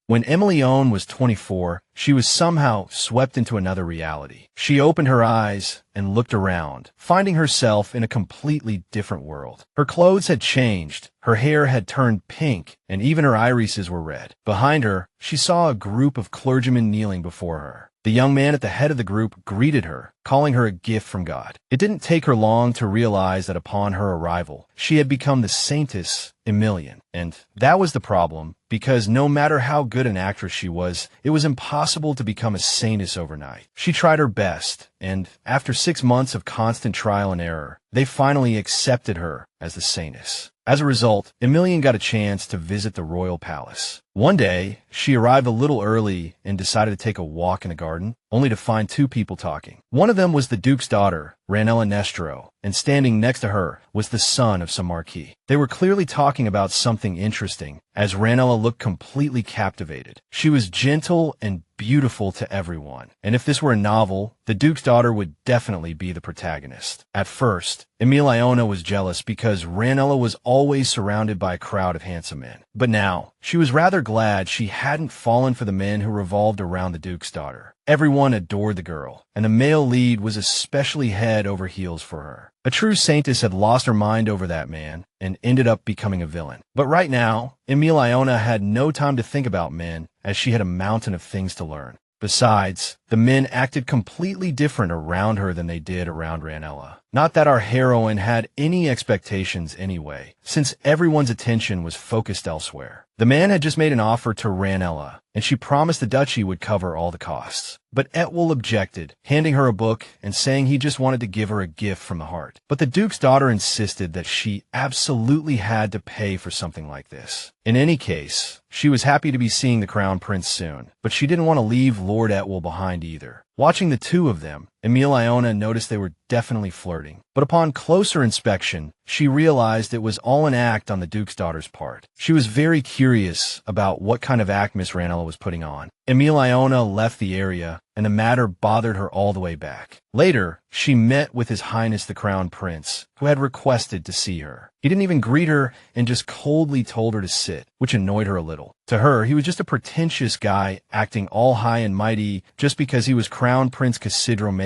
When Emilione was 24, she was somehow swept into another reality. She opened her eyes and looked around, finding herself in a completely different world. Her clothes had changed, her hair had turned pink, and even her irises were red. Behind her, she saw a group of clergymen kneeling before her. The young man at the head of the group greeted her, calling her a gift from God. It didn't take her long to realize that upon her arrival, she had become the Saintess Emilione. And that was the problem, because no matter how good an actress she was, it was impossible to become a Saintess overnight. She tried her best, and after 6 months of constant trial and error, they finally accepted her as the Saintess. As a result, Emilione got a chance to visit the royal palace. One day, she arrived a little early and decided to take a walk in the garden, only to find 2 people talking. One of them was the Duke's daughter, Ranella Nestro, and standing next to her was the son of some marquis. They were clearly talking about something interesting, as Ranella looked completely captivated. She was gentle and beautiful to everyone, and if this were a novel, the Duke's daughter would definitely be the protagonist. At first, Emilione was jealous because Ranella was always surrounded by a crowd of handsome men. But now, she was rather glad she hadn't fallen for the men who revolved around the Duke's daughter. Everyone adored the girl, and the male lead was especially head over heels for her. A true Saintess had lost her mind over that man and ended up becoming a villain. But right now, Emilione had no time to think about men, as she had a mountain of things to learn. Besides, the men acted completely different around her than they did around Ranella. Not that our heroine had any expectations anyway, since everyone's attention was focused elsewhere. The man had just made an offer to Ranella, and she promised the Duchy would cover all the costs. But Etwell objected, handing her a book and saying he just wanted to give her a gift from the heart. But the Duke's daughter insisted that she absolutely had to pay for something like this. In any case, she was happy to be seeing the Crown Prince soon, but she didn't want to leave Lord Etwell behind either. Watching the 2 of them, Emilione noticed they were definitely flirting. But upon closer inspection, she realized it was all an act on the Duke's daughter's part. She was very curious about what kind of act Miss Ranella was putting on. Emilione left the area, and the matter bothered her all the way back. Later, she met with His Highness the Crown Prince, who had requested to see her. He didn't even greet her and just coldly told her to sit, which annoyed her a little. To her, he was just a pretentious guy acting all high and mighty just because he was Crown Prince Cassidro,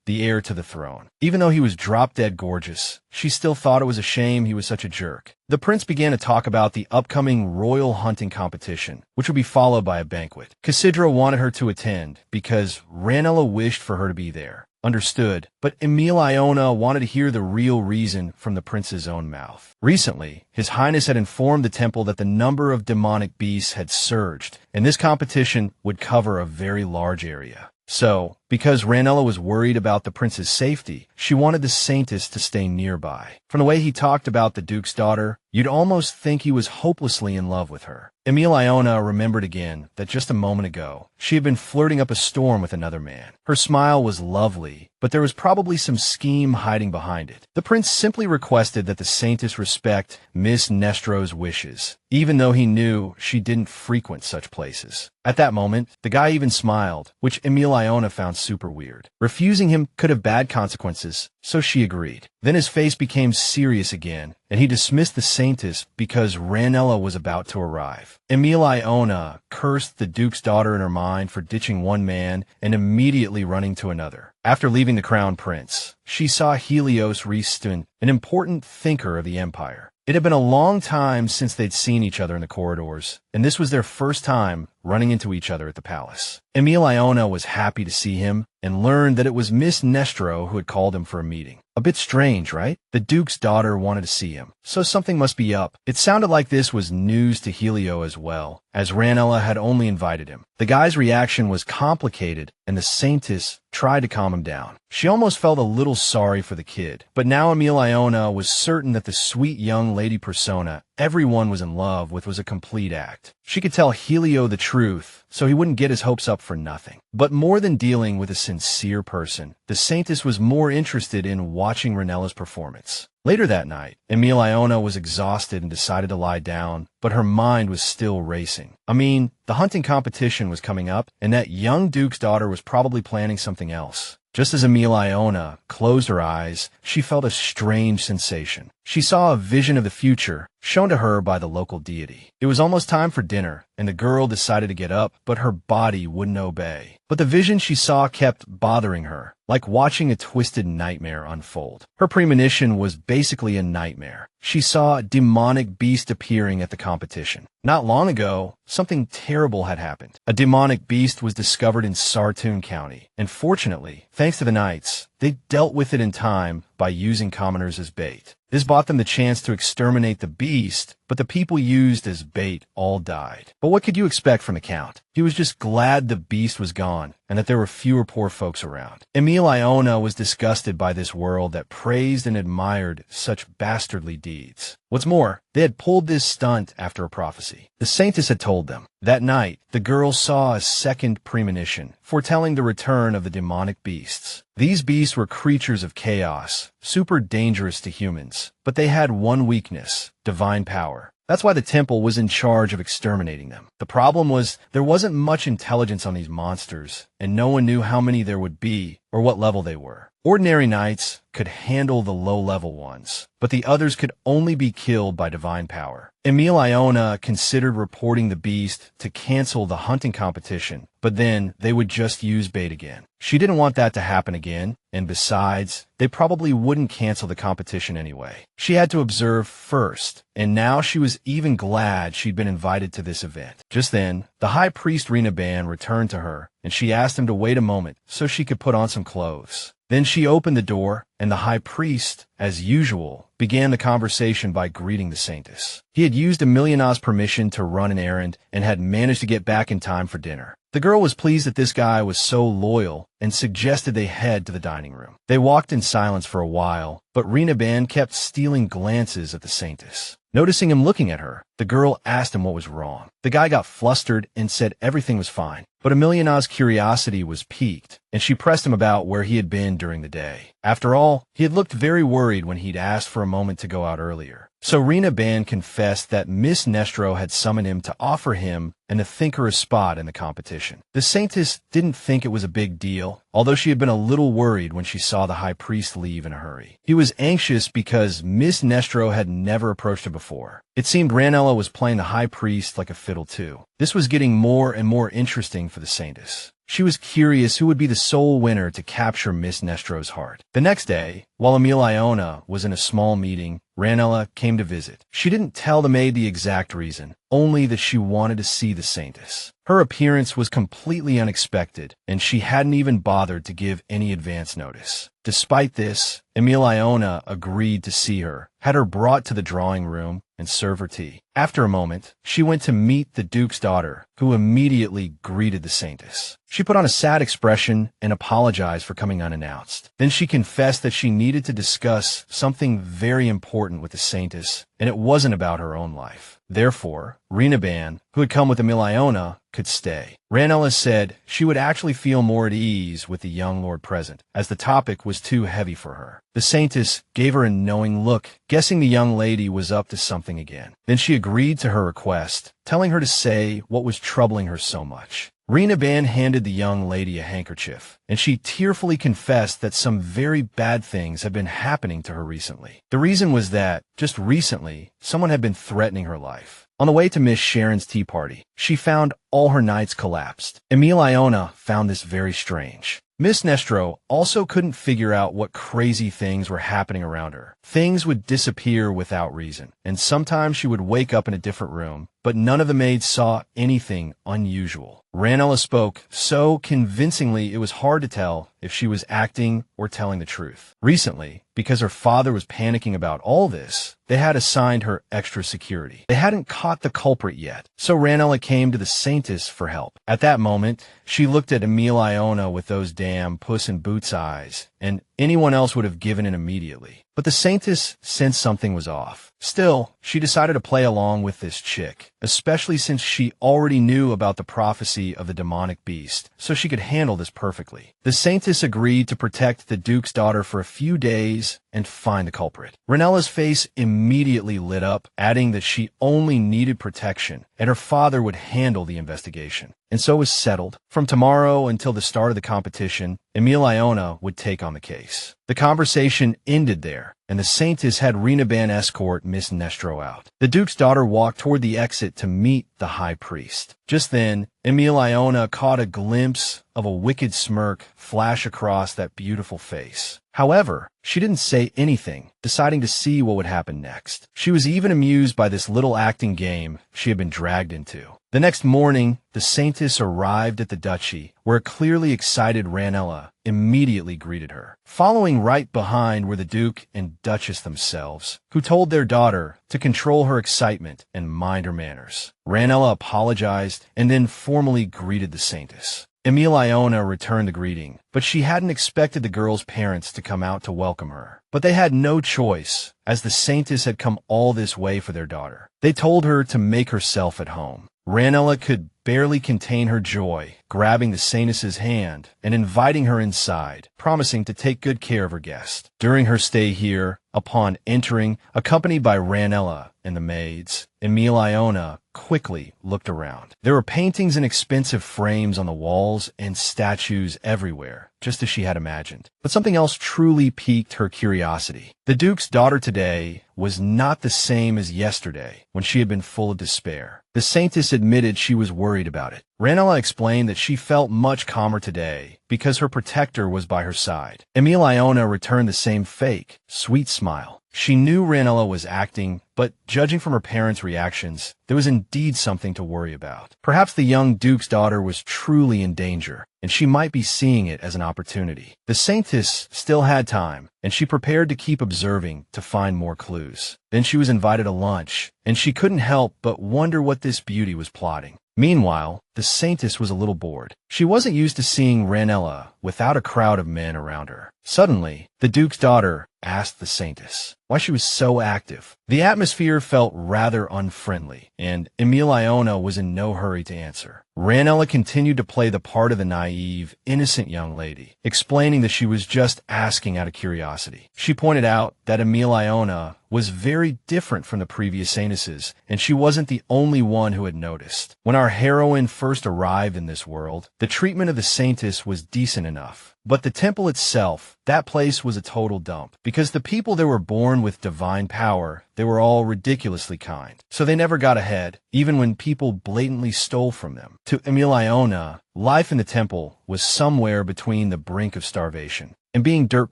the heir to the throne. Even though he was drop-dead gorgeous, she still thought it was a shame he was such a jerk. The prince began to talk about the upcoming royal hunting competition, which would be followed by a banquet. Cassidro wanted her to attend because Ranella wished for her to be there. Understood, but Emilione wanted to hear the real reason from the prince's own mouth. Recently, His Highness had informed the temple that the number of demonic beasts had surged, and this competition would cover a very large area. So, because Ranella was worried about the prince's safety, she wanted the Saintess to stay nearby. From the way he talked about the Duke's daughter, you'd almost think he was hopelessly in love with her. Emilione remembered again that just a moment ago, she had been flirting up a storm with another man. Her smile was lovely, but there was probably some scheme hiding behind it. The prince simply requested that the Saintess respect Miss Nestro's wishes, even though he knew she didn't frequent such places. At that moment, the guy even smiled, which Emilione found super weird. Refusing him could have bad consequences, so she agreed. Then his face became serious again, and he dismissed the Saintess because Ranella was about to arrive. Emilione cursed the Duke's daughter in her mind for ditching one man and immediately running to another. After leaving the Crown Prince, she saw Helios Reeston, an important thinker of the Empire. It had been a long time since they'd seen each other in the corridors, and this was their first time running into each other at the palace. Emilione was happy to see him and learned that it was Miss Nestro who had called him for a meeting. A bit strange, right? The Duke's daughter wanted to see him, so something must be up. It sounded like this was news to Helio as well, as Ranella had only invited him. The guy's reaction was complicated, and the Saintess tried to calm him down. She almost felt a little sorry for the kid, but now Emilione was certain that the sweet young lady persona everyone was in love with was a complete act. She could tell Helio the truth, so he wouldn't get his hopes up for nothing. But more than dealing with a sincere person, the Saintess was more interested in watching Ranella's performance. Later that night, Emilione was exhausted and decided to lie down, but her mind was still racing. I mean, the hunting competition was coming up, and that young Duke's daughter was probably planning something else. Just as Emilione closed her eyes, she felt a strange sensation. She saw a vision of the future, shown to her by the local deity. It was almost time for dinner, and the girl decided to get up, but her body wouldn't obey. But the vision she saw kept bothering her, like watching a twisted nightmare unfold. Her premonition was basically a nightmare. She saw a demonic beast appearing at the competition. Not long ago, something terrible had happened. A demonic beast was discovered in Sartoon County, and fortunately, thanks to the knights, they dealt with it in time by using commoners as bait. This bought them the chance to exterminate the beast, but the people used as bait all died. But what could you expect from the Count? He was just glad the beast was gone and that there were fewer poor folks around. Emilione was disgusted by this world that praised and admired such bastardly deeds. What's more, they had pulled this stunt after a prophecy. The Saintess had told them. That night, the girls saw a second premonition, foretelling the return of the demonic beasts. These beasts were creatures of chaos, super dangerous to humans, but they had one weakness: divine power. That's why the temple was in charge of exterminating them. The problem was there wasn't much intelligence on these monsters, and no one knew how many there would be or what level they were. Ordinary knights could handle the low-level ones, but the others could only be killed by divine power. Emilione considered reporting the beast to cancel the hunting competition, but then they would just use bait again. She didn't want that to happen again, and besides, they probably wouldn't cancel the competition anyway. She had to observe first, and now she was even glad she'd been invited to this event. Just then, the high priest Rinneban returned to her, and she asked him to wait a moment so she could put on some clothes. Then she opened the door, and the high priest, as usual, began the conversation by greeting the Saintess. He had used Emilione's permission to run an errand and had managed to get back in time for dinner. The girl was pleased that this guy was so loyal and suggested they head to the dining room. They walked in silence for a while, but Rinneban kept stealing glances at the Saintess. Noticing him looking at her, the girl asked him what was wrong. The guy got flustered and said everything was fine, but Emilione's curiosity was piqued, and she pressed him about where he had been during the day. After all, he had looked very worried when he'd asked for a moment to go out earlier. So Rinneban confessed that Miss Nestro had summoned him to offer him and to think her a spot in the competition. The Saintess didn't think it was a big deal, although she had been a little worried when she saw the high priest leave in a hurry. He was anxious because Miss Nestro had never approached her before. It seemed Ranella was playing the high priest like a fiddle too. This was getting more and more interesting for the Saintess. She was curious who would be the sole winner to capture Miss Nestro's heart. The next day, while Emilione was in a small meeting, Ranella came to visit. She didn't tell the maid the exact reason, only that she wanted to see the Saintess. Her appearance was completely unexpected, and she hadn't even bothered to give any advance notice. Despite this, Emilione agreed to see her, had her brought to the drawing room, and serve her tea. After a moment, she went to meet the Duke's daughter, who immediately greeted the Saintess. She put on a sad expression and apologized for coming unannounced. Then she confessed that she needed to discuss something very important with the Saintess, and it wasn't about her own life. Therefore, Rinneban, who had come with Emilione, could stay. Ranella said she would actually feel more at ease with the young lord present, as the topic was too heavy for her. The Saintess gave her a knowing look, guessing the young lady was up to something again. Then she agreed to her request, telling her to say what was troubling her so much. Rinneban handed the young lady a handkerchief, and she tearfully confessed that some very bad things had been happening to her recently. The reason was that, just recently, someone had been threatening her life. On the way to Miss Sharon's tea party, she found all her knights collapsed. Emilione found this very strange. Miss Nestro also couldn't figure out what crazy things were happening around her. Things would disappear without reason, and sometimes she would wake up in a different room, but none of the maids saw anything unusual. Ranella spoke so convincingly it was hard to tell if she was acting or telling the truth. Recently, because her father was panicking about all this, they had assigned her extra security. They hadn't caught the culprit yet, so Ranella came to the Saintess for help. At that moment, she looked at Emilione with those damn Puss in Boots eyes, and anyone else would have given in immediately. But the Saintess sensed something was off. Still, she decided to play along with this chick, especially since she already knew about the prophecy of the demonic beast, so she could handle this perfectly. The Saintess agreed to protect the Duke's daughter for a few days and find the culprit. Ranella's face immediately lit up, adding that she only needed protection, and her father would handle the investigation. And so it was settled. From tomorrow until the start of the competition, Emilione would take on the case. face. The conversation ended there, and the Saintess had Renaban escort Miss Nestro out. The Duke's daughter walked toward the exit to meet the High Priest. Just then, Emilione caught a glimpse of a wicked smirk flash across that beautiful face. However, she didn't say anything, deciding to see what would happen next. She was even amused by this little acting game she had been dragged into. The next morning, the Saintess arrived at the Duchy, where a clearly excited Ranella immediately greeted her. Following right behind were the Duke and Duchess themselves, who told their daughter to control her excitement and mind her manners. Ranella apologized and then formally greeted the Saintess. Emilione returned the greeting, but she hadn't expected the girl's parents to come out to welcome her. But they had no choice, as the Saintess had come all this way for their daughter. They told her to make herself at home. Ranella could barely contain her joy, grabbing the Saintess's hand and inviting her inside, promising to take good care of her guest. During her stay here, upon entering, accompanied by Ranella and the maids, Emilione quickly looked around. There were paintings and expensive frames on the walls and statues everywhere, just as she had imagined. But something else truly piqued her curiosity. The Duke's daughter today was not the same as yesterday, when she had been full of despair. The Saintess admitted she was worried about it. Ranella explained that she felt much calmer today because her protector was by her side. Emilione returned the same fake, sweet smile. She knew Ranella was acting, but judging from her parents' reactions, there was indeed something to worry about. Perhaps the young Duke's daughter was truly in danger, and she might be seeing it as an opportunity. The Saintess still had time, and she prepared to keep observing to find more clues. Then she was invited to lunch, and she couldn't help but wonder what this beauty was plotting. Meanwhile, the Saintess was a little bored. She wasn't used to seeing Ranella without a crowd of men around her. Suddenly, the Duke's daughter asked the Saintess why she was so active. The atmosphere felt rather unfriendly, and Emilione was in no hurry to answer. Ranella continued to play the part of the naive, innocent young lady, explaining that she was just asking out of curiosity. She pointed out that Emilione was very different from the previous Saintesses, and she wasn't the only one who had noticed. When our heroine first arrived in this world, the treatment of the Saintess was decent enough. But the temple itself, that place was a total dump. Because the people that were born with divine power, they were all ridiculously kind. So they never got ahead, even when people blatantly stole from them. To Emilione, life in the temple was somewhere between the brink of starvation and being dirt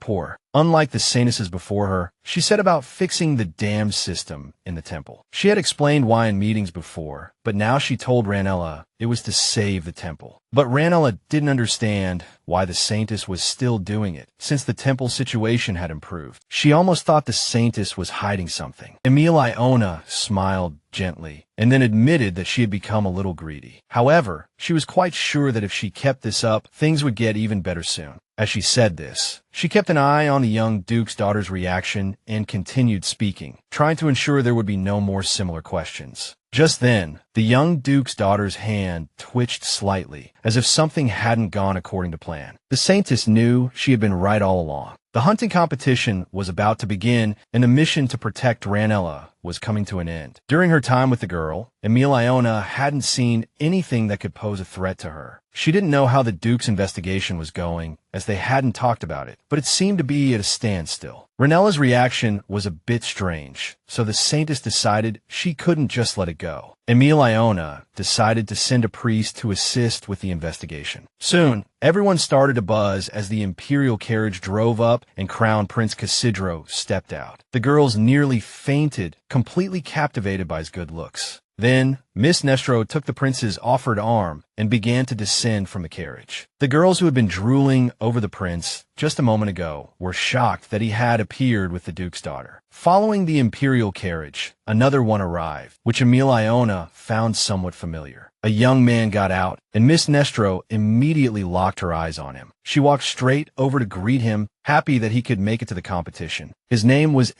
poor. Unlike the Saintesses before her, she set about fixing the dam system in the temple. She had explained why in meetings before, but now she told Ranella it was to save the temple. But Ranella didn't understand why the Saintess was still doing it, since the temple situation had improved. She almost thought the Saintess was hiding something. Emilione smiled gently, and then admitted that she had become a little greedy. However, she was quite sure that if she kept this up, things would get even better soon. As she said this, she kept an eye on the young Duke's daughter's reaction and continued speaking, trying to ensure there would be no more similar questions. Just then, the young Duke's daughter's hand twitched slightly, as if something hadn't gone according to plan. The Saintess knew she had been right all along. The hunting competition was about to begin, and the mission to protect Ranella was coming to an end. During her time with the girl, Emilione hadn't seen anything that could pose a threat to her. She didn't know how the Duke's investigation was going, as they hadn't talked about it, but it seemed to be at a standstill. Ranella's reaction was a bit strange, so the Saintess decided she couldn't just let it go. Emilione decided to send a priest to assist with the investigation. Soon, everyone started to buzz as the imperial carriage drove up and Crown Prince Cassidro stepped out. The girls nearly fainted, completely captivated by his good looks. Then, Miss Nestro took the prince's offered arm and began to descend from the carriage. The girls who had been drooling over the prince just a moment ago were shocked that he had appeared with the Duke's daughter. Following the imperial carriage, another one arrived, which Emilione found somewhat familiar. A young man got out, and Miss Nestro immediately locked her eyes on him. She walked straight over to greet him, happy that he could make it to the competition. His name was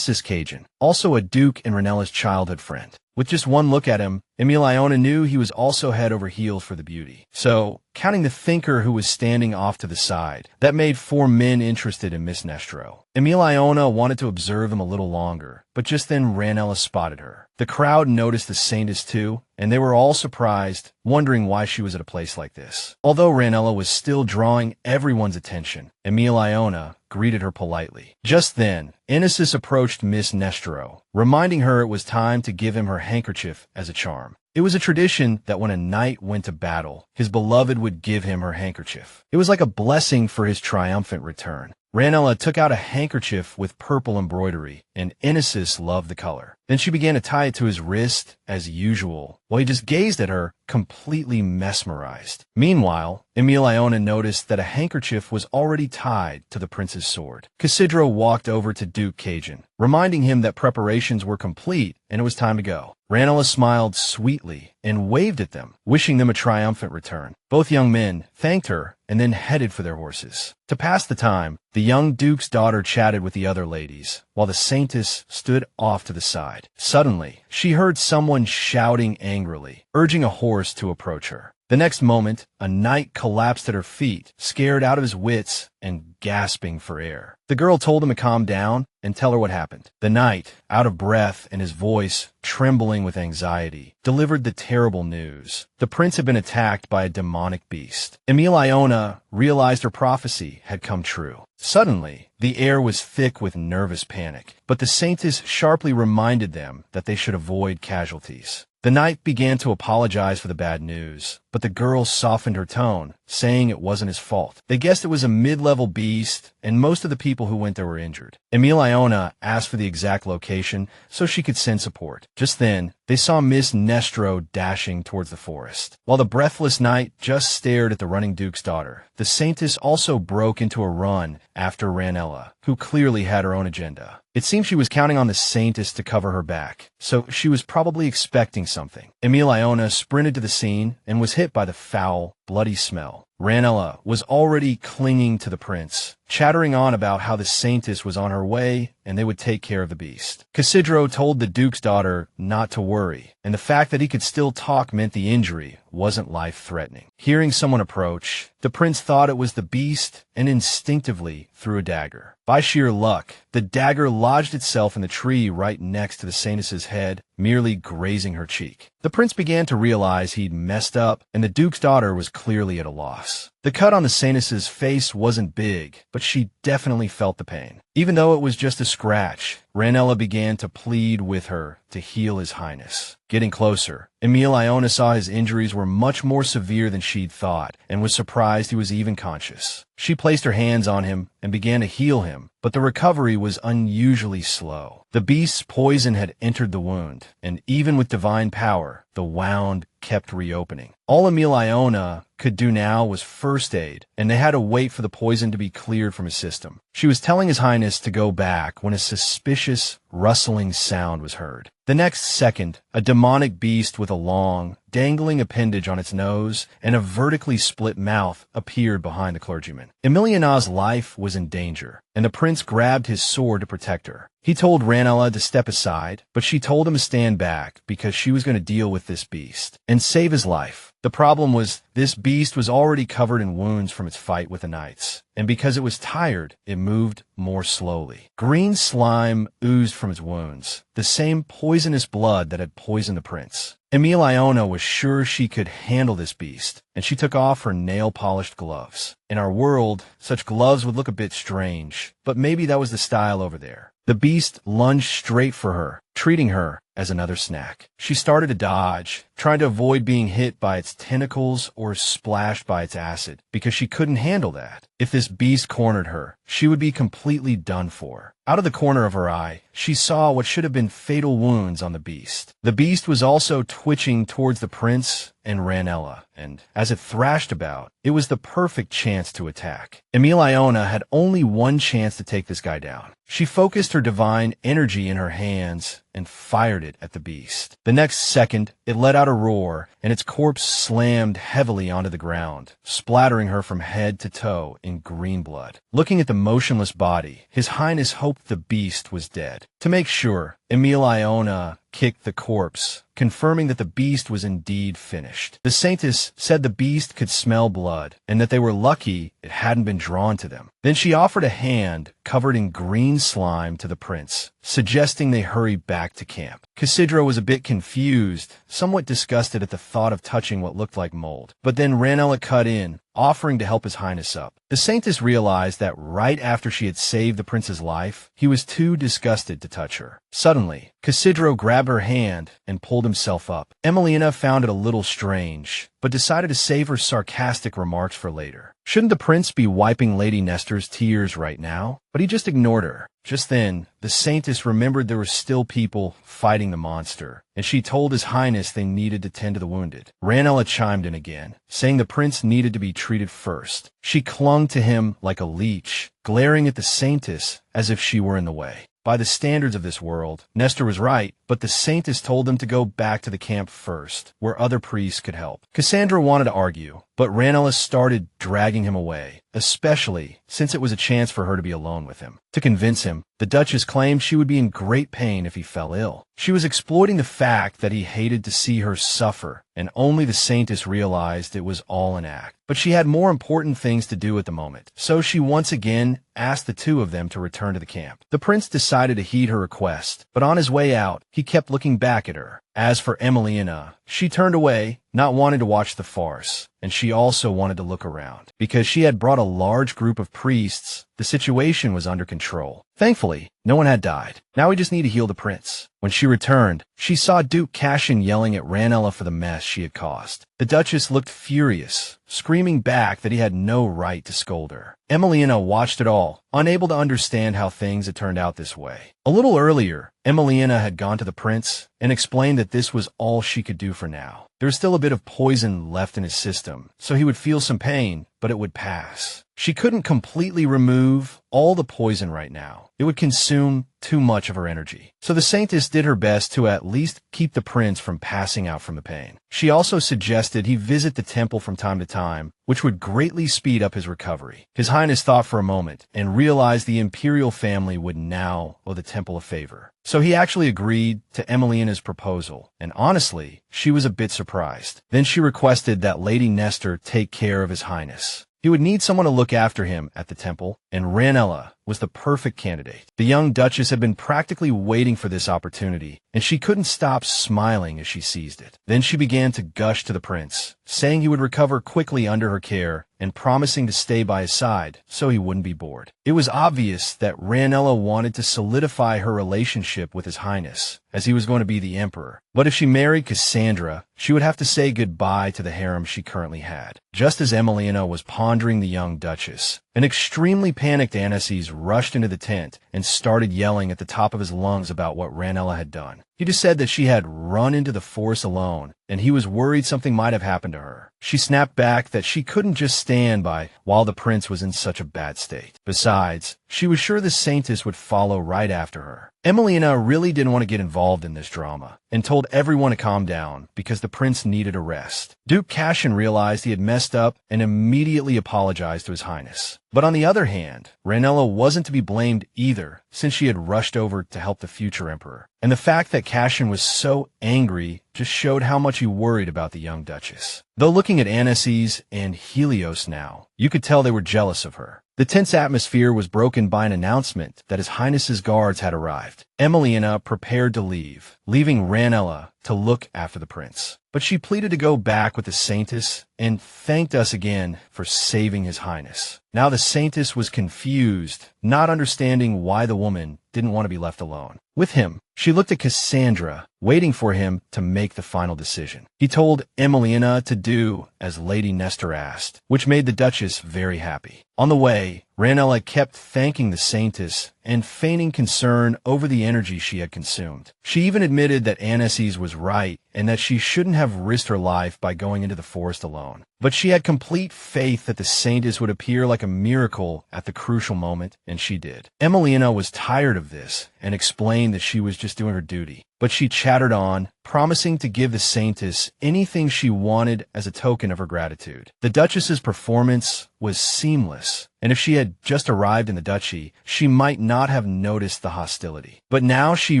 Cashion, also a Duke and Ranella's childhood friend. With just one look at him, Emilione knew he was also head over heels for the beauty. So, counting the thinker who was standing off to the side, that made 4 men interested in Miss Nestro. Emilione wanted to observe them a little longer, but just then Ranella spotted her. The crowd noticed the Saintess too, and they were all surprised, wondering why she was at a place like this. Although Ranella was still drawing everyone's attention, Emilione greeted her politely. Just then, Inesis approached Miss Nestro, reminding her it was time to give him her handkerchief as a charm. It was a tradition that when a knight went to battle, his beloved would give him her handkerchief. It was like a blessing for his triumphant return. Ranella took out a handkerchief with purple embroidery, and Inesis loved the color. Then she began to tie it to his wrist, as usual, while he just gazed at her, completely mesmerized. Meanwhile, Emilione noticed that a handkerchief was already tied to the prince's sword. Cassidro walked over to Duke Cashion, reminding him that preparations were complete and it was time to go. Ranella smiled sweetly and waved at them, wishing them a triumphant return. Both young men thanked her and then headed for their horses. To pass the time, the young duke's daughter chatted with the other ladies, while the Saintess stood off to the side. Suddenly, she heard someone shouting angrily, urging a horse to approach her. The next moment, a knight collapsed at her feet, scared out of his wits and gasping for air. The girl told him to calm down and tell her what happened. The knight, out of breath and his voice trembling with anxiety, delivered the terrible news. The prince had been attacked by a demonic beast. Emilione realized her prophecy had come true. Suddenly, the air was thick with nervous panic, but the Saintess sharply reminded them that they should avoid casualties. The knight began to apologize for the bad news, but the girl softened her tone, saying it wasn't his fault. They guessed it was a mid-level beast, and most of the people who went there were injured. Emilione asked for the exact location so she could send support. Just then, they saw Miss Nestro dashing towards the forest. While the breathless knight just stared at the running duke's daughter, the Saintess also broke into a run after Ranella, who clearly had her own agenda. It seemed she was counting on the Saintess to cover her back, so she was probably expecting something. Emilione sprinted to the scene and was hit by the foul, bloody smell. Ranella was already clinging to the prince, chattering on about how the Saintess was on her way and they would take care of the beast. Cassidro told the duke's daughter not to worry, and the fact that he could still talk meant the injury wasn't life-threatening. Hearing someone approach, the prince thought it was the beast and instinctively threw a dagger. By sheer luck, the dagger lodged itself in the tree right next to the Saintess's head, merely grazing her cheek. The prince began to realize he'd messed up, and the duke's daughter was clearly at a loss. The cut on the Saintess's face wasn't big, but she definitely felt the pain. Even though it was just a scratch, Ranella began to plead with her to heal his highness. Getting closer, Emilione saw his injuries were much more severe than she'd thought, and was surprised he was even conscious. She placed her hands on him and began to heal him, but the recovery was unusually slow. The beast's poison had entered the wound, and even with divine power, the wound kept reopening. All Emilione could do now was first aid, and they had to wait for the poison to be cleared from his system. She was telling His Highness to go back when a suspicious, rustling sound was heard. The next second, a demonic beast with a long, dangling appendage on its nose and a vertically split mouth appeared behind the clergyman. Emilione's life was in danger, and the prince grabbed his sword to protect her. He told Ranella to step aside, but she told him to stand back because she was going to deal with this beast and save his life. The problem was, this beast was already covered in wounds from its fight with the knights, and because it was tired, it moved more slowly. Green slime oozed from its wounds, the same poisonous blood that had poisoned the prince. Emilione was sure she could handle this beast, and she took off her nail-polished gloves. In our world, such gloves would look a bit strange, but maybe that was the style over there. The beast lunged straight for her, treating her as another snack. She started to dodge, trying to avoid being hit by its tentacles or splashed by its acid, because she couldn't handle that. If this beast cornered her, she would be completely done for. Out of the corner of her eye, she saw what should have been fatal wounds on the beast. The beast was also twitching towards the prince and Ranella, and as it thrashed about, it was the perfect chance to attack. Emilione had only one chance to take this guy down. She focused her divine energy in her hands and fired it at the beast. The next second, it let out a roar, and its corpse slammed heavily onto the ground, splattering her from head to toe in green blood. Looking at the motionless body, His Highness hoped the beast was dead. To make sure, Emilione kicked the corpse, confirming that the beast was indeed finished. The Saintess said the beast could smell blood, and that they were lucky it hadn't been drawn to them. Then she offered a hand covered in green slime to the prince, suggesting they hurry back to camp. Cassidra was a bit confused, somewhat disgusted at the thought of touching what looked like mold. But then Ranella cut in, offering to help His Highness up. The Saintess realized that right after she had saved the prince's life, he was too disgusted to touch her. Suddenly, Cassidra grabbed her hand and pulled himself up. Emilione found it a little strange, but decided to save her sarcastic remarks for later. Shouldn't the prince be wiping Lady Nestor's tears right now? But he just ignored her. Just then, the Saintess remembered there were still people fighting the monster, and she told His Highness they needed to tend to the wounded. Ranella chimed in again, saying the prince needed to be treated first. She clung to him like a leech, glaring at the Saintess as if she were in the way. By the standards of this world, Nestro was right, but the Saintess told them to go back to the camp first, where other priests could help. Cassandra wanted to argue, but Ranella started dragging him away, especially since it was a chance for her to be alone with him. To convince him, the Duchess claimed she would be in great pain if he fell ill. She was exploiting the fact that he hated to see her suffer, and only the Saintess realized it was all an act. But she had more important things to do at the moment, so she once again asked the two of them to return to the camp. The prince decided to heed her request, but on his way out, he kept looking back at her. As for Emilione, she turned away, not wanting to watch the farce, and she also wanted to look around. Because she had brought a large group of priests, the situation was under control. Thankfully, no one had died. Now we just need to heal the prince. When she returned, she saw Duke Cashion yelling at Ranella for the mess she had caused. The Duchess looked furious, screaming back that he had no right to scold her. Emilione watched it all, unable to understand how things had turned out this way. A little earlier, Emilione had gone to the prince and explained that this was all she could do for now. There was still a bit of poison left in his system, so he would feel some pain, but it would pass. She couldn't completely remove all the poison right now. It would consume too much of her energy. So the Saintess did her best to at least keep the prince from passing out from the pain. She also suggested he visit the temple from time to time, which would greatly speed up his recovery. His Highness thought for a moment and realized the imperial family would now owe the temple a favor. So he actually agreed to Emilione's proposal, and honestly, she was a bit surprised. Then she requested that Lady Nestor take care of His Highness. He would need someone to look after him at the temple, and Ranella was the perfect candidate. The young Duchess had been practically waiting for this opportunity, and she couldn't stop smiling as she seized it. Then she began to gush to the prince, saying he would recover quickly under her care and promising to stay by his side so he wouldn't be bored. It was obvious that Ranella wanted to solidify her relationship with His Highness, as he was going to be the emperor. But if she married Cassandra, she would have to say goodbye to the harem she currently had. Just as Emilione was pondering the young Duchess, an extremely panicked Anasys rushed into the tent and started yelling at the top of his lungs about what Ranella had done. He just said that she had run into the forest alone, and he was worried something might have happened to her. She snapped back that she couldn't just stand by while the prince was in such a bad state. Besides, she was sure the Saintess would follow right after her. Emilione really didn't want to get involved in this drama, and told everyone to calm down because the prince needed a rest. Duke Cashion realized he had messed up and immediately apologized to His Highness. But on the other hand, Ranella wasn't to be blamed either, since she had rushed over to help the future emperor. And the fact that Cashion was so angry just showed how much he worried about the young Duchess. Though looking at Anasys and Helios now, you could tell they were jealous of her. The tense atmosphere was broken by an announcement that His Highness's guards had arrived. Emilione prepared to leave, leaving Ranella to look after the prince. But she pleaded to go back with the Saintess and thanked us again for saving His Highness. Now the Saintess was confused, not understanding why the woman didn't want to be left alone. With him, she looked at Cassandra, waiting for him to make the final decision. He told Emilione to do as Lady Nestor asked, which made the Duchess very happy. On the way, Ranella kept thanking the Saintess and feigning concern over the energy she had consumed. She even admitted that Anasys was right and that she shouldn't have risked her life by going into the forest alone. But she had complete faith that the Saintess would appear like a miracle at the crucial moment, and she did. Emilione was tired of this and explained that she was just doing her duty. But she chattered on, promising to give the Saintess anything she wanted as a token of her gratitude. The Duchess's performance was seamless, and if she had just arrived in the Duchy, she might not have noticed the hostility. But now she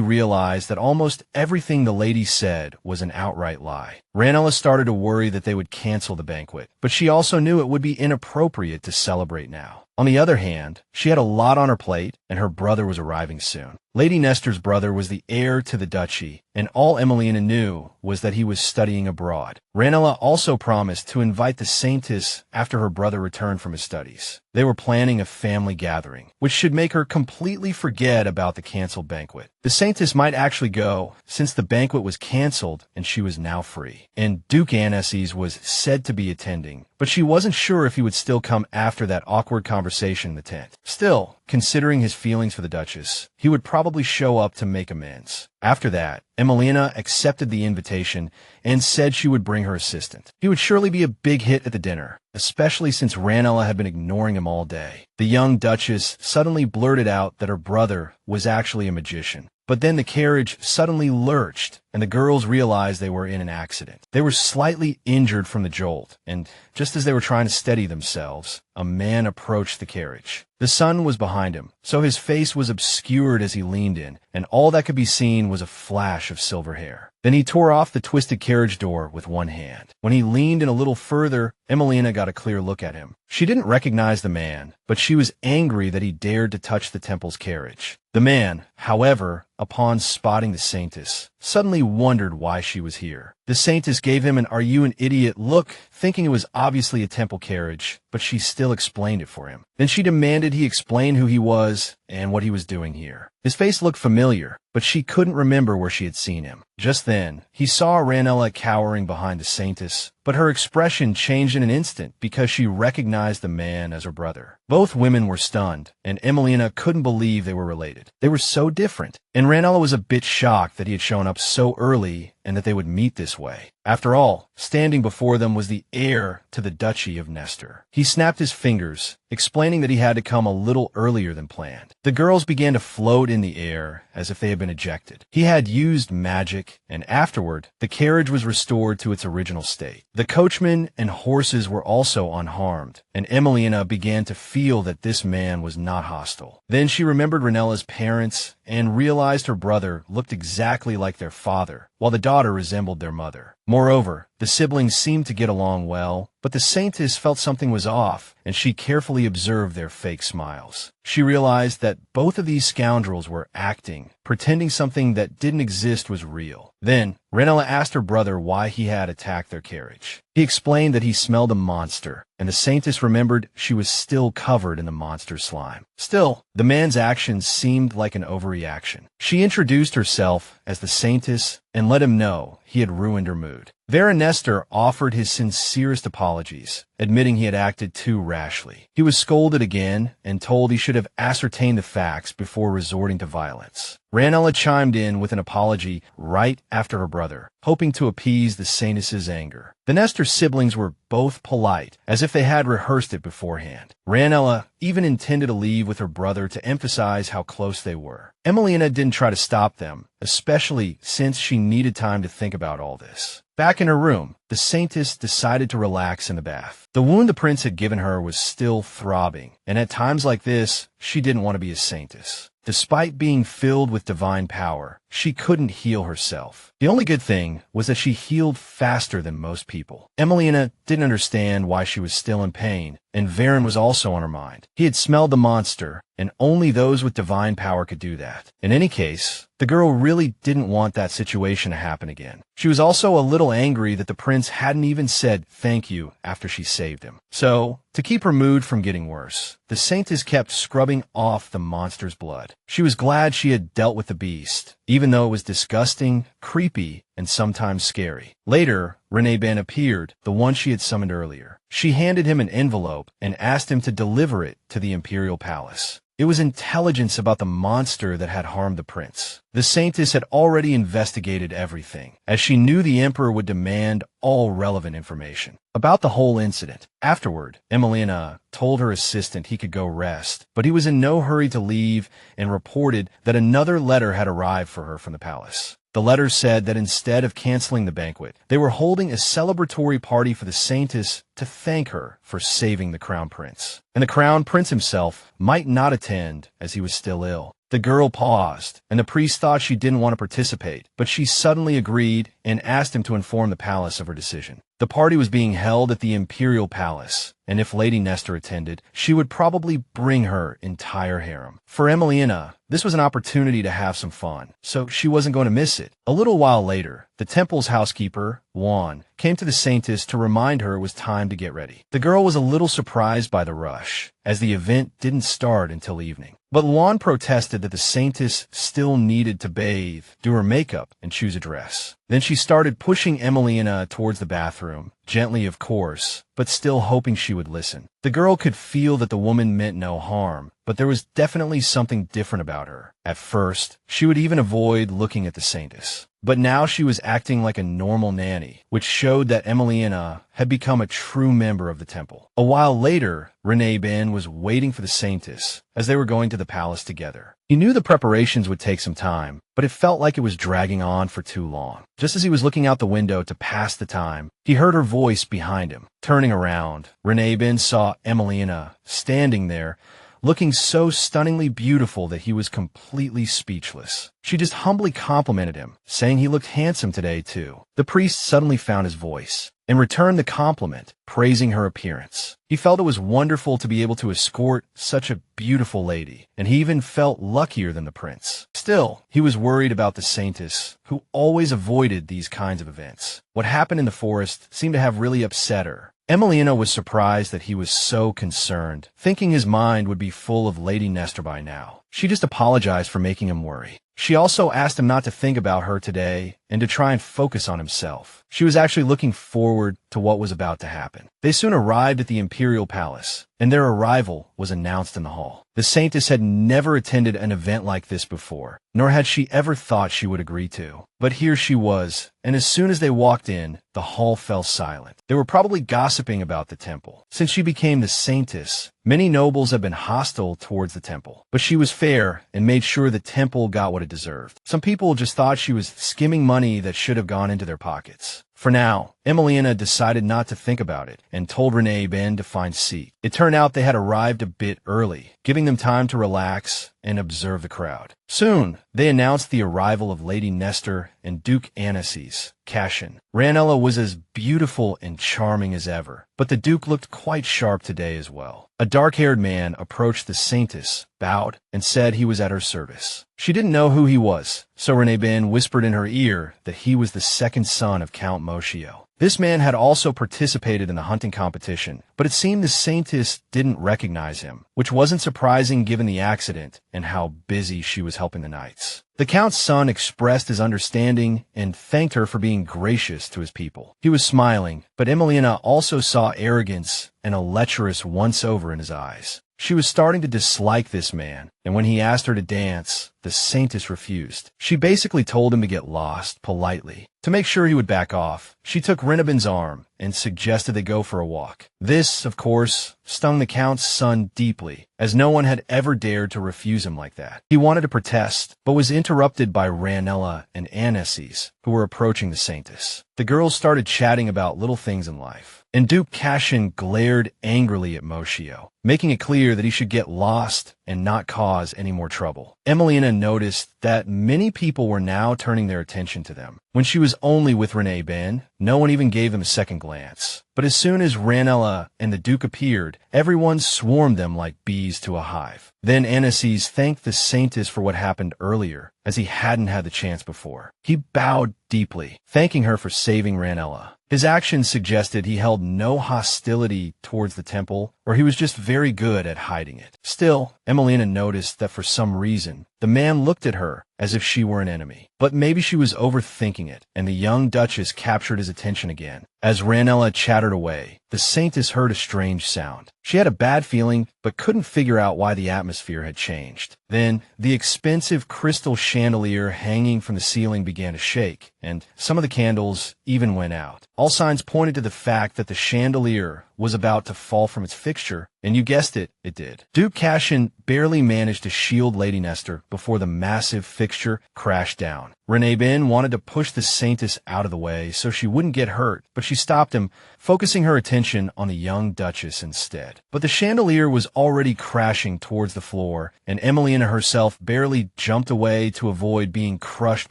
realized that almost everything the lady said was an outright lie. Ranella started to worry that they would cancel the banquet, but she also knew it would be inappropriate to celebrate now. On the other hand, she had a lot on her plate, and her brother was arriving soon. Lady Nestor's brother was the heir to the duchy, and all Emilione knew was that he was studying abroad. Ranella also promised to invite the Saintess after her brother returned from his studies. They were planning a family gathering, which should make her completely forget about the canceled banquet. The Saintess might actually go, since the banquet was canceled and she was now free. And Duke Anasses was said to be attending, but she wasn't sure if he would still come after that awkward conversation in the tent. Still, considering his feelings for the Duchess, he would probably show up to make amends. After that, Emilione accepted the invitation and said she would bring her assistant. He would surely be a big hit at the dinner, especially since Ranella had been ignoring him all day. The young Duchess suddenly blurted out that her brother was actually a magician. But then the carriage suddenly lurched, and the girls realized they were in an accident. They were slightly injured from the jolt, and just as they were trying to steady themselves, a man approached the carriage. The sun was behind him, so his face was obscured as he leaned in, and all that could be seen was a flash of silver hair. Then he tore off the twisted carriage door with one hand. When he leaned in a little further, Emilione got a clear look at him. She didn't recognize the man, but she was angry that he dared to touch the temple's carriage. The man, however, upon spotting the Saintess, suddenly wondered why she was here. The Saintess gave him an "Are you an idiot?" look, thinking it was obviously a temple carriage, but she still explained it for him. Then she demanded he explain who he was and what he was doing here. His face looked familiar, but she couldn't remember where she had seen him. Just then, he saw Ranella cowering behind the Saintess, but her expression changed in an instant because she recognized the man as her brother. Both women were stunned, and Emilione couldn't believe they were related. They were so different, and Ranella was a bit shocked that he had shown up so early and that they would meet this way. After all, standing before them was the heir to the Duchy of Nestro. He snapped his fingers, explaining that he had to come a little earlier than planned. The girls began to float in the air as if they had been ejected. He had used magic, and afterward, the carriage was restored to its original state. The coachman and horses were also unharmed, and Emilione began to feel that this man was not hostile. Then she remembered Ranella's parents and realized her brother looked exactly like their father, while the daughter resembled their mother. Moreover, the siblings seemed to get along well, but the Saintess felt something was off, and she carefully observed their fake smiles. She realized that both of these scoundrels were acting, pretending something that didn't exist was real. Then, Ranella asked her brother why he had attacked their carriage. He explained that he smelled a monster, and the Saintess remembered she was still covered in the monster's slime. Still, the man's actions seemed like an overreaction. She introduced herself as the Saintess and let him know he had ruined her mood. Nestor offered his sincerest apologies, admitting he had acted too rashly. He was scolded again and told he should have ascertained the facts before resorting to violence. Ranella chimed in with an apology right after her brother, hoping to appease the Saintess's anger. The Nestor siblings were both polite, as if they had rehearsed it beforehand. Ranella even intended to leave with her brother to emphasize how close they were. Emilione didn't try to stop them, especially since she needed time to think about all this. Back in her room, the Saintess decided to relax in the bath. The wound the prince had given her was still throbbing, and at times like this, she didn't want to be a Saintess. Despite being filled with divine power, she couldn't heal herself. The only good thing was that she healed faster than most people. Emilione didn't understand why she was still in pain, and Varen was also on her mind. He had smelled the monster, and only those with divine power could do that. In any case, the girl really didn't want that situation to happen again. She was also a little angry that the prince hadn't even said thank you after she saved him. So, to keep her mood from getting worse, the Saintess kept scrubbing off the monster's blood. She was glad she had dealt with the beast, even though it was disgusting, creepy, and sometimes scary. Later, René appeared, the one she had summoned earlier. She handed him an envelope and asked him to deliver it to the imperial palace. It was intelligence about the monster that had harmed the prince. The Saintess had already investigated everything, as she knew the emperor would demand all relevant information about the whole incident. Afterward, Emilione told her assistant he could go rest, but he was in no hurry to leave and reported that another letter had arrived for her from the palace. The letter said that instead of canceling the banquet, they were holding a celebratory party for the Saintess to thank her for saving the Crown Prince. And the Crown Prince himself might not attend as he was still ill. The girl paused, and the priest thought she didn't want to participate, but she suddenly agreed and asked him to inform the palace of her decision. The party was being held at the Imperial Palace, and if Lady Nestro attended, she would probably bring her entire harem. For Emilione, this was an opportunity to have some fun, so she wasn't going to miss it. A little while later, the temple's housekeeper, Juan, came to the Saintess to remind her it was time to get ready. The girl was a little surprised by the rush, as the event didn't start until evening. But Juan protested that the Saintess still needed to bathe, do her makeup, and choose a dress. Then she started pushing Emilione towards the bathroom, gently of course, but still hoping she would listen. The girl could feel that the woman meant no harm, but there was definitely something different about her. At first, she would even avoid looking at the Saintess. But now she was acting like a normal nanny, which showed that Emilione had become a true member of the temple. A while later, Ranella was waiting for the Saintess as they were going to the palace together. He knew the preparations would take some time, but it felt like it was dragging on for too long. Just as he was looking out the window to pass the time, he heard her voice behind him. Turning around, Ranella saw Emilione standing there, looking so stunningly beautiful that he was completely speechless. She just humbly complimented him, saying he looked handsome today too. The priest suddenly found his voice and returned the compliment, praising her appearance. He felt it was wonderful to be able to escort such a beautiful lady, and he even felt luckier than the prince. Still, he was worried about the Saintess, who always avoided these kinds of events. What happened in the forest seemed to have really upset her. Emilione was surprised that he was so concerned, thinking his mind would be full of Lady Nestro by now. She just apologized for making him worry. She also asked him not to think about her today and to try and focus on himself. She was actually looking forward to what was about to happen. They soon arrived at the Imperial Palace, and their arrival was announced in the hall. The Saintess had never attended an event like this before, nor had she ever thought she would agree to. But here she was, and as soon as they walked in, the hall fell silent. They were probably gossiping about the temple. Since she became the Saintess, many nobles had been hostile towards the temple, but she was fair and made sure the temple got what it deserved. Some people just thought she was skimming money that should have gone into their pockets. For now, Emilione decided not to think about it and told Ranella to find a seat. It turned out they had arrived a bit early, giving them time to relax and observe the crowd. Soon, they announced the arrival of Lady Nestro and Duke Anasys, Cashion. Ranella was as beautiful and charming as ever, but the Duke looked quite sharp today as well. A dark-haired man approached the Saintess, bowed, and said he was at her service. She didn't know who he was, so Ranella whispered in her ear that he was the second son of Count Moschio. This man had also participated in the hunting competition, but it seemed the Saintess didn't recognize him, which wasn't surprising given the accident and how busy she was helping the knights. The Count's son expressed his understanding and thanked her for being gracious to his people. He was smiling, but Emilione also saw arrogance and a lecherous once-over in his eyes. She was starting to dislike this man, and when he asked her to dance, the Saintess refused. She basically told him to get lost, politely. To make sure he would back off, she took Reneben's arm and suggested they go for a walk. This, of course, stung the Count's son deeply, as no one had ever dared to refuse him like that. He wanted to protest, but was interrupted by Ranella and Anasys, who were approaching the Saintess. The girls started chatting about little things in life, and Duke Cashion glared angrily at Moschio, making it clear that he should get lost and not cause any more trouble. Emilione noticed that many people were now turning their attention to them. When she was only with Ranella, no one even gave them a second glance. But as soon as Ranella and the Duke appeared, everyone swarmed them like bees to a hive. Then Anasys thanked the Saintess for what happened earlier, as he hadn't had the chance before. He bowed deeply, thanking her for saving Ranella. His actions suggested he held no hostility towards the temple, or he was just very good at hiding it. Still, Emilione noticed that for some reason, the man looked at her as if she were an enemy. But maybe she was overthinking it, and the young Duchess captured his attention again. As Ranella chattered away, the Saintess heard a strange sound. She had a bad feeling, but couldn't figure out why the atmosphere had changed. Then, the expensive crystal chandelier hanging from the ceiling began to shake, and some of the candles even went out. All signs pointed to the fact that the chandelier was about to fall from its fixture, and you guessed it, it did. Duke Cashion barely managed to shield Lady Nestro before the massive fixture crashed down. Ranella wanted to push the Saintess out of the way so she wouldn't get hurt, but she stopped him, focusing her attention on the young Duchess instead. But the chandelier was already crashing towards the floor, and Emilione herself barely jumped away to avoid being crushed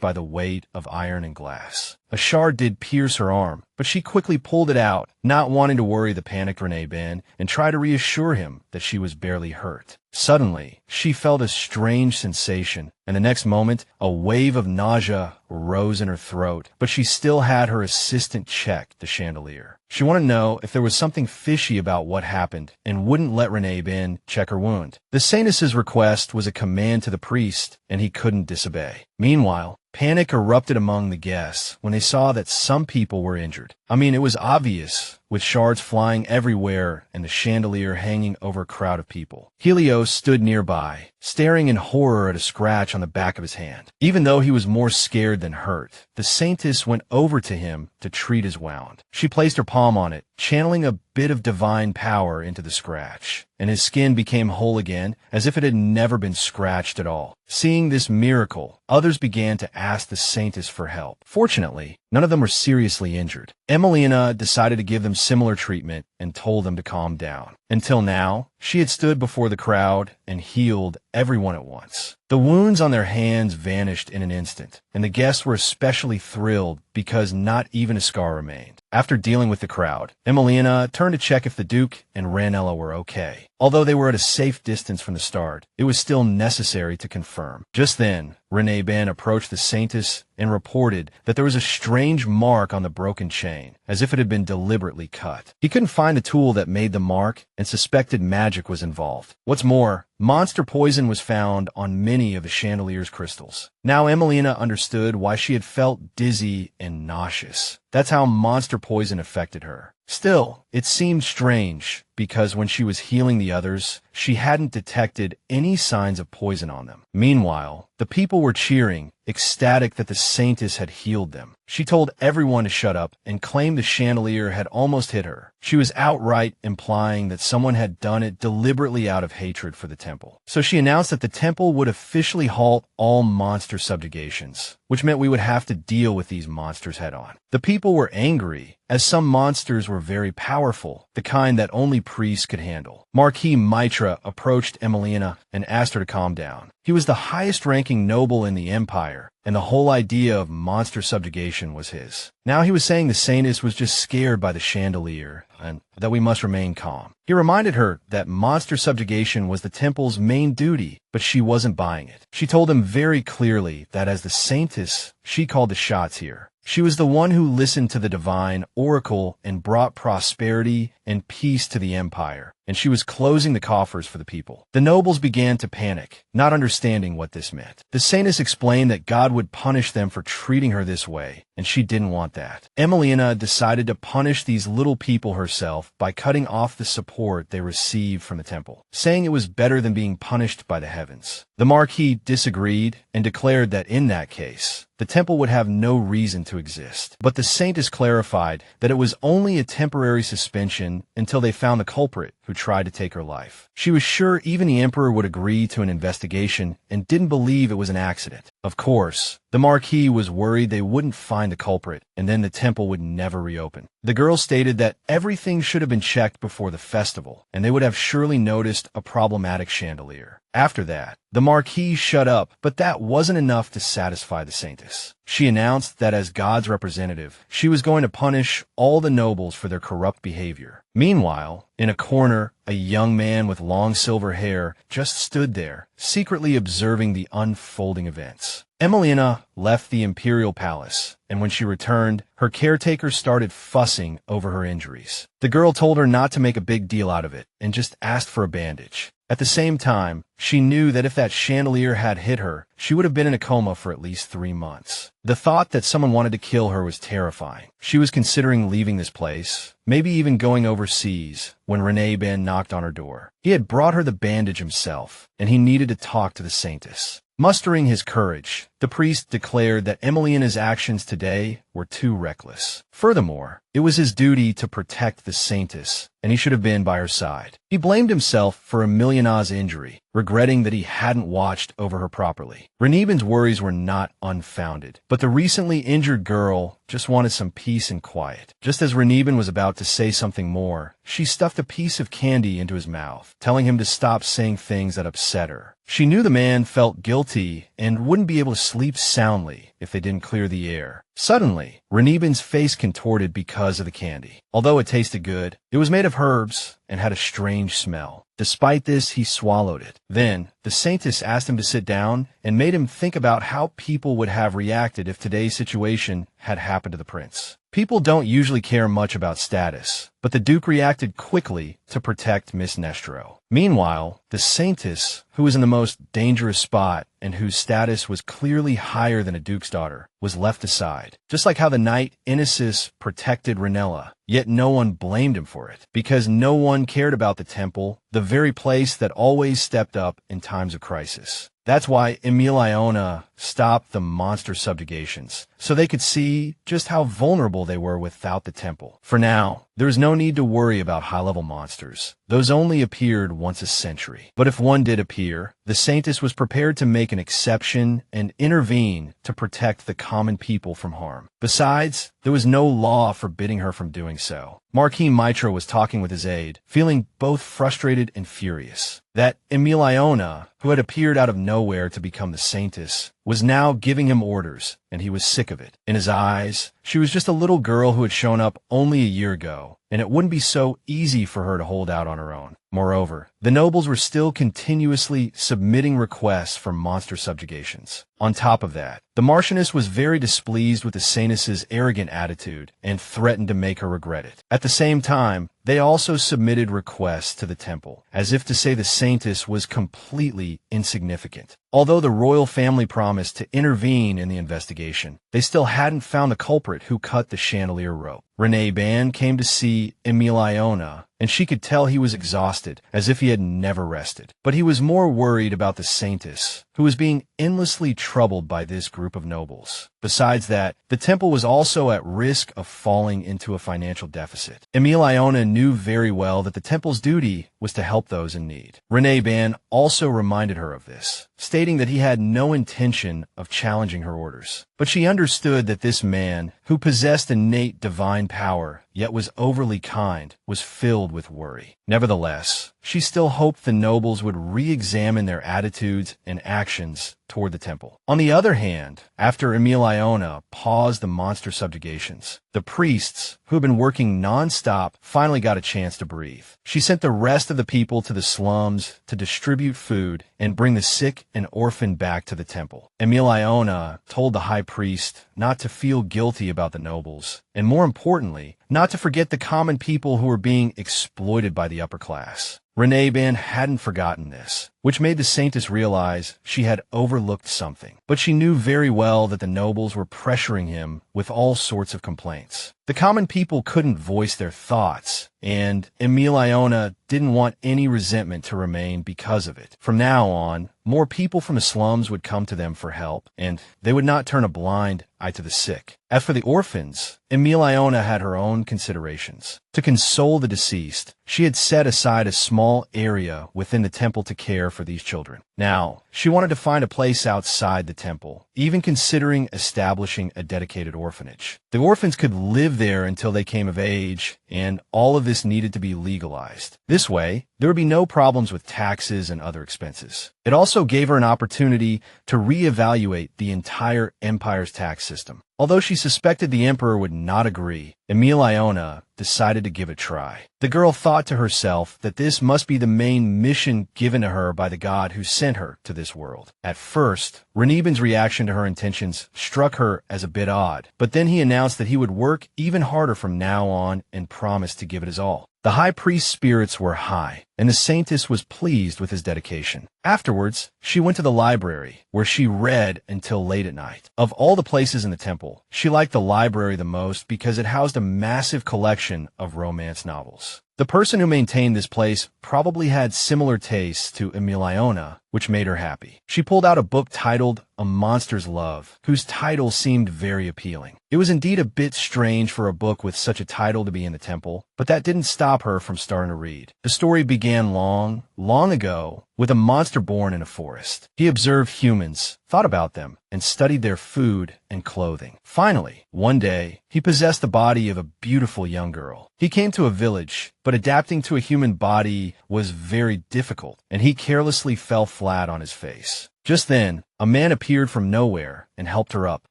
by the weight of iron and glass. A shard did pierce her arm, but she quickly pulled it out, not wanting to worry the panicked Ranella and try to reassure him that she was barely hurt. Suddenly, she felt a strange sensation, and the next moment, a wave of nausea rose in her throat, but she still had her assistant check the chandelier. She wanted to know if there was something fishy about what happened and wouldn't let Ranella check her wound. The Saintess's request was a command to the priest, and he couldn't disobey. Meanwhile, panic erupted among the guests when they saw that some people were injured. I mean, it was obvious, with shards flying everywhere and the chandelier hanging over a crowd of people. Helios stood nearby, staring in horror at a scratch on the back of his hand. Even though he was more scared than hurt, the Saintess went over to him to treat his wound. She placed her palm on it, channeling a bit of divine power into the scratch, and his skin became whole again, as if it had never been scratched at all. Seeing this miracle, others began to ask the Saintess for help. Fortunately, none of them were seriously injured. Emilione decided to give them similar treatment and told them to calm down. Until now, she had stood before the crowd and healed everyone at once. The wounds on their hands vanished in an instant, and the guests were especially thrilled because not even a scar remained. After dealing with the crowd, Emilione turned to check if the Duke and Ranella were okay. Although they were at a safe distance from the start, it was still necessary to confirm. Just then, Ranella approached the Saintess and reported that there was a strange mark on the broken chain, as if it had been deliberately cut. He couldn't find the tool that made the mark and suspected magic was involved. What's more, monster poison was found on many of the chandelier's crystals. Now Emilione understood why she had felt dizzy and nauseous. That's how monster poison affected her. Still, it seemed strange, because when she was healing the others, she hadn't detected any signs of poison on them. Meanwhile, the people were cheering, ecstatic that the Saintess had healed them. She told everyone to shut up and claimed the chandelier had almost hit her. She was outright implying that someone had done it deliberately out of hatred for the temple. So she announced that the temple would officially halt all monster subjugations, which meant we would have to deal with these monsters head-on. The people were angry, as some monsters were very powerful, the kind that only priests could handle. Marquis Mitra approached Emilione and asked her to calm down. He was the highest-ranking noble in the empire, and the whole idea of monster subjugation was his. Now he was saying the Saintess was just scared by the chandelier, and that we must remain calm. He reminded her that monster subjugation was the temple's main duty, but she wasn't buying it. She told him very clearly that as the Saintess, she called the shots here. She was the one who listened to the divine oracle and brought prosperity and peace to the empire, and she was closing the coffers for the people. The nobles began to panic, not understanding what this meant. The Saintess explained that God would punish them for treating her this way, and she didn't want that. Emilione decided to punish these little people herself by cutting off the support they received from the temple, saying it was better than being punished by the heavens. The Marquis disagreed and declared that in that case, the temple would have no reason to exist. But the Saintess clarified that it was only a temporary suspension until they found the culprit who tried to take her life. She was sure even the Emperor would agree to an investigation and didn't believe it was an accident. Of course, the Marquis was worried they wouldn't find the culprit, and then the temple would never reopen. The girl stated that everything should have been checked before the festival, and they would have surely noticed a problematic chandelier. After that, the Marquis shut up, but that wasn't enough to satisfy the Saintess. She announced that as God's representative, she was going to punish all the nobles for their corrupt behavior. Meanwhile, in a corner, a young man with long silver hair just stood there, secretly observing the unfolding events. Emilione left the imperial palace, and when she returned, her caretaker started fussing over her injuries. The girl told her not to make a big deal out of it and just asked for a bandage. At the same time, She knew that if that chandelier had hit her, she would have been in a coma for at least 3 months. The thought that someone wanted to kill her was terrifying. She was considering leaving this place, maybe even going overseas, when Ranella knocked on her door. He had brought her the bandage himself, and he needed to talk to the Saintess. Mustering his courage, the priest declared that Emilione's actions today were too reckless. Furthermore, it was his duty to protect the Saintess, and he should have been by her side. He blamed himself for Emilione's injury, regretting that he hadn't watched over her properly. Reneben's worries were not unfounded, but the recently injured girl just wanted some peace and quiet. Just as Reneben was about to say something more, she stuffed a piece of candy into his mouth, telling him to stop saying things that upset her. She knew the man felt guilty and wouldn't be able to sleep soundly if they didn't clear the air. Suddenly, Reneben's face contorted because of the candy. Although it tasted good, it was made of herbs and had a strange smell. Despite this, he swallowed it. Then, the Saintess asked him to sit down and made him think about how people would have reacted if today's situation had happened to the prince. People don't usually care much about status, but the Duke reacted quickly to protect Miss Nestro. Meanwhile, the Saintess, who was in the most dangerous spot and whose status was clearly higher than a Duke's daughter, was left aside. Just like how the knight Inesis protected Ranella, yet no one blamed him for it, because no one cared about the temple, the very place that always stepped up in times of crisis. That's why Emilione stopped the monster subjugations, so they could see just how vulnerable they were without the temple. For now, there was no need to worry about high-level monsters. Those only appeared once a century. But if one did appear, the Saintess was prepared to make an exception and intervene to protect the common people from harm. Besides, there was no law forbidding her from doing so. Marquis Mitro was talking with his aide, feeling both frustrated and furious. That Emilione, who had appeared out of nowhere to become the Saintess, was now giving him orders, and he was sick of it. In his eyes, she was just a little girl who had shown up only a year ago, and it wouldn't be so easy for her to hold out on her own. Moreover, the nobles were still continuously submitting requests for monster subjugations. On top of that, the Marchioness was very displeased with the Saintess's arrogant attitude and threatened to make her regret it. At the same time, they also submitted requests to the temple, as if to say the Saintess was completely insignificant. Although the royal family promised to intervene in the investigation, they still hadn't found the culprit who cut the chandelier rope. Reneben came to see Emilione, and she could tell he was exhausted, as if he had never rested. But he was more worried about the Saintess, who was being endlessly troubled by this group of nobles. Besides that, the temple was also at risk of falling into a financial deficit. Emilione knew very well that the temple's duty was to help those in need. Reneben also reminded her of this, stating that he had no intention of challenging her orders. But she understood that this man, who possessed innate divine power, yet was overly kind, was filled with worry. Nevertheless, she still hoped the nobles would re-examine their attitudes and actions toward the temple. On the other hand, after Emilione paused the monster subjugations, the priests, who had been working non-stop, finally got a chance to breathe. She sent the rest of the people to the slums to distribute food and bring the sick and orphan back to the temple. Emilione told the high priest not to feel guilty about the nobles, and more importantly, not to forget the common people who were being exploited by the upper class. Reneben hadn't forgotten this, which made the Saintess realize she had overlooked something. But she knew very well that the nobles were pressuring him with all sorts of complaints. The common people couldn't voice their thoughts, and Emilione didn't want any resentment to remain because of it. From now on, more people from the slums would come to them for help, and they would not turn a blind eye to the sick. As for the orphans, Emilione had her own considerations. To console the deceased, she had set aside a small area within the temple to care for these children. Now, she wanted to find a place outside the temple, even considering establishing a dedicated orphanage. The orphans could live there until they came of age, and all of this needed to be legalized. This way, there would be no problems with taxes and other expenses. It also gave her an opportunity to reevaluate the entire empire's tax system. Although she suspected the emperor would not agree, Emilione decided to give it a try. The girl thought to herself that this must be the main mission given to her by the god who sent her to this world. At first, Reneben's reaction to her intentions struck her as a bit odd, but then he announced that he would work even harder from now on and promised to give it his all. The high priest's spirits were high, and the Saintess was pleased with his dedication. Afterwards, she went to the library, where she read until late at night. Of all the places in the temple, she liked the library the most because it housed a massive collection of romance novels. The person who maintained this place probably had similar tastes to Emilione, which made her happy. She pulled out a book titled A Monster's Love, whose title seemed very appealing. It was indeed a bit strange for a book with such a title to be in the temple, but that didn't stop her from starting to read. The story began long, long ago, with a monster born in a forest. He observed humans, thought about them, and studied their food and clothing. Finally, one day, he possessed the body of a beautiful young girl. He came to a village, but adapting to a human body was very difficult, and he carelessly fell flat on his face. Just then, a man appeared from nowhere and helped her up.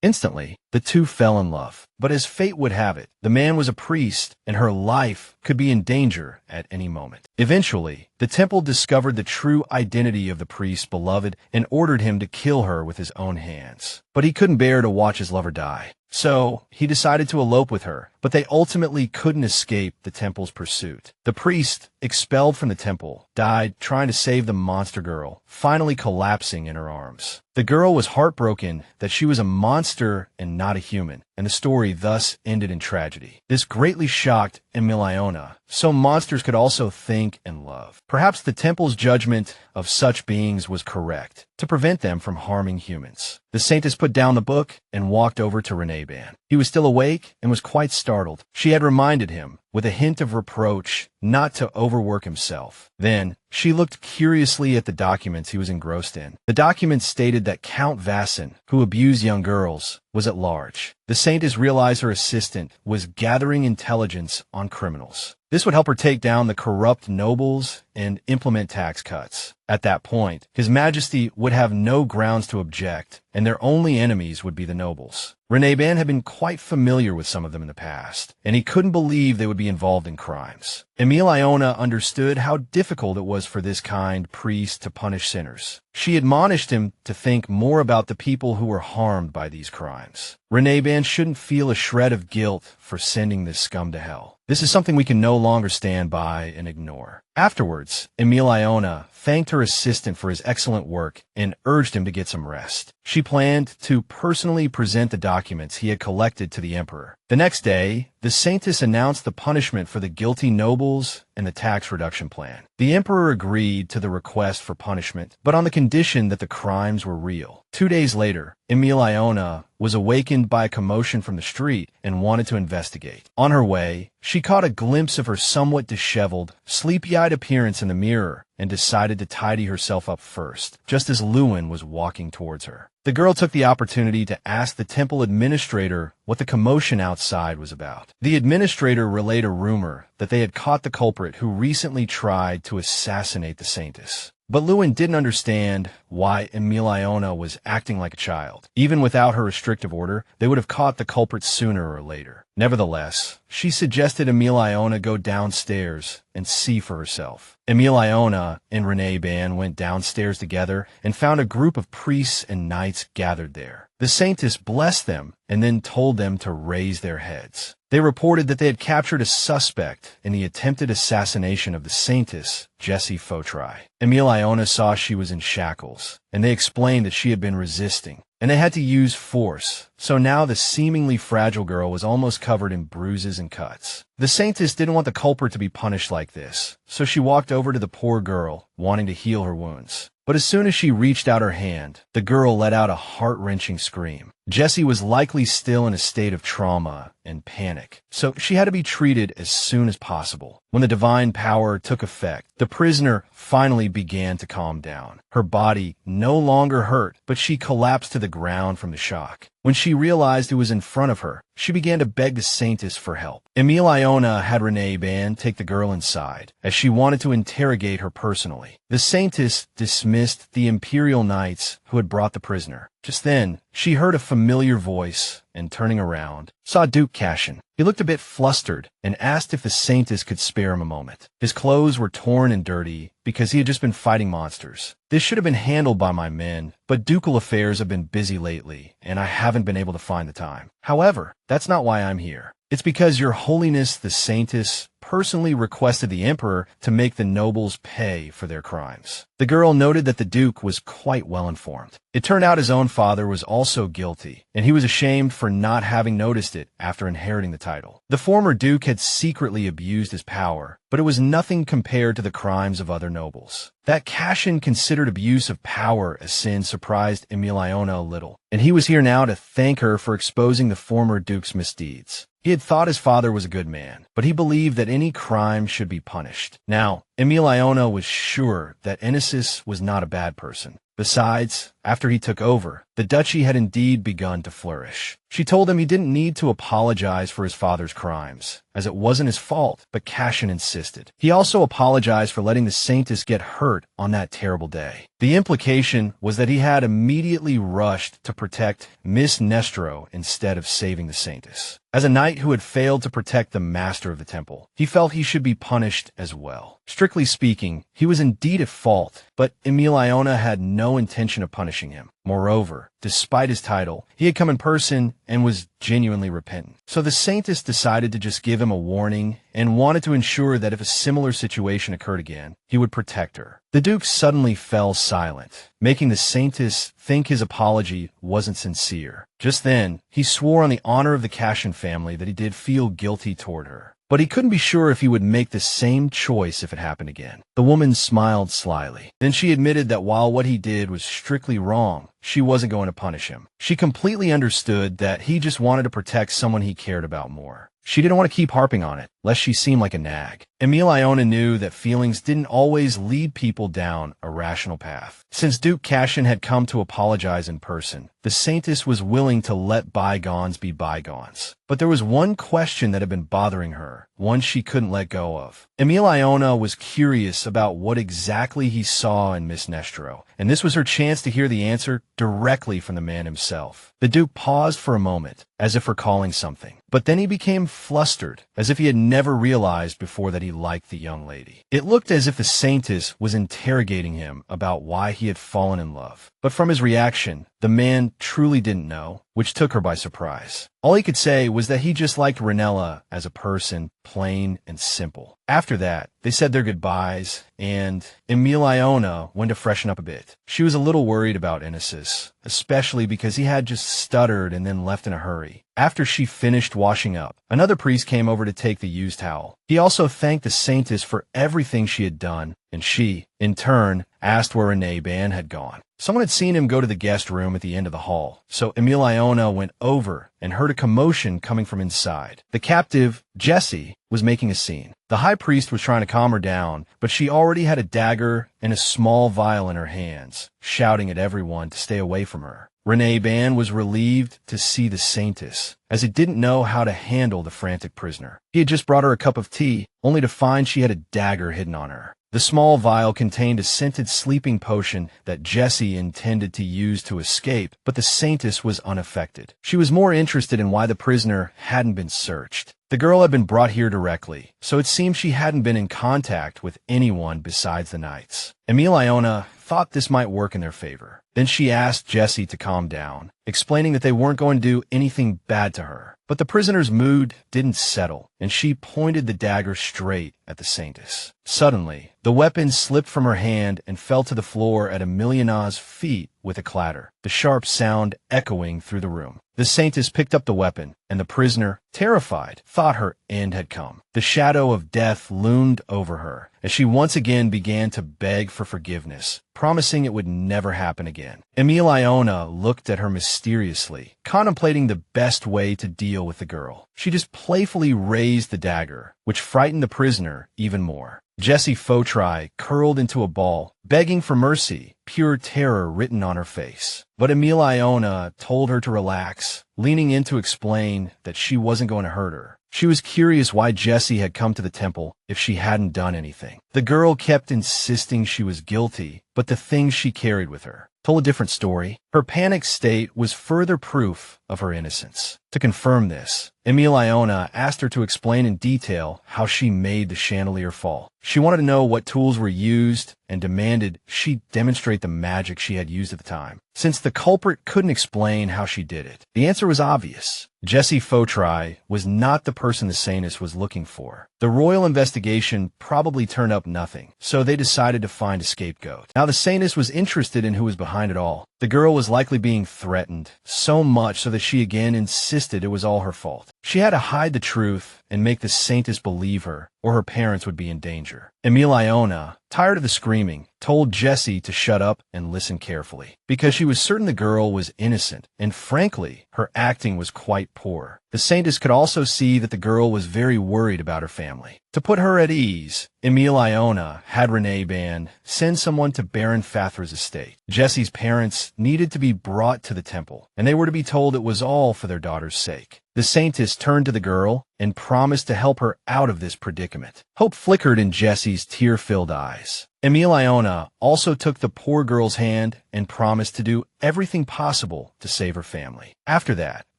Instantly, the two fell in love. But as fate would have it, the man was a priest, and her life could be in danger at any moment. Eventually, the temple discovered the true identity of the priest's beloved and ordered him to kill her with his own hands. But he couldn't bear to watch his lover die. So, he decided to elope with her, but they ultimately couldn't escape the temple's pursuit. The priest, expelled from the temple, died trying to save the monster girl, finally collapsing in her arms. The girl was heartbroken that she was a monster and not a human, and the story thus ended in tragedy. This greatly shocked Emilione, so monsters could also think and love. Perhaps the temple's judgment of such beings was correct, to prevent them from harming humans. The Saintess put down the book and walked over to Ranella. He was still awake and was quite startled. She had reminded him, with a hint of reproach, not to overwork himself. Then, she looked curiously at the documents he was engrossed in. The documents stated that Count Vassin, who abused young girls, was at large. The Saintess realized her assistant was gathering intelligence on criminals. This would help her take down the corrupt nobles and implement tax cuts. At that point, His Majesty would have no grounds to object, and their only enemies would be the nobles. Ranella had been quite familiar with some of them in the past, and he couldn't believe they would be involved in crimes. Emilione understood how difficult it was for this kind priest to punish sinners. She admonished him to think more about the people who were harmed by these crimes. Ranella shouldn't feel a shred of guilt for sending this scum to hell. This is something we can no longer stand by and ignore. Afterwards, Emilione thanked her assistant for his excellent work and urged him to get some rest. She planned to personally present the documents he had collected to the emperor. The next day, the Saintess announced the punishment for the guilty nobles and the tax reduction plan. The emperor agreed to the request for punishment, but on the condition that the crimes were real. 2 days later, Emilione was awakened by a commotion from the street and wanted to investigate. On her way, she caught a glimpse of her somewhat disheveled, sleepy-eyed appearance in the mirror and decided to tidy herself up first, just as Lewin was walking towards her. The girl took the opportunity to ask the temple administrator what the commotion outside was about. The administrator relayed a rumor that they had caught the culprit who recently tried to assassinate the Saintess. But Lewin didn't understand why Emilione was acting like a child. Even without her restrictive order, they would have caught the culprit sooner or later. Nevertheless, she suggested Emilione go downstairs and see for herself. Emilione and Ranella went downstairs together and found a group of priests and knights gathered there. The Saintess blessed them and then told them to raise their heads. They reported that they had captured a suspect in the attempted assassination of the Saintess, Jessie Fotri. Emilione saw she was in shackles, and they explained that she had been resisting, and they had to use force, so now the seemingly fragile girl was almost covered in bruises and cuts. The Saintess didn't want the culprit to be punished like this, so she walked over to the poor girl, wanting to heal her wounds. But as soon as she reached out her hand, the girl let out a heart-wrenching scream. Jessie was likely still in a state of trauma and panic, so she had to be treated as soon as possible. When the divine power took effect, the prisoner finally began to calm down. Her body no longer hurt, but she collapsed to the ground from the shock. When she realized who was in front of her, she began to beg the Saintess for help. Emilione had Ranella take the girl inside, as she wanted to interrogate her personally. The Saintess dismissed the Imperial Knights who had brought the prisoner. Just then, she heard a familiar voice, and turning around, saw Duke Cashion. He looked a bit flustered and asked if the Saintess could spare him a moment. His clothes were torn and dirty because he had just been fighting monsters. This should have been handled by my men, but ducal affairs have been busy lately, and I haven't been able to find the time. However, that's not why I'm here. It's because Your Holiness the Saintess personally requested the Emperor to make the nobles pay for their crimes. The girl noted that the Duke was quite well informed. It turned out his own father was also guilty, and he was ashamed for not having noticed it after inheriting the title. The former Duke had secretly abused his power, but it was nothing compared to the crimes of other nobles. That Cashion considered abuse of power a sin surprised Emilione a little, and he was here now to thank her for exposing the former Duke's misdeeds. He had thought his father was a good man, but he believed that any crime should be punished. Now, Emilione was sure that Enisis was not a bad person. Besides, after he took over, the duchy had indeed begun to flourish. She told him he didn't need to apologize for his father's crimes, as it wasn't his fault, but Cashion insisted. He also apologized for letting the Saintess get hurt on that terrible day. The implication was that he had immediately rushed to protect Miss Nestro instead of saving the Saintess. As a knight who had failed to protect the master of the temple, he felt he should be punished as well. Strictly speaking, he was indeed at fault, but Emilione had no intention of punishing him. Moreover, despite his title, he had come in person and was genuinely repentant. So the Saintess decided to just give him a warning and wanted to ensure that if a similar situation occurred again, he would protect her. The Duke suddenly fell silent, making the Saintess think his apology wasn't sincere. Just then, he swore on the honor of the Cashion family that he did feel guilty toward her. But he couldn't be sure if he would make the same choice if it happened again. The woman smiled slyly. Then she admitted that while what he did was strictly wrong, she wasn't going to punish him. She completely understood that he just wanted to protect someone he cared about more. She didn't want to keep harping on it, lest she seem like a nag. Emilione knew that feelings didn't always lead people down a rational path. Since Duke Cashion had come to apologize in person, the Saintess was willing to let bygones be bygones. But there was one question that had been bothering her, one she couldn't let go of. Emilione was curious about what exactly he saw in Miss Nestro, and this was her chance to hear the answer directly from the man himself. The Duke paused for a moment, as if recalling something, but then he became flustered, as if he had never realized before that he liked the young lady. It looked as if the Saintess was interrogating him about why he had fallen in love. But from his reaction, the man truly didn't know, which took her by surprise. All he could say was that he just liked Ranella as a person, plain and simple. After that, they said their goodbyes, and Emilione went to freshen up a bit. She was a little worried about Enisis, especially because he had just stuttered and then left in a hurry. After she finished washing up, another priest came over to take the used towel. He also thanked the Saintess for everything she had done, and she, in turn, asked where Ranella had gone. Someone had seen him go to the guest room at the end of the hall, so Emilione went over and heard a commotion coming from inside. The captive, Jessie, was making a scene. The high priest was trying to calm her down, but she already had a dagger and a small vial in her hands, shouting at everyone to stay away from her. Ranella was relieved to see the Saintess, as he didn't know how to handle the frantic prisoner. He had just brought her a cup of tea, only to find she had a dagger hidden on her. The small vial contained a scented sleeping potion that Jessie intended to use to escape, but the Saintess was unaffected. She was more interested in why the prisoner hadn't been searched. The girl had been brought here directly, so it seemed she hadn't been in contact with anyone besides the knights. Emilione thought this might work in their favor. Then she asked Jessie to calm down, explaining that they weren't going to do anything bad to her. But the prisoner's mood didn't settle, and she pointed the dagger straight at the Saintess. Suddenly, the weapon slipped from her hand and fell to the floor at Emilione's feet with a clatter, the sharp sound echoing through the room. The Saintess picked up the weapon, and the prisoner, terrified, thought her end had come. The shadow of death loomed over her, as she once again began to beg for forgiveness, promising it would never happen again. Emilione looked at her mysteriously, contemplating the best way to deal with the girl. She just playfully raised the dagger, which frightened the prisoner even more. Jessie Fotri curled into a ball, begging for mercy, pure terror written on her face. But Emilione told her to relax, leaning in to explain that she wasn't going to hurt her. She was curious why Jessie had come to the temple if she hadn't done anything. The girl kept insisting she was guilty, but the things she carried with her told a different story. Her panic state was further proof of her innocence. To confirm this, Emilione asked her to explain in detail how she made the chandelier fall. She wanted to know what tools were used and demanded she demonstrate the magic she had used at the time, since the culprit couldn't explain how she did it. The answer was obvious. Jessie Fotri was not the person the Saintess was looking for. The royal investigation probably turned up nothing, so they decided to find a scapegoat. Now the Saintess was interested in who was behind it all. The girl was likely being threatened, so much so that she again insisted it was all her fault. She had to hide the truth and make the Saintess believe her, or her parents would be in danger. Emilione, tired of the screaming, told Jessie to shut up and listen carefully, because she was certain the girl was innocent, and frankly, her acting was quite poor. The Saintess could also see that the girl was very worried about her family. To put her at ease, Emilione had Ranella send someone to Baron Fathra's estate. Jessie's parents needed to be brought to the temple, and they were to be told it was all for their daughter's sake. The Saintess turned to the girl and promised to help her out of this predicament. Hope flickered in Jessie's tear-filled eyes. Emilione also took the poor girl's hand and promised to do everything possible to save her family. After that,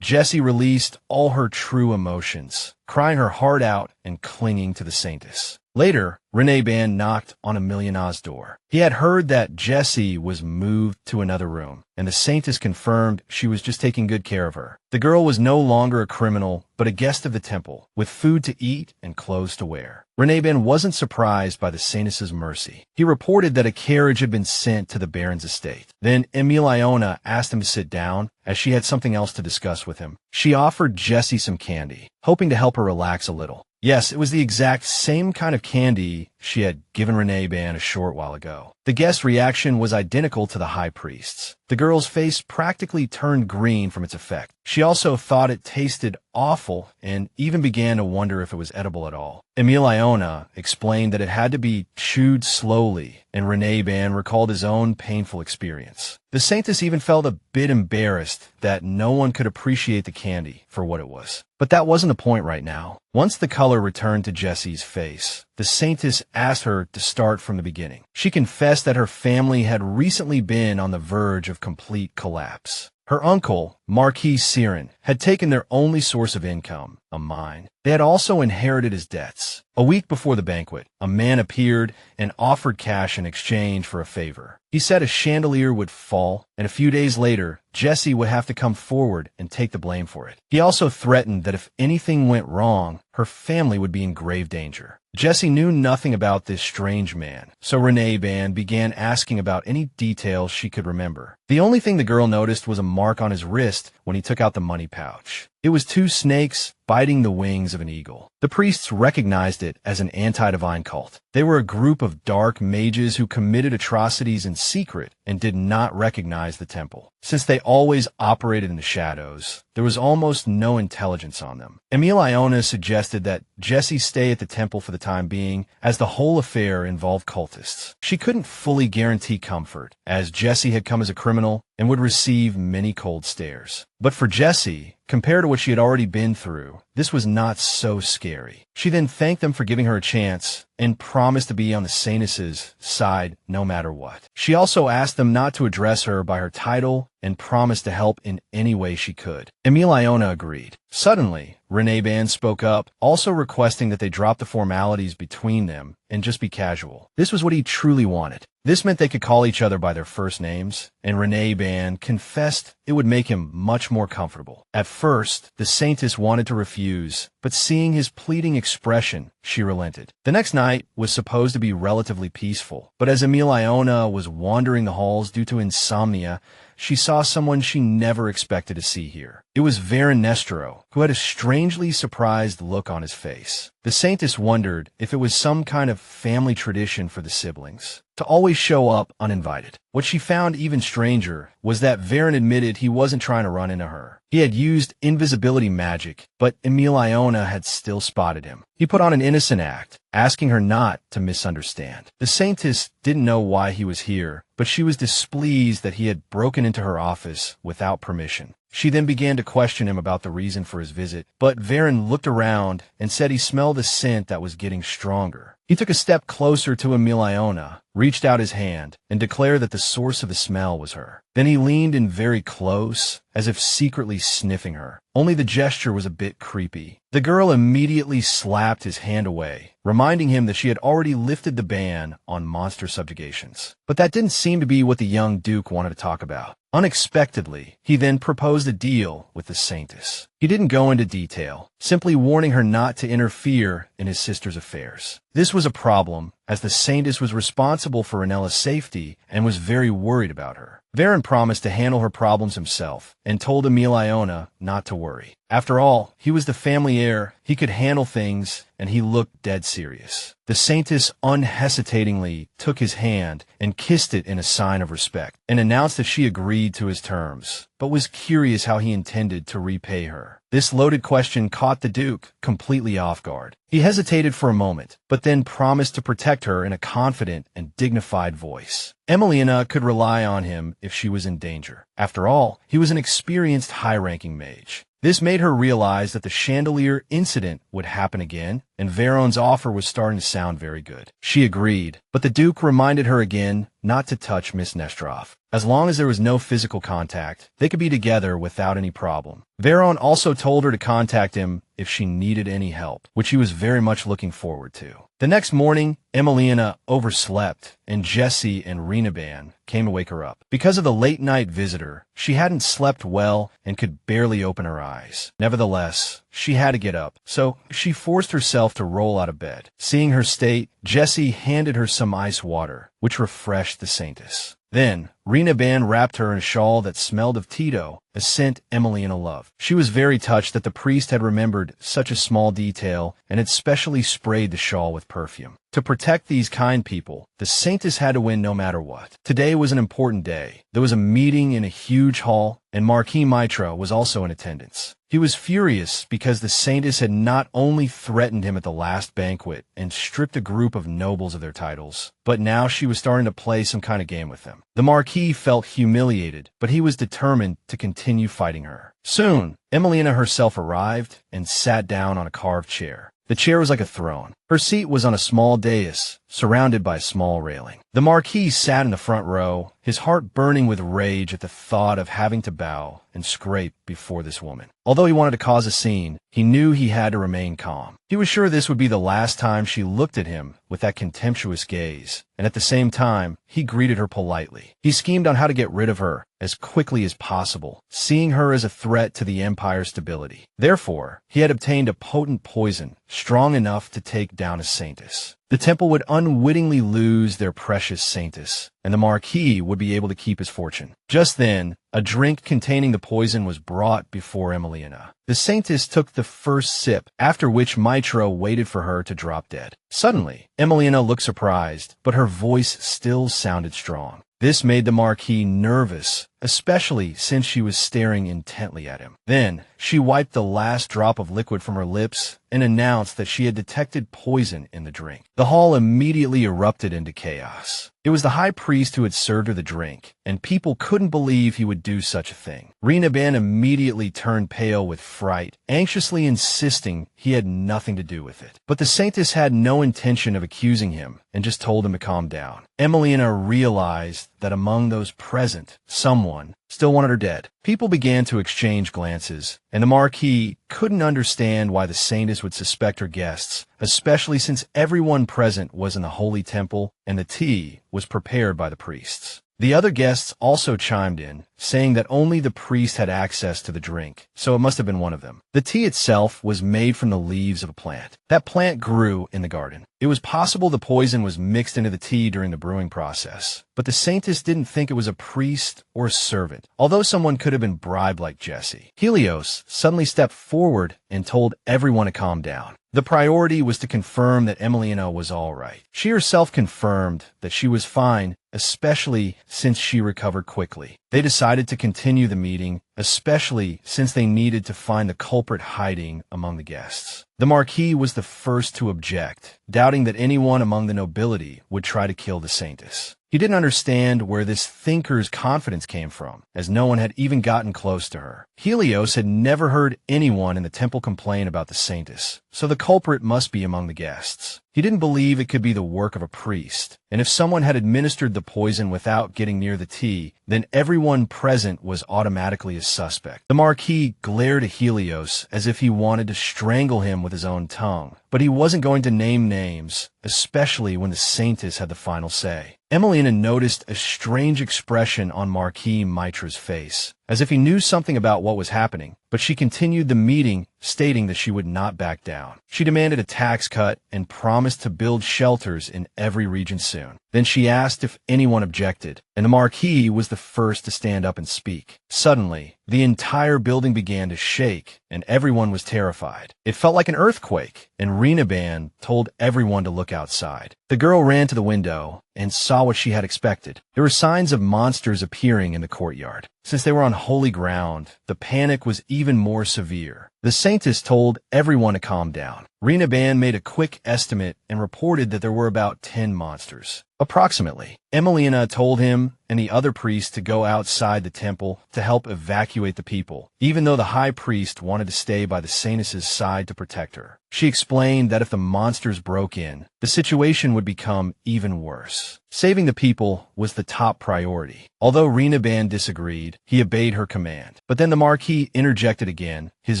Jessie released all her true emotions, crying her heart out and clinging to the Saintess. Later, Ranella knocked on Emilione's door. He had heard that Jessie was moved to another room, and the Saintess confirmed she was just taking good care of her. The girl was no longer a criminal, but a guest of the temple, with food to eat and clothes to wear. Ranella wasn't surprised by the Saintess's mercy. He reported that a carriage had been sent to the Baron's estate. Then Emilione asked him to sit down, as she had something else to discuss with him. She offered Jessie some candy, hoping to help her relax a little. Yes, it was the exact same kind of candy she had given Ranella a short while ago. The guest's reaction was identical to the high priest's. The girl's face practically turned green from its effect. She also thought it tasted awful and even began to wonder if it was edible at all. Emilione explained that it had to be chewed slowly, and Ranella recalled his own painful experience. The Saintess even felt a bit embarrassed that no one could appreciate the candy for what it was. But that wasn't the point right now. Once the color returned to Jessie's face, the Saintess asked her to start from the beginning. She confessed that her family had recently been on the verge of complete collapse. Her uncle, Marquis Siren, had taken their only source of income, a mine. They had also inherited his debts. A week before the banquet, a man appeared and offered cash in exchange for a favor. He said a chandelier would fall, and a few days later, Jessie would have to come forward and take the blame for it. He also threatened that if anything went wrong, her family would be in grave danger. Jessie knew nothing about this strange man, so Ranella began asking about any details she could remember. The only thing the girl noticed was a mark on his wrist when he took out the money pouch. It was two snakes biting the wings of an eagle. The priests recognized it as an anti-divine cult. They were a group of dark mages who committed atrocities in secret and did not recognize the temple. Since they always operated in the shadows, there was almost no intelligence on them. Emilione suggested that Jessie stay at the temple for the time being, as the whole affair involved cultists. She couldn't fully guarantee comfort, as Jessie had come as a criminal and would receive many cold stares. But for Jessie, compared to what she had already been through, this was not so scary. She then thanked them for giving her a chance and promised to be on the Saintess's side no matter what. She also asked them not to address her by her title and promised to help in any way she could. Emilione agreed. Suddenly, Ranella spoke up, also requesting that they drop the formalities between them and just be casual. This was what he truly wanted. This meant they could call each other by their first names, and Ranella confessed it would make him much more comfortable. At first, the Saintess wanted to refuse, but seeing his pleading expression, she relented. The next night was supposed to be relatively peaceful, but as Emilione was wandering the halls due to insomnia, she saw someone she never expected to see here. It was Baron Nestro, who had a strangely surprised look on his face. The Saintess wondered if it was some kind of family tradition for the siblings to always show up uninvited. What she found even stranger was that Baron admitted he wasn't trying to run into her. He had used invisibility magic, but Emilione had still spotted him. He put on an innocent act, asking her not to misunderstand. The Saintess didn't know why he was here, but she was displeased that he had broken into her office without permission. She then began to question him about the reason for his visit, but Baron looked around and said he smelled a scent that was getting stronger. He He took a step closer to Emilione, reached out his hand, and declared that the source of the smell was her. Then he leaned in very close, as if secretly sniffing her. Only the gesture was a bit creepy. The girl immediately slapped his hand away, reminding him that she had already lifted the ban on monster subjugations. But that didn't seem to be what the young Duke wanted to talk about. Unexpectedly, he then proposed a deal with the Saintess. He didn't go into detail, simply warning her not to interfere in his sister's affairs. This was a problem, as the Saintess was responsible for Ranella's safety and was very worried about her. Varen promised to handle her problems himself, and told Emilione not to worry. After all, he was the family heir, he could handle things, and he looked dead serious. The Saintess unhesitatingly took his hand and kissed it in a sign of respect, and announced that she agreed to his terms, but was curious how he intended to repay her. This loaded question caught the Duke completely off guard. He hesitated for a moment, but then promised to protect her in a confident and dignified voice. Emilione could rely on him if she was in danger. After all, he was an experienced high-ranking mage. This made her realize that the Chandelier Incident would happen again, and Varon's offer was starting to sound very good. She agreed, but the Duke reminded her again not to touch Miss Nestro. As long as there was no physical contact, they could be together without any problem. Varon also told her to contact him if she needed any help, which he was very much looking forward to. The next morning, Emilione overslept, and Jessie and Renaban came to wake her up. Because of the late-night visitor, she hadn't slept well and could barely open her eyes. Nevertheless, she had to get up, so she forced herself to roll out of bed. Seeing her state, Jessie handed her some ice water, which refreshed the Saintess. Then, Renaban wrapped her in a shawl that smelled of Tito, a scent Emilione loved. She was very touched that the priest had remembered such a small detail and had specially sprayed the shawl with perfume. To protect these kind people, the Saintess had to win no matter what. Today was an important day. There was a meeting in a huge hall, and Marquis Mitra was also in attendance. He was furious because the Saintess had not only threatened him at the last banquet and stripped a group of nobles of their titles, but now she was starting to play some kind of game with them. The Marquis felt humiliated, but he was determined to continue fighting her. Soon, Emilione herself arrived and sat down on a carved chair. The chair was like a throne. Her seat was on a small dais, surrounded by a small railing. The Marquis sat in the front row, his heart burning with rage at the thought of having to bow and scrape before this woman. Although he wanted to cause a scene, he knew he had to remain calm. He was sure this would be the last time she looked at him with that contemptuous gaze, and at the same time, he greeted her politely. He schemed on how to get rid of her as quickly as possible, seeing her as a threat to the Empire's stability. Therefore, he had obtained a potent poison, strong enough to take down a Saintess. The temple would unwittingly lose their precious Saintess, and the Marquis would be able to keep his fortune. Just then, a drink containing the poison was brought before Emilione. The Saintess took the first sip, after which Mitra waited for her to drop dead. Suddenly, Emilione looked surprised, but her voice still sounded strong. This made the Marquis nervous, especially since she was staring intently at him. Then, she wiped the last drop of liquid from her lips and announced that she had detected poison in the drink. The hall immediately erupted into chaos. It was the high priest who had served her the drink, and people couldn't believe he would do such a thing. Renaban immediately turned pale with fright, anxiously insisting he had nothing to do with it. But the Saintess had no intention of accusing him, and just told him to calm down. Emilione realized that among those present, someone still wanted her dead. People began to exchange glances, and the Marquis couldn't understand why the Saintess would suspect her guests, especially since everyone present was in the holy temple and the tea was prepared by the priests. The other guests also chimed in, saying that only the priest had access to the drink, so it must have been one of them. The tea itself was made from the leaves of a plant. That plant grew in the garden. It was possible the poison was mixed into the tea during the brewing process, but the Saintess didn't think it was a priest or a servant, although someone could have been bribed like Jessie. Helios suddenly stepped forward and told everyone to calm down. The priority was to confirm that Emilione was all right. She herself confirmed that she was fine, especially since she recovered quickly. They decided to continue the meeting, especially since they needed to find the culprit hiding among the guests. The Marquis was the first to object, doubting that anyone among the nobility would try to kill the Saintess. He didn't understand where this thinker's confidence came from, as no one had even gotten close to her. Helios had never heard anyone in the temple complain about the Saintess, so the culprit must be among the guests. He didn't believe it could be the work of a priest, and if someone had administered the poison without getting near the tea, then everyone present was automatically a suspect. The Marquis glared at Helios as if he wanted to strangle him with his own tongue, but he wasn't going to name names, especially when the Saintess had the final say. Emilione noticed a strange expression on Marquis Mitra's face, as if he knew something about what was happening, but she continued the meeting, stating that she would not back down. She demanded a tax cut and promised to build shelters in every region soon. Then she asked if anyone objected, and the Marquis was the first to stand up and speak. Suddenly, the entire building began to shake, and everyone was terrified. It felt like an earthquake, and Rinneban told everyone to look outside. The girl ran to the window and saw what she had expected. There were signs of monsters appearing in the courtyard. Since they were on holy ground, the panic was even more severe. The Saintess told everyone to calm down. Rinneban made a quick estimate and reported that there were about 10 monsters. Approximately. Emilione told him and the other priests to go outside the temple to help evacuate the people, even though the high priest wanted to stay by the Saintess's side to protect her. She explained that if the monsters broke in, the situation would become even worse. Saving the people was the top priority. Although Rinneban disagreed, he obeyed her command. But then the Marquis interjected again, his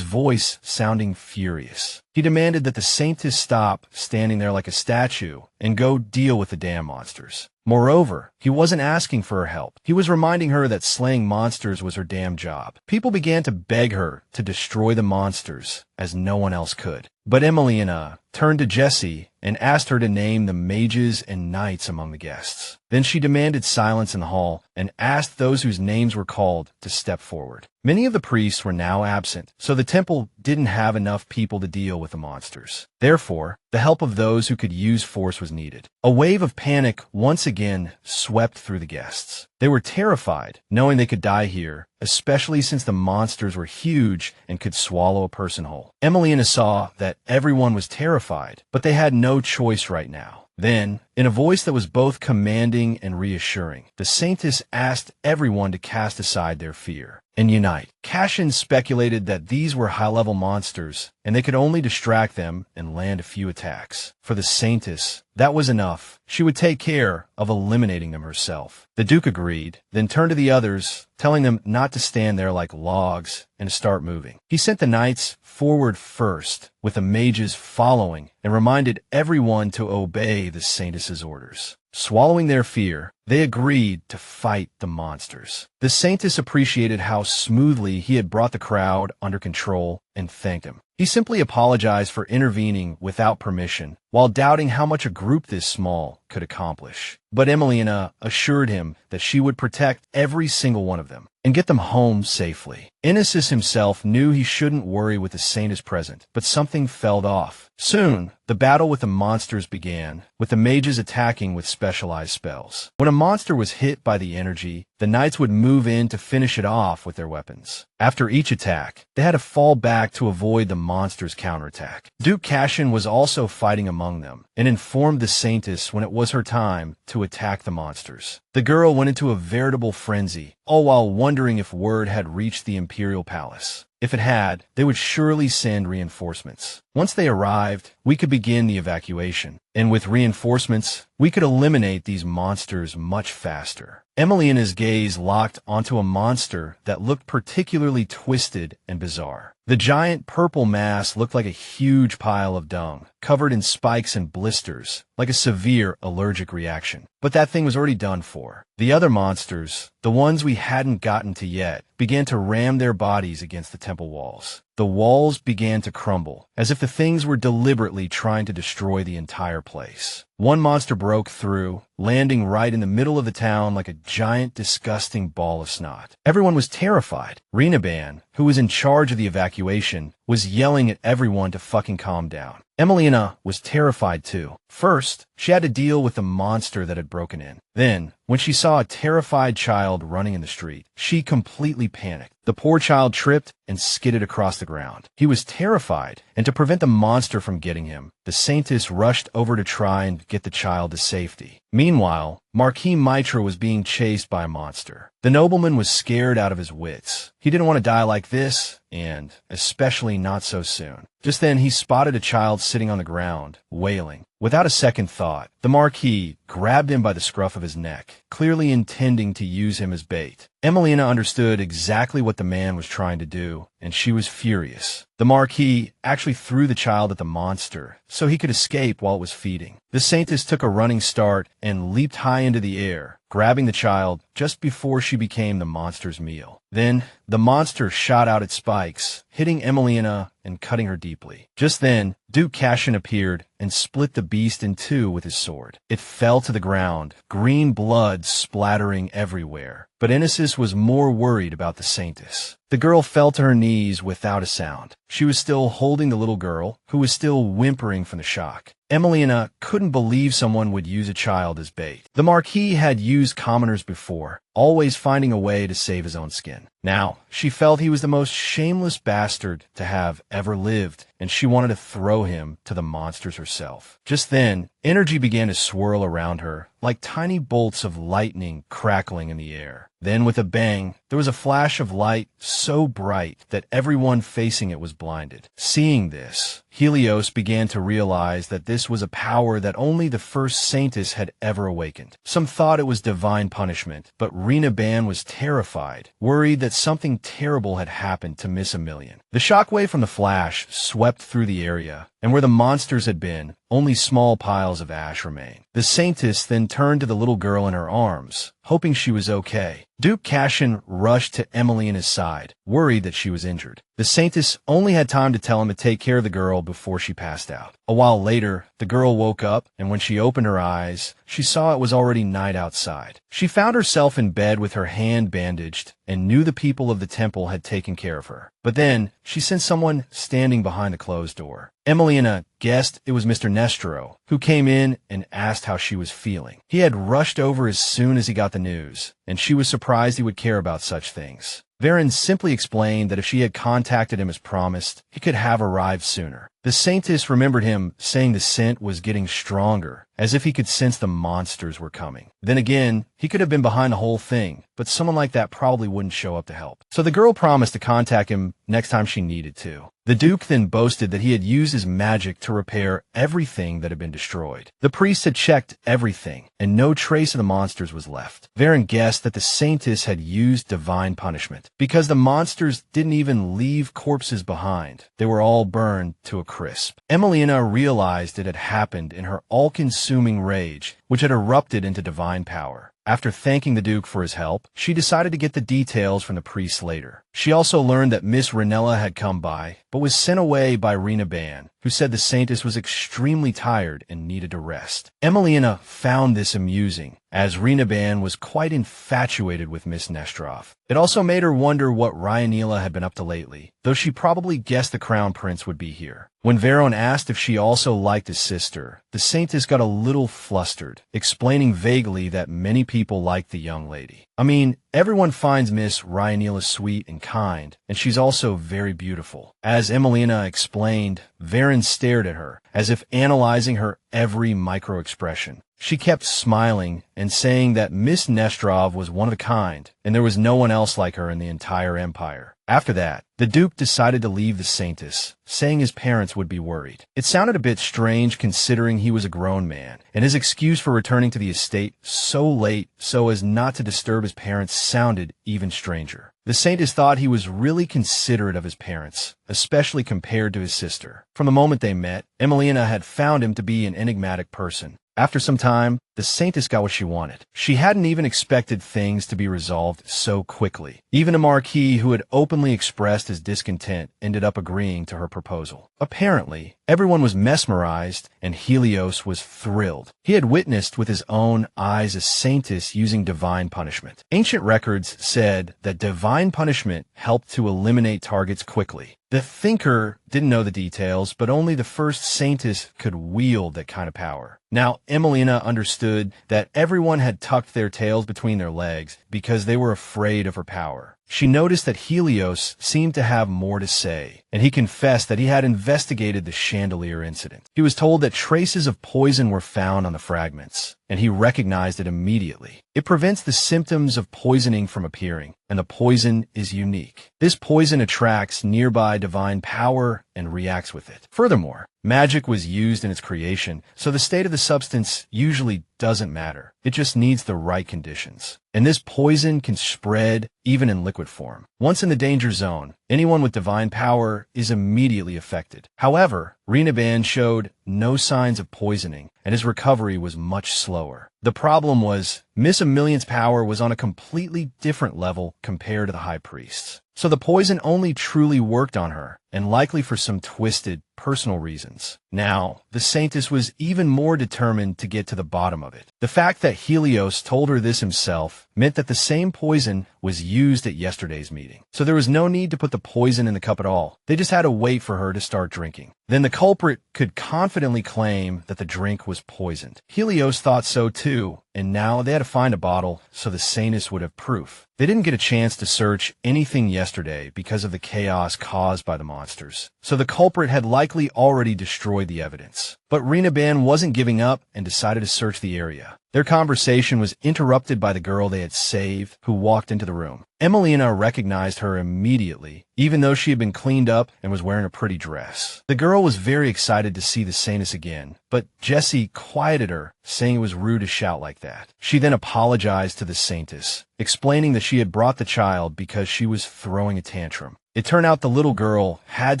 voice sounding furious. He demanded that the Saintess stop standing there like a statue and go deal with the damn monsters. Moreover, he wasn't asking for her help. He was reminding her that slaying monsters was her damn job. People began to beg her to destroy the monsters, as no one else could. But Emilione turned to Jessie and asked her to name the mages and knights among the guests. Then she demanded silence in the hall and asked those whose names were called to step forward. Many of the priests were now absent, so the temple didn't have enough people to deal with the monsters. Therefore, the help of those who could use force was needed. A wave of panic once again swept through the guests. They were terrified, knowing they could die here, especially since the monsters were huge and could swallow a person whole. Emilione saw that everyone was terrified, but they had no choice right now. Then, in a voice that was both commanding and reassuring, the Saintess asked everyone to cast aside their fear and unite. Cashion speculated that these were high-level monsters, and they could only distract them and land a few attacks. For the Saintess, that was enough. She would take care of eliminating them herself. The Duke agreed, then turned to the others, telling them not to stand there like logs and to start moving. He sent the knights forward first, with the mages following, and reminded everyone to obey the Saintess's orders. Swallowing their fear, they agreed to fight the monsters. The Saintess appreciated how smoothly he had brought the crowd under control and thanked him. He simply apologized for intervening without permission, while doubting how much a group this small could accomplish. But Emilione assured him that she would protect every single one of them and get them home safely. Inesis himself knew he shouldn't worry with the Saintess present, but something fell off. Soon, the battle with the monsters began, with the mages attacking with specialized spells. When a monster was hit by the energy, the knights would move in to finish it off with their weapons. After each attack, they had to fall back to avoid the monster's counterattack. Duke Cashion was also fighting among them, and informed the Saintess when it was her time to attack the monsters. The girl went into a veritable frenzy, all while wondering if word had reached the Imperial Palace. If it had, they would surely send reinforcements. Once they arrived, we could begin the evacuation. And with reinforcements, we could eliminate these monsters much faster. Emilione's gaze locked onto a monster that looked particularly twisted and bizarre. The giant purple mass looked like a huge pile of dung, covered in spikes and blisters, like a severe allergic reaction. But that thing was already done for. The other monsters, the ones we hadn't gotten to yet, began to ram their bodies against the temple walls. The walls began to crumble, as if the things were deliberately trying to destroy the entire place. One monster broke through, landing right in the middle of the town like a giant, disgusting ball of snot. Everyone was terrified. Rinneban, who was in charge of the evacuation, was yelling at everyone to fucking calm down. Emilione was terrified too. First, she had to deal with the monster that had broken in. Then, when she saw a terrified child running in the street, she completely panicked. The poor child tripped and skidded across the ground. He was terrified, and to prevent the monster from getting him, the Saintess rushed over to try and get the child to safety. Meanwhile, Marquis Mitra was being chased by a monster. The nobleman was scared out of his wits. He didn't want to die like this, and especially not so soon. Just then, he spotted a child sitting on the ground, wailing. Without a second thought, the Marquis grabbed him by the scruff of his neck, clearly intending to use him as bait. Emilione understood exactly what the man was trying to do, and she was furious. The Marquis actually threw the child at the monster so he could escape while it was feeding. The Saintess took a running start and leaped high into the air, grabbing the child just before she became the monster's meal. Then, the monster shot out its spikes, hitting Emilione and cutting her deeply. Just then, Duke Cashion appeared and split the beast in two with his sword. It fell to the ground, green blood splattering everywhere. But Inesis was more worried about the Saintess. The girl fell to her knees without a sound. She was still holding the little girl, who was still whimpering from the shock. Emilione couldn't believe someone would use a child as bait. The Marquis had used commoners before, always finding a way to save his own skin. Now, she felt he was the most shameless bastard to have ever lived, and she wanted to throw him to the monsters herself. Just then, energy began to swirl around her, like tiny bolts of lightning crackling in the air. Then, with a bang, there was a flash of light so bright that everyone facing it was blinded. Seeing this, Helios began to realize that this was a power that only the first Saintess had ever awakened. Some thought it was divine punishment, but Rena Ban was terrified, worried that something terrible had happened to Miss Emilione. The shockwave from the flash swept through the area, and where the monsters had been, only small piles of ash remained. The Saintess then turned to the little girl in her arms, hoping she was okay. Duke Cashion rushed to Emilione's side, worried that she was injured. The Saintess only had time to tell him to take care of the girl before she passed out. A while later, the girl woke up, and when she opened her eyes, she saw it was already night outside. She found herself in bed with her hand bandaged and knew the people of the temple had taken care of her. But then, she sensed someone standing behind the closed door. Emilione guessed it was Mr. Nestro, who came in and asked how she was feeling. He had rushed over as soon as he got the news, and she was surprised he would care about such things. Varen simply explained that if she had contacted him as promised, he could have arrived sooner. The Saintess remembered him saying the scent was getting stronger, as if he could sense the monsters were coming. Then again, he could have been behind the whole thing, but someone like that probably wouldn't show up to help. So the girl promised to contact him next time she needed to. The Duke then boasted that he had used his magic to repair everything that had been destroyed. The priest had checked everything, and no trace of the monsters was left. Varen guessed that the Saintess had used divine punishment, because the monsters didn't even leave corpses behind. They were all burned to a crisp. Emilione realized it had happened in her all-consuming rage, which had erupted into divine power. After thanking the Duke for his help, she decided to get the details from the priest later. She also learned that Miss Ranella had come by, but was sent away by Rena Ban, who said the Saintess was extremely tired and needed to rest. Emilione found this amusing, as Rena Ban was quite infatuated with Miss Nestro. It also made her wonder what Ranella had been up to lately, though she probably guessed the Crown Prince would be here. When Varen asked if she also liked his sister, the Saintess got a little flustered, explaining vaguely that many people liked the young lady. I mean, everyone finds Miss Ranella sweet and kind, and she's also very beautiful. As Emilione explained, Varen stared at her, as if analyzing her every micro-expression. She kept smiling and saying that Miss Nestro was one of a kind, and there was no one else like her in the entire empire. After that, the Duke decided to leave the Saintess, saying his parents would be worried. It sounded a bit strange considering he was a grown man, and his excuse for returning to the estate so late so as not to disturb his parents sounded even stranger. The Saintess thought he was really considerate of his parents, especially compared to his sister. From the moment they met, Emilione had found him to be an enigmatic person. After some time, the Saintess got what she wanted. She hadn't even expected things to be resolved so quickly. Even a Marquis who had openly expressed his discontent ended up agreeing to her proposal. Apparently, everyone was mesmerized, and Helios was thrilled. He had witnessed with his own eyes a Saintess using divine punishment. Ancient records said that divine punishment helped to eliminate targets quickly. The Thinker didn't know the details, but only the first Saintess could wield that kind of power. Now, Emilione understood that everyone had tucked their tails between their legs because they were afraid of her power. she noticed that Helios seemed to have more to say, and he confessed that he had investigated the Chandelier Incident. He was told that traces of poison were found on the fragments, and he recognized it immediately. It prevents the symptoms of poisoning from appearing, and the poison is unique. This poison attracts nearby divine power and reacts with it. Furthermore, magic was used in its creation, so the state of the substance usually doesn't matter. It just needs the right conditions. And this poison can spread even in liquid form. Once in the danger zone, anyone with divine power is immediately affected. However, Rinneban showed no signs of poisoning, and his recovery was much slower. The problem was, Miss Emilione's power was on a completely different level compared to the High Priest's. So the poison only truly worked on her, and likely for some twisted, personal reasons. Now, the Saintess was even more determined to get to the bottom of it. The fact that Helios told her this himself meant that the same poison was used at yesterday's meeting. So there was no need to put the poison in the cup at all. They just had to wait for her to start drinking. Then the culprit could confidently claim that the drink was poisoned. Helios thought so too, and now they had to find a bottle so the Saintess would have proof. They didn't get a chance to search anything yesterday because of the chaos caused by the monsters, so the culprit had likely already destroyed the evidence. But Rinneban wasn't giving up and decided to search the area. Their conversation was interrupted by the girl they had saved, who walked into the room. Emilione recognized her immediately, even though she had been cleaned up and was wearing a pretty dress. The girl was very excited to see the Saintess again, but Jessie quieted her, saying it was rude to shout like that. She then apologized to the Saintess, explaining that she had brought the child because she was throwing a tantrum. It turned out the little girl had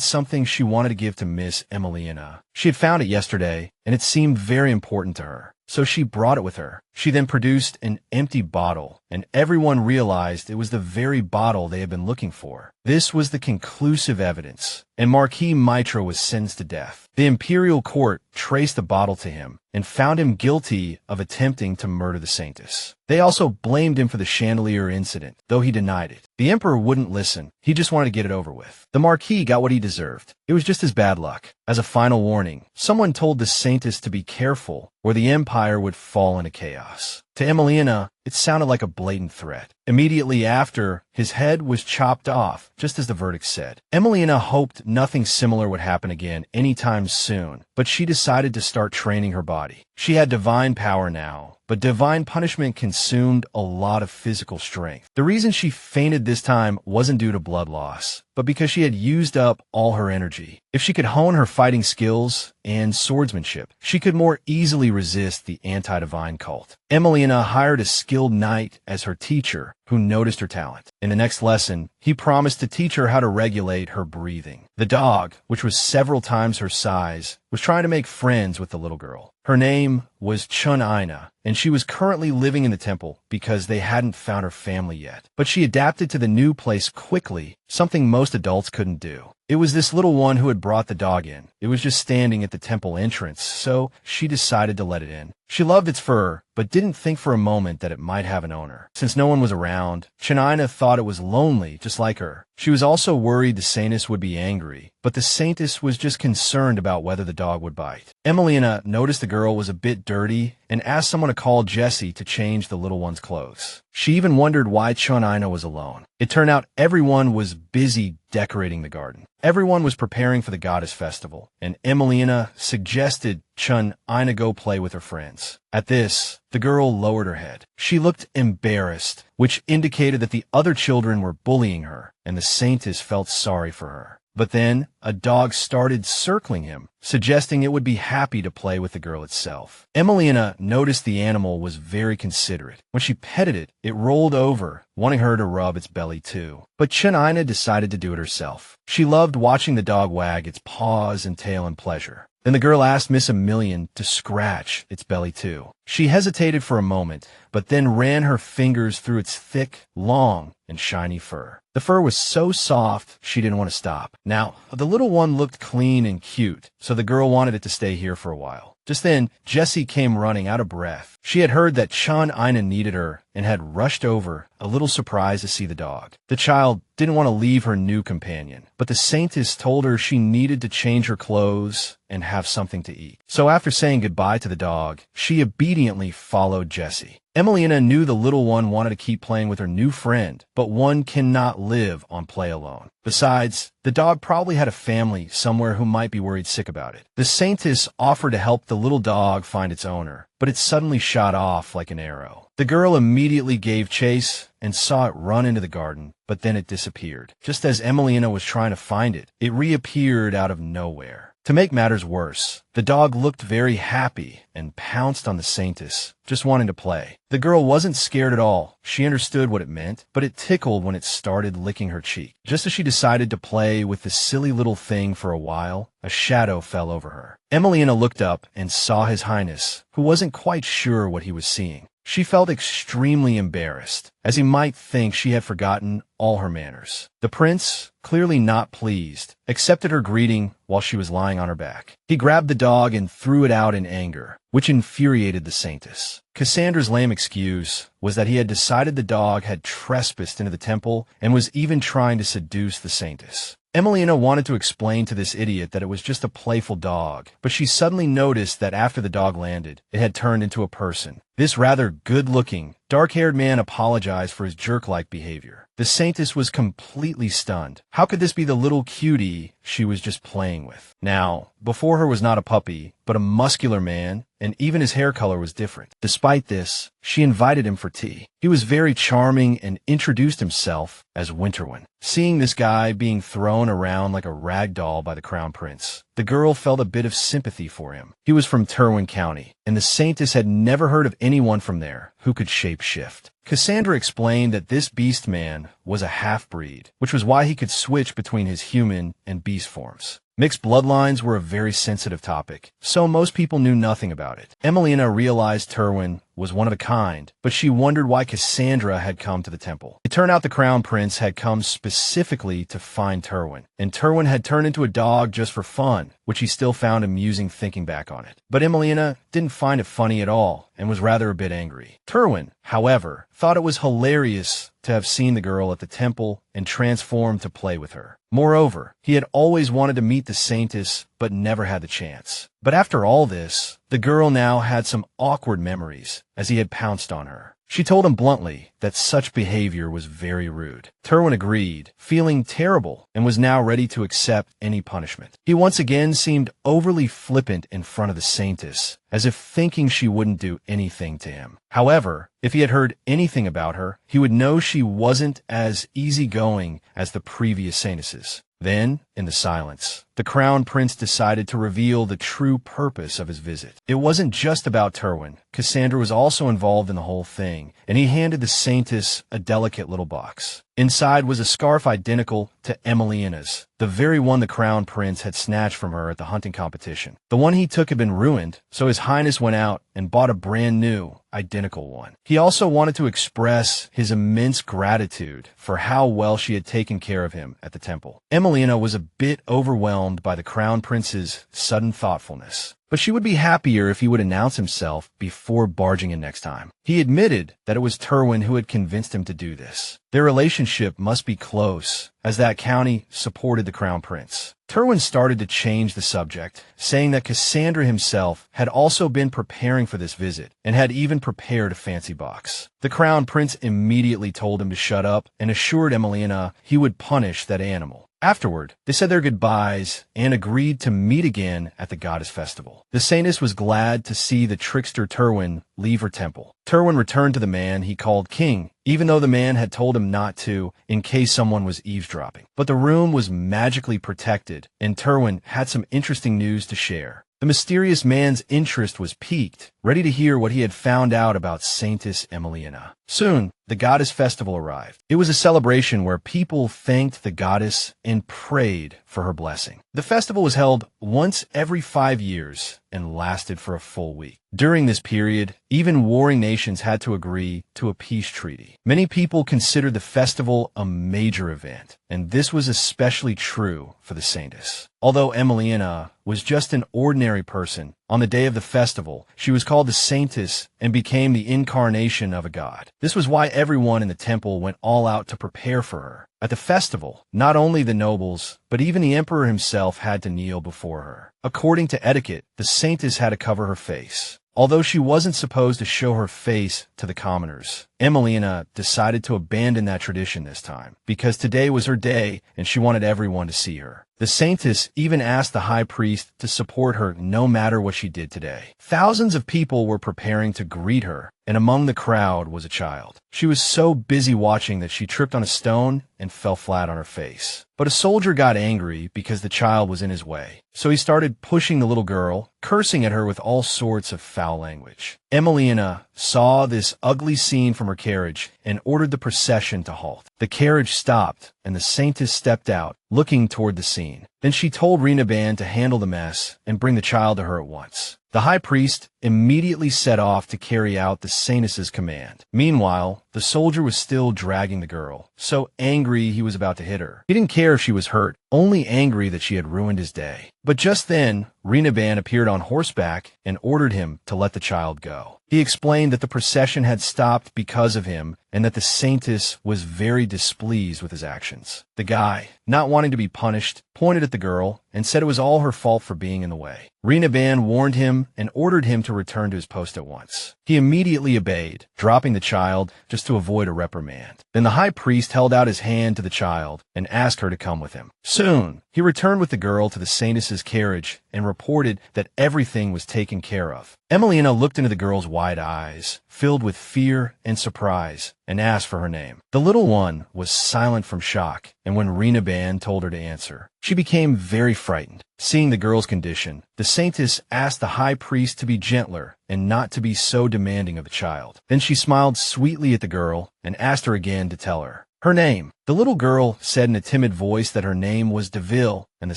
something she wanted to give to Miss Emilione. She had found it yesterday, and it seemed very important to her, so she brought it with her. She then produced an empty bottle, and everyone realized it was the very bottle they had been looking for. This was the conclusive evidence, and Marquis Mitro was sentenced to death. The imperial court traced the bottle to him and found him guilty of attempting to murder the Saintess. They also blamed him for the Chandelier Incident, though he denied it. The Emperor wouldn't listen. He just wanted to get it over with. The Marquis got what he deserved. It was just his bad luck. As a final warning, someone told the Saintess to be careful, or the Empire would fall into chaos. To Emilione, it sounded like a blatant threat. Immediately after, his head was chopped off, just as the verdict said. Emilione hoped nothing similar would happen again anytime soon, but she decided to start training her body. She had divine power now, but divine punishment consumed a lot of physical strength. The reason she fainted this time wasn't due to blood loss, but because she had used up all her energy. If she could hone her fighting skills and swordsmanship, she could more easily resist the anti-divine cult. Emilione hired a skilled knight as her teacher who noticed her talent. In the next lesson, he promised to teach her how to regulate her breathing. The dog, which was several times her size, was trying to make friends with the little girl. Her name was Chun-Ina, and she was currently living in the temple because they hadn't found her family yet. But she adapted to the new place quickly, something most adults couldn't do. It was this little one who had brought the dog in. It was just standing at the temple entrance, so she decided to let it in. She loved its fur, but didn't think for a moment that it might have an owner. Since no one was around, Chun-Ina thought it was lonely, just like her. She was also worried the Saintess would be angry, but the Saintess was just concerned about whether the dog would bite. Emilione noticed the girl was a bit dirty and asked someone to call Jessie to change the little one's clothes. She even wondered why Chun-Ina was alone. It turned out everyone was busy decorating the garden. Everyone was preparing for the goddess festival, and Emilione suggested Chun-Ina go play with her friends. At this, the girl lowered her head. She looked embarrassed, which indicated that the other children were bullying her, and the Saintess felt sorry for her. But then, a dog started circling him, suggesting it would be happy to play with the girl itself. Emilione noticed the animal was very considerate. When she petted it, it rolled over, wanting her to rub its belly too. But Chun-Ina decided to do it herself. She loved watching the dog wag its paws and tail in pleasure. Then the girl asked Miss Emilione to scratch its belly too. She hesitated for a moment, but then ran her fingers through its thick, long, and shiny fur. The fur was so soft, she didn't want to stop. Now, the little one looked clean and cute, so the girl wanted it to stay here for a while. Just then, Jessie came running out of breath. She had heard that Chun-Ina needed her and had rushed over, a little surprised to see the dog. The child didn't want to leave her new companion, but the Saintess told her she needed to change her clothes and have something to eat. So after saying goodbye to the dog, she obediently followed Jessie. Emilione knew the little one wanted to keep playing with her new friend, but one cannot live on play alone. Besides, the dog probably had a family somewhere who might be worried sick about it. The Saintess offered to help the little dog find its owner, but it suddenly shot off like an arrow. The girl immediately gave chase and saw it run into the garden, but then it disappeared. Just as Emilione was trying to find it, it reappeared out of nowhere. To make matters worse, the dog looked very happy and pounced on the Saintess, just wanting to play. The girl wasn't scared at all. She understood what it meant, but it tickled when it started licking her cheek. Just as she decided to play with this silly little thing for a while, a shadow fell over her. Emilione looked up and saw His Highness, who wasn't quite sure what he was seeing. She felt extremely embarrassed, as he might think she had forgotten all her manners. The prince, clearly not pleased, accepted her greeting while she was lying on her back. He grabbed the dog and threw it out in anger, which infuriated the Saintess. Cassandra's lame excuse was that he had decided the dog had trespassed into the temple and was even trying to seduce the Saintess. Emilione wanted to explain to this idiot that it was just a playful dog, but she suddenly noticed that after the dog landed, it had turned into a person. This rather good-looking, dark-haired man apologized for his jerk-like behavior. The Saintess was completely stunned. How could this be the little cutie she was just playing with? Now, before her was not a puppy, but a muscular man, and even his hair color was different. Despite this, she invited him for tea. He was very charming and introduced himself as Winterwind. Seeing this guy being thrown around like a rag doll by the crown prince, the girl felt a bit of sympathy for him. He was from Terwin County, and the Saintess had never heard of anyone from there who could shapeshift. Cassandra explained that this beast man was a half-breed, which was why he could switch between his human and beast forms. Mixed bloodlines were a very sensitive topic, so most people knew nothing about it. Emilione realized Terwin was one of a kind, but she wondered why Cassandra had come to the temple. It turned out the crown prince had come specifically to find Terwin, and Terwin had turned into a dog just for fun, which he still found amusing thinking back on it. But Emilione didn't find it funny at all, and was rather a bit angry. Terwin, however, thought it was hilarious to have seen the girl at the temple and transformed to play with her. Moreover, he had always wanted to meet the Saintess, but never had the chance. But after all this, the girl now had some awkward memories, as he had pounced on her. She told him bluntly that such behavior was very rude. Terwin agreed, feeling terrible, and was now ready to accept any punishment. He once again seemed overly flippant in front of the Saintess, as if thinking she wouldn't do anything to him. However, if he had heard anything about her, he would know she wasn't as easygoing as the previous Saintesses. Then, in the silence, the crown prince decided to reveal the true purpose of his visit. It wasn't just about Terwin. Cassandra was also involved in the whole thing, and he handed the Saintess a delicate little box. Inside was a scarf identical to Emilione's, the very one the crown prince had snatched from her at the hunting competition. The one he took had been ruined, so His Highness went out and bought a brand new, identical one. He also wanted to express his immense gratitude for how well she had taken care of him at the temple. Emilione was a bit overwhelmed by the crown prince's sudden thoughtfulness, but she would be happier if he would announce himself before barging in next time. He admitted that it was Terwin who had convinced him to do this. Their relationship must be close, as that county supported the crown prince. Terwin started to change the subject, saying that Cassandra himself had also been preparing for this visit, and had even prepared a fancy box. The crown prince immediately told him to shut up, and assured Emilione he would punish that animal. Afterward, they said their goodbyes and agreed to meet again at the goddess festival. The Saintess was glad to see the trickster Terwin leave her temple. Terwin returned to the man he called king, even though the man had told him not to in case someone was eavesdropping. But the room was magically protected, and Terwin had some interesting news to share. The mysterious man's interest was piqued, ready to hear what he had found out about Saintess Emilione. Soon, the goddess festival arrived. It was a celebration where people thanked the goddess and prayed for her blessing. The festival was held once every 5 years and lasted for a full week. During this period, even warring nations had to agree to a peace treaty. Many people considered the festival a major event, and this was especially true for the Saintess. Although Emilione was just an ordinary person, on the day of the festival, she was called the Saintess and became the incarnation of a god. This was why everyone in the temple went all out to prepare for her. At the festival, not only the nobles, but even the emperor himself had to kneel before her. According to etiquette, the Saintess had to cover her face. Although she wasn't supposed to show her face to the commoners, Emilione decided to abandon that tradition this time, because today was her day and she wanted everyone to see her. The Saintess even asked the high priest to support her no matter what she did today. Thousands of people were preparing to greet her, and among the crowd was a child. She was so busy watching that she tripped on a stone and fell flat on her face. But a soldier got angry because the child was in his way, so he started pushing the little girl, cursing at her with all sorts of foul language. Emilione saw this ugly scene from her carriage and ordered the procession to halt. The carriage stopped, and the Saintess stepped out, looking toward the scene. Then she told Rinneban to handle the mess and bring the child to her at once. The high priest immediately set off to carry out the Saintess's command. Meanwhile, the soldier was still dragging the girl, so angry he was about to hit her. He didn't care if she was hurt, only angry that she had ruined his day. But just then, Rinneban appeared on horseback and ordered him to let the child go. He explained that the procession had stopped because of him and that the Saintess was very displeased with his actions. The guy, not wanting to be punished, pointed at the girl and said it was all her fault for being in the way. Rinneban warned him and ordered him to return to his post at once. He immediately obeyed, dropping the child just to avoid a reprimand. Then the high priest held out his hand to the child and asked her to come with him. Soon, he returned with the girl to the Saintess's carriage and reported that everything was taken care of. Emilione looked into the girl's wide eyes, filled with fear and surprise, and asked for her name. The little one was silent from shock, and when Rinneban told her to answer, she became very frightened. Seeing the girl's condition, the Saintess asked the high priest to be gentler and not to be so demanding of the child. Then she smiled sweetly at the girl and asked her again to tell her her name. The little girl said in a timid voice that her name was Deville, and the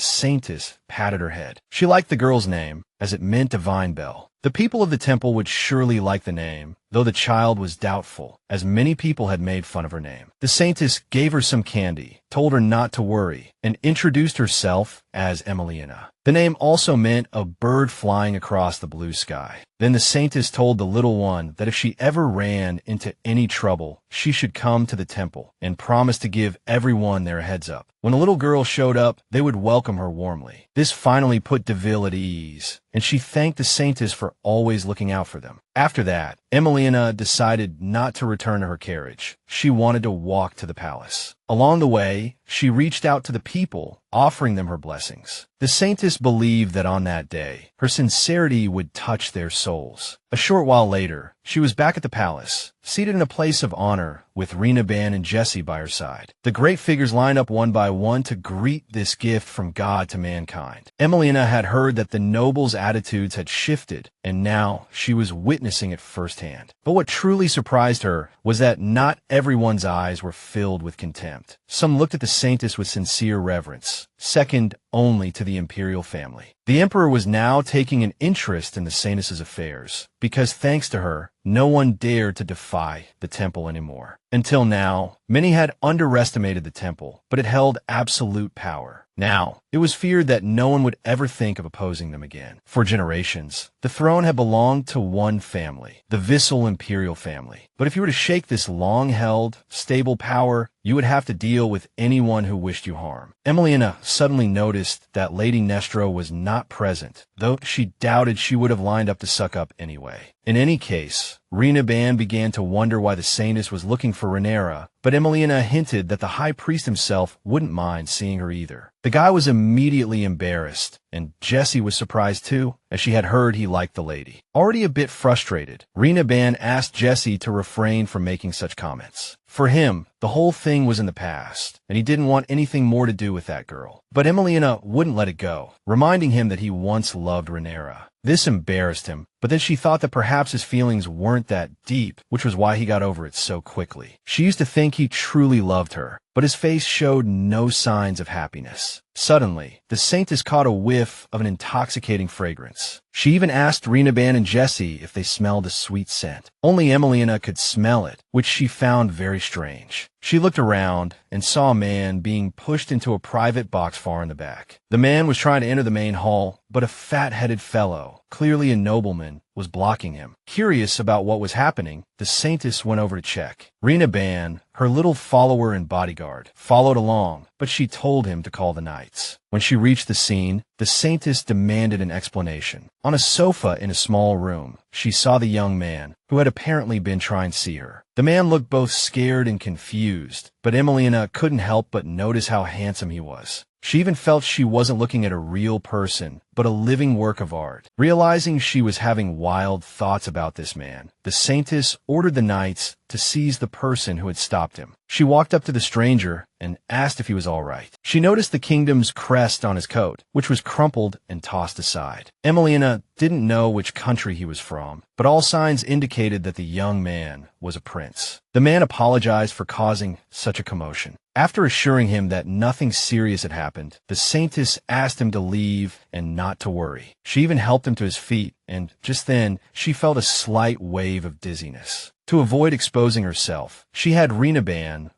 Saintess patted her head. She liked the girl's name, as it meant Divine Bell. The people of the temple would surely like the name, though the child was doubtful, as many people had made fun of her name. The Saintess gave her some candy, told her not to worry, and introduced herself as Emilione. The name also meant a bird flying across the blue sky. Then the Saintess told the little one that if she ever ran into any trouble, she should come to the temple, and promised to give everyone their heads up. When the little girl showed up, they would welcome her warmly. This finally put Deville at ease, and she thanked the Saintess for always looking out for them. After that, Emilione decided not to return to her carriage. She wanted to walk to the palace. Along the way, she reached out to the people, offering them her blessings. The Saintess believed that on that day, her sincerity would touch their souls. A short while later, she was back at the palace, seated in a place of honor with Rinneban and Jessie by her side. The great figures lined up one by one to greet this gift from God to mankind. Emilione had heard that the nobles' attitudes had shifted, and now she was witnessing it firsthand. But what truly surprised her was that not everyone's eyes were filled with contempt. Some looked at the Saintess with sincere reverence, second only to the imperial family. The emperor was now taking an interest in the Saintess's affairs, because thanks to her, no one dared to defy the temple anymore. Until now, many had underestimated the temple, but it held absolute power. Now, it was feared that no one would ever think of opposing them again. For generations, the throne had belonged to one family, the Vissel imperial family. But if you were to shake this long-held, stable power, you would have to deal with anyone who wished you harm. Emilione suddenly noticed that Lady Nestro was not present, though she doubted she would have lined up to suck up anyway. In any case, Rinneban began to wonder why the Saintess was looking for Ranella, but Emilione hinted that the high priest himself wouldn't mind seeing her either. The guy was immediately embarrassed, and Jessie was surprised too, as she had heard he liked the lady. Already a bit frustrated, Rinneban asked Jessie to refrain from making such comments. For him, the whole thing was in the past, and he didn't want anything more to do with that girl. But Emilione wouldn't let it go, reminding him that he once loved Ranella. This embarrassed him, but then she thought that perhaps his feelings weren't that deep, which was why he got over it so quickly. She used to think he truly loved her, but his face showed no signs of happiness. Suddenly, the Saintess caught a whiff of an intoxicating fragrance. She even asked Rinneban and Jessie if they smelled a sweet scent. Only Emilione could smell it, which she found very strange. She looked around and saw a man being pushed into a private box far in the back. The man was trying to enter the main hall, but a fat-headed fellow, clearly a nobleman, was blocking him. Curious about what was happening, the Saintess went over to check. Rina, her little follower and bodyguard, followed along, but she told him to call the knights. When she reached the scene, the Saintess demanded an explanation. On a sofa in a small room, she saw the young man, who had apparently been trying to see her. The man looked both scared and confused, but Emilione couldn't help but notice how handsome he was. She even felt she wasn't looking at a real person, but a living work of art. Realizing she was having wild thoughts about this man, the Saintess ordered the knights to seize the person who had stopped him. She walked up to the stranger and asked if he was all right. She noticed the kingdom's crest on his coat, which was crumpled and tossed aside. Emilione didn't know which country he was from, but all signs indicated that the young man was a prince. The man apologized for causing such a commotion. After assuring him that nothing serious had happened, the Saintess asked him to leave and not to worry. She even helped him to his feet, and just then, she felt a slight wave of dizziness. To avoid exposing herself, she had Rina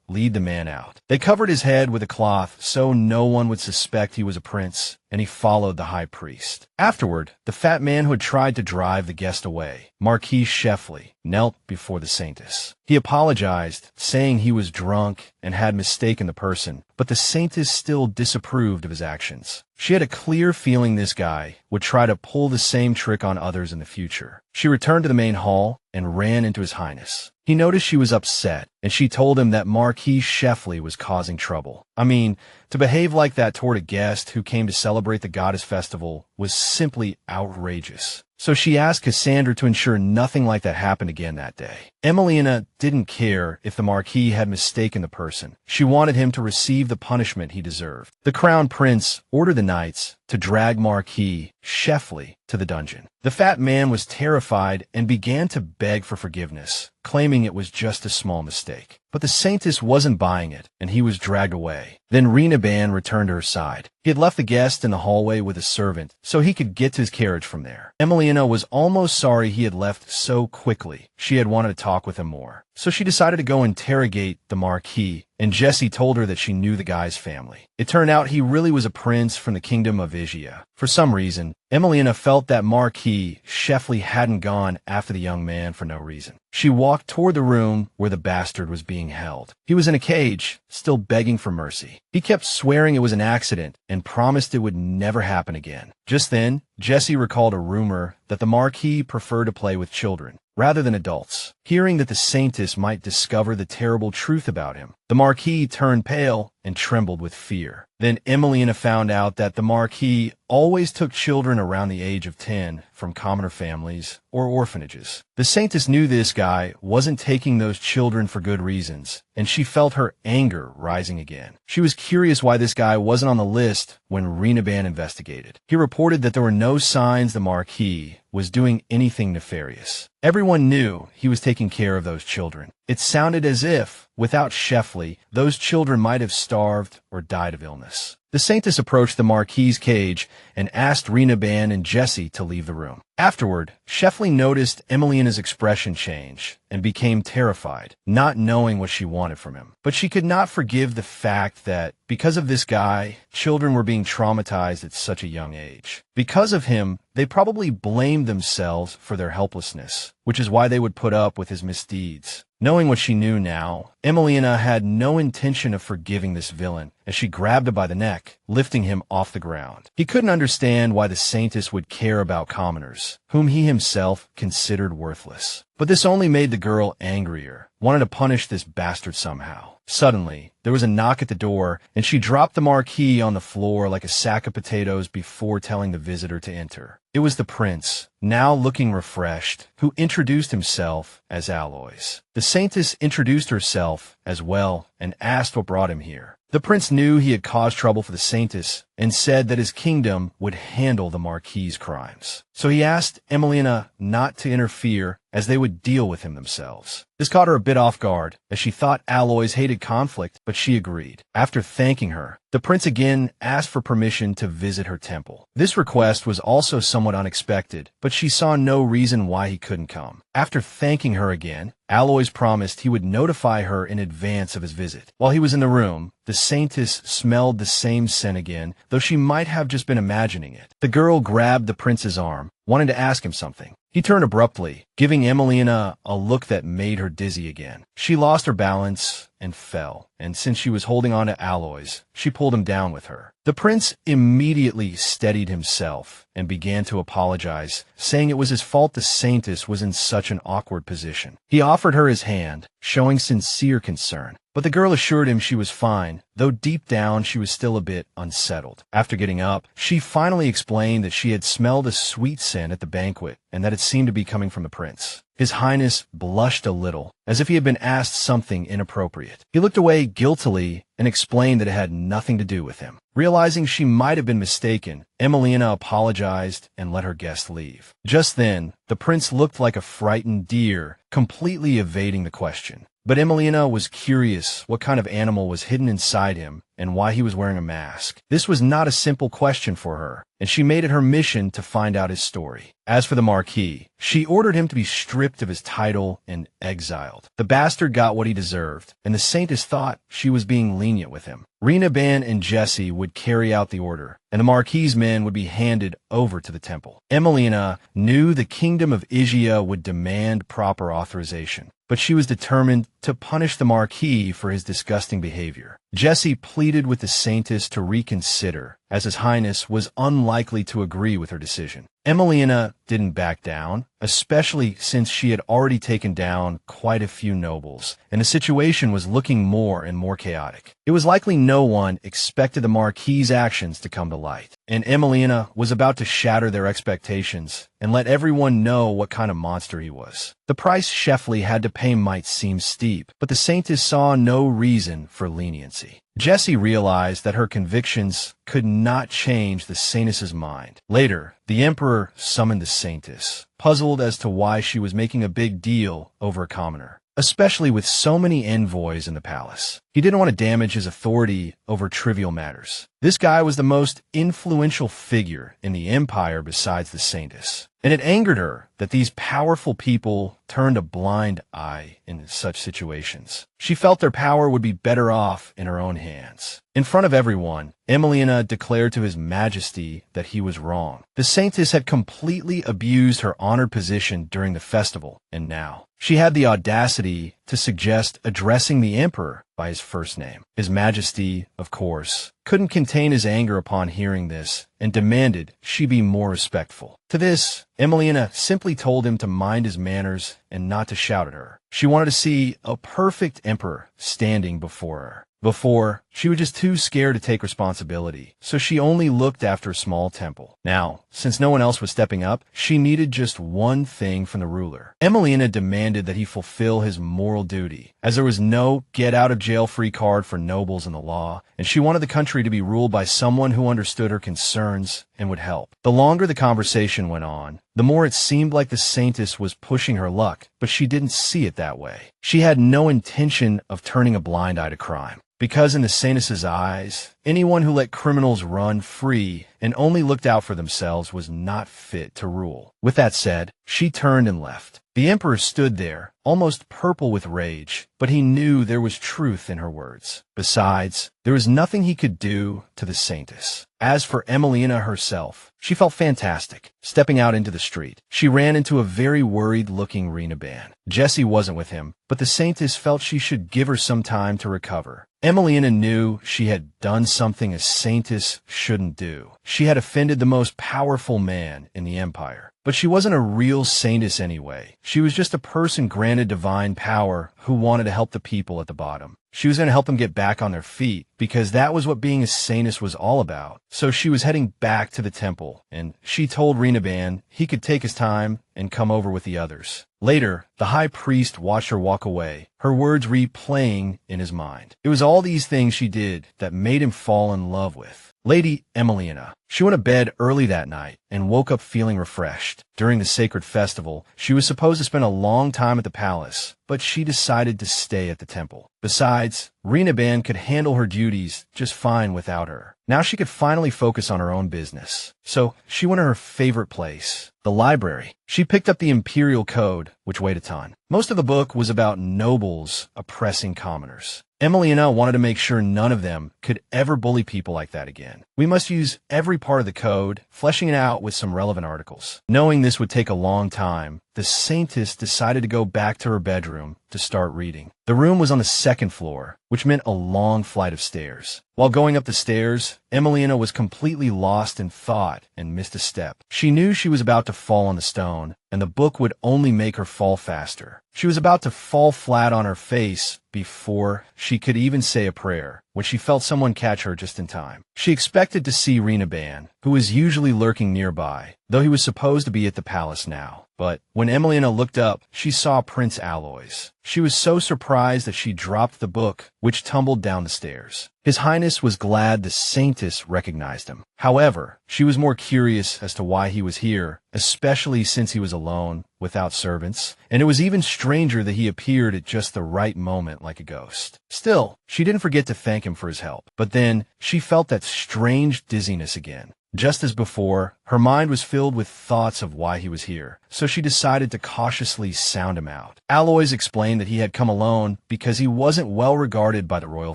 lead the man out. They covered his head with a cloth so no one would suspect he was a prince, and he followed the high priest. Afterward, the fat man who had tried to drive the guest away, Marquis Sheffley, knelt before the Saintess. He apologized, saying he was drunk and had mistaken the person, but the Saintess still disapproved of his actions. She had a clear feeling this guy would try to pull the same trick on others in the future. She returned to the main hall and ran into His Highness. He noticed she was upset, and she told him that Marquis Sheffley was causing trouble. I mean, to behave like that toward a guest who came to celebrate the goddess festival was simply outrageous. So she asked Cassandra to ensure nothing like that happened again that day. Emilione didn't care if the Marquis had mistaken the person. She wanted him to receive the punishment he deserved. The Crown Prince ordered the knights to drag Marquis Sheffley to the dungeon. The fat man was terrified and began to beg for forgiveness, claiming it was just a small mistake. But the Saintess wasn't buying it, and he was dragged away. Then Rina returned to her side. He had left the guest in the hallway with a servant, so he could get to his carriage from there. Emilione was almost sorry he had left so quickly. She had wanted to talk with him more. So she decided to go interrogate the Marquis, and Jessie told her that she knew the guy's family. It turned out he really was a prince from the kingdom of Igia. For some reason, Emilione felt that Marquis Sheffley hadn't gone after the young man for no reason. She walked toward the room where the bastard was being held. He was in a cage, still begging for mercy. He kept swearing it was an accident and promised it would never happen again. Just then, Jessie recalled a rumor that the Marquis preferred to play with children rather than adults. Hearing that the Saintess might discover the terrible truth about him, the Marquis turned pale and trembled with fear. Then Emilione found out that the Marquis always took children around the age of 10 from commoner families or orphanages. The Saintess knew this guy wasn't taking those children for good reasons, and she felt her anger rising again. She was curious why this guy wasn't on the list when Rina investigated. He reported that there were no signs the Marquis was doing anything nefarious. Everyone knew he was taking care of those children. It sounded as if, without Sheffley, those children might have starved or died of illness. The Saintess approached the Marquis's cage and asked Rina and Jessie to leave the room. Afterward, Sheffley noticed Emilione's expression change and became terrified, not knowing what she wanted from him. But she could not forgive the fact that, because of this guy, children were being traumatized at such a young age. Because of him, they probably blamed themselves for their helplessness, which is why they would put up with his misdeeds. Knowing what she knew now, Emilione had no intention of forgiving this villain as she grabbed him by the neck, lifting him off the ground. He couldn't understand why the Saintess would care about commoners, whom he himself considered worthless. But this only made the girl angrier, wanted to punish this bastard somehow. Suddenly, there was a knock at the door, and she dropped the Marquis on the floor like a sack of potatoes before telling the visitor to enter. It was the prince, now looking refreshed, who introduced himself as Aloys. The Saintess introduced herself as well and asked what brought him here. The prince knew he had caused trouble for the Saintess and said that his kingdom would handle the Marquis's crimes. So he asked Emilione not to interfere as they would deal with him themselves. This caught her a bit off guard, as she thought Aloys hated conflict, but she agreed. After thanking her, the prince again asked for permission to visit her temple. This request was also somewhat unexpected, but she saw no reason why he couldn't come. After thanking her again, Aloys promised he would notify her in advance of his visit. While he was in the room, the Saintess smelled the same scent again, though she might have just been imagining it. The girl grabbed the prince's arm, wanting to ask him something. He He turned abruptly, giving Emilione a look that made her dizzy again. She lost her balance and fell, and since she was holding on to Aloys, she pulled him down with her. The prince immediately steadied himself and began to apologize, saying it was his fault the Saintess was in such an awkward position. He offered her his hand, showing sincere concern, but the girl assured him she was fine, though deep down she was still a bit unsettled. After getting up, she finally explained that she had smelled a sweet scent at the banquet and that it seemed to be coming from the prince. His Highness blushed a little, as if he had been asked something inappropriate. He looked away guiltily and explained that it had nothing to do with him. Realizing she might have been mistaken, Emilione apologized and let her guest leave. Just then, the prince looked like a frightened deer, completely evading the question. But Emilione was curious what kind of animal was hidden inside him and why he was wearing a mask. This was not a simple question for her, and she made it her mission to find out his story. As for the Marquis, she ordered him to be stripped of his title and exiled. The bastard got what he deserved, and the Saintess thought she was being lenient with him. Rinneban and Jesse would carry out the order, and the Marquis's men would be handed over to the temple. Emilione knew the kingdom of Igia would demand proper authorization, but she was determined to punish the Marquis for his disgusting behavior. Jesse pleaded with the Saintess to reconsider, as His Highness was unlikely to agree with her decision. Emilione didn't back down, especially since she had already taken down quite a few nobles, and the situation was looking more and more chaotic. It was likely no one expected the Marquis's actions to come to light, and Emilione was about to shatter their expectations and let everyone know what kind of monster he was. The price Sheffley had to pay might seem steep, but the Saintess saw no reason for leniency. Jesse realized that her convictions could not change the Saintess's mind. Later, the Emperor summoned the Saintess, puzzled as to why she was making a big deal over a commoner, especially with so many envoys in the palace. He didn't want to damage his authority over trivial matters. This guy was the most influential figure in the Empire besides the Saintess, and it angered her that these powerful people turned a blind eye in such situations. She felt their power would be better off in her own hands. In front of everyone, Emilione declared to His Majesty that he was wrong. The Saintess had completely abused her honored position during the festival, and now she had the audacity to suggest addressing the Emperor by his first name. His Majesty, of course, couldn't contain his anger upon hearing this and demanded she be more respectful. To this, Emilione simply told him to mind his manners and not to shout at her. She wanted to see a perfect emperor standing before her. Before, she was just too scared to take responsibility, so she only looked after a small temple. Now, since no one else was stepping up, she needed just one thing from the ruler. Emilione demanded that he fulfill his moral duty, as there was no get-out-of-jail-free card for nobles in the law, and she wanted the country to be ruled by someone who understood her concerns and would help. The longer the conversation went on, the more it seemed like the Saintess was pushing her luck, but she didn't see it that way. She had no intention of turning a blind eye to crime, because in the Saintess's eyes, anyone who let criminals run free and only looked out for themselves was not fit to rule. With that said, she turned and left. The Emperor stood there, almost purple with rage, but he knew there was truth in her words. Besides, there was nothing he could do to the Saintess. As for Emilione herself, she felt fantastic. Stepping out into the street, she ran into a very worried-looking Rinneban. Jesse wasn't with him, but the Saintess felt she should give her some time to recover. Emilione knew she had done something a Saintess shouldn't do. She had offended the most powerful man in the Empire. But she wasn't a real Saintess anyway. She was just a person granted divine power who wanted to help the people at the bottom. She was going to help them get back on their feet, because that was what being a Saintess was all about. So she was heading back to the temple, and she told Rinneban he could take his time and come over with the others. Later, the high priest watched her walk away, her words replaying in his mind. It was all these things she did that made him fall in love with Lady Emilione. She went to bed early that night and woke up feeling refreshed. During the sacred festival, she was supposed to spend a long time at the palace, but she decided to stay at the temple. Besides, Rinneban could handle her duties just fine without her. Now she could finally focus on her own business. So she went to her favorite place, the library. She picked up the Imperial Code, which weighed a ton. Most of the book was about nobles oppressing commoners. Emilione wanted to make sure none of them could ever bully people like that again. We must use every part of the code, fleshing it out with some relevant articles. Knowing this would take a long time, the Saintess decided to go back to her bedroom to start reading. The room was on the second floor, which meant a long flight of stairs. While going up the stairs, Emilione was completely lost in thought and missed a step. She knew she was about to fall on the stone, and the book would only make her fall faster. She was about to fall flat on her face before she could even say a prayer, when she felt someone catch her just in time. She expected to see Ranella, who was usually lurking nearby, though he was supposed to be at the palace now. But when Emilione looked up, she saw Prince Aloys. She was so surprised that she dropped the book, which tumbled down the stairs. His Highness was glad the Saintess recognized him. However, she was more curious as to why he was here, especially since he was alone, without servants, and it was even stranger that he appeared at just the right moment like a ghost. Still, she didn't forget to thank him for his help. But then, she felt that strange dizziness again. Just as before, her mind was filled with thoughts of why he was here, so she decided to cautiously sound him out. Aloys explained that he had come alone because he wasn't well regarded by the royal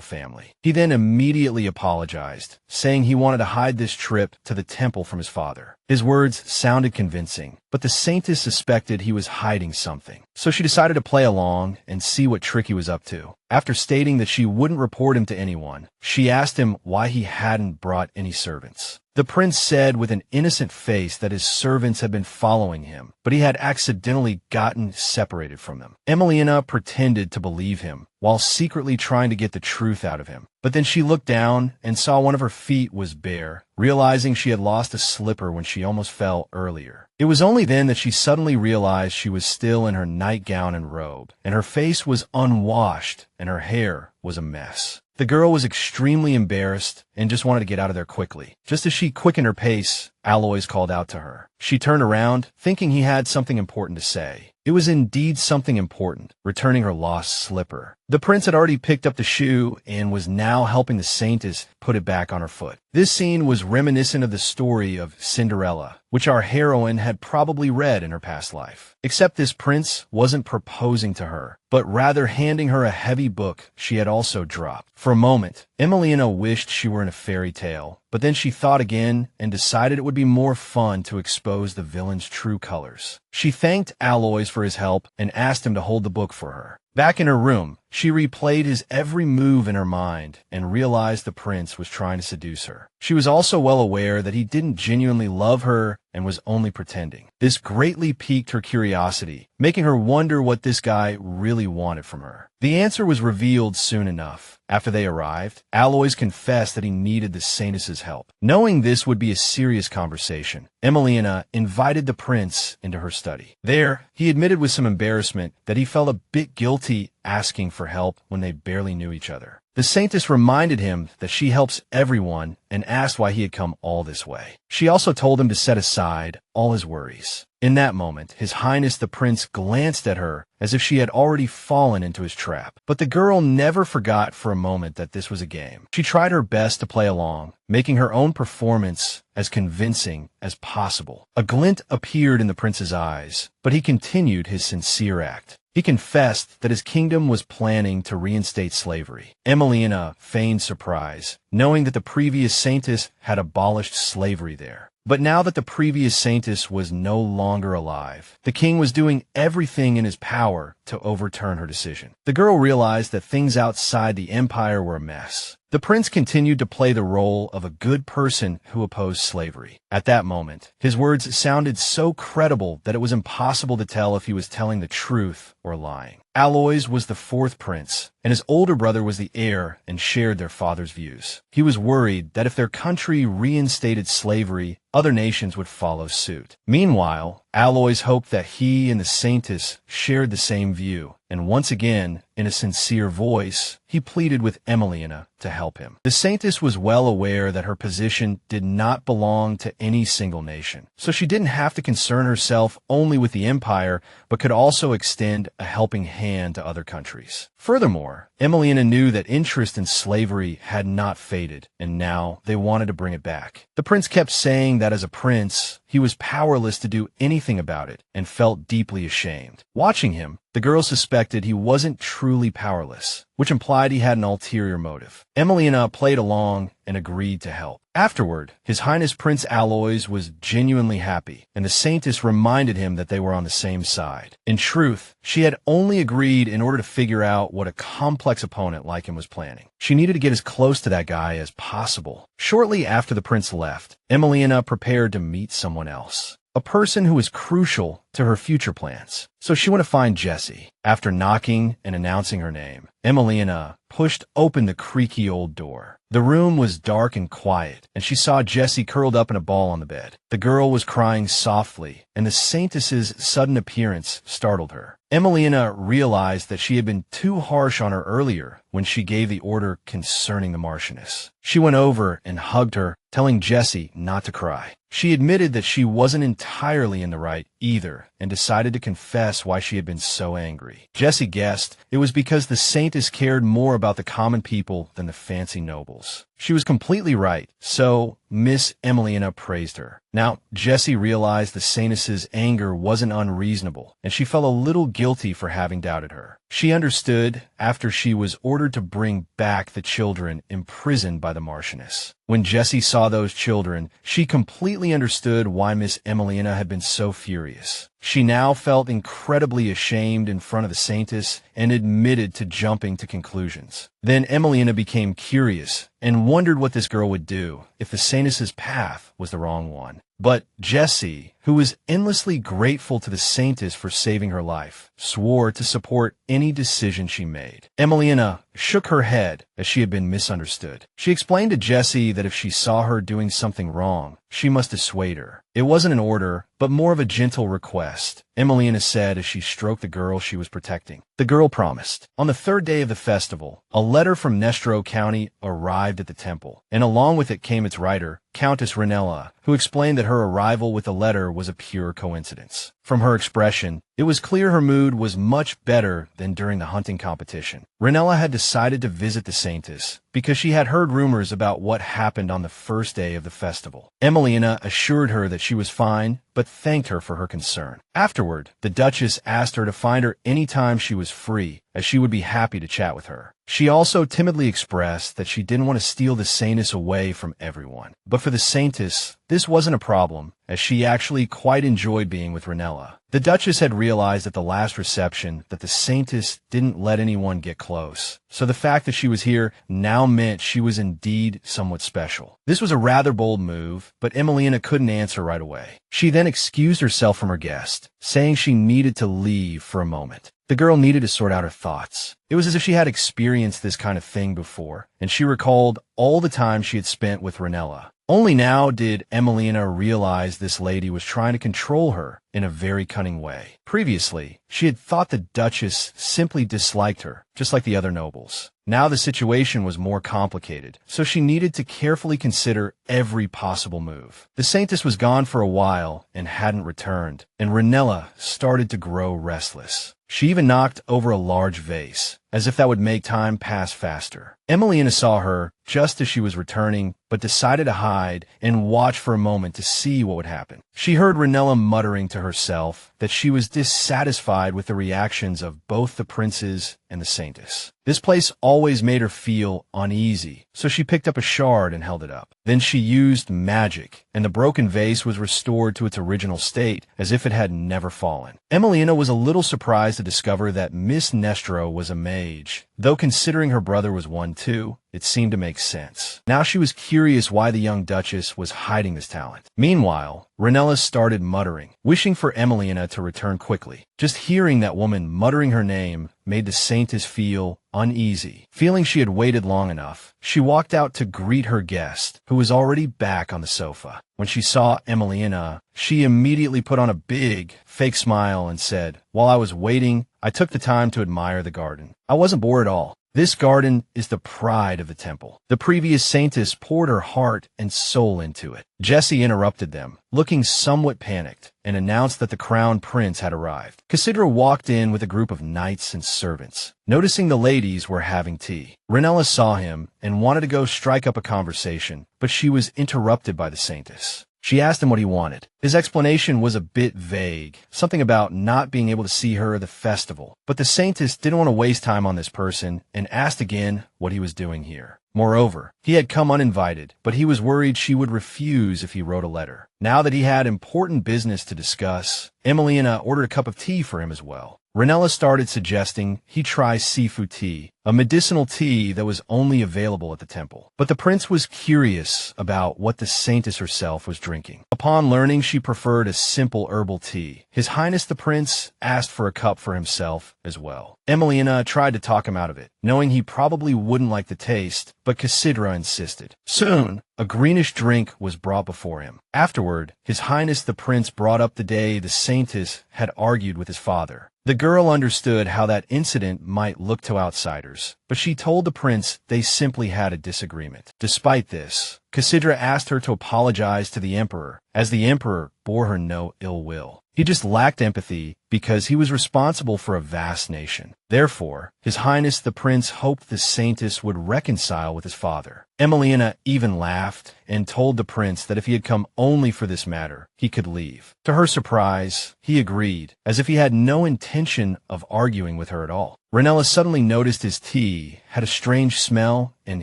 family. He then immediately apologized, saying he wanted to hide this trip to the temple from his father. His words sounded convincing, but the Saintess suspected he was hiding something, so she decided to play along and see what trick he was up to. After stating that she wouldn't report him to anyone, she asked him why he hadn't brought any servants. The prince said with an innocent face that his servants had been following him, but he had accidentally gotten separated from them. Emilione pretended to believe him, while secretly trying to get the truth out of him. But then she looked down and saw one of her feet was bare, realizing she had lost a slipper when she almost fell earlier. It was only then that she suddenly realized she was still in her nightgown and robe, and her face was unwashed, and her hair was a mess. The girl was extremely embarrassed and just wanted to get out of there quickly. Just as she quickened her pace, Aloys called out to her. She turned around, thinking he had something important to say. It was indeed something important, returning her lost slipper. The prince had already picked up the shoe and was now helping the Saintess put it back on her foot. This scene was reminiscent of the story of Cinderella, which our heroine had probably read in her past life. Except this prince wasn't proposing to her, but rather handing her a heavy book she had also dropped. For a moment, Emilione wished she were in a fairy tale, but then she thought again and decided it would be more fun to expose the villain's true colors. She thanked Aloys for his help and asked him to hold the book for her. Back in her room, she replayed his every move in her mind and realized the prince was trying to seduce her. She was also well aware that he didn't genuinely love her and was only pretending. This greatly piqued her curiosity, making her wonder what this guy really wanted from her. The answer was revealed soon enough. After they arrived, Aloys confessed that he needed the Saintess's help. Knowing this would be a serious conversation, Emilione invited the prince into her study. There, he admitted with some embarrassment that he felt a bit guilty asking for help when they barely knew each other. The Saintess reminded him that she helps everyone and asked why he had come all this way. She also told him to set aside all his worries. In that moment, His Highness the Prince glanced at her as if she had already fallen into his trap. But the girl never forgot for a moment that this was a game. She tried her best to play along, making her own performance as convincing as possible. A glint appeared in the prince's eyes, but he continued his sincere act. He confessed that his kingdom was planning to reinstate slavery. Emilione feigned surprise, knowing that the previous Saintess had abolished slavery there. But now that the previous Saintess was no longer alive, the king was doing everything in his power to overturn her decision. The girl realized that things outside the empire were a mess. The prince continued to play the role of a good person who opposed slavery. At that moment, his words sounded so credible that it was impossible to tell if he was telling the truth or lying. Aloys was the fourth prince, and his older brother was the heir and shared their father's views. He was worried that if their country reinstated slavery, other nations would follow suit. Meanwhile, Aloys hoped that he and the Saintess shared the same view, and once again, in a sincere voice, he pleaded with Emilione to help him. The Saintess was well aware that her position did not belong to any single nation, so she didn't have to concern herself only with the empire, but could also extend a helping hand to other countries. Furthermore, Emilione knew that interest in slavery had not faded, and now they wanted to bring it back. The prince kept saying that as a prince, he was powerless to do anything about it and felt deeply ashamed. Watching him, The girl suspected he wasn't truly powerless, which implied he had an ulterior motive. Emilione played along and agreed to help. Afterward, His Highness Prince Aloys was genuinely happy, and the Saintess reminded him that they were on the same side. In truth, she had only agreed in order to figure out what a complex opponent like him was planning. She needed to get as close to that guy as possible. Shortly after the prince left, Emilione prepared to meet someone else, a person who was crucial to her future plans. So she went to find Jessie. After knocking and announcing her name, Emilione pushed open the creaky old door. The room was dark and quiet, and she saw Jessie curled up in a ball on the bed. The girl was crying softly, and the Saintess's sudden appearance startled her. Emilione realized that she had been too harsh on her earlier when she gave the order concerning the Marchioness. She went over and hugged her, telling Jessie not to cry. She admitted that she wasn't entirely in the right either, and decided to confess why she had been so angry. Jessie guessed it was because the Saintess cared more about the common people than the fancy nobles. She was completely right, so Miss Emilione praised her. Now, Jessie realized the Saintess's anger wasn't unreasonable, and she felt a little guilty for having doubted her. She understood after she was ordered to bring back the children imprisoned by the Marchioness. When Jessie saw those children, she completely understood why Miss Emilione had been so furious. She now felt incredibly ashamed in front of the Saintess and admitted to jumping to conclusions. Then Emilione became curious and wondered what this girl would do if the Saintess's path was the wrong one. But Jessie, who was endlessly grateful to the Saintess for saving her life, swore to support any decision she made. Emilione shook her head as she had been misunderstood. She explained to Jessie that if she saw her doing something wrong, she must dissuade her. It wasn't an order, but more of a gentle request, Emilione said as she stroked the girl she was protecting. The girl promised. On the third day of the festival, a letter from Nestro County arrived at the temple, and along with it came its writer, Countess Ranella, who explained that her arrival with the letter was a pure coincidence. From her expression, it was clear her mood was much better than during the hunting competition. Ranella had decided to visit the Saintess because she had heard rumors about what happened on the first day of the festival. Emilione assured her that she was fine, but thanked her for her concern. Afterward, the Duchess asked her to find her any time she was free, as she would be happy to chat with her. She also timidly expressed that she didn't want to steal the Saintess away from everyone. But for the Saintess, this wasn't a problem, as she actually quite enjoyed being with Ranella. The Duchess had realized at the last reception that the Saintess didn't let anyone get close, so the fact that she was here now meant she was indeed somewhat special. This was a rather bold move, but Emilione couldn't answer right away. She then excused herself from her guest, saying she needed to leave for a moment. The girl needed to sort out her thoughts. It was as if she had experienced this kind of thing before, and she recalled all the time she had spent with Ranella. Only now did Emilione realize this lady was trying to control her in a very cunning way. Previously, she had thought the Duchess simply disliked her, just like the other nobles. Now the situation was more complicated, so she needed to carefully consider every possible move. The Saintess was gone for a while and hadn't returned, and Ranella started to grow restless. She even knocked over a large vase, as if that would make time pass faster. Emilione saw her just as she was returning, but decided to hide and watch for a moment to see what would happen. She heard Ranella muttering to herself that she was dissatisfied with the reactions of both the princes and the Saintess. This place always made her feel uneasy, so she picked up a shard and held it up. Then she used magic, and the broken vase was restored to its original state, as if it had never fallen. Emilione was a little surprised to discover that Miss Nestro was a mage, though considering her brother was one too, it seemed to make sense. Now she was curious why the young Duchess was hiding this talent. Meanwhile, Ranella started muttering, wishing for Emilione to return quickly. Just hearing that woman muttering her name made the Saintess feel uneasy. Feeling she had waited long enough, she walked out to greet her guest, who was already back on the sofa. When she saw Emilione, she immediately put on a big, fake smile and said, "While I was waiting, I took the time to admire the garden. I wasn't bored at all. This garden is the pride of the temple." The previous Saintess poured her heart and soul into it. Jessie interrupted them, looking somewhat panicked, and announced that the crown prince had arrived. Cassidra walked in with a group of knights and servants. Noticing the ladies were having tea, Ranella saw him and wanted to go strike up a conversation, but she was interrupted by the Saintess. She asked him what he wanted. His explanation was a bit vague, something about not being able to see her at the festival. But the Saintess didn't want to waste time on this person and asked again what he was doing here. Moreover, he had come uninvited, but he was worried she would refuse if he wrote a letter. Now that he had important business to discuss, Emilione ordered a cup of tea for him as well. Ranella started suggesting he try seafood tea, a medicinal tea that was only available at the temple. But the prince was curious about what the Saintess herself was drinking. Upon learning she preferred a simple herbal tea, His Highness the Prince asked for a cup for himself as well. Emilione tried to talk him out of it, knowing he probably wouldn't like the taste, but Cassidra insisted. Soon, a greenish drink was brought before him. Afterward, His Highness the Prince brought up the day the Saintess had argued with his father. The girl understood how that incident might look to outsiders, but she told the prince they simply had a disagreement. Despite this, Cassidra asked her to apologize to the emperor, as the emperor bore her no ill will. He just lacked empathy because he was responsible for a vast nation. Therefore, His Highness the Prince hoped the Saintess would reconcile with his father. Emilione even laughed and told the prince that if he had come only for this matter, he could leave. To her surprise, he agreed, as if he had no intention of arguing with her at all. Ranella suddenly noticed his tea had a strange smell and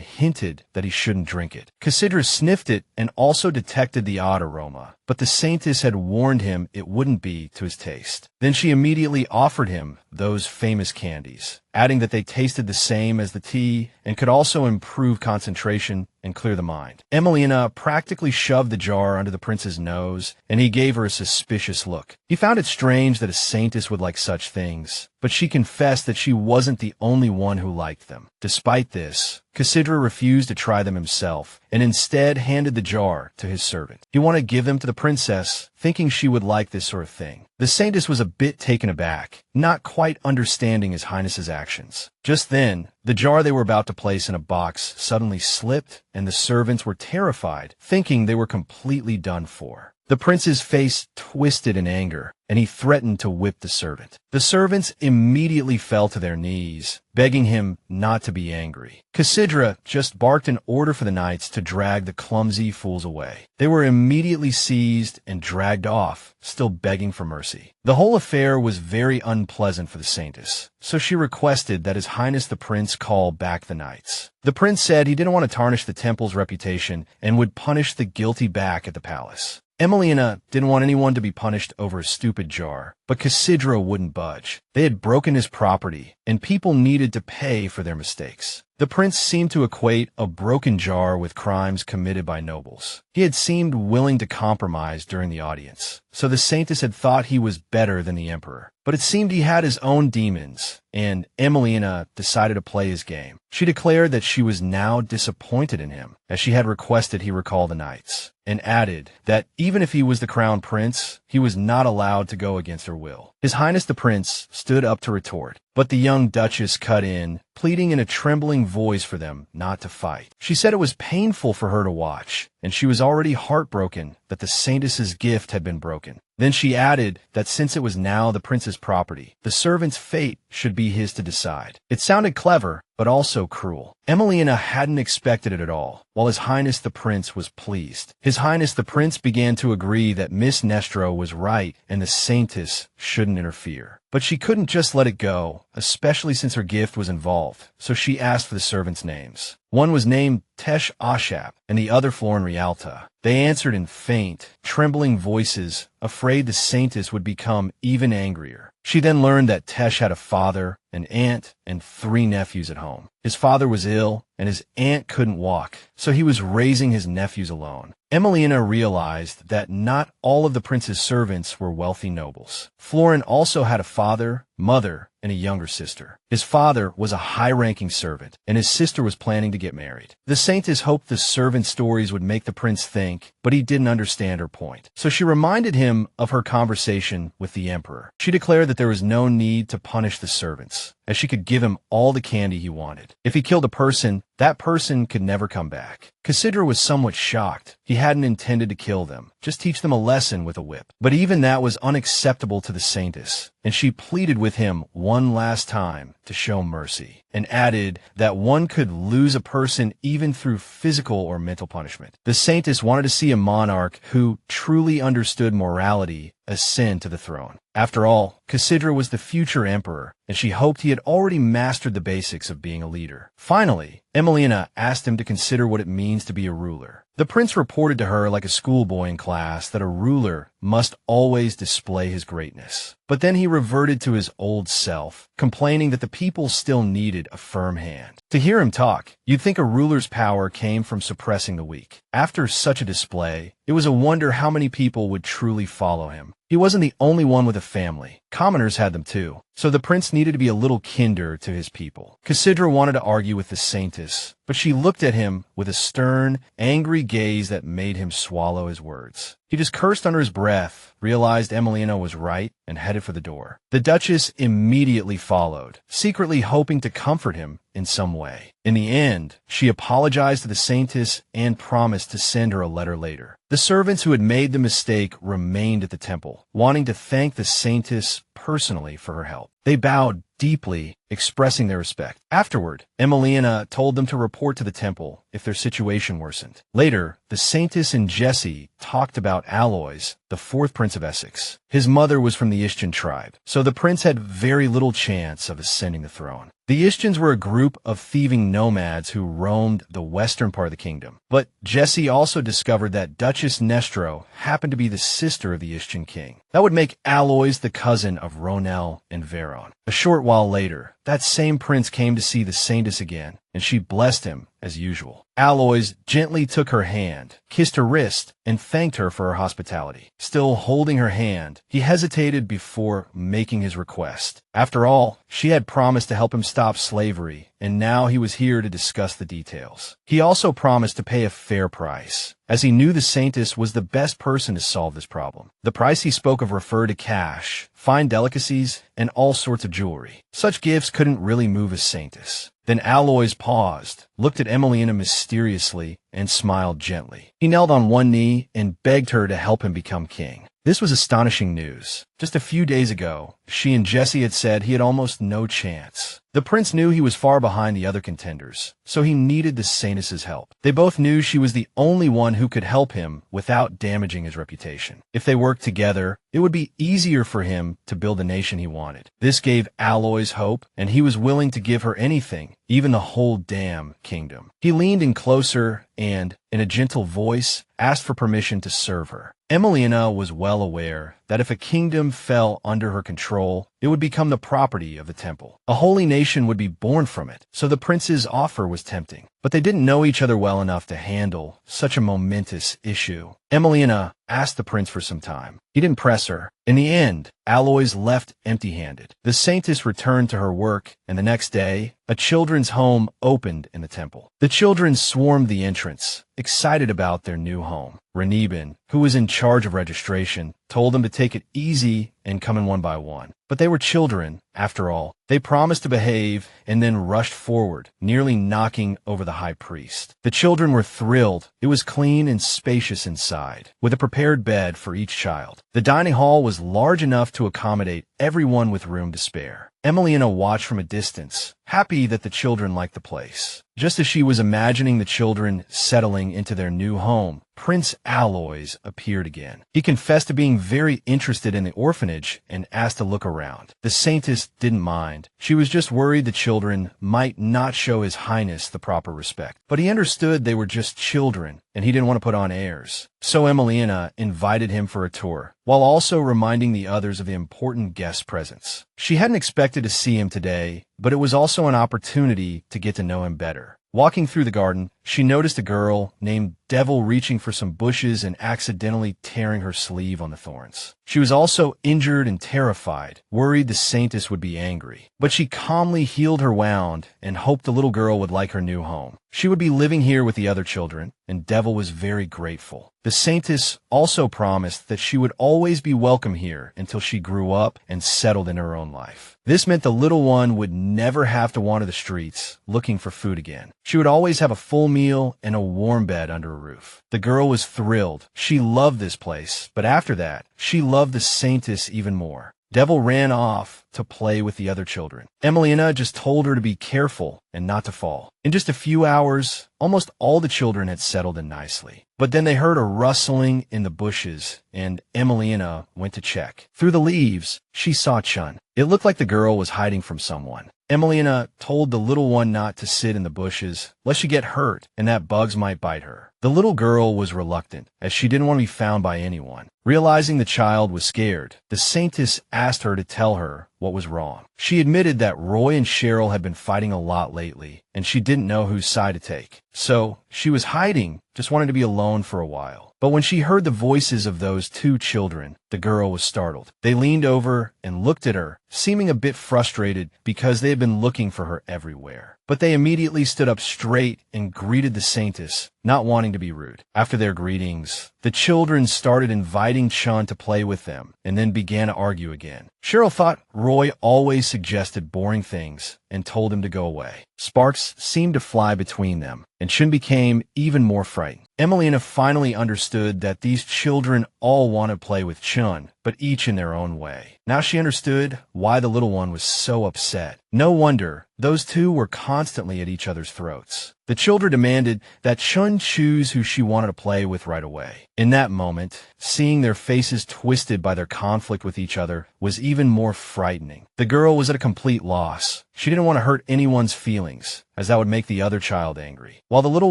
hinted that he shouldn't drink it. Cassidra sniffed it and also detected the odd aroma, but the Saintess had warned him it wouldn't be to his taste. Then she immediately offered him those famous candies, adding that they tasted the same as the tea and could also improve concentration and clear the mind. Emilione practically shoved the jar under the prince's nose, and he gave her a suspicious look. He found it strange that a Saintess would like such things, but she confessed that she wasn't the only one who liked them. Despite this, Cassidra refused to try them himself, and instead handed the jar to his servant. He wanted to give them to the princess, thinking she would like this sort of thing. The Saintess was a bit taken aback, not quite understanding His Highness's actions. Just then, the jar they were about to place in a box suddenly slipped, and the servants were terrified, thinking they were completely done for. The prince's face twisted in anger, and he threatened to whip the servant. The servants immediately fell to their knees, begging him not to be angry. Cassidra just barked an order for the knights to drag the clumsy fools away. They were immediately seized and dragged off, still begging for mercy. The whole affair was very unpleasant for the Saintess, so she requested that His Highness the Prince call back the knights. The prince said he didn't want to tarnish the temple's reputation and would punish the guilty back at the palace. Emilione didn't want anyone to be punished over a stupid jar, but Cassidra wouldn't budge. They had broken his property, and people needed to pay for their mistakes. The prince seemed to equate a broken jar with crimes committed by nobles. He had seemed willing to compromise during the audience, so the Saintess had thought he was better than the emperor. But it seemed he had his own demons, and Emilione decided to play his game. She declared that she was now disappointed in him, as she had requested he recall the knights, and added that even if he was the crown prince, he was not allowed to go against her will. His Highness the Prince stood up to retort, but the young Duchess cut in, pleading in a trembling voice for them not to fight. She said it was painful for her to watch, and she was already heartbroken that the Saintess's gift had been broken. Then she added that since it was now the prince's property, the servant's fate should be his to decide. It sounded clever, but also cruel. Emilione hadn't expected it at all, while His Highness the Prince was pleased. His Highness the Prince began to agree that Miss Nestro was right and the Saintess shouldn't interfere. But she couldn't just let it go, especially since her gift was involved, so she asked for the servants' names. One was named Tesh Ashap, and the other Florin Rialta. They answered in faint, trembling voices, afraid the Saintess would become even angrier. She then learned that Tesh had a father, an aunt, and 3 nephews at home. His father was ill, and his aunt couldn't walk, so he was raising his nephews alone. Emilione realized that not all of the prince's servants were wealthy nobles. Florin also had a father, mother, and a younger sister. His father was a high-ranking servant, and his sister was planning to get married. The Saintess hoped the servant stories would make the prince think, but he didn't understand her point. So she reminded him of her conversation with the emperor. She declared that there was no need to punish the servants, as she could give him all the candy he wanted. If he killed a person, that person could never come back. Cassidra was somewhat shocked. He hadn't intended to kill them, just teach them a lesson with a whip. But even that was unacceptable to the Saintess, and she pleaded with him one last time to show mercy. and added that one could lose a person even through physical or mental punishment. The Saintess wanted to see a monarch who truly understood morality ascend to the throne. After all, Cassidra was the future emperor, and she hoped he had already mastered the basics of being a leader. Finally, Emilione asked him to consider what it means to be a ruler. The prince reported to her like a schoolboy in class that a ruler must always display his greatness. But then he reverted to his old self, complaining that the people still needed a firm hand. To hear him talk, you'd think a ruler's power came from suppressing the weak. After such a display, it was a wonder how many people would truly follow him. He wasn't the only one with a family. Commoners had them too, so the prince needed to be a little kinder to his people. Cassidra wanted to argue with the Saintess, but she looked at him with a stern, angry gaze that made him swallow his words. He just cursed under his breath, realized Emilione was right, and headed for the door. The Duchess immediately followed, secretly hoping to comfort him in some way. In the end, she apologized to the Saintess and promised to send her a letter later. The servants who had made the mistake remained at the temple, wanting to thank the Saintess personally for her help. They bowed deeply, expressing their respect. Afterward, Emilione told them to report to the temple if their situation worsened. Later, the Saintess and Jessie talked about Aloys, the fourth prince of Essex. His mother was from the Ishchan tribe, so the prince had very little chance of ascending the throne. The Ishchans were a group of thieving nomads who roamed the western part of the kingdom. But Jessie also discovered that Duchess Nestro happened to be the sister of the Ishchan king. That would make Aloys the cousin of Ranella and Veron. A short while later, that same prince came to see the Saintess again, and she blessed him as usual. Aloys gently took her hand, kissed her wrist, and thanked her for her hospitality. Still holding her hand, he hesitated before making his request. After all, she had promised to help him stop slavery, and now he was here to discuss the details. He also promised to pay a fair price, as he knew the Saintess was the best person to solve this problem. The price he spoke of referred to cash, fine delicacies, and all sorts of jewelry. Such gifts couldn't really move a Saintess. Then Aloys paused, looked at Emilione mysteriously, and smiled gently. He knelt on one knee and begged her to help him become king. This was astonishing news. Just a few days ago, she and Jessie had said he had almost no chance. The prince knew he was far behind the other contenders, so he needed the Saintess's help. They both knew she was the only one who could help him without damaging his reputation. If they worked together, it would be easier for him to build the nation he wanted. This gave Aloys hope, and he was willing to give her anything, even the whole damn kingdom. He leaned in closer and, in a gentle voice, asked for permission to serve her. Emilione was well aware that if a kingdom fell under her control, it would become the property of the temple. A holy nation would be born from it, so the prince's offer was tempting. But they didn't know each other well enough to handle such a momentous issue. Emilione asked the prince for some time. He didn't press her. In the end, Aloys left empty-handed. The Saintess returned to her work, and the next day, a children's home opened in the temple. The children swarmed the entrance, excited about their new home. Ranella, who was in charge of registration, told them to take it easy and come in one by one. But they were children, after all. They promised to behave and then rushed forward, nearly knocking over the high priest. The children were thrilled. It was clean and spacious inside, with a prepared bed for each child. The dining hall was large enough to accommodate everyone with room to spare. Emilione watched from a distance, happy that the children liked the place. Just as she was imagining the children settling into their new home, Prince Aloys appeared again. He confessed to being very interested in the orphanage and asked to look around. The Saintess didn't mind. She was just worried the children might not show His Highness the proper respect. But he understood they were just children, and he didn't want to put on airs. So Emilione invited him for a tour, while also reminding the others of the important guest presence. She hadn't expected to see him today, but it was also an opportunity to get to know him better. Walking through the garden, she noticed a girl named Devil reaching for some bushes and accidentally tearing her sleeve on the thorns. She was also injured and terrified, worried the Saintess would be angry. But she calmly healed her wound and hoped the little girl would like her new home. She would be living here with the other children, and Devil was very grateful. The Saintess also promised that she would always be welcome here until she grew up and settled in her own life. This meant the little one would never have to wander the streets looking for food again. She would always have a full meal and a warm bed under a roof. The girl was thrilled. She loved this place, but after that, she loved the Saintess even more. Devil ran off to play with the other children. Emilione just told her to be careful and not to fall. In just a few hours, almost all the children had settled in nicely. But then they heard a rustling in the bushes, and Emilione went to check. Through the leaves, she saw Chun. It looked like the girl was hiding from someone. Emilione told the little one not to sit in the bushes, lest she get hurt and that bugs might bite her. The little girl was reluctant, as she didn't want to be found by anyone. Realizing the child was scared, the Saintess asked her to tell her what was wrong. She admitted that Roy and Cheryl had been fighting a lot lately, and she didn't know whose side to take. So, she was hiding, just wanted to be alone for a while. But when she heard the voices of those two children, the girl was startled. They leaned over and looked at her, seeming a bit frustrated because they had been looking for her everywhere. But they immediately stood up straight and greeted the Saintess, not wanting to be rude. After their greetings, the children started inviting Chun to play with them, and then began to argue again. Cheryl thought Roy always suggested boring things and told him to go away. Sparks seemed to fly between them, and Chun became even more frightened. Emilione finally understood that these children all wanted to play with Chun, but each in their own way. Now she understood why the little one was so upset. No wonder those two were constantly at each other's throats. The children demanded that Chun choose who she wanted to play with right away. In that moment, seeing their faces twisted by their conflict with each other was even more frightening. The girl was at a complete loss. She didn't want to hurt anyone's feelings, as that would make the other child angry. While the little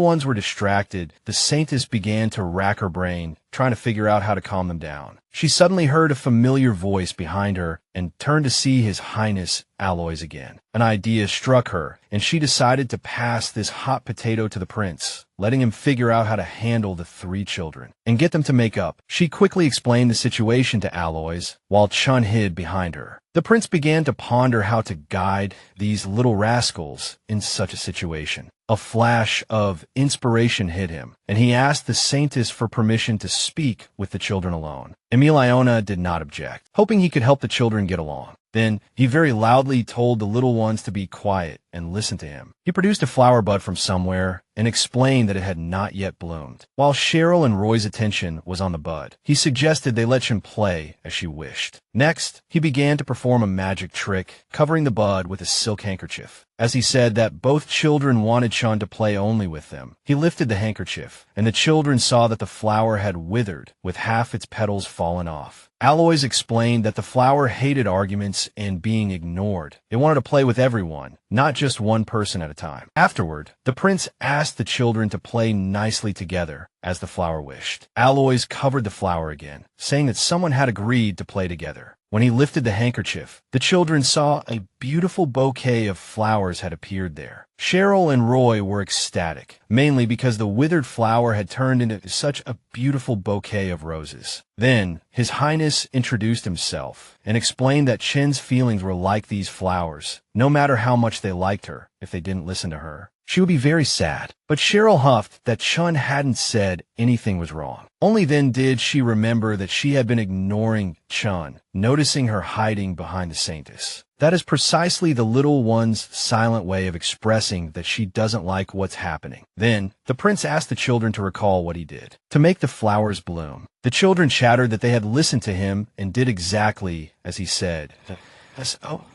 ones were distracted, the Saintess began to rack her brain, trying to figure out how to calm them down. She suddenly heard a familiar voice behind her and turned to see His Highness Aloys again. An idea struck her, and she decided to pass this hot potato to the prince, letting him figure out how to handle the three children and get them to make up. She quickly explained the situation to Aloys, while Chun hid behind her. The prince began to ponder how to guide these little rascals in such a situation. A flash of inspiration hit him, and he asked the Saintess for permission to speak with the children alone. Emilione did not object, hoping he could help the children get along. Then he very loudly told the little ones to be quiet and listen to him. He produced a flower bud from somewhere and explained that it had not yet bloomed. While Cheryl and Roy's attention was on the bud, he suggested they let Chun play as she wished. Next, he began to perform a magic trick, covering the bud with a silk handkerchief. As he said that both children wanted Chun to play only with them, he lifted the handkerchief, and the children saw that the flower had withered, with half its petals fallen off. Aloys explained that the flower hated arguments and being ignored. It wanted to play with everyone, not just one person at a time. Afterward, the prince asked the children to play nicely together, as the flower wished. Aloys covered the flower again, saying that someone had agreed to play together. When he lifted the handkerchief, the children saw a beautiful bouquet of flowers had appeared there. Cheryl and Roy were ecstatic, mainly because the withered flower had turned into such a beautiful bouquet of roses. Then, His Highness introduced himself and explained that Chin's feelings were like these flowers. No matter how much they liked her, if they didn't listen to her, she would be very sad. But Cheryl huffed that Chun hadn't said anything was wrong. Only then did she remember that she had been ignoring Chun, noticing her hiding behind the Saintess. That is precisely the little one's silent way of expressing that she doesn't like what's happening. Then, the prince asked the children to recall what he did to make the flowers bloom. The children chattered that they had listened to him and did exactly as he said.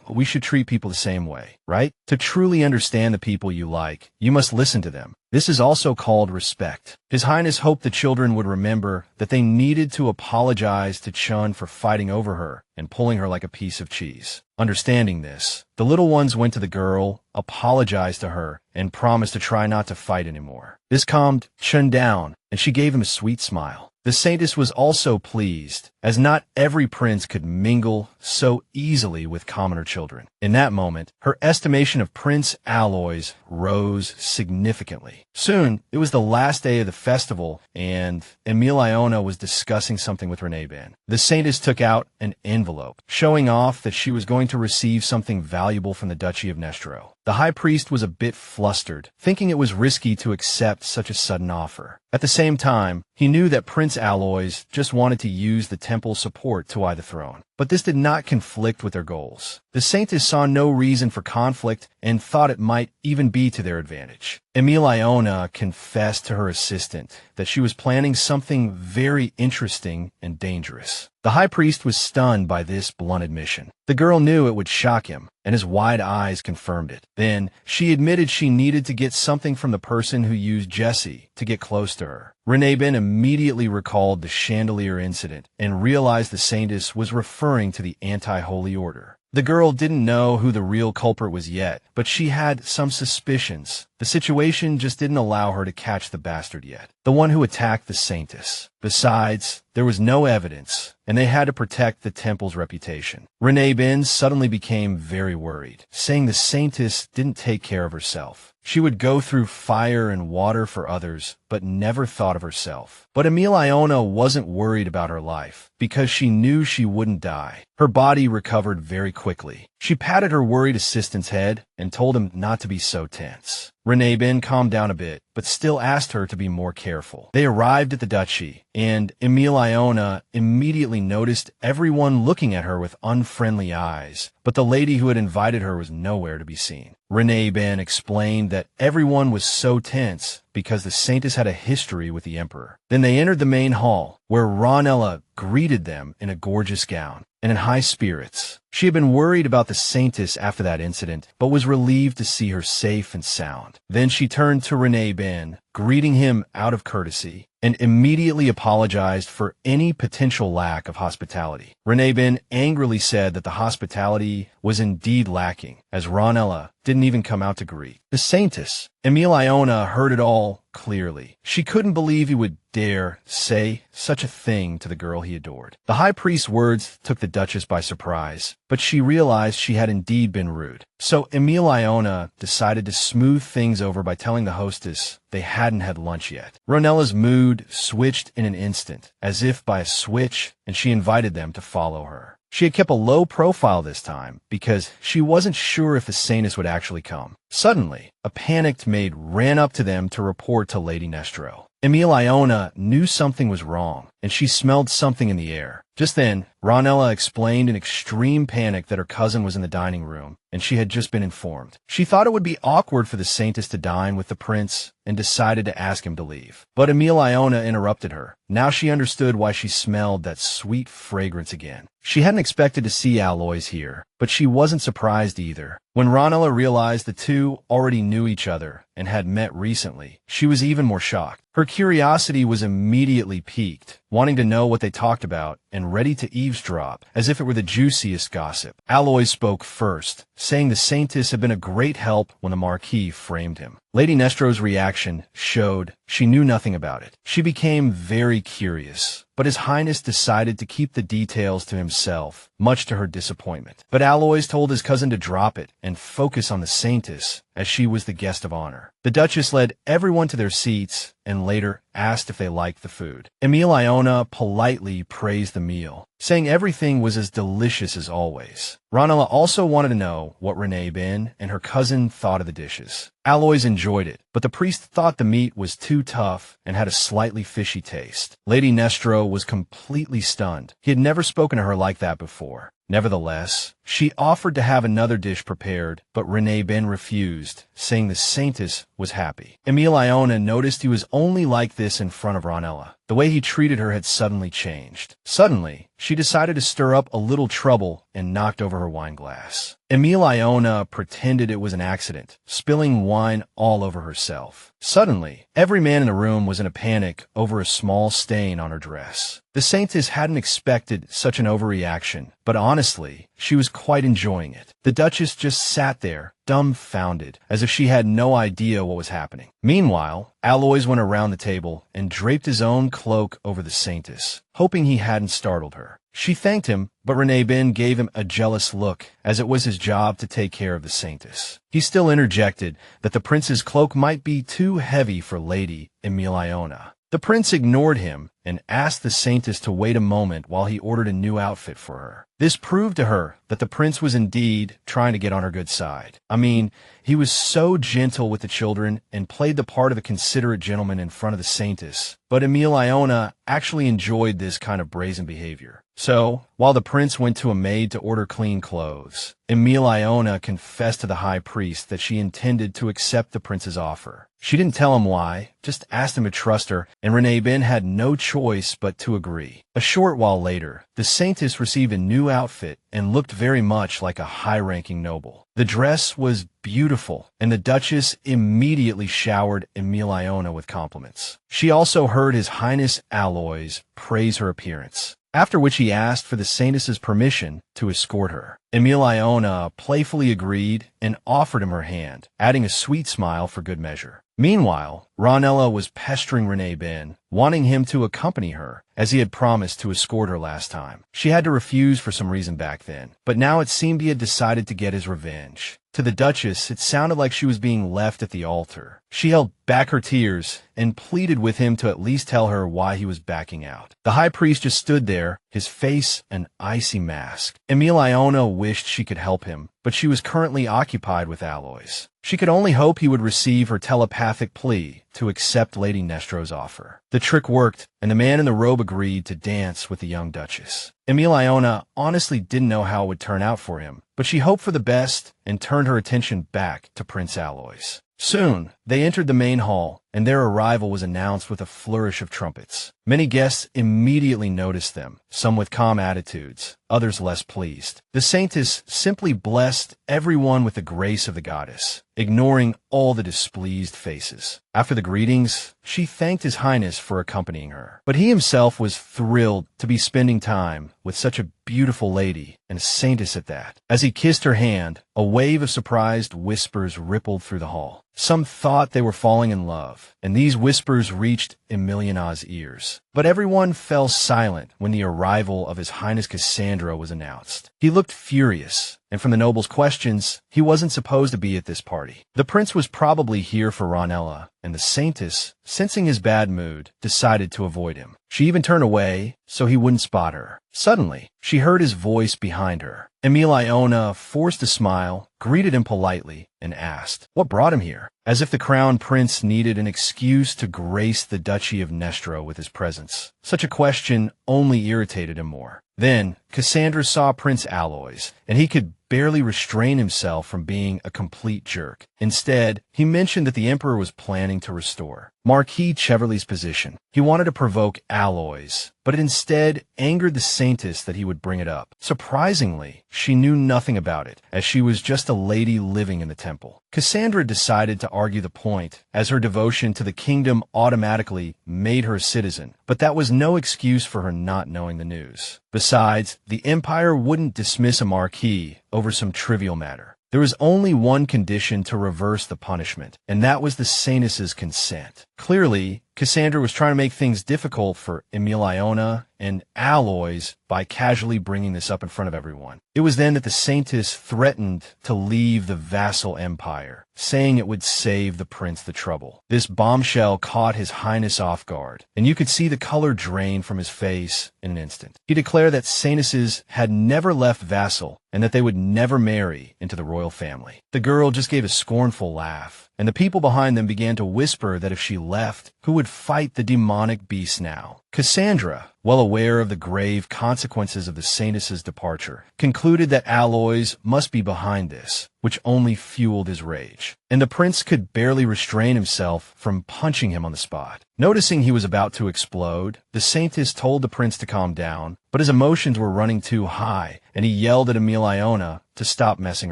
We should treat people the same way, right? To truly understand the people you like, you must listen to them. This is also called respect. His Highness hoped the children would remember that they needed to apologize to Chun for fighting over her and pulling her like a piece of cheese. Understanding this, the little ones went to the girl, apologized to her, and promised to try not to fight anymore. This calmed Chun down, and she gave him a sweet smile. The Saintess was also pleased, as not every prince could mingle so easily with commoner children. In that moment, her estimation of Prince Aloys rose significantly. Soon, it was the last day of the festival, and Emilione was discussing something with Ranella. The Saintess took out an envelope, showing off that she was going to receive something valuable from the Duchy of Nestro. The high priest was a bit flustered, thinking it was risky to accept such a sudden offer. At the same time, he knew that Prince Aloys just wanted to use the temple's support to eye the throne. but this did not conflict with their goals. The Saintess saw no reason for conflict and thought it might even be to their advantage. Emilione confessed to her assistant that she was planning something very interesting and dangerous. The high priest was stunned by this blunt admission. The girl knew it would shock him, and his wide eyes confirmed it. Then, she admitted she needed to get something from the person who used Jessie to get close to her. Ranella immediately recalled the Chandelier Incident and realized the Saintess was referring to the anti-holy order. The girl didn't know who the real culprit was yet, but she had some suspicions. The situation just didn't allow her to catch the bastard yet, the one who attacked the Saintess. Besides, there was no evidence, and they had to protect the temple's reputation. Ranella suddenly became very worried, saying the Saintess didn't take care of herself. She would go through fire and water for others, but never thought of herself. But Emilione wasn't worried about her life, because she knew she wouldn't die. Her body recovered very quickly. She patted her worried assistant's head and told him not to be so tense. Ranella calmed down a bit, but still asked her to be more careful. They arrived at the Duchy, and Emilione immediately noticed everyone looking at her with unfriendly eyes, but the lady who had invited her was nowhere to be seen. Ranella explained that everyone was so tense because the Saintess had a history with the Emperor. Then they entered the main hall, where Ranella greeted them in a gorgeous gown and in high spirits. She had been worried about the Saintess after that incident, but was relieved to see her safe and sound. Then she turned to Ranella, greeting him out of courtesy, and immediately apologized for any potential lack of hospitality. Ranella angrily said that the hospitality was indeed lacking, as Ranella didn't even come out to greet the Saintess. Emilione heard it all clearly. She couldn't believe he would dare say such a thing to the girl he adored. The high priest's words took the Duchess by surprise, but she realized she had indeed been rude. So Emilione decided to smooth things over by telling the hostess they hadn't had lunch yet. Ranella's mood switched in an instant, as if by a switch, and she invited them to follow her. She had kept a low profile this time because she wasn't sure if the Saintess would actually come. Suddenly, a panicked maid ran up to them to report to Lady Nestro. Emilione knew something was wrong, and she smelled something in the air. Just then, Ranella explained in extreme panic that her cousin was in the dining room, and she had just been informed. She thought it would be awkward for the Saintess to dine with the prince, and decided to ask him to leave. But Emilione interrupted her. Now she understood why she smelled that sweet fragrance again. She hadn't expected to see Aloys here, but she wasn't surprised either. When Ranella realized the two already knew each other and had met recently, she was even more shocked. Her curiosity was immediately piqued, wanting to know what they talked about and ready to eavesdrop, as if it were the juiciest gossip. Aloys spoke first, saying the Saintess had been a great help when the Marquis framed him. Lady Nestro's reaction showed she knew nothing about it. She became very curious, but His Highness decided to keep the details to himself, much to her disappointment. But Aloys told his cousin to drop it and focus on the Saintess, as she was the guest of honor. The Duchess led everyone to their seats and later asked if they liked the food. Emilione politely praised the meal, saying everything was as delicious as always. Ranella also wanted to know what Ranella and her cousin thought of the dishes. Aloys enjoyed it, but the priest thought the meat was too tough and had a slightly fishy taste. Lady Nestro was completely stunned. He had never spoken to her like that before. Nevertheless, she offered to have another dish prepared, but Ranella refused, saying the Saintess was happy. Emilione noticed he was only like this in front of Ranella. The way he treated her had suddenly changed. Suddenly, she decided to stir up a little trouble and knocked over her wine glass. Emilione pretended it was an accident, spilling wine all over herself. Suddenly, every man in the room was in a panic over a small stain on her dress. The Saintess hadn't expected such an overreaction, but honestly, she was quite enjoying it. The Duchess just sat there, dumbfounded, as if she had no idea what was happening. Meanwhile, Aloys went around the table and draped his own cloak over the Saintess, hoping he hadn't startled her. She thanked him, but Ranella gave him a jealous look, as it was his job to take care of the Saintess. He still interjected that the prince's cloak might be too heavy for Lady Emilione. The prince ignored him and asked the Saintess to wait a moment while he ordered a new outfit for her. This proved to her that the prince was indeed trying to get on her good side. I mean, he was so gentle with the children and played the part of a considerate gentleman in front of the Saintess, but Emilione actually enjoyed this kind of brazen behavior. So, while the prince went to a maid to order clean clothes, Emilione confessed to the high priest that she intended to accept the prince's offer. She didn't tell him why, just asked him to trust her, and Ranella had no choice but to agree. A short while later, the Saintess received a new outfit and looked very much like a high-ranking noble. The dress was beautiful, and the Duchess immediately showered Emilione with compliments. She also heard His Highness Aloys praise her appearance, after which he asked for the Saintess's permission to escort her. Emilione playfully agreed and offered him her hand, adding a sweet smile for good measure. Meanwhile, Ranella was pestering Ranella, wanting him to accompany her, as he had promised to escort her last time. She had to refuse for some reason back then, but now it seemed he had decided to get his revenge. To the Duchess, it sounded like she was being left at the altar. She held back her tears and pleaded with him to at least tell her why he was backing out. The high priest just stood there, his face an icy mask. Emilione wished she could help him, but she was currently occupied with Aloys. She could only hope he would receive her telepathic plea to accept Lady Nestro's offer. The trick worked, and the man in the robe agreed to dance with the young Duchess. Emilione honestly didn't know how it would turn out for him, but she hoped for the best and turned her attention back to Prince Aloys. Soon, they entered the main hall, and their arrival was announced with a flourish of trumpets. Many guests immediately noticed them, some with calm attitudes, others less pleased. The Saintess simply blessed everyone with the grace of the goddess, ignoring all the displeased faces. After the greetings, she thanked His Highness for accompanying her. But he himself was thrilled to be spending time with such a beautiful lady, and a Saintess at that. As he kissed her hand, a wave of surprised whispers rippled through the hall. Some thought they were falling in love, and these whispers reached Emilione's ears. But everyone fell silent when the arrival of His Highness Cassandra was announced. He looked furious, and from the noble's questions, he wasn't supposed to be at this party. The prince was probably here for Ranella, and the Saintess, sensing his bad mood, decided to avoid him. She even turned away so he wouldn't spot her. Suddenly, she heard his voice behind her. Emilione forced a smile, greeted him politely, and asked, "What brought him here?" As if the crown prince needed an excuse to grace the Duchy of Nestro with his presence. Such a question only irritated him more. Then, Cassandra saw Prince Aloys, and he could barely restrain himself from being a complete jerk. Instead, he mentioned that the Emperor was planning to restore Marquis Cheverly's position. He wanted to provoke Aloys, but it instead angered the Saintess that he would bring it up. Surprisingly, she knew nothing about it, as she was just a lady living in the temple. Cassandra decided to argue the point, as her devotion to the kingdom automatically made her a citizen, but that was no excuse for her not knowing the news. Besides, the Empire wouldn't dismiss a marquis over some trivial matter. There was only one condition to reverse the punishment, and that was the Saintess's consent. Clearly, Cassandra was trying to make things difficult for Emilione and Aloys by casually bringing this up in front of everyone. It was then that the Saintess threatened to leave the vassal empire, saying it would save the prince the trouble. This bombshell caught His Highness off guard, and you could see the color drain from his face in an instant. He declared that Saintesses had never left vassal, and that they would never marry into the royal family. The girl just gave a scornful laugh, and the people behind them began to whisper that if she left, who would fight the demonic beast now? Cassandra, well aware of the grave consequences of the Saintess's departure, concluded that Aloys must be behind this, which only fueled his rage. And the prince could barely restrain himself from punching him on the spot. Noticing he was about to explode, the Saintess told the prince to calm down, but his emotions were running too high, and he yelled at Emilione to stop messing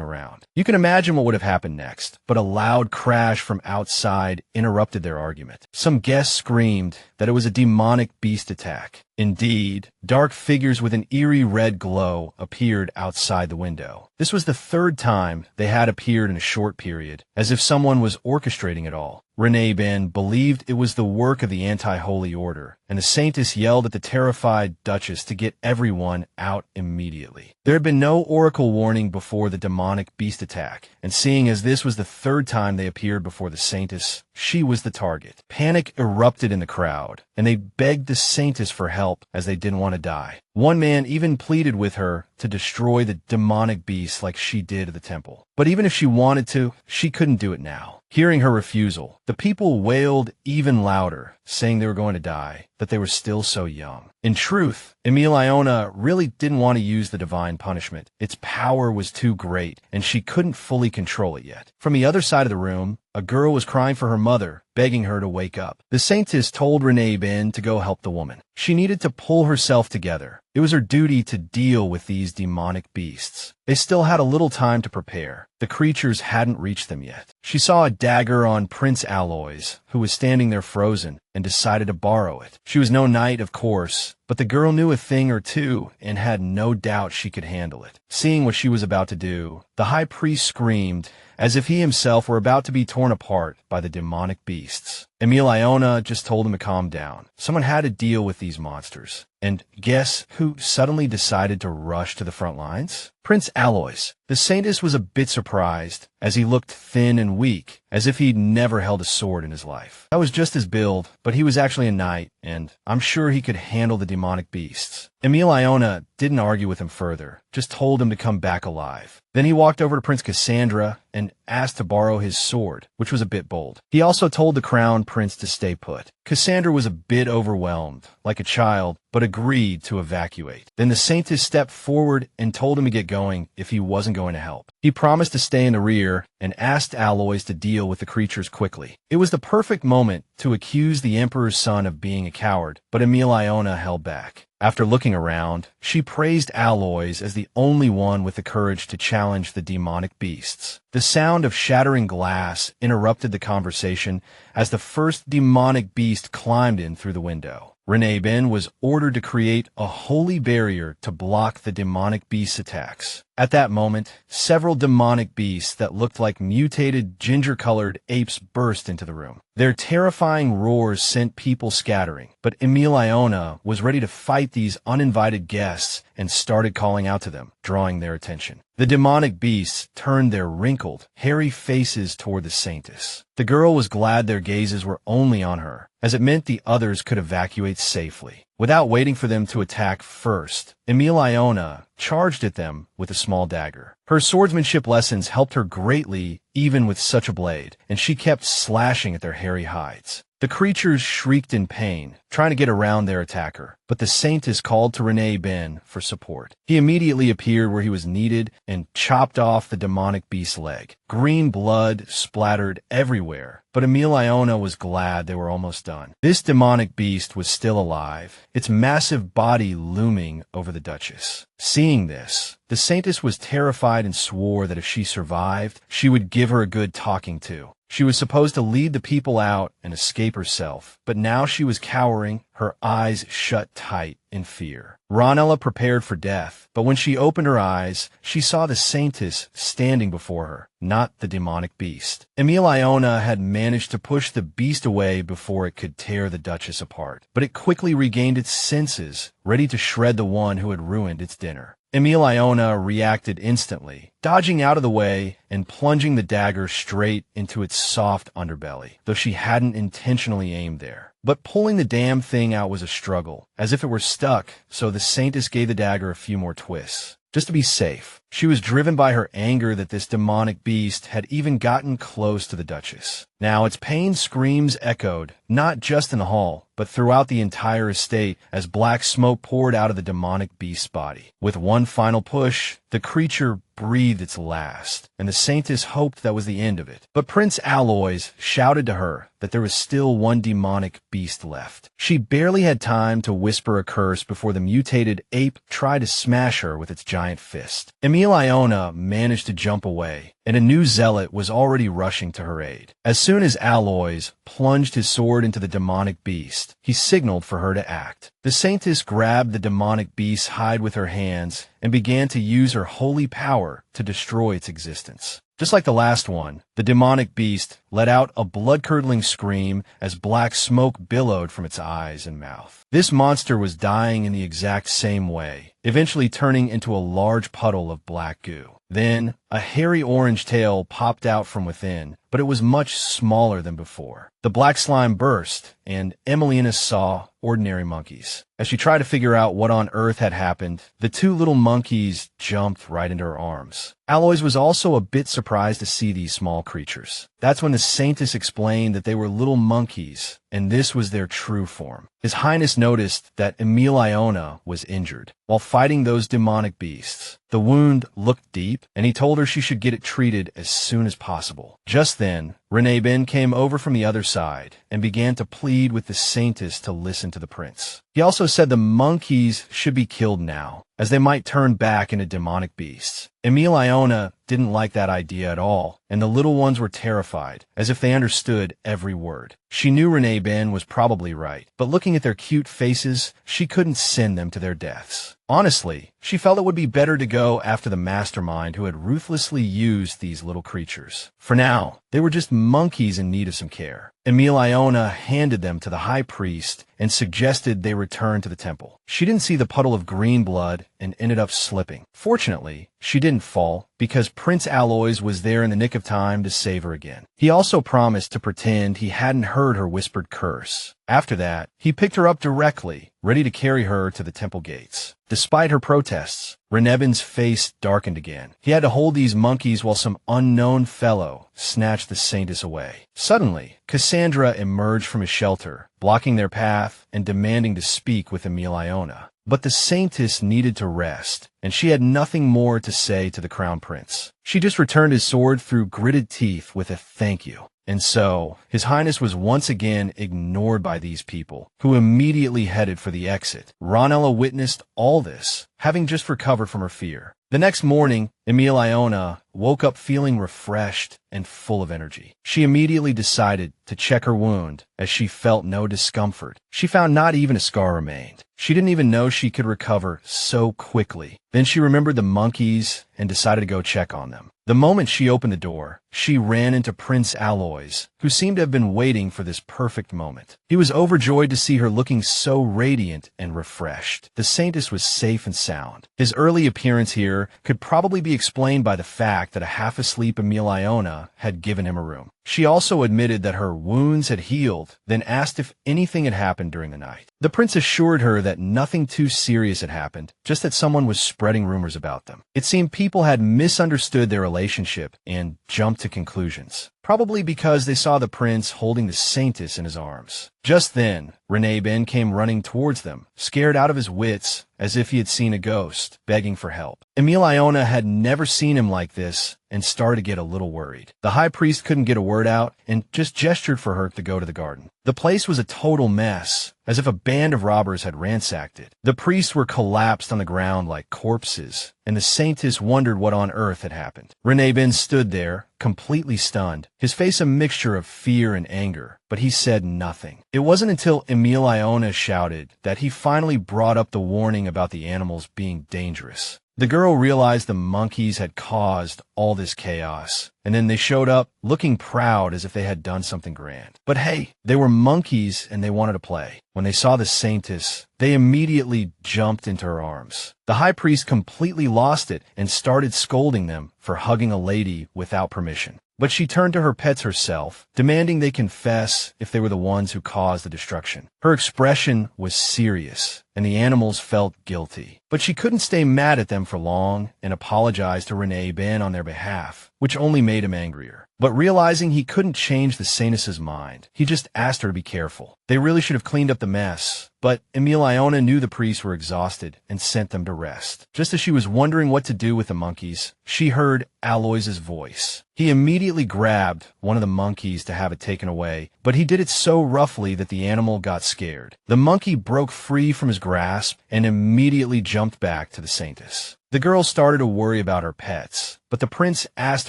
around. You can imagine what would have happened next, but a loud crash from outside interrupted their argument. Some guests screamed that it was a demonic beast attack. Indeed, dark figures with an eerie red glow appeared outside the window. This was the third time they had appeared in a short period, as if someone was orchestrating it all. Ranella believed it was the work of the anti-holy order, and the Saintess yelled at the terrified Duchess to get everyone out immediately. There had been no oracle warning before the demonic beast attack, and seeing as this was the third time they appeared before the Saintess, she was the target. Panic erupted in the crowd, and they begged the Saintess for help as they didn't want to die. One man even pleaded with her to destroy the demonic beast like she did at the temple. But even if she wanted to, she couldn't do it now. Hearing her refusal, the people wailed even louder, saying they were going to die, that they were still so young. In truth, Emilione really didn't want to use the divine punishment. Its power was too great, and she couldn't fully control it yet. From the other side of the room, a girl was crying for her mother, begging her to wake up. The Saintess told Ranella to go help the woman. She needed to pull herself together. It was her duty to deal with these demonic beasts. They still had a little time to prepare. The creatures hadn't reached them yet. She saw a dagger on Prince Aloys, who was standing there frozen, and decided to borrow it. She was no knight, of course, but the girl knew a thing or two and had no doubt she could handle it. Seeing what she was about to do, the high priest screamed, as if he himself were about to be torn apart by the demonic beasts. Emilione just told him to calm down. Someone had to deal with these monsters. And guess who suddenly decided to rush to the front lines? Prince Aloys. The Saintess was a bit surprised, as he looked thin and weak, as if he'd never held a sword in his life. That was just his build, but he was actually a knight, and I'm sure he could handle the demonic beasts. Emilione didn't argue with him further, just told him to come back alive. Then he walked over to Prince Cassandra and asked to borrow his sword, which was a bit bold. He also told the crown prince to stay put. Cassandra was a bit overwhelmed, like a child, but agreed to evacuate. Then the Saintess stepped forward and told him to get going if he wasn't going to help. He promised to stay in the rear and asked Aloys to deal with the creatures quickly. It was the perfect moment to accuse the Emperor's son of being a coward, but Emilione held back. After looking around, she praised Aloys as the only one with the courage to challenge the demonic beasts. The sound of shattering glass interrupted the conversation as the first demonic beast climbed in through the window. Ranella was ordered to create a holy barrier to block the demonic beast's attacks. At that moment, several demonic beasts that looked like mutated ginger-colored apes burst into the room. Their terrifying roars sent people scattering, but Emilione was ready to fight these uninvited guests and started calling out to them, drawing their attention. The demonic beasts turned their wrinkled, hairy faces toward the Saintess. The girl was glad their gazes were only on her, as it meant the others could evacuate safely. Without waiting for them to attack first, Emilione charged at them with a small dagger. Her swordsmanship lessons helped her greatly even with such a blade, and she kept slashing at their hairy hides. The creatures shrieked in pain, trying to get around their attacker, but the Saintess called to Ranella for support. He immediately appeared where he was needed and chopped off the demonic beast's leg. Green blood splattered everywhere, but Emilione was glad they were almost done. This demonic beast was still alive, its massive body looming over the Duchess. Seeing this, the Saintess was terrified and swore that if she survived, she would give her a good talking to. She was supposed to lead the people out and escape herself, but now she was cowering, her eyes shut tight in fear. Ranella prepared for death, but when she opened her eyes, she saw the Saintess standing before her, not the demonic beast. Emilione had managed to push the beast away before it could tear the Duchess apart, but it quickly regained its senses, ready to shred the one who had ruined its dinner. Emilione reacted instantly, dodging out of the way and plunging the dagger straight into its soft underbelly, though she hadn't intentionally aimed there. But pulling the damn thing out was a struggle, as if it were stuck, so the Saintess gave the dagger a few more twists, just to be safe. She was driven by her anger that this demonic beast had even gotten close to the Duchess. Now its pain screams echoed, not just in the hall, but throughout the entire estate as black smoke poured out of the demonic beast's body. With one final push, the creature breathed its last, and the Saintess hoped that was the end of it. But Prince Aloys shouted to her that there was still one demonic beast left. She barely had time to whisper a curse before the mutated ape tried to smash her with its giant fist. Emilione managed to jump away, and a new zealot was already rushing to her aid. As soon as Aloys plunged his sword into the demonic beast, he signaled for her to act. The Saintess grabbed the demonic beast's hide with her hands and began to use her holy power to destroy its existence. Just like the last one, the demonic beast let out a blood-curdling scream as black smoke billowed from its eyes and mouth. This monster was dying in the exact same way, eventually turning into a large puddle of black goo. Then, a hairy orange tail popped out from within, but it was much smaller than before. The black slime burst, and Emilione saw ordinary monkeys. As she tried to figure out what on earth had happened, the two little monkeys jumped right into her arms. Aloys was also a bit surprised to see these small creatures. That's when the Saintess explained that they were little monkeys, and this was their true form. His Highness noticed that Emilione was injured while fighting those demonic beasts. The wound looked deep, and he told her she should get it treated as soon as possible. Just then, Ranella came over from the other side and began to plead with the Saintess to listen to the prince. He also said the monkeys should be killed now, as they might turn back into demonic beasts. Emilione didn't like that idea at all, and the little ones were terrified, as if they understood every word. She knew Ranella was probably right, but looking at their cute faces, she couldn't send them to their deaths. Honestly, she felt it would be better to go after the mastermind who had ruthlessly used these little creatures. For now, they were just monkeys in need of some care. Emilione handed them to the high priest and suggested they return to the temple. She didn't see the puddle of green blood and ended up slipping. Fortunately, she didn't fall because Prince Aloys was there in the nick of time to save her again. He also promised to pretend he hadn't heard her whispered curse. After that, he picked her up directly, ready to carry her to the temple gates. Despite her protests, Ranella's face darkened again. He had to hold these monkeys while some unknown fellow snatched the Saintess away. Suddenly, Cassandra emerged from his shelter, blocking their path and demanding to speak with Emilione. But the Saintess needed to rest, and she had nothing more to say to the Crown Prince. She just returned his sword through gritted teeth with a thank you. And so, His Highness was once again ignored by these people, who immediately headed for the exit. Ranella witnessed all this, having just recovered from her fear. The next morning, Emilione woke up feeling refreshed and full of energy. She immediately decided to check her wound, as she felt no discomfort. She found not even a scar remained. She didn't even know she could recover so quickly. Then she remembered the monkeys and decided to go check on them. The moment she opened the door, she ran into Prince Aloys, who seemed to have been waiting for this perfect moment. He was overjoyed to see her looking so radiant and refreshed. The Saintess was safe and sound. His early appearance here could probably be explained by the fact that a half-asleep Emilione had given him a room. She also admitted that her wounds had healed, then asked if anything had happened during the night. The prince assured her that nothing too serious had happened, just that someone was spreading rumors about them. It seemed people had misunderstood their relationship and jumped to conclusions, probably because they saw the prince holding the Saintess in his arms. Just then, Ranella came running towards them, scared out of his wits, as if he had seen a ghost, begging for help. Emilione had never seen him like this and started to get a little worried. The high priest couldn't get a word out and just gestured for her to go to the garden. The place was a total mess, as if a band of robbers had ransacked it. The priests were collapsed on the ground like corpses, and the Saintess wondered what on earth had happened. Ranella stood there, completely stunned, his face a mixture of fear and anger, but he said nothing. It wasn't until Emilione shouted that he finally brought up the warning about the animals being dangerous. The girl realized the monkeys had caused all this chaos, and then they showed up looking proud as if they had done something grand. But hey, they were monkeys and they wanted to play. When they saw the Saintess, they immediately jumped into her arms. The high priest completely lost it and started scolding them for hugging a lady without permission. But she turned to her pets herself, demanding they confess if they were the ones who caused the destruction. Her expression was serious, and the animals felt guilty. But she couldn't stay mad at them for long and apologized to Ranella on their behalf, which only made him angrier. But realizing he couldn't change the Saintess's mind, he just asked her to be careful. They really should have cleaned up the mess, but Emilione knew the priests were exhausted and sent them to rest. Just as she was wondering what to do with the monkeys, she heard Aloys's voice. He immediately grabbed one of the monkeys to have it taken away, but he did it so roughly that the animal got scared. The monkey broke free from his grasp and immediately jumped back to the Saintess. The girl started to worry about her pets, but the prince asked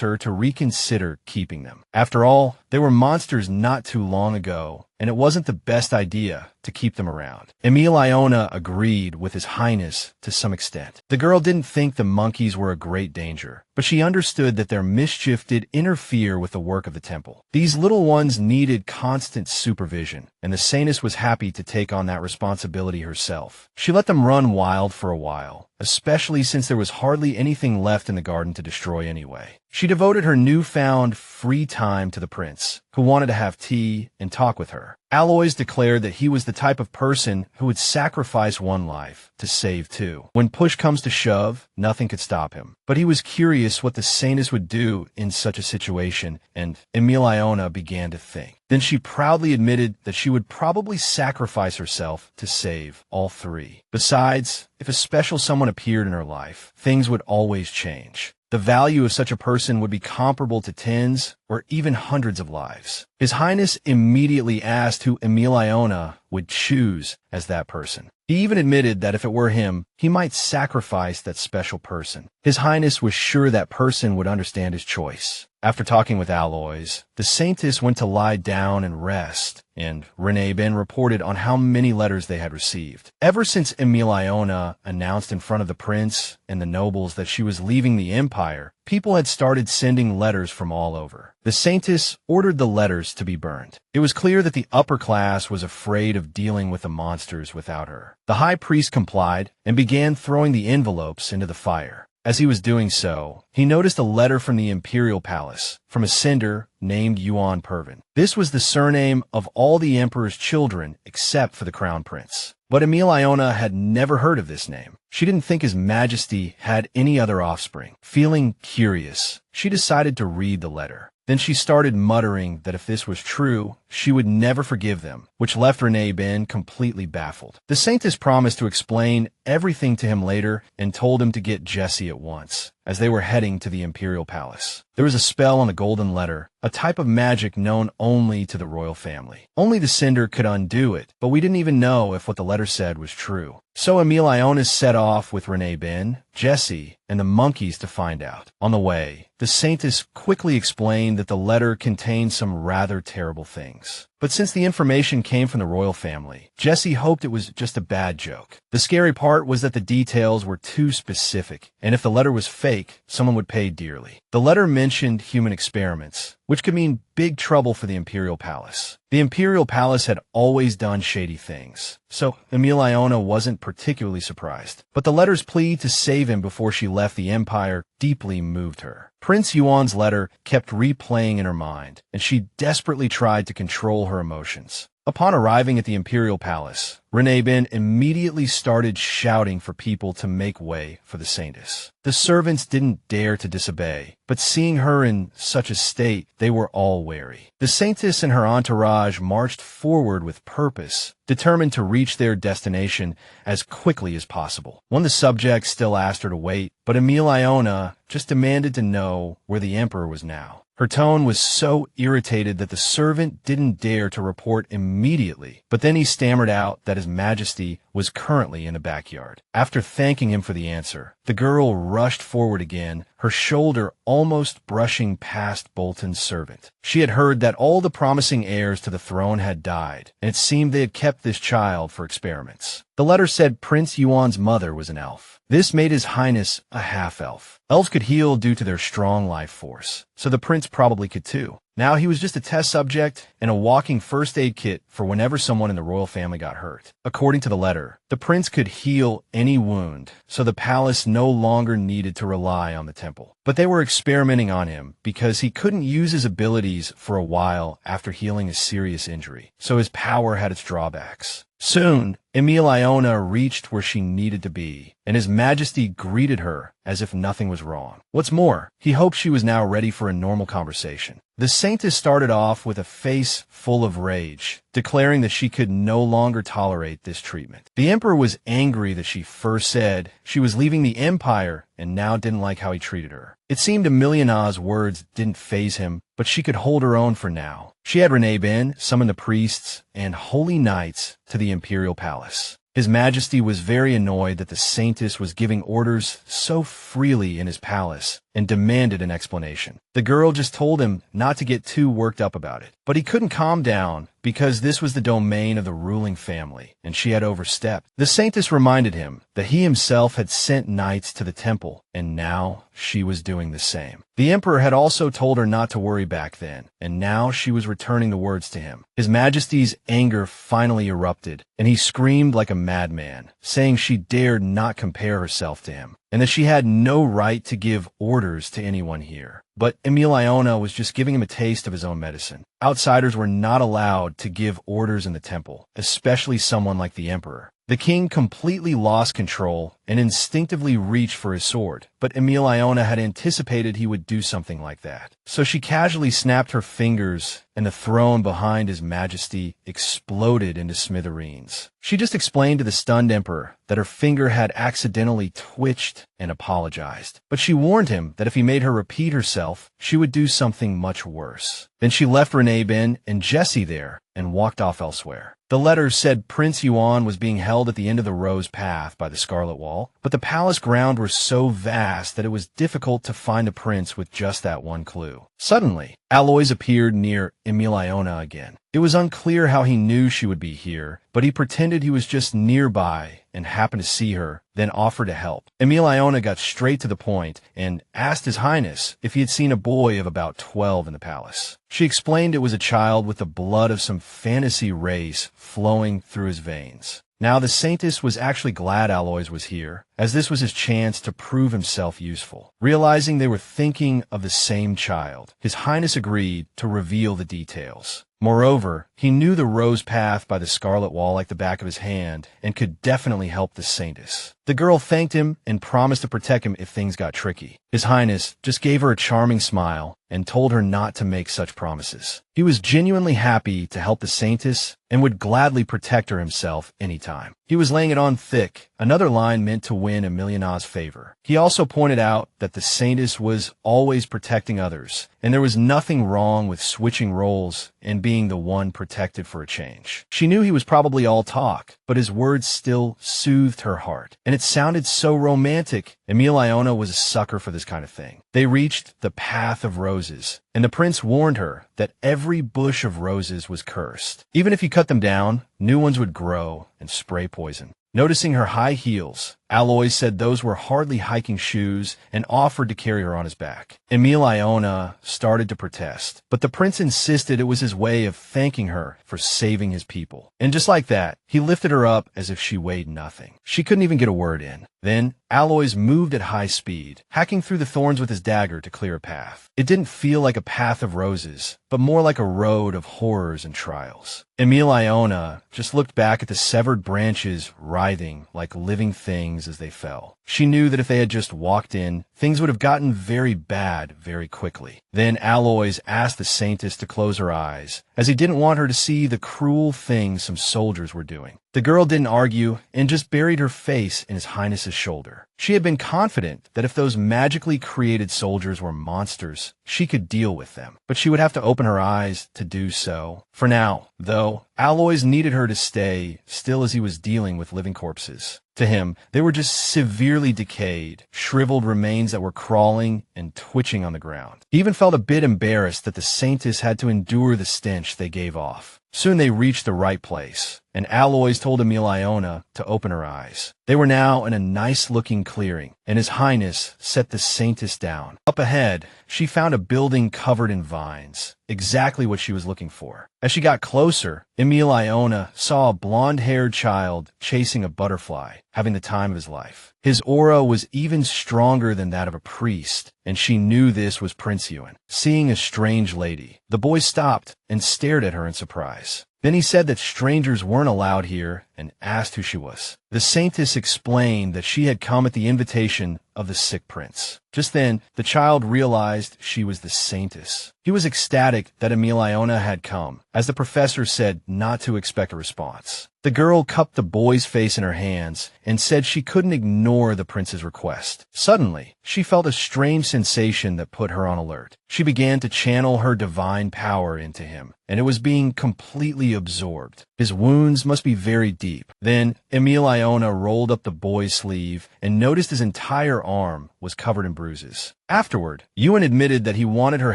her to reconsider keeping them. After all, they were monsters not too long ago, and it wasn't the best idea to keep them around. Emilione agreed with His Highness to some extent. The girl didn't think the monkeys were a great danger, but she understood that their mischief did interfere with the work of the temple. These little ones needed constant supervision, and the Saintess was happy to take on that responsibility herself. She let them run wild for a while, especially since there was hardly anything left in the garden to destroy destroy anyway. She devoted her newfound free time to the prince, who wanted to have tea and talk with her. Aloys declared that he was the type of person who would sacrifice one life to save two. When push comes to shove, nothing could stop him. But he was curious what the Saintess would do in such a situation, and Emilione began to think. Then she proudly admitted that she would probably sacrifice herself to save all three. Besides, if a special someone appeared in her life, things would always change. The value of such a person would be comparable to tens or even hundreds of lives. His Highness immediately asked who Emilione would choose as that person. He even admitted that if it were him, he might sacrifice that special person. His Highness was sure that person would understand his choice. After talking with Aloys, the Saintess went to lie down and rest, and Ranella reported on how many letters they had received. Ever since Emilione announced in front of the prince and the nobles that she was leaving the empire, people had started sending letters from all over. The Saintess ordered the letters to be burned. It was clear that the upper class was afraid of dealing with the monsters without her. The high priest complied and began throwing the envelopes into the fire. As he was doing so, he noticed a letter from the imperial palace, from a sender named Yuan Pervin. This was the surname of all the emperor's children except for the crown prince. But Emilione had never heard of this name. She didn't think His Majesty had any other offspring. Feeling curious, she decided to read the letter. Then she started muttering that if this was true, she would never forgive them, which left Ranella completely baffled. The Saintess promised to explain everything to him later and told him to get Jessie at once, as they were heading to the imperial palace. There was a spell on the golden letter, a type of magic known only to the royal family. Only the sender could undo it, but we didn't even know if what the letter said was true. So Emilione set off with Ranella, Jessie, and the monkeys to find out. On the way, the Saintess quickly explained that the letter contained some rather terrible things. But since the information came from the royal family, Jessie hoped it was just a bad joke. The scary part was that the details were too specific, and if the letter was fake, someone would pay dearly. The letter mentioned human experiments, which could mean big trouble for the imperial palace. The imperial palace had always done shady things, so Emilione wasn't particularly surprised. But the letter's plea to save him before she left the empire deeply moved her. Prince Yuan's letter kept replaying in her mind, and she desperately tried to control her emotions. Upon arriving at the imperial palace, Ranella immediately started shouting for people to make way for the Saintess. The servants didn't dare to disobey, but seeing her in such a state, they were all wary. The Saintess and her entourage marched forward with purpose, determined to reach their destination as quickly as possible. One of the subjects still asked her to wait, but Emilione just demanded to know where the emperor was now. Her tone was so irritated that the servant didn't dare to report immediately, but then he stammered out that His Majesty was currently in the backyard. After thanking him for the answer, the girl rushed forward again, her shoulder almost brushing past Bolton's servant. She had heard that all the promising heirs to the throne had died, and it seemed they had kept this child for experiments. The letter said Prince Yuan's mother was an elf. This made His Highness a half-elf. Elves could heal due to their strong life force, so the prince probably could too. Now he was just a test subject and a walking first aid kit for whenever someone in the royal family got hurt. According to the letter, the prince could heal any wound, so the palace no longer needed to rely on the temple. But they were experimenting on him because he couldn't use his abilities for a while after healing a serious injury, so his power had its drawbacks. Soon, Emilione reached where she needed to be, and His Majesty greeted her as if nothing was wrong. What's more, he hoped she was now ready for a normal conversation. The Saintess started off with a face full of rage, declaring that she could no longer tolerate this treatment. The Emperor was angry that she first said she was leaving the Empire and now didn't like how he treated her. It seemed Emilione's words didn't faze him, but she could hold her own for now. She had Ranella summon the priests and holy knights to the imperial palace. His Majesty was very annoyed that the Saintess was giving orders so freely in his palace and demanded an explanation. The girl just told him not to get too worked up about it, but he couldn't calm down because this was the domain of the ruling family, and she had overstepped. The Saintess reminded him that he himself had sent knights to the temple, and now she was doing the same. The Emperor had also told her not to worry back then, and now she was returning the words to him. His Majesty's anger finally erupted, and he screamed like a madman, saying she dared not compare herself to him. and that she had no right to give orders to anyone here. But Emilione was just giving him a taste of his own medicine. Outsiders were not allowed to give orders in the temple, especially someone like the Emperor. The king completely lost control and instinctively reached for his sword, but Emilione had anticipated he would do something like that. So she casually snapped her fingers, and the throne behind his majesty exploded into smithereens. She just explained to the stunned emperor that her finger had accidentally twitched and apologized, but she warned him that if he made her repeat herself, she would do something much worse. Then she left Renée and Jessie there and walked off elsewhere. The letter said Prince Yuan was being held at the end of the Rose Path by the Scarlet Wall, but the palace ground were so vast that it was difficult to find the prince with just that one clue. Suddenly, Aloys appeared near Emilione again. It was unclear how he knew she would be here, but he pretended he was just nearby and happened to see her, then offered to help. Emilione got straight to the point and asked His Highness if he had seen a boy of about 12 in the palace. She explained it was a child with the blood of some fantasy race flowing through his veins. Now, the Saintess was actually glad Aloys was here, as this was his chance to prove himself useful. Realizing they were thinking of the same child, His Highness agreed to reveal the details. Moreover, he knew the Rose Path by the Scarlet Wall like the back of his hand and could definitely help the Saintess. The girl thanked him and promised to protect him if things got tricky. His Highness just gave her a charming smile and told her not to make such promises. He was genuinely happy to help the Saintess and would gladly protect her himself anytime. He was laying it on thick, another line meant to win Emilione's favor. He also pointed out that the Saintess was always protecting others, and there was nothing wrong with switching roles and being the one protected for a change. She knew he was probably all talk, but his words still soothed her heart, and it sounded so romantic. Emilione was a sucker for this kind of thing. They reached the Path of Roses, and the prince warned her that every bush of roses was cursed. Even if you cut them down, new ones would grow and spray poison. Noticing her high heels, Aloys said those were hardly hiking shoes and offered to carry her on his back. Emilione started to protest, but the prince insisted it was his way of thanking her for saving his people. And just like that, he lifted her up as if she weighed nothing. She couldn't even get a word in. Then, Aloys moved at high speed, hacking through the thorns with his dagger to clear a path. It didn't feel like a path of roses, but more like a road of horrors and trials. Emilione just looked back at the severed branches writhing like living things as they fell. She knew that if they had just walked in, things would have gotten very bad very quickly. Then Aloys asked the Saintess to close her eyes, as he didn't want her to see the cruel things some soldiers were doing. The girl didn't argue and just buried her face in His Highness's shoulder. She had been confident that if those magically created soldiers were monsters, she could deal with them, but she would have to open her eyes to do so. For now, though, Aloys needed her to stay still as he was dealing with living corpses. To him, they were just severely decayed, shriveled remains that were crawling and twitching on the ground. He even felt a bit embarrassed that the Saintess had to endure the stench they gave off. Soon they reached the right place, and Aloys told Emilione to open her eyes. They were now in a nice-looking clearing, and His Highness set the Saintess down. Up ahead, she found a building covered in vines, exactly what she was looking for. As she got closer, Emilione saw a blonde-haired child chasing a butterfly, having the time of his life. His aura was even stronger than that of a priest, and she knew this was Prince Yuan. Seeing a strange lady, the boy stopped and stared at her in surprise. Then he said that strangers weren't allowed here and asked who she was. The Saintess explained that she had come at the invitation of the sick prince. Just then, the child realized she was the Saintess. He was ecstatic that Emilione had come, as the professor said not to expect a response. The girl cupped the boy's face in her hands and said she couldn't ignore the prince's request. Suddenly, she felt a strange sensation that put her on alert. She began to channel her divine power into him, and it was being completely absorbed. His wounds must be very deep. Then, Emilione rolled up the boy's sleeve and noticed his entire arm was covered in bruises. Afterward, Yuan admitted that he wanted her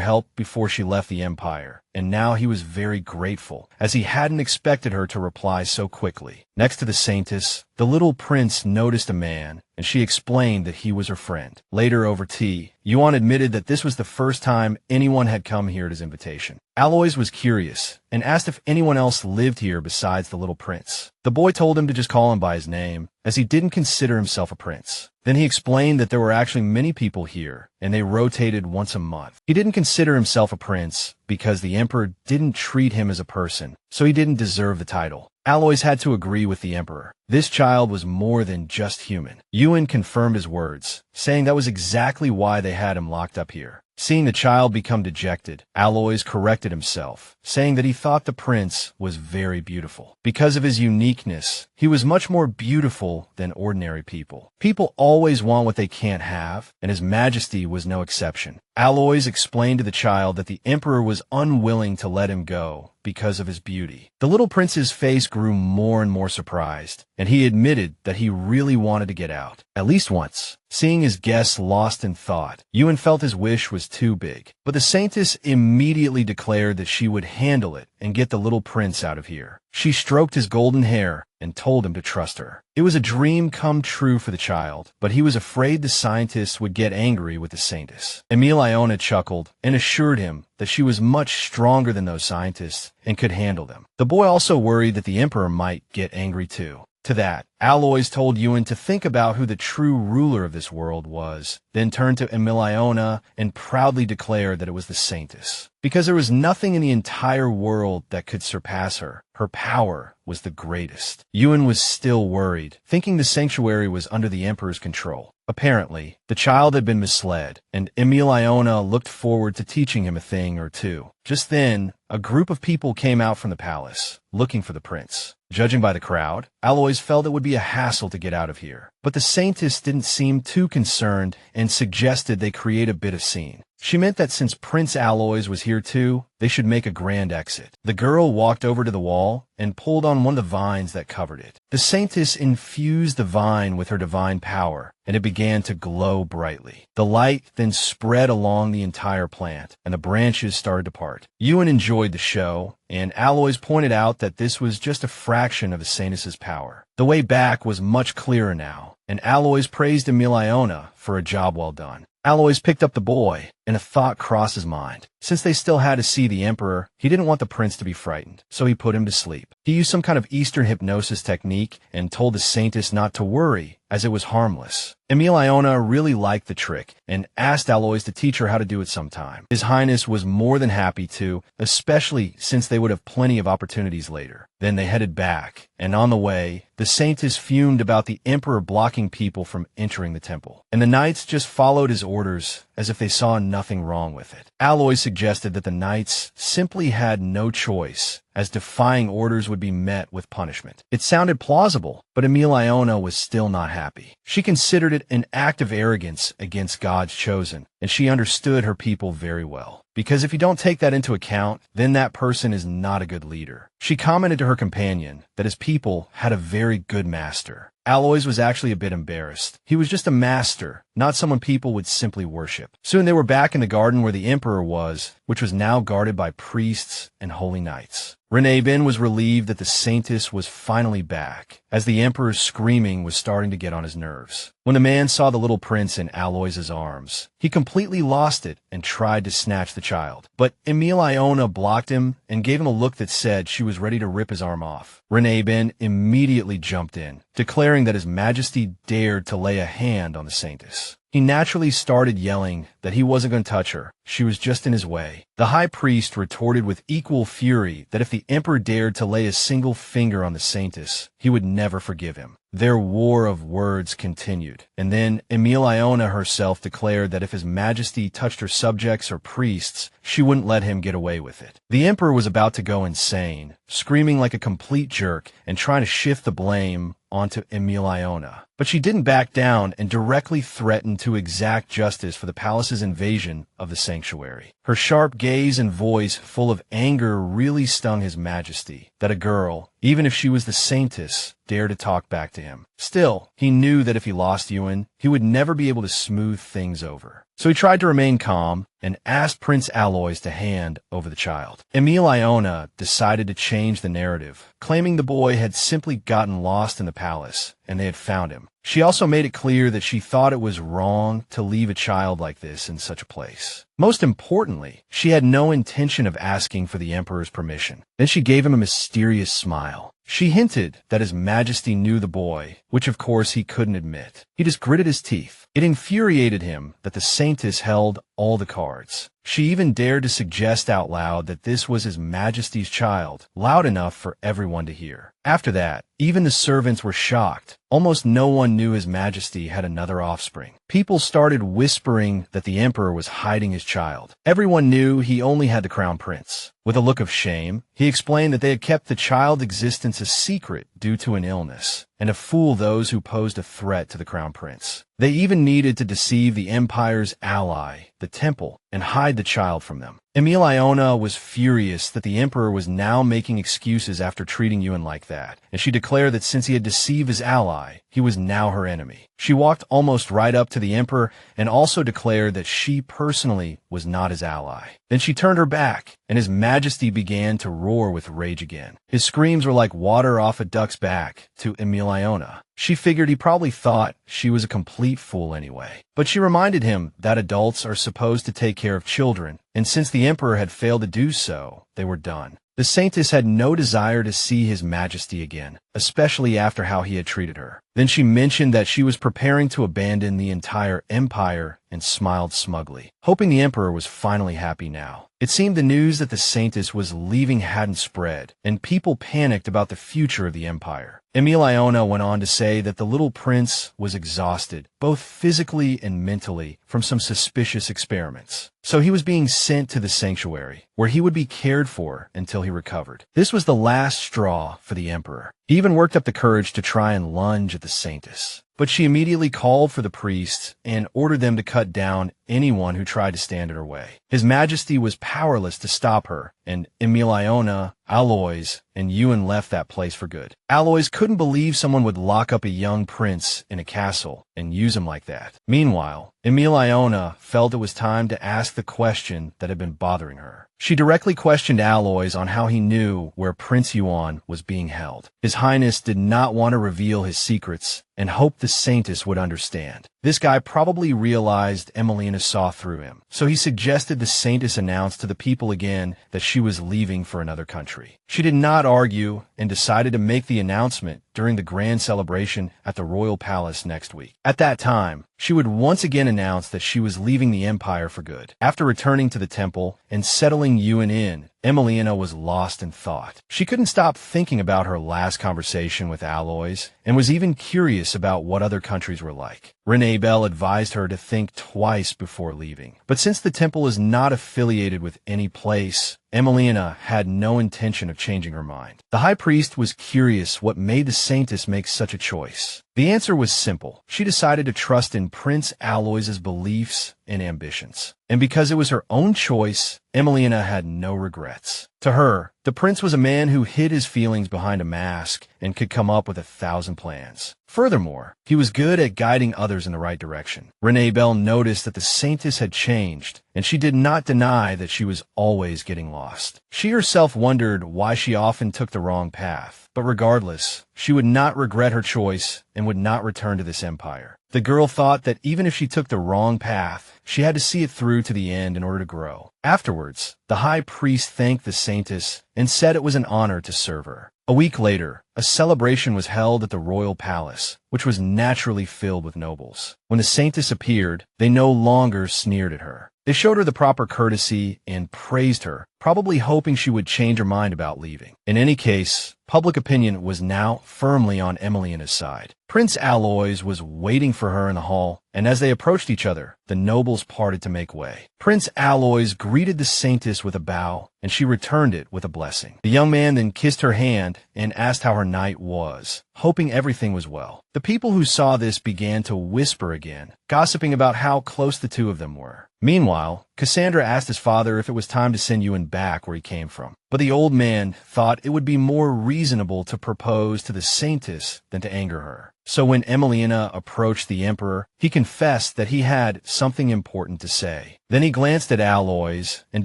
help before she left the Empire, and now he was very grateful, as he hadn't expected her to reply so quickly. Next to the Saintess, the little prince noticed a man, and she explained that he was her friend. Later, over tea, Yuan admitted that this was the first time anyone had come here at his invitation. Aloys was curious and asked if anyone else lived here besides the little prince. The boy told him to just call him by his name, as he didn't consider himself a prince. Then he explained that there were actually many people here, and they rotated once a month. He didn't consider himself a prince because the emperor didn't treat him as a person, so he didn't deserve the title. Aloys had to agree with the emperor. This child was more than just human. Ewan confirmed his words, saying that was exactly why they had him locked up here. Seeing the child become dejected, Aloys corrected himself, saying that he thought the prince was very beautiful. Because of his uniqueness, he was much more beautiful than ordinary people. People always want what they can't have, and His Majesty was no exception. Aloys explained to the child that the emperor was unwilling to let him go because of his beauty. The little prince's face grew more and more surprised, and he admitted that he really wanted to get out, at least once. Seeing his guests lost in thought, Ewan felt his wish was too big. But the Saintess immediately declared that she would handle it and get the little prince out of here. She stroked his golden hair and told him to trust her. It was a dream come true for the child, but he was afraid the scientist would get angry with the Saintess. Emilione chuckled and assured him that she was much stronger than those scientists and could handle them. The boy also worried that the emperor might get angry too. To that, Aloys told Ewan to think about who the true ruler of this world was, then turned to Emilione and proudly declared that it was the Saintess. Because there was nothing in the entire world that could surpass her. Her power was the greatest. Ewan was still worried, thinking the sanctuary was under the emperor's control. Apparently, the child had been misled, and Emilione looked forward to teaching him a thing or two. Just then, a group of people came out from the palace, looking for the prince. Judging by the crowd, Aloys felt it would be a hassle to get out of here. But the Saintess didn't seem too concerned and suggested they create a bit of scene. She meant that since Prince Aloys was here too, they should make a grand exit. The girl walked over to the wall and pulled on one of the vines that covered it. The Saintess infused the vine with her divine power, and it began to glow brightly. The light then spread along the entire plant, and the branches started to part. Ewan enjoyed the show, and Aloys pointed out that this was just a fraction of the Saintess's power. The way back was much clearer now, and Aloys praised Emilione for a job well done. Aloys picked up the boy, and a thought crossed his mind. Since they still had to see the emperor, he didn't want the prince to be frightened, so he put him to sleep. He used some kind of Eastern hypnosis technique and told the Saintess not to worry, as it was harmless. Emilione really liked the trick and asked Aloys to teach her how to do it sometime. His Highness was more than happy to, especially since they would have plenty of opportunities later. Then they headed back, and on the way, the Saintess fumed about the emperor blocking people from entering the temple. And the knights just followed his orders as if they saw nothing wrong with it. Aloys suggested that the knights simply had no choice, as defying orders would be met with punishment. It sounded plausible, but Emilione was still not happy. She considered it an act of arrogance against God's chosen, and she understood her people very well. Because if you don't take that into account, then that person is not a good leader. She commented to her companion that his people had a very good master. Aloys was actually a bit embarrassed. He was just a master, not someone people would simply worship. Soon they were back in the garden where the emperor was, which was now guarded by priests and holy knights. Ranella was relieved that the Saintess was finally back, as the emperor's screaming was starting to get on his nerves. When the man saw the little prince in Aloys's arms, he completely lost it and tried to snatch the child. But Emilione blocked him and gave him a look that said she was ready to rip his arm off. Ranella immediately jumped in, declaring that His Majesty dared to lay a hand on the Saintess. He naturally started yelling that he wasn't going to touch her. She was just in his way. The high priest retorted with equal fury that if the emperor dared to lay a single finger on the Saintess, he would never forgive him. Their war of words continued, and then Emilione herself declared that if His Majesty touched her subjects or priests, she wouldn't let him get away with it. The emperor was about to go insane, screaming like a complete jerk and trying to shift the blame onto Emilione. But she didn't back down and directly threatened to exact justice for the palace's invasion of the sanctuary. Her sharp gaze and voice full of anger really stung His Majesty, that a girl, even if she was the Saintess, dared to talk back to him. Still, he knew that if he lost Ewan, he would never be able to smooth things over. So he tried to remain calm and asked Prince Aloys to hand over the child. Emilione decided to change the narrative, claiming the boy had simply gotten lost in the palace and they had found him. She also made it clear that she thought it was wrong to leave a child like this in such a place. Most importantly, she had no intention of asking for the Emperor's permission. Then she gave him a mysterious smile. She hinted that His Majesty knew the boy, which of course he couldn't admit. He just gritted his teeth. It infuriated him that the Saintess held all the cards. She even dared to suggest out loud that this was His Majesty's child, loud enough for everyone to hear. After that, even the servants were shocked. Almost no one knew His Majesty had another offspring. People started whispering that the Emperor was hiding his child. Everyone knew he only had the Crown Prince. With a look of shame, he explained that they had kept the child's existence a secret due to an illness, and to fool those who posed a threat to the Crown Prince. They even needed to deceive the Empire's ally, the Temple, and hide the child from them. Emilione was furious that the Emperor was now making excuses after treating Ewan like that, and she declared that since he had deceived his ally, he was now her enemy. She walked almost right up to the Emperor and also declared that she personally was not his ally. Then she turned her back, and His Majesty began to roar with rage again. His screams were like water off a duck's back to Emilione. She figured he probably thought she was a complete fool anyway. But she reminded him that adults are supposed to take care of children, and since the Emperor had failed to do so, they were done. The Saintess had no desire to see His Majesty again, especially after how he had treated her. Then she mentioned that she was preparing to abandon the entire empire and smiled smugly, hoping the Emperor was finally happy now. It seemed the news that the Saintess was leaving hadn't spread, and people panicked about the future of the empire. Emilione went on to say that the little prince was exhausted, both physically and mentally, from some suspicious experiments. So he was being sent to the sanctuary, where he would be cared for until he recovered. This was the last straw for the Emperor. He even worked up the courage to try and lunge at the Saintess. But she immediately called for the priests and ordered them to cut down anyone who tried to stand in her way. His Majesty was powerless to stop her, and Emilione, Aloys, and Ewan left that place for good. Aloys couldn't believe someone would lock up a young prince in a castle and use him like that. Meanwhile, Emilione felt it was time to ask the question that had been bothering her. She directly questioned Aloys on how he knew where Prince Yuan was being held. His Highness did not want to reveal his secrets and hoped the Saintess would understand. This guy probably realized Emilione saw through him, so he suggested the Saintess announce to the people again that she was leaving for another country. She did not argue and decided to make the announcement during the grand celebration at the royal palace next week. At that time, she would once again announce that she was leaving the empire for good. After returning to the temple and settling Ewan in, Emilione was lost in thought. She couldn't stop thinking about her last conversation with Aloys and was even curious about what other countries were like. Ranella advised her to think twice before leaving. But since the temple is not affiliated with any place, Emilione had no intention of changing her mind. The high priest was curious what made the Saintess make such a choice. The answer was simple. She decided to trust in Prince Aloys's beliefs and ambitions. And because it was her own choice, Emilione had no regrets. To her, the prince was a man who hid his feelings behind a mask and could come up with 1,000 plans. Furthermore, he was good at guiding others in the right direction. Ranella noticed that the Saintess had changed, and she did not deny that she was always getting lost. She herself wondered why she often took the wrong path. But regardless, she would not regret her choice and would not return to this empire. The girl thought that even if she took the wrong path, she had to see it through to the end in order to grow. Afterwards, the high priest thanked the Saintess and said it was an honor to serve her. A week later, a celebration was held at the royal palace, which was naturally filled with nobles. When the Saintess appeared, they no longer sneered at her. They showed her the proper courtesy and praised her, probably hoping she would change her mind about leaving. In any case, public opinion was now firmly on Emilione's side. Prince Aloys was waiting for her in the hall, and as they approached each other, the nobles parted to make way. Prince Aloys greeted the Saintess with a bow, and she returned it with a blessing. The young man then kissed her hand and asked how her night was, hoping everything was well. The people who saw this began to whisper again, gossiping about how close the two of them were. Meanwhile, Cassandra asked his father if it was time to send Ewan back where he came from. But the old man thought it would be more reasonable to propose to the Saintess than to anger her. So when Emilione approached the Emperor, he confessed that he had something important to say. Then he glanced at Aloys and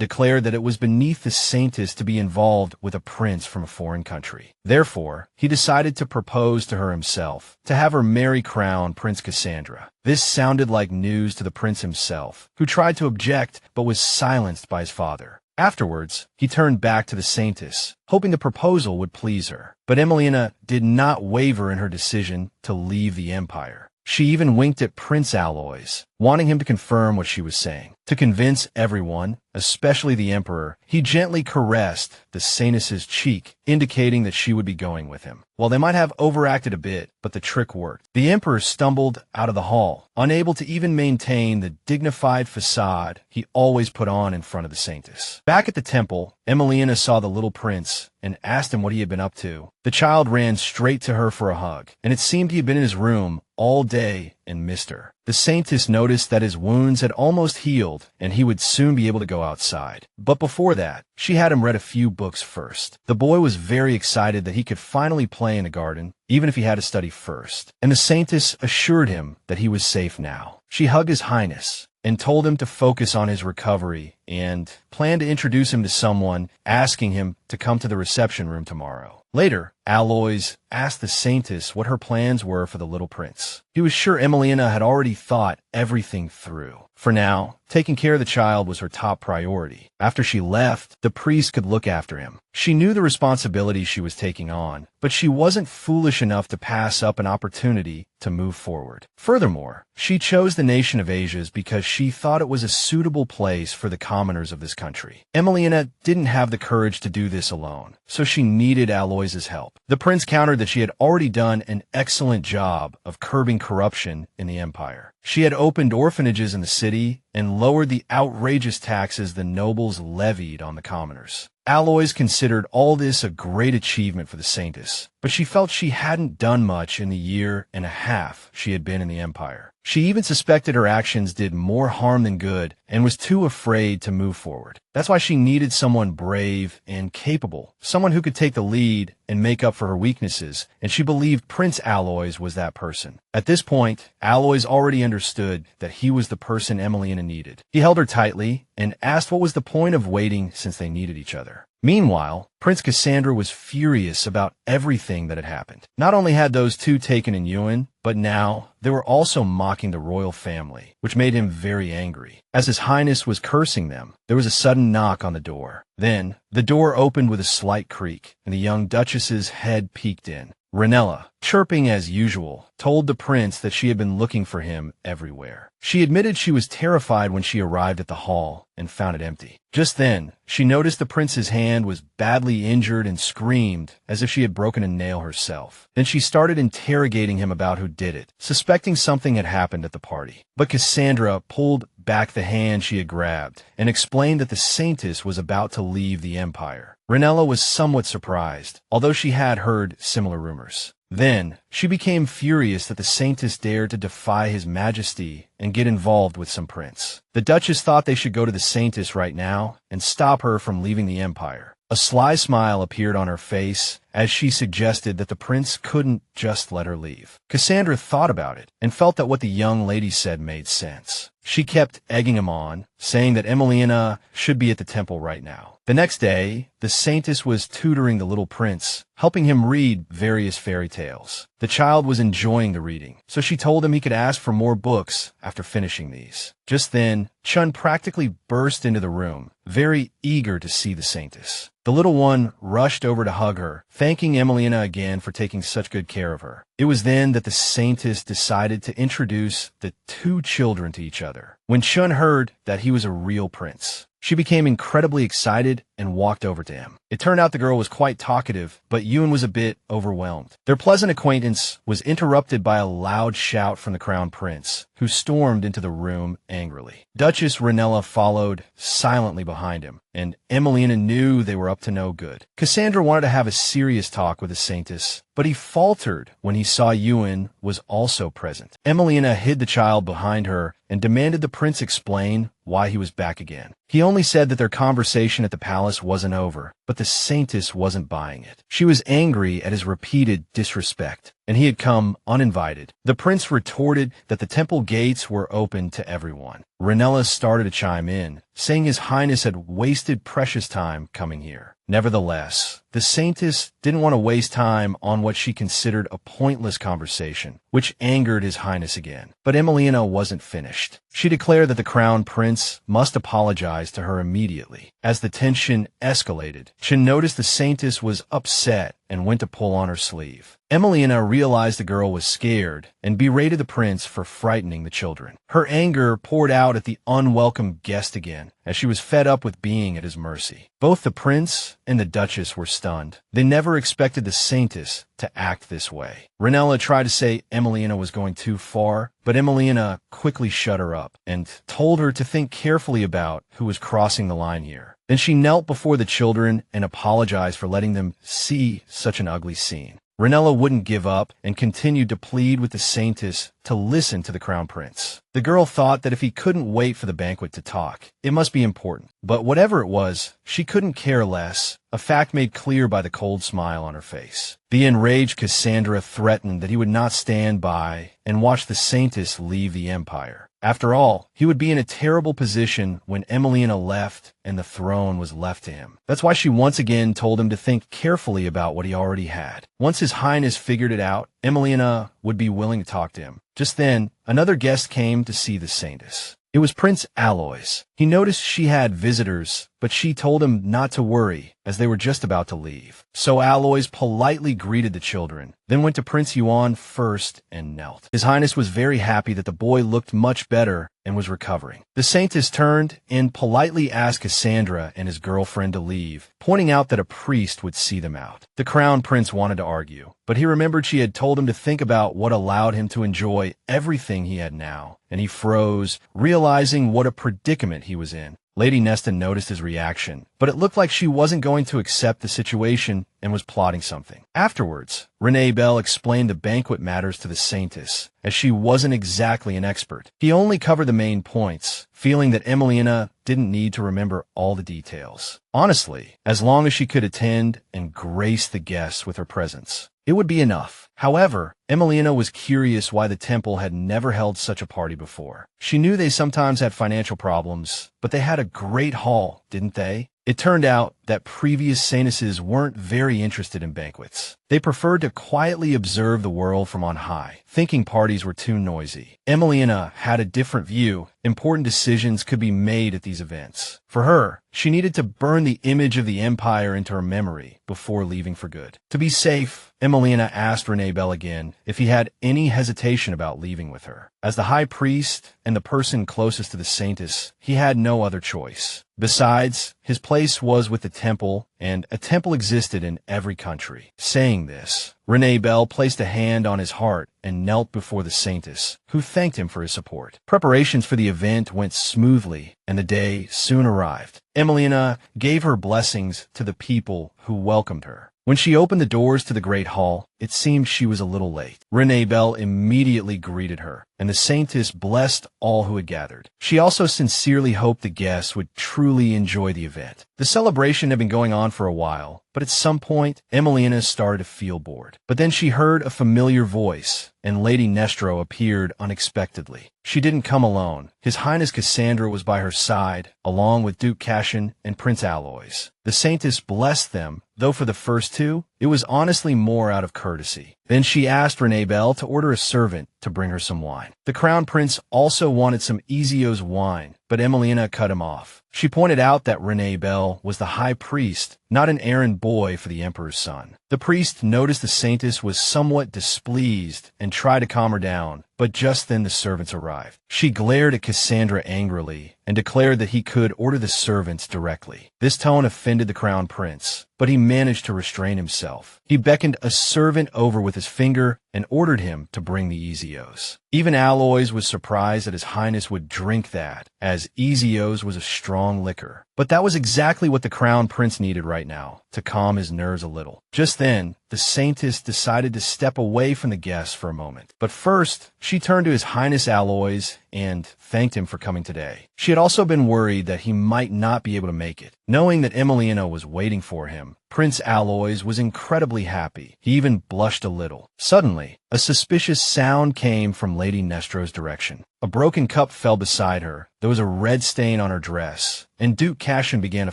declared that it was beneath the Saintess to be involved with a prince from a foreign country. Therefore, he decided to propose to her himself, to have her marry crown Prince Cassandra. This sounded like news to the prince himself, who tried to object but was silenced by his father. Afterwards, he turned back to the Saintess, hoping the proposal would please her. But Emilione did not waver in her decision to leave the Empire. She even winked at Prince Aloys, wanting him to confirm what she was saying. To convince everyone, especially the Emperor, he gently caressed the Saintess's cheek, indicating that she would be going with him. Well, they might have overacted a bit, but the trick worked. The Emperor stumbled out of the hall, unable to even maintain the dignified facade he always put on in front of the Saintess. Back at the temple, Emilione saw the little prince and asked him what he had been up to. The child ran straight to her for a hug, and it seemed he had been in his room all day and missed her. The Saintess noticed that his wounds had almost healed, and he would soon be able to go outside. But before that, she had him read a few books first. The boy was very excited that he could finally play in the garden, even if he had to study first. And the Saintess assured him that he was safe now. She hugged His Highness and told him to focus on his recovery and planned to introduce him to someone, asking him to come to the reception room tomorrow. Later, Aloys asked the Saintess what her plans were for the little prince. He was sure Emilione had already thought everything through. For now, taking care of the child was her top priority. After she left, the priest could look after him. She knew the responsibility she was taking on, but she wasn't foolish enough to pass up an opportunity to move forward. Furthermore, she chose the nation of Asia's because she thought it was a suitable place for the commoners of this country. Emilione didn't have the courage to do this alone, so she needed Aloys's help. The prince countered that she had already done an excellent job of curbing corruption in the empire. She had opened orphanages in the city and lowered the outrageous taxes the nobles levied on the commoners. Aloys considered all this a great achievement for the Saintess, but she felt she hadn't done much in the year and a half she had been in the Empire. She even suspected her actions did more harm than good and was too afraid to move forward. That's why she needed someone brave and capable, someone who could take the lead and make up for her weaknesses, and she believed Prince Aloys was that person. At this point, Aloys already understood that he was the person Emilione needed. He held her tightly and asked what was the point of waiting since they needed each other. Meanwhile, Prince Cassandra was furious about everything that had happened. Not only had those two taken in Yuan, but now they were also mocking the royal family, which made him very angry. As His Highness was cursing them, there was a sudden knock on the door. Then, the door opened with a slight creak, and the young Duchess's head peeked in. Ranella, chirping as usual, told the prince that she had been looking for him everywhere. She admitted she was terrified when she arrived at the hall and found it empty. Just then, she noticed the prince's hand was badly injured and screamed as if she had broken a nail herself. Then she started interrogating him about who did it, suspecting something had happened at the party. But Cassandra pulled back the hand she had grabbed and explained that the Saintess was about to leave the Empire. Ranella was somewhat surprised, although she had heard similar rumors. Then, she became furious that the Saintess dared to defy His Majesty and get involved with some prince. The Duchess thought they should go to the Saintess right now and stop her from leaving the Empire. A sly smile appeared on her face as she suggested that the prince couldn't just let her leave. Cassandra thought about it and felt that what the young lady said made sense. She kept egging him on, saying that Emilione should be at the temple right now. The next day, the Saintess was tutoring the little prince, helping him read various fairy tales. The child was enjoying the reading, so she told him he could ask for more books after finishing these. Just then, Chun practically burst into the room, very eager to see the Saintess. The little one rushed over to hug her, thanking Emilione again for taking such good care of her. It was then that the Saintess decided to introduce the two children to each other. When Chun heard that he was a real prince, she became incredibly excited and walked over to him. It turned out the girl was quite talkative, but Yuan was a bit overwhelmed. Their pleasant acquaintance was interrupted by a loud shout from the crown prince, who stormed into the room angrily. Duchess Ranella followed silently behind him, and Emilione knew they were up to no good. Cassandra wanted to have a serious talk with the Saintess, but he faltered when he saw Yuan was also present. Emilione hid the child behind her and demanded the prince explain why he was back again. He only said that their conversation at the palace wasn't over, but the Saintess wasn't buying it. She was angry at his repeated disrespect, and he had come uninvited. The prince retorted that the temple gates were open to everyone. Ranella started to chime in, saying His Highness had wasted precious time coming here. Nevertheless, the Saintess didn't want to waste time on what she considered a pointless conversation, which angered His Highness again. But Emilione wasn't finished. She declared that the crown prince must apologize to her immediately. As the tension escalated, she noticed the Saintess was upset and went to pull on her sleeve. Emilione realized the girl was scared and berated the prince for frightening the children. Her anger poured out at the unwelcome guest again, as she was fed up with being at his mercy. Both the prince and the duchess were stunned. They never expected the Saintess to act this way. Ranella tried to say Emilione was going too far, but Emilione quickly shut her up and told her to think carefully about who was crossing the line here. Then she knelt before the children and apologized for letting them see such an ugly scene. Ranella wouldn't give up and continued to plead with the Saintess to listen to the crown prince. The girl thought that if he couldn't wait for the banquet to talk, it must be important. But whatever it was, she couldn't care less, a fact made clear by the cold smile on her face. The enraged Cassandra threatened that he would not stand by and watch the Saintess leave the empire. After all, he would be in a terrible position when Emilione left and the throne was left to him. That's why she once again told him to think carefully about what he already had. Once His Highness figured it out, Emilione would be willing to talk to him. Just then, another guest came to see the Saintess. It was Prince Aloys. He noticed she had visitors, but she told him not to worry, as they were just about to leave. So Aloys politely greeted the children, then went to Prince Yuan first and knelt. His Highness was very happy that the boy looked much better and was recovering. The Saintess turned and politely asked Cassandra and his girlfriend to leave, pointing out that a priest would see them out. The crown prince wanted to argue, but he remembered she had told him to think about what allowed him to enjoy everything he had now, and he froze, realizing what a predicament he was in. Lady Nesta noticed his reaction, but it looked like she wasn't going to accept the situation and was plotting something. Afterwards, Renee Bell explained the banquet matters to the Saintess, as she wasn't exactly an expert. He only covered the main points, feeling that Emilione didn't need to remember all the details. Honestly, as long as she could attend and grace the guests with her presence, it would be enough. However, Emilione was curious why the temple had never held such a party before. She knew they sometimes had financial problems, but they had a great hall, didn't they? It turned out that previous Saintesses weren't very interested in banquets. They preferred to quietly observe the world from on high, thinking parties were too noisy. Emilione had a different view. Important decisions could be made at these events. For her, she needed to burn the image of the Empire into her memory before leaving for good. To be safe, Emilione asked Renee Bell again if he had any hesitation about leaving with her. As the high priest and the person closest to the Saintess, he had no other choice. Besides, his place was with the temple, and a temple existed in every country. Saying this, Renee Bell placed a hand on his heart and knelt before the Saintess, who thanked him for his support. Preparations for the event went smoothly, and the day soon arrived. Emilione gave her blessings to the people who welcomed her. When she opened the doors to the great hall, it seemed she was a little late. Renee Bell immediately greeted her, and the Saintess blessed all who had gathered. She also sincerely hoped the guests would truly enjoy the event. The celebration had been going on for a while, but at some point, Emilione started to feel bored. But then she heard a familiar voice, and Lady Nestro appeared unexpectedly. She didn't come alone. His Highness Cassandra was by her side, along with Duke Cashion and Prince Aloys. The Saintess blessed them, though for the first two, it was honestly more out of courtesy. Then she asked Renee Bell to order a servant to bring her some wine. The Crown Prince also wanted some Ezios wine, but Emilione cut him off. She pointed out that Renee Bell was the high priest, not an errand boy for the Emperor's son. The priest noticed the Saintess was somewhat displeased and tried to calm her down, but just then the servants arrived. She glared at Cassandra angrily and declared that he could order the servants directly. This tone offended the Crown Prince, but he managed to restrain himself. He beckoned a servant over with his finger and ordered him to bring the Ezios. Even Aloys was surprised that His Highness would drink that, as Ezios was a strong liquor. But that was exactly what the Crown Prince needed right now, to calm his nerves a little. Just then, the Saintess decided to step away from the guests for a moment. But first, she turned to His Highness Aloys and thanked him for coming today. She had also been worried that he might not be able to make it. Knowing that Emilione was waiting for him, Prince Aloys was incredibly happy. He even blushed a little. Suddenly, a suspicious sound came from Lady Nestro's direction. A broken cup fell beside her. There was a red stain on her dress, and Duke Cashion began to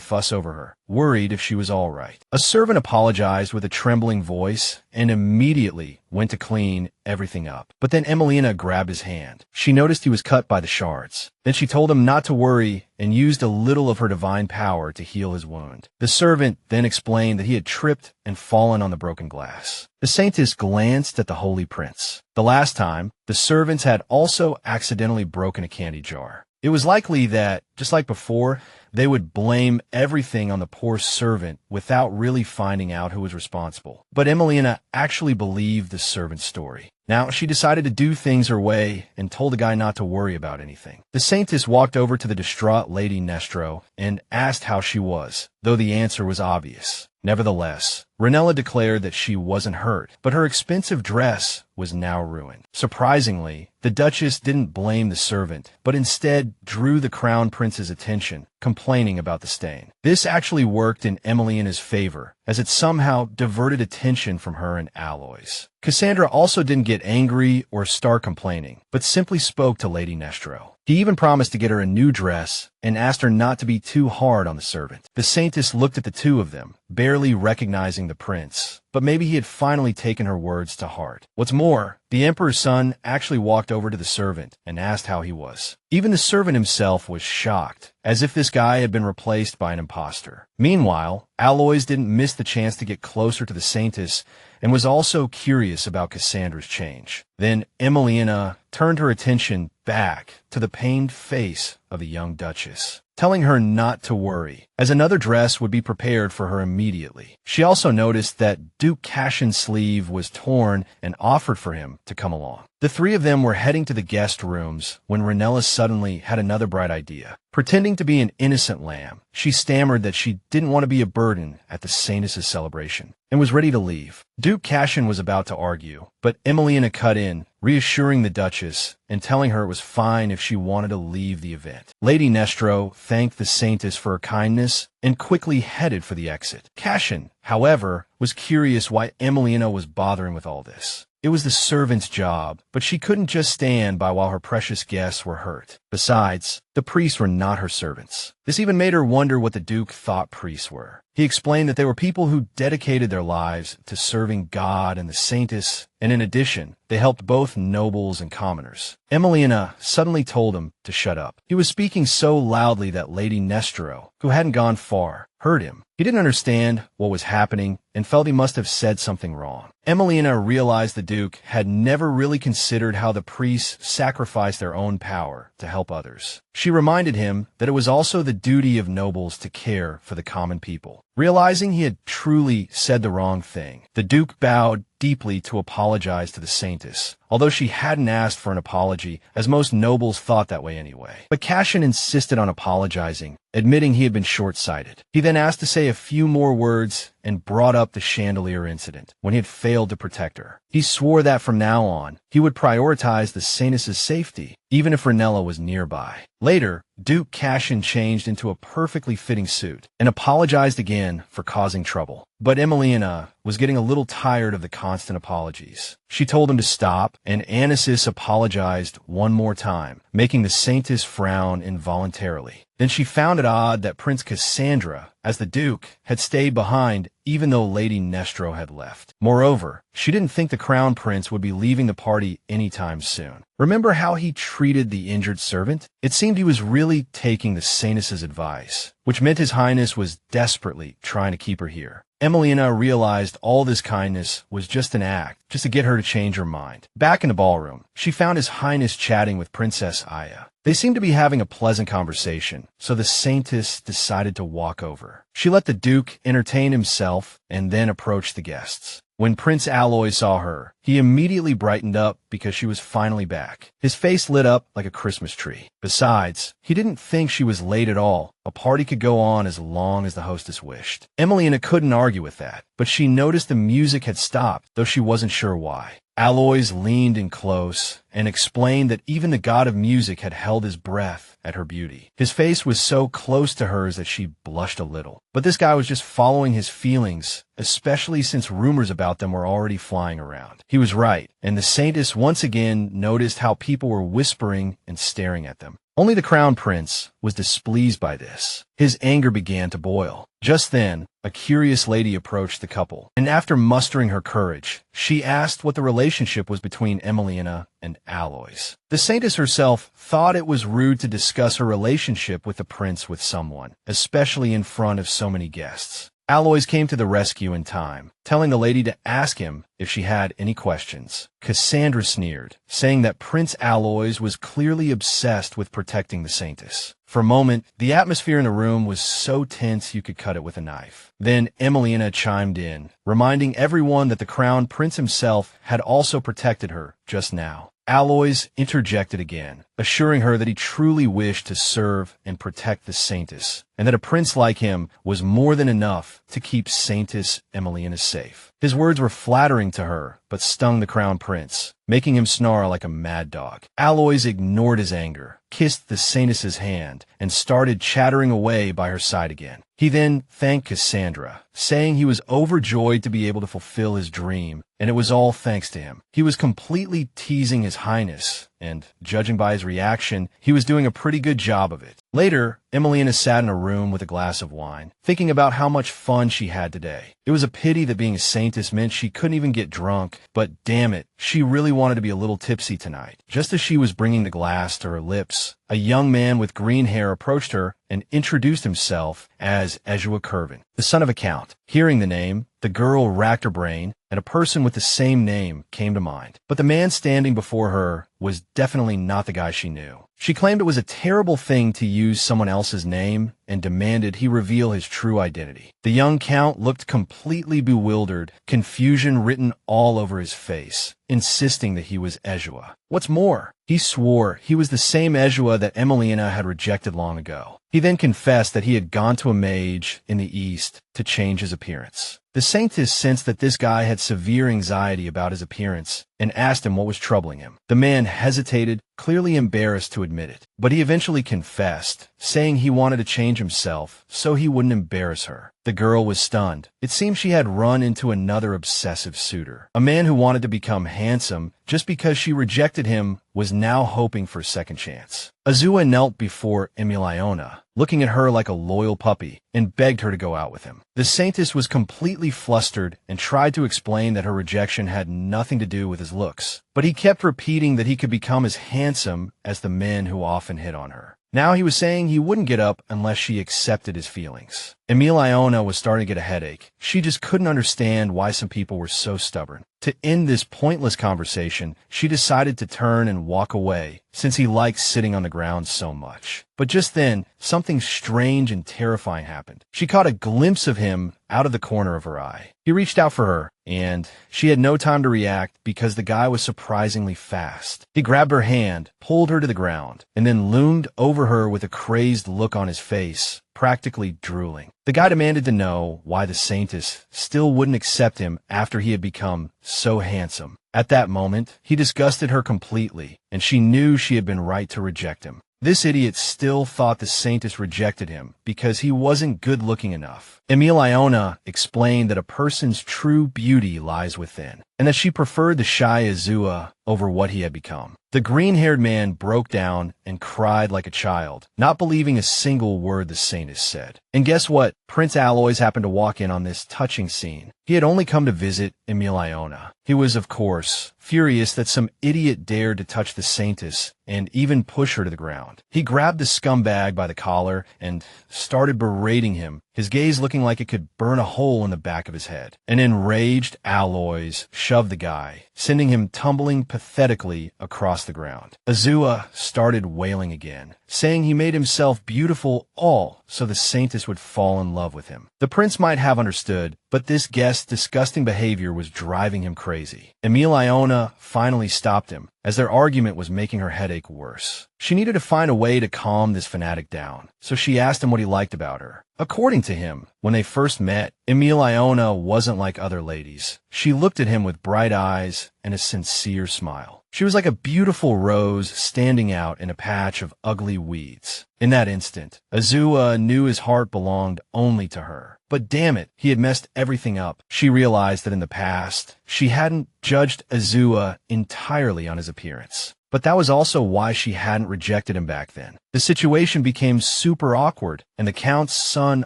fuss over her, worried if she was all right. A servant apologized with a trembling voice and immediately went to clean everything up. But then Emilione grabbed his hand. She noticed he was cut by the shards. Then she told him not to worry and used a little of her divine power to heal his wound. The servant then explained that he had tripped and fallen on the broken glass. The Saintess glanced at the Holy Prince. The last time, the servants had also accidentally broken a candy jar. It was likely that, just like before, they would blame everything on the poor servant without really finding out who was responsible. But Emilione actually believed the servant's story. Now, she decided to do things her way and told the guy not to worry about anything. The Saintess walked over to the distraught Lady Nestro and asked how she was, though the answer was obvious. Nevertheless, Ranella declared that she wasn't hurt, but her expensive dress was now ruined. Surprisingly, the Duchess didn't blame the servant, but instead drew the Crown Prince's attention, complaining about the stain. This actually worked in Emilione's favor, as it somehow diverted attention from her and Aloys. Cassandra also didn't get angry or start complaining, but simply spoke to Lady Nestro. He even promised to get her a new dress and asked her not to be too hard on the servant. The Saintess looked at the two of them, barely recognizing the prince, but maybe he had finally taken her words to heart. What's more, the Emperor's son actually walked over to the servant and asked how he was. Even the servant himself was shocked, as if this guy had been replaced by an imposter. Meanwhile, Aloys didn't miss the chance to get closer to the Saintess and was also curious about Cassandra's change. Then Emilione turned her attention back to the pained face of the young Duchess, telling her not to worry, as another dress would be prepared for her immediately. She also noticed that Duke Cashion's sleeve was torn and offered for him to come along. The three of them were heading to the guest rooms when Ranella suddenly had another bright idea. Pretending to be an innocent lamb, she stammered that she didn't want to be a burden at the Saintess' celebration and was ready to leave. Duke Cashion was about to argue, but Emilione cut in, reassuring the Duchess and telling her it was fine if she wanted to leave the event. Lady Nestro thanked the Saintess for her kindness and quickly headed for the exit. Cashion, however, was curious why Emilione was bothering with all this. It was the servant's job, but she couldn't just stand by while her precious guests were hurt. Besides, the priests were not her servants. This even made her wonder what the Duke thought priests were. He explained that they were people who dedicated their lives to serving God and the Saintess, and in addition, they helped both nobles and commoners. Emilione suddenly told him to shut up. He was speaking so loudly that Lady Nestro, who hadn't gone far, heard him. He didn't understand what was happening and felt he must have said something wrong. Emilione realized the Duke had never really considered how the priests sacrificed their own power to help others. She reminded him that it was also the duty of nobles to care for the common people. Realizing he had truly said the wrong thing, the Duke bowed deeply to apologize to the Saintess, although she hadn't asked for an apology, as most nobles thought that way anyway. But Cashion insisted on apologizing, admitting he had been short-sighted. He then asked to say a few more words and brought up the Chandelier Incident, when he had failed to protect her. He swore that from now on, he would prioritize the Saintess' safety, even if Ranella was nearby. Later, Duke Cashion changed into a perfectly fitting suit and apologized again for causing trouble. But Emilione was getting a little tired of the constant apologies. She told him to stop, and Anisis apologized one more time, making the Saintess frown involuntarily. Then she found it odd that Prince Cassandra, as the Duke, had stayed behind even though Lady Nestro had left. Moreover, she didn't think the Crown Prince would be leaving the party anytime soon. Remember how he treated the injured servant? It seemed he was really taking the Saintess' advice, which meant His Highness was desperately trying to keep her here. Emilione realized all this kindness was just an act, just to get her to change her mind. Back in the ballroom, she found His Highness chatting with Princess Aya. They seemed to be having a pleasant conversation, so the Saintess decided to walk over. She let the Duke entertain himself and then approached the guests. When Prince Aloy saw her, he immediately brightened up because she was finally back. His face lit up like a Christmas tree. Besides, he didn't think she was late at all. A party could go on as long as the hostess wished. Emilione couldn't argue with that, but she noticed the music had stopped, though she wasn't sure why. Aloys leaned in close and explained that even the god of music had held his breath at her beauty. His face was so close to hers that she blushed a little. But this guy was just following his feelings, especially since rumors about them were already flying around. He was right, and the Saintess once again noticed how people were whispering and staring at them. Only the Crown Prince was displeased by this. His anger began to boil. Just then, a curious lady approached the couple, and after mustering her courage, she asked what the relationship was between Emilione and Aloys. The Saintess herself thought it was rude to discuss her relationship with the prince with someone, especially in front of so many guests. Aloys came to the rescue in time, telling the lady to ask him if she had any questions. Cassandra sneered, saying that Prince Aloys was clearly obsessed with protecting the Saintess. For a moment, the atmosphere in the room was so tense you could cut it with a knife. Then Emilione chimed in, reminding everyone that the Crown Prince himself had also protected her just now. Aloys interjected again, assuring her that he truly wished to serve and protect the Saintess, and that a prince like him was more than enough to keep Saintess Emilione safe. His words were flattering to her, but stung the Crown Prince, making him snarl like a mad dog. Aloys ignored his anger, kissed the Saintess's hand, and started chattering away by her side again. He then thanked Cassandra, saying he was overjoyed to be able to fulfill his dream, and it was all thanks to him. He was completely teasing His Highness, and, judging by his reaction, he was doing a pretty good job of it. Later, Emilione sat in a room with a glass of wine, thinking about how much fun she had today. It was a pity that being a Saintess meant she couldn't even get drunk, but damn it, she really wanted to be a little tipsy tonight. Just as she was bringing the glass to her lips, a young man with green hair approached her and introduced himself as Ezua Curvin, the son of a count. Hearing the name, the girl racked her brain, and a person with the same name came to mind. But the man standing before her was definitely not the guy she knew. She claimed it was a terrible thing to use someone else's name and demanded he reveal his true identity. The young count looked completely bewildered, confusion written all over his face, insisting that he was Ezua. What's more, he swore he was the same Ezua that Emilione had rejected long ago. He then confessed that he had gone to a mage in the east to change his appearance. The Saintess sensed that this guy had severe anxiety about his appearance and asked him what was troubling him. The man hesitated, clearly embarrassed to admit it, but he eventually confessed, saying he wanted to change himself so he wouldn't embarrass her. The girl was stunned. It seemed she had run into another obsessive suitor. A man who wanted to become handsome just because she rejected him was now hoping for a second chance. Ezua knelt before Emilione, looking at her like a loyal puppy, and begged her to go out with him. The Saintess was completely flustered and tried to explain that her rejection had nothing to do with his looks, but he kept repeating that he could become as handsome as the men who often hit on her. Now he was saying he wouldn't get up unless she accepted his feelings. Emilione was starting to get a headache. She just couldn't understand why some people were so stubborn. To end this pointless conversation, she decided to turn and walk away, since he liked sitting on the ground so much. But just then, something strange and terrifying happened. She caught a glimpse of him out of the corner of her eye. He reached out for her, and she had no time to react because the guy was surprisingly fast. He grabbed her hand, pulled her to the ground, and then loomed over her with a crazed look on his face, practically drooling. The guy demanded to know why the Saintess still wouldn't accept him after he had become so handsome. At that moment, he disgusted her completely, and she knew she had been right to reject him. This idiot still thought the Saintess rejected him because he wasn't good-looking enough. Emilione explained that a person's true beauty lies within, and that she preferred the shy Ezua over what he had become. The green-haired man broke down and cried like a child, not believing a single word the Saintess said. And guess what? Prince Aloys happened to walk in on this touching scene. He had only come to visit Emilione. He was, of course, furious that some idiot dared to touch the Saintess and even push her to the ground. He grabbed the scumbag by the collar and started berating him, his gaze looking like it could burn a hole in the back of his head. An enraged Aloys shoved the guy, sending him tumbling pathetically across the ground. Azua started wailing again, saying he made himself beautiful all so the Saintess would fall in love with him. The prince might have understood, but this guest's disgusting behavior was driving him crazy. Emilione finally stopped him, as their argument was making her headache worse. She needed to find a way to calm this fanatic down, so she asked him what he liked about her. According to him, when they first met, Emilione wasn't like other ladies. She looked at him with bright eyes and a sincere smile. She was like a beautiful rose standing out in a patch of ugly weeds. In that instant, Azua knew his heart belonged only to her. But damn it, he had messed everything up. She realized that in the past, she hadn't judged Azua entirely on his appearance. But that was also why she hadn't rejected him back then. The situation became super awkward, and the Count's son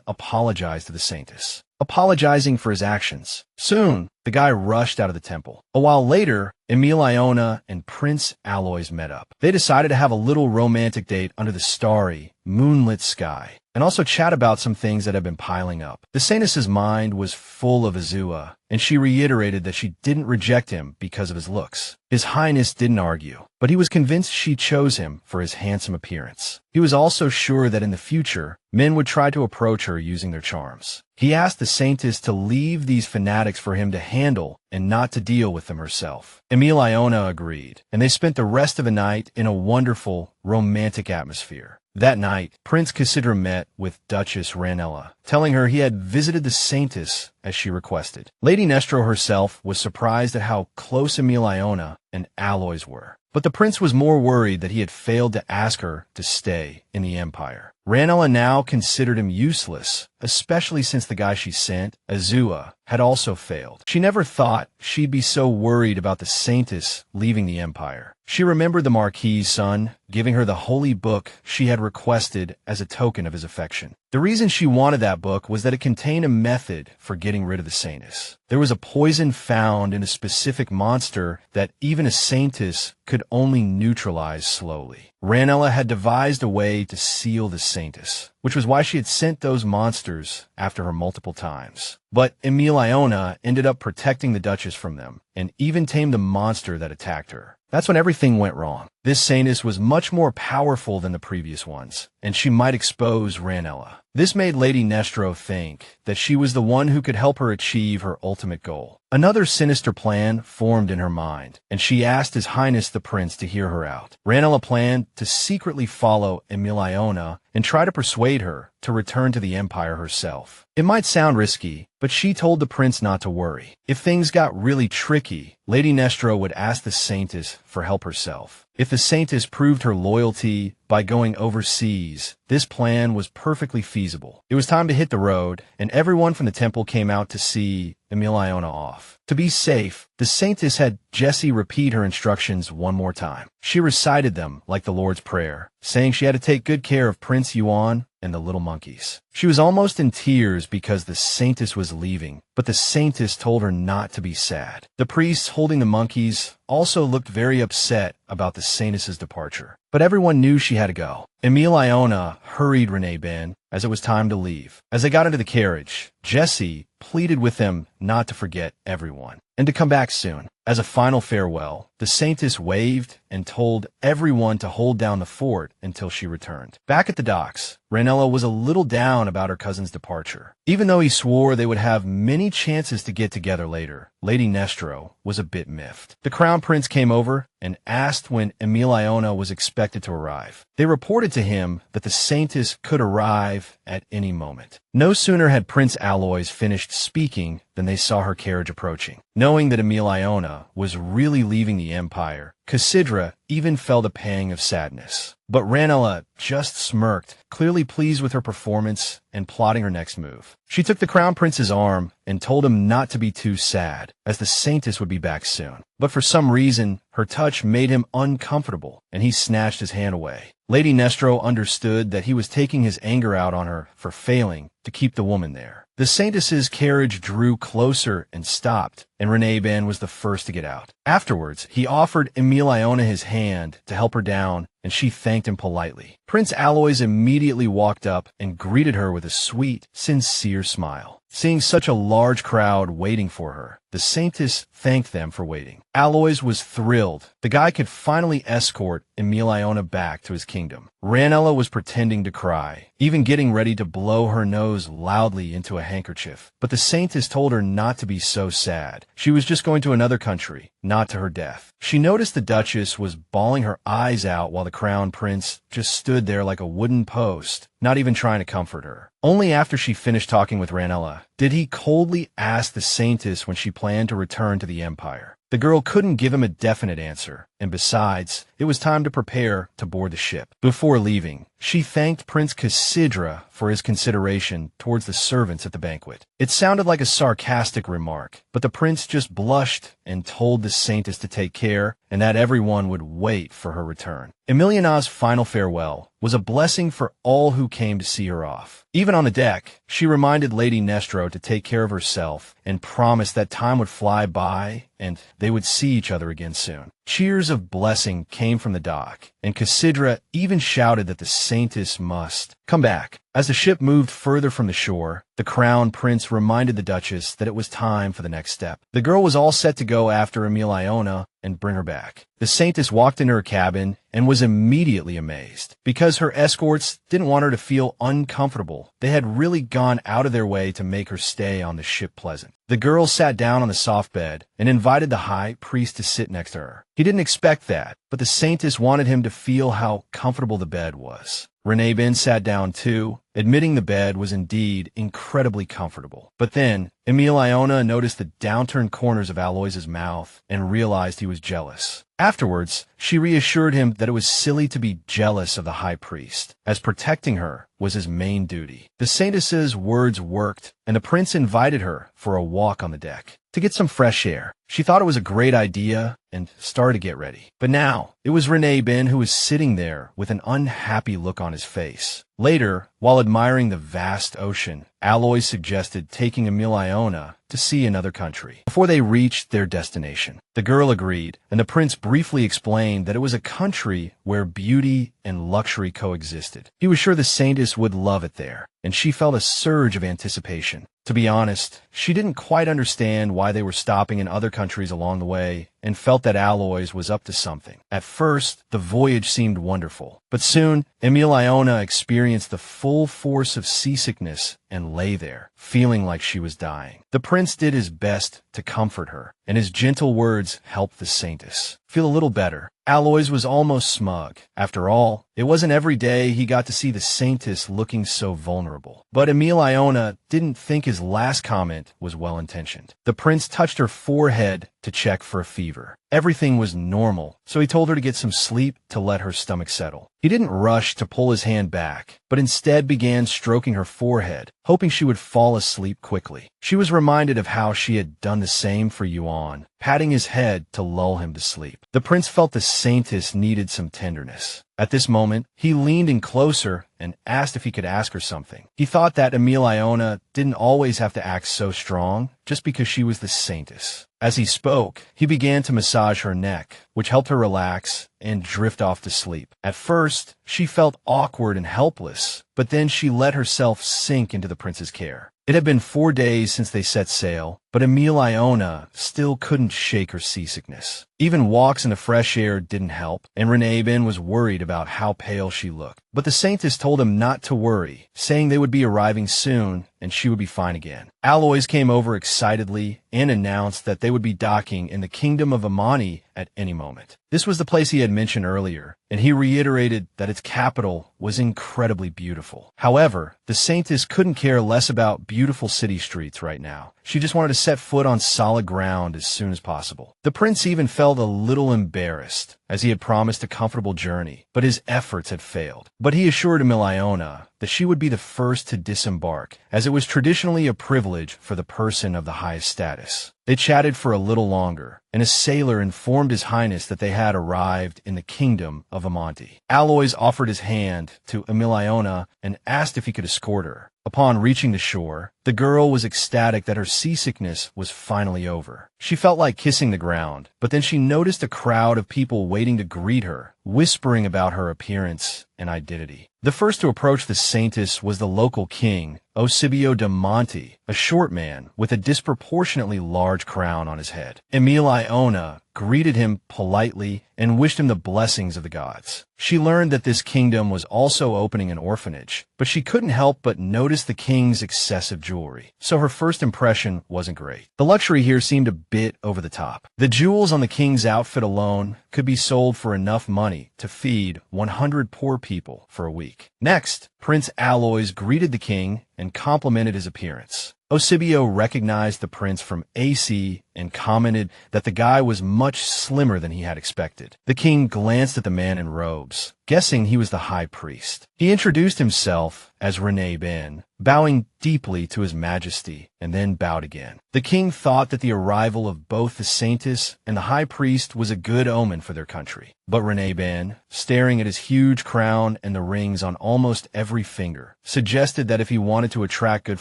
apologized to the Saintess, apologizing for his actions. Soon, the guy rushed out of the temple. A while later, Emilione and Prince Aloys met up. They decided to have a little romantic date under the starry, moonlit sky, and also chat about some things that had been piling up. The Saintess's mind was full of Azua, and she reiterated that she didn't reject him because of his looks. His Highness didn't argue, but he was convinced she chose him for his handsome appearance. He was also sure that in the future, men would try to approach her using their charms. He asked the Saintess to leave these fanatics for him to handle and not to deal with them herself. Emilione agreed, and they spent the rest of the night in a wonderful, romantic atmosphere. That night, Prince Cassidra met with Duchess Ranella, telling her he had visited the Saintess as she requested. Lady Nestro herself was surprised at how close Emilione and Aloys were, but the prince was more worried that he had failed to ask her to stay in the Empire. Ranella now considered him useless, especially since the guy she sent, Azua, had also failed. She never thought she'd be so worried about the Saintess leaving the Empire. She remembered the Marquis's son giving her the holy book she had requested as a token of his affection. The reason she wanted that book was that it contained a method for getting rid of the Saintess. There was a poison found in a specific monster that even a Saintess could only neutralize slowly. Ranella had devised a way to seal the Saintess, which was why she had sent those monsters after her multiple times. But Emilione ended up protecting the Duchess from them, and even tamed the monster that attacked her. That's when everything went wrong. This Saintess was much more powerful than the previous ones, and she might expose Ranella. This made Lady Nestro think that she was the one who could help her achieve her ultimate goal. Another sinister plan formed in her mind, and she asked His Highness the Prince to hear her out. Ranella planned to secretly follow Emilione and try to persuade her to return to the Empire herself. It might sound risky, but she told the prince not to worry. If things got really tricky, Lady Nestro would ask the Saintess for help herself. If the Saintess proved her loyalty by going overseas, this plan was perfectly feasible. It was time to hit the road, and everyone from the temple came out to see Emilione off. To be safe, the Saintess had Jessie repeat her instructions one more time. She recited them like the Lord's Prayer, saying she had to take good care of Prince Yuan and the little monkeys. She was almost in tears because the Saintess was leaving, but the Saintess told her not to be sad. The priests holding the monkeys also looked very upset about the Saintess's departure, but everyone knew she had to go. Emilione hurried Renee as it was time to leave. As they got into the carriage, Jessie pleaded with them not to forget everyone and to come back soon. As a final farewell, the Saintess waved and told everyone to hold down the fort until she returned. Back at the docks, Ranella was a little down about her cousin's departure. Even though he swore they would have many chances to get together later, Lady Nestro was a bit miffed. The Crown Prince came over and asked when Emilione was expected to arrive. They reported to him that the Saintess could arrive at any moment. No sooner had Prince Aloys finished speaking than they saw her carriage approaching. Knowing that Emilione was really leaving the Empire, Cassidra even felt a pang of sadness. But Ranella just smirked, clearly pleased with her performance and plotting her next move. She took the Crown Prince's arm and told him not to be too sad, as the Saintess would be back soon. But for some reason, her touch made him uncomfortable, and he snatched his hand away. Lady Nestro understood that he was taking his anger out on her for failing to keep the woman there. The Saintess's carriage drew closer and stopped, and Renee was the first to get out. Afterwards, he offered Emilione his hand to help her down, and she thanked him politely. Prince Aloys immediately walked up and greeted her with a sweet, sincere smile. Seeing such a large crowd waiting for her, the Saintess thanked them for waiting. Aloys was thrilled. The guy could finally escort Emilione back to his kingdom. Ranella was pretending to cry, even getting ready to blow her nose loudly into a handkerchief. But the Saintess told her not to be so sad. She was just going to another country, not to her death. She noticed the Duchess was bawling her eyes out while the Crown Prince just stood there like a wooden post, not even trying to comfort her. Only after she finished talking with Ranella did he coldly ask the Saintess when she planned to return to the Empire. The girl couldn't give him a definite answer, and besides, it was time to prepare to board the ship. Before leaving, she thanked Prince Cassidra for his consideration towards the servants at the banquet. It sounded like a sarcastic remark, but the prince just blushed and told the Saintess to take care and that everyone would wait for her return. Emilione's final farewell was a blessing for all who came to see her off. Even on the deck, she reminded Lady Nestro to take care of herself and promised that time would fly by and they would see each other again soon. Cheers of blessing came from the dock, and Cassidra even shouted that the Saintess must come back. As the ship moved further from the shore, the Crown Prince reminded the Duchess that it was time for the next step. The girl was all set to go after Emilione and bring her back. The Saintess walked into her cabin and was immediately amazed. Because her escorts didn't want her to feel uncomfortable, they had really gone out of their way to make her stay on the ship pleasant. The girl sat down on the soft bed and invited the high priest to sit next to her. He didn't expect that, but the Saintess wanted him to feel how comfortable the bed was. Ranella sat down too, admitting the bed was indeed incredibly comfortable. But then, Emilione noticed the downturned corners of Aloys's mouth and realized he was jealous. Afterwards, she reassured him that it was silly to be jealous of the high priest, as protecting her was his main duty. The Saintess's words worked, and the prince invited her for a walk on the deck to get some fresh air. She thought it was a great idea and started to get ready. But now, it was Ranella who was sitting there with an unhappy look on his face. Later, while admiring the vast ocean, Aloys suggested taking Emilione to see another country before they reached their destination. The girl agreed, and the prince briefly explained that it was a country where beauty and luxury coexisted. He was sure the Saintess would love it there, and she felt a surge of anticipation. To be honest, she didn't quite understand why they were stopping in other countries along the way, and felt that Aloys was up to something. At first, the voyage seemed wonderful, but soon, Emilione experienced the full force of seasickness and lay there, feeling like she was dying. The prince did his best to comfort her, and his gentle words helped the Saintess feel a little better. Aloys was almost smug. After all, it wasn't every day he got to see the Saintess looking so vulnerable. But Emilione didn't think his last comment was well-intentioned. The prince touched her forehead to check for a fever. Everything was normal, so he told her to get some sleep to let her stomach settle. He didn't rush to pull his hand back, but instead began stroking her forehead, hoping she would fall asleep quickly. She was reminded of how she had done the same for Yuan, patting his head to lull him to sleep. The prince felt the Saintess needed some tenderness. At this moment, he leaned in closer and asked if he could ask her something. He thought that Emilione didn't always have to act so strong just because she was the Saintess. As he spoke, he began to massage her neck, which helped her relax and drift off to sleep. At first, she felt awkward and helpless, but then she let herself sink into the prince's care. It had been 4 days since they set sail, but Emilione still couldn't shake her seasickness. Even walks in the fresh air didn't help, and Ranella was worried about how pale she looked. But the Saintess told him not to worry, saying they would be arriving soon and she would be fine again. Aloys came over excitedly and announced that they would be docking in the kingdom of Amanta at any moment. This was the place he had mentioned earlier, and he reiterated that its capital was incredibly beautiful. However, the Saintess couldn't care less about beautiful city streets right now. She just wanted to set foot on solid ground as soon as possible. The prince even felt a little embarrassed, as he had promised a comfortable journey, but his efforts had failed. But he assured Emilione that she would be the first to disembark, as it was traditionally a privilege for the person of the highest status. They chatted for a little longer, and a sailor informed His Highness that they had arrived in the kingdom of Amanta. Aloys offered his hand to Emilione and asked if he could escort her. Upon reaching the shore, the girl was ecstatic that her seasickness was finally over. She felt like kissing the ground, but then she noticed a crowd of people waiting to greet her, whispering about her appearance and identity. The first to approach the Saintess was the local king, Eusebio de Monte, a short man with a disproportionately large crown on his head. Emilione greeted him politely and wished him the blessings of the gods. She learned that this kingdom was also opening an orphanage, but she couldn't help but notice the king's excessive jewelry, so her first impression wasn't great. The luxury here seemed a bit over the top. The jewels on the king's outfit alone could be sold for enough money to feed 100 poor people for a week. Next, Prince Aloys greeted the king and complimented his appearance. Eusebio recognized the prince from AC and commented that the guy was much slimmer than he had expected. The king glanced at the man in robes, guessing he was the high priest. He introduced himself as Ranella, bowing deeply to His Majesty, and then bowed again. The king thought that the arrival of both the Saintess and the high priest was a good omen for their country. But Ranella, staring at his huge crown and the rings on almost every finger, suggested that if he wanted to attract good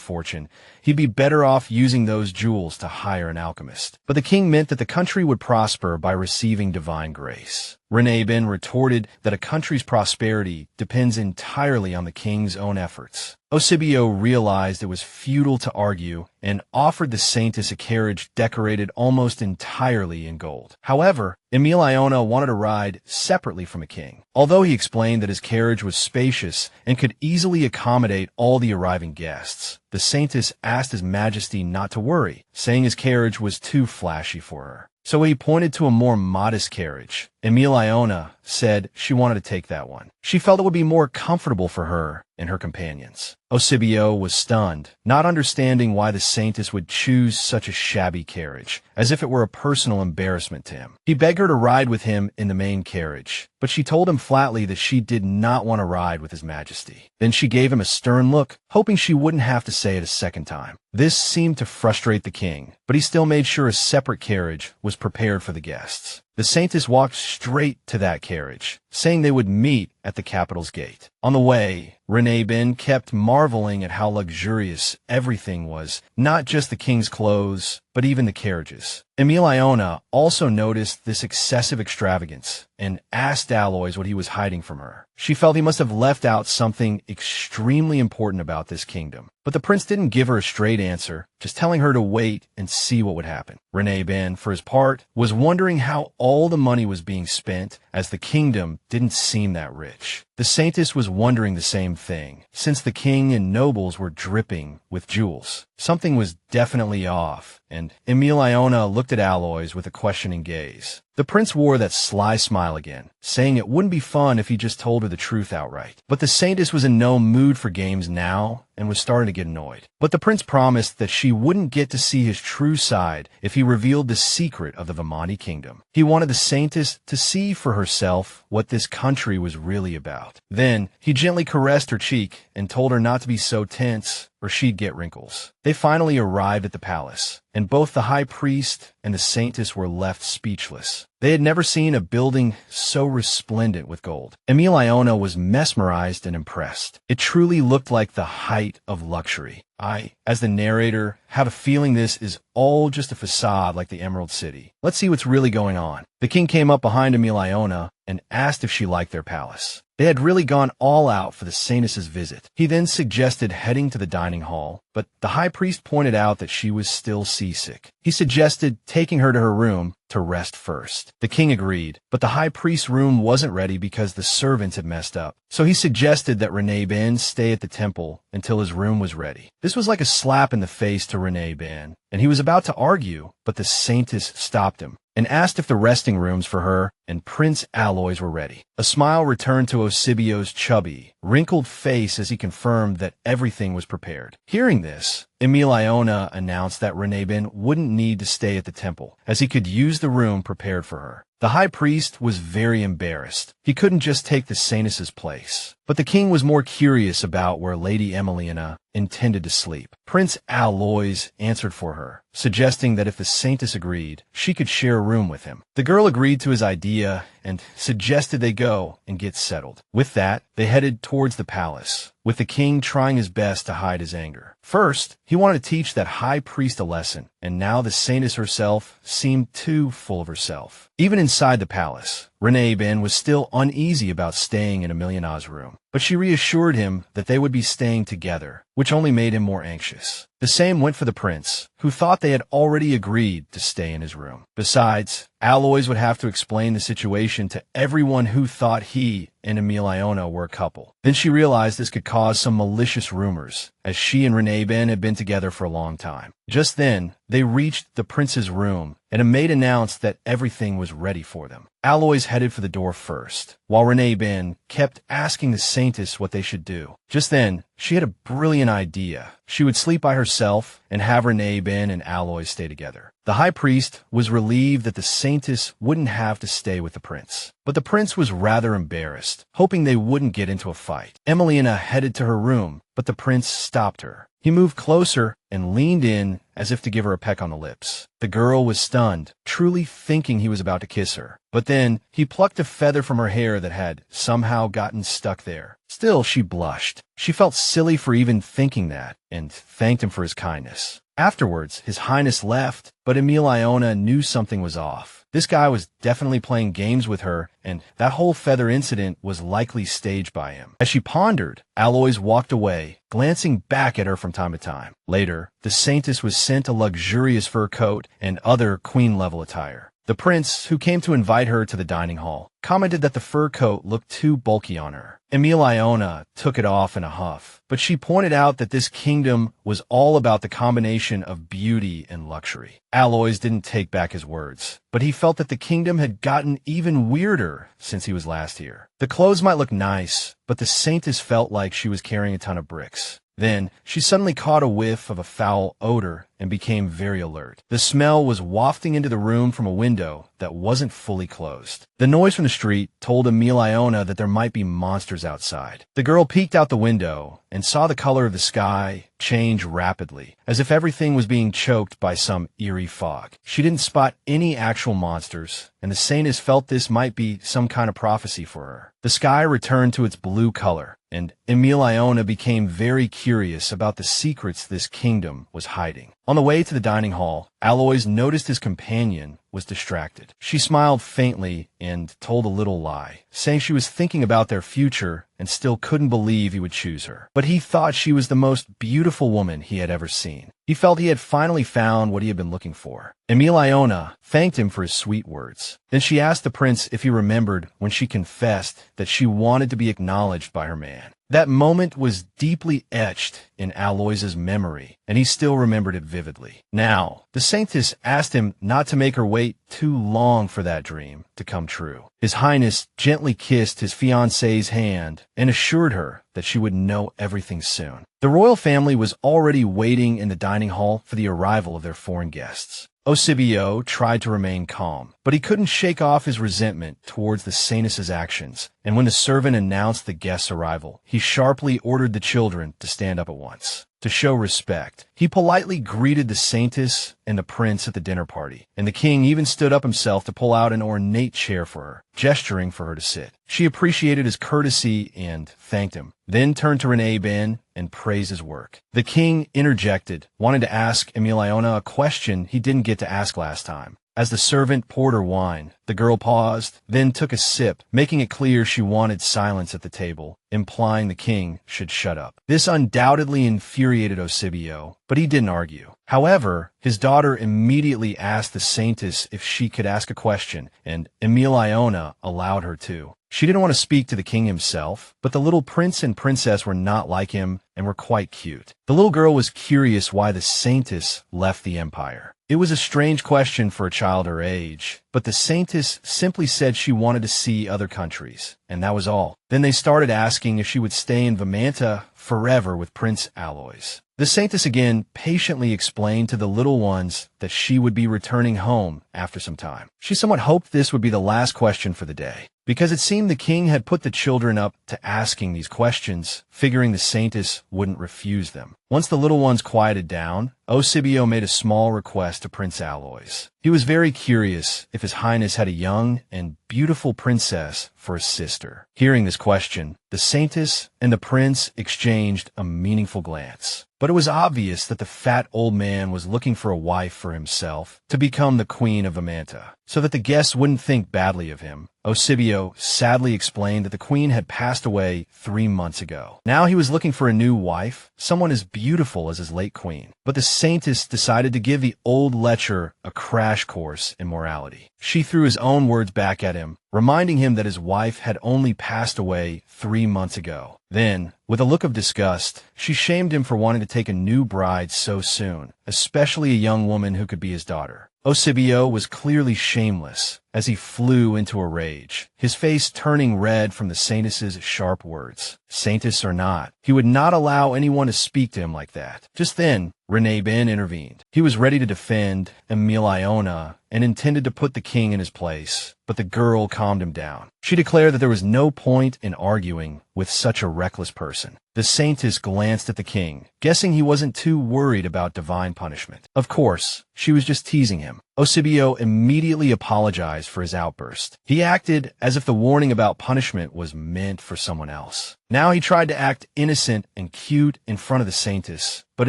fortune, he'd be better off using those jewels to hire an alchemist. But the king meant that the country would prosper by receiving divine grace. Ranella retorted that a country's prosperity depends entirely on the king's own efforts. Eusebio realized it was futile to argue and offered the Saintess a carriage decorated almost entirely in gold. However, Emilione wanted to ride separately from the king. Although he explained that his carriage was spacious and could easily accommodate all the arriving guests, the Saintess asked His Majesty not to worry, saying his carriage was too flashy for her. So he pointed to a more modest carriage. Emilione said she wanted to take that one. She felt it would be more comfortable for her and her companions. Eusebio was stunned, not understanding why the Saintess would choose such a shabby carriage, as if it were a personal embarrassment to him. He begged her to ride with him in the main carriage, but she told him flatly that she did not want to ride with His Majesty. Then she gave him a stern look, hoping she wouldn't have to say it a second time. This seemed to frustrate the king, but he still made sure a separate carriage was prepared for the guests. The Saintess walked straight to that carriage, saying they would meet at the capital's gate. On the way, Ranella kept marveling at how luxurious everything was, not just the king's clothes, but even the carriages. Emilione also noticed this excessive extravagance and asked Aloys what he was hiding from her. She felt he must have left out something extremely important about this kingdom. But the prince didn't give her a straight answer, just telling her to wait and see what would happen. Ranella, for his part, was wondering how all the money was being spent, as the kingdom didn't seem that rich. The Saintess was wondering the same thing, since the king and nobles were dripping with jewels. Something was definitely off, and Emilione looked at Aloys with a questioning gaze. The prince wore that sly smile again, saying it wouldn't be fun if he just told her the truth outright. But the Saintess was in no mood for games now and was starting to get annoyed. But the prince promised that she wouldn't get to see his true side if he revealed the secret of the Vamani kingdom. He wanted the Saintess to see for herself what this country was really about. Then he gently caressed her cheek and told her not to be so tense or she'd get wrinkles. They finally arrived at the palace, and both the high priest and the Saintess were left speechless. They had never seen a building so resplendent with gold. Emilione was mesmerized and impressed. It truly looked like the height of luxury. I, as the narrator, have a feeling this is all just a facade like the Emerald City. Let's see what's really going on. The king came up behind Emilione and asked if she liked their palace. They had really gone all out for the Saintess's visit. He then suggested heading to the dining hall, but the high priest pointed out that she was still seasick. He suggested taking her to her room to rest first. The king agreed, but the high priest's room wasn't ready because the servants had messed up. So he suggested that Ranella stay at the temple until his room was ready. This was like a slap in the face to Ranella, and he was about to argue, but the Saintess stopped him and asked if the resting rooms for her and Prince Aloys were ready. A smile returned to Eusebio's chubby, wrinkled face as he confirmed that everything was prepared. Hearing this, Emilione announced that Ranella wouldn't need to stay at the temple, as he could use the room prepared for her. The high priest was very embarrassed. He couldn't just take the Saintess's place. But the king was more curious about where Lady Emilione intended to sleep. Prince Aloys answered for her, suggesting that if the Saintess agreed, she could share a room with him. The girl agreed to his idea and suggested they go and get settled. With that, they headed towards the palace, with the king trying his best to hide his anger. First, he wanted to teach that high priest a lesson, and now the Saintess herself seemed too full of herself. Even inside the palace, Ranella was still uneasy about staying in Emilione's room, but she reassured him that they would be staying together, which only made him more anxious. The same went for the prince, who thought they had already agreed to stay in his room. Besides, Aloys would have to explain the situation to everyone who thought he and Emilione were a couple. Then she realized this could cause some malicious rumors, as she and Ranella had been together for a long time. Just then, they reached the prince's room, and a maid announced that everything was ready for them. Aloys headed for the door first, while Ranella kept asking the Saintess what they should do. Just then, she had a brilliant idea. She would sleep by herself and have Ranella and Aloys stay together. The high priest was relieved that the Saintess wouldn't have to stay with the prince. But the prince was rather embarrassed, hoping they wouldn't get into a fight. Emilione headed to her room, but the prince stopped her. He moved closer and leaned in as if to give her a peck on the lips. The girl was stunned, truly thinking he was about to kiss her. But then, he plucked a feather from her hair that had somehow gotten stuck there. Still, she blushed. She felt silly for even thinking that, and thanked him for his kindness. Afterwards, His Highness left, but Emilione knew something was off. This guy was definitely playing games with her, and that whole feather incident was likely staged by him. As she pondered, Aloys walked away, glancing back at her from time to time. Later, the Saintess was sent a luxurious fur coat and other queen-level attire. The prince, who came to invite her to the dining hall, commented that the fur coat looked too bulky on her. Emilione took it off in a huff, but she pointed out that this kingdom was all about the combination of beauty and luxury. Aloys didn't take back his words, but he felt that the kingdom had gotten even weirder since he was last here. The clothes might look nice, but the Saintess felt like she was carrying a ton of bricks. Then, she suddenly caught a whiff of a foul odor and became very alert. The smell was wafting into the room from a window that wasn't fully closed. The noise from the street told Emilione that there might be monsters outside. The girl peeked out the window and saw the color of the sky change rapidly, as if everything was being choked by some eerie fog. She didn't spot any actual monsters, and the Saintess felt this might be some kind of prophecy for her. The sky returned to its blue color, and Emilione became very curious about the secrets this kingdom was hiding. On the way to the dining hall, Aloys noticed his companion was distracted. She smiled faintly and told a little lie, saying she was thinking about their future and still couldn't believe he would choose her. But he thought she was the most beautiful woman he had ever seen. He felt he had finally found what he had been looking for. Emilione thanked him for his sweet words. Then she asked the prince if he remembered when she confessed that she wanted to be acknowledged by her man. That moment was deeply etched in Aloys's memory, and he still remembered it vividly. Now, the Saintess asked him not to make her wait too long for that dream to come true. His Highness gently kissed his fiancée's hand and assured her that she would know everything soon. The royal family was already waiting in the dining hall for the arrival of their foreign guests. Eusebio tried to remain calm, but he couldn't shake off his resentment towards the Saintess's actions, and when the servant announced the guest's arrival, he sharply ordered the children to stand up at once. To show respect, he politely greeted the Saintess and the prince at the dinner party, and the king even stood up himself to pull out an ornate chair for her, gesturing for her to sit. She appreciated his courtesy and thanked him, then turned to Ranella and praised his work. The king interjected, wanting to ask Emilione a question he didn't get to ask last time. As the servant poured her wine, the girl paused, then took a sip, making it clear she wanted silence at the table, implying the king should shut up. This undoubtedly infuriated Eusebio, but he didn't argue. However, his daughter immediately asked the Saintess if she could ask a question, and Emilione allowed her to. She didn't want to speak to the king himself, but the little prince and princess were not like him and were quite cute. The little girl was curious why the Saintess left the empire. It was a strange question for a child her age, but the Saintess simply said she wanted to see other countries, and that was all. Then they started asking if she would stay in Amanta forever with Prince Aloys. The Saintess again patiently explained to the little ones that she would be returning home after some time. She somewhat hoped this would be the last question for the day, because it seemed the king had put the children up to asking these questions, figuring the Saintess wouldn't refuse them. Once the little ones quieted down, Osibio made a small request to Prince Aloys. He was very curious if His Highness had a young and beautiful princess for a sister. Hearing this question, the Saintess and the prince exchanged a meaningful glance. But it was obvious that the fat old man was looking for a wife for himself to become the queen of Amanta. So that the guests wouldn't think badly of him, Osibio sadly explained that the queen had passed away 3 months ago. Now he was looking for a new wife, someone as beautiful as his late queen. But the Saintess decided to give the old lecher a crash course in morality. She threw his own words back at him, reminding him that his wife had only passed away 3 months ago. Then, with a look of disgust, she shamed him for wanting to take a new bride so soon, especially a young woman who could be his daughter. Osibio was clearly shameless as he flew into a rage, his face turning red from the Saintess's sharp words. Saintess or not, he would not allow anyone to speak to him like that. Just then, Ranella intervened. He was ready to defend Emilione and intended to put the king in his place, but the girl calmed him down. She declared that there was no point in arguing with such a reckless person. The Saintess glanced at the king, guessing he wasn't too worried about divine punishment. Of course, she was just teasing him. Osibio immediately apologized for his outburst. He acted as if the warning about punishment was meant for someone else. Now he tried to act innocent and cute in front of the Saintess, but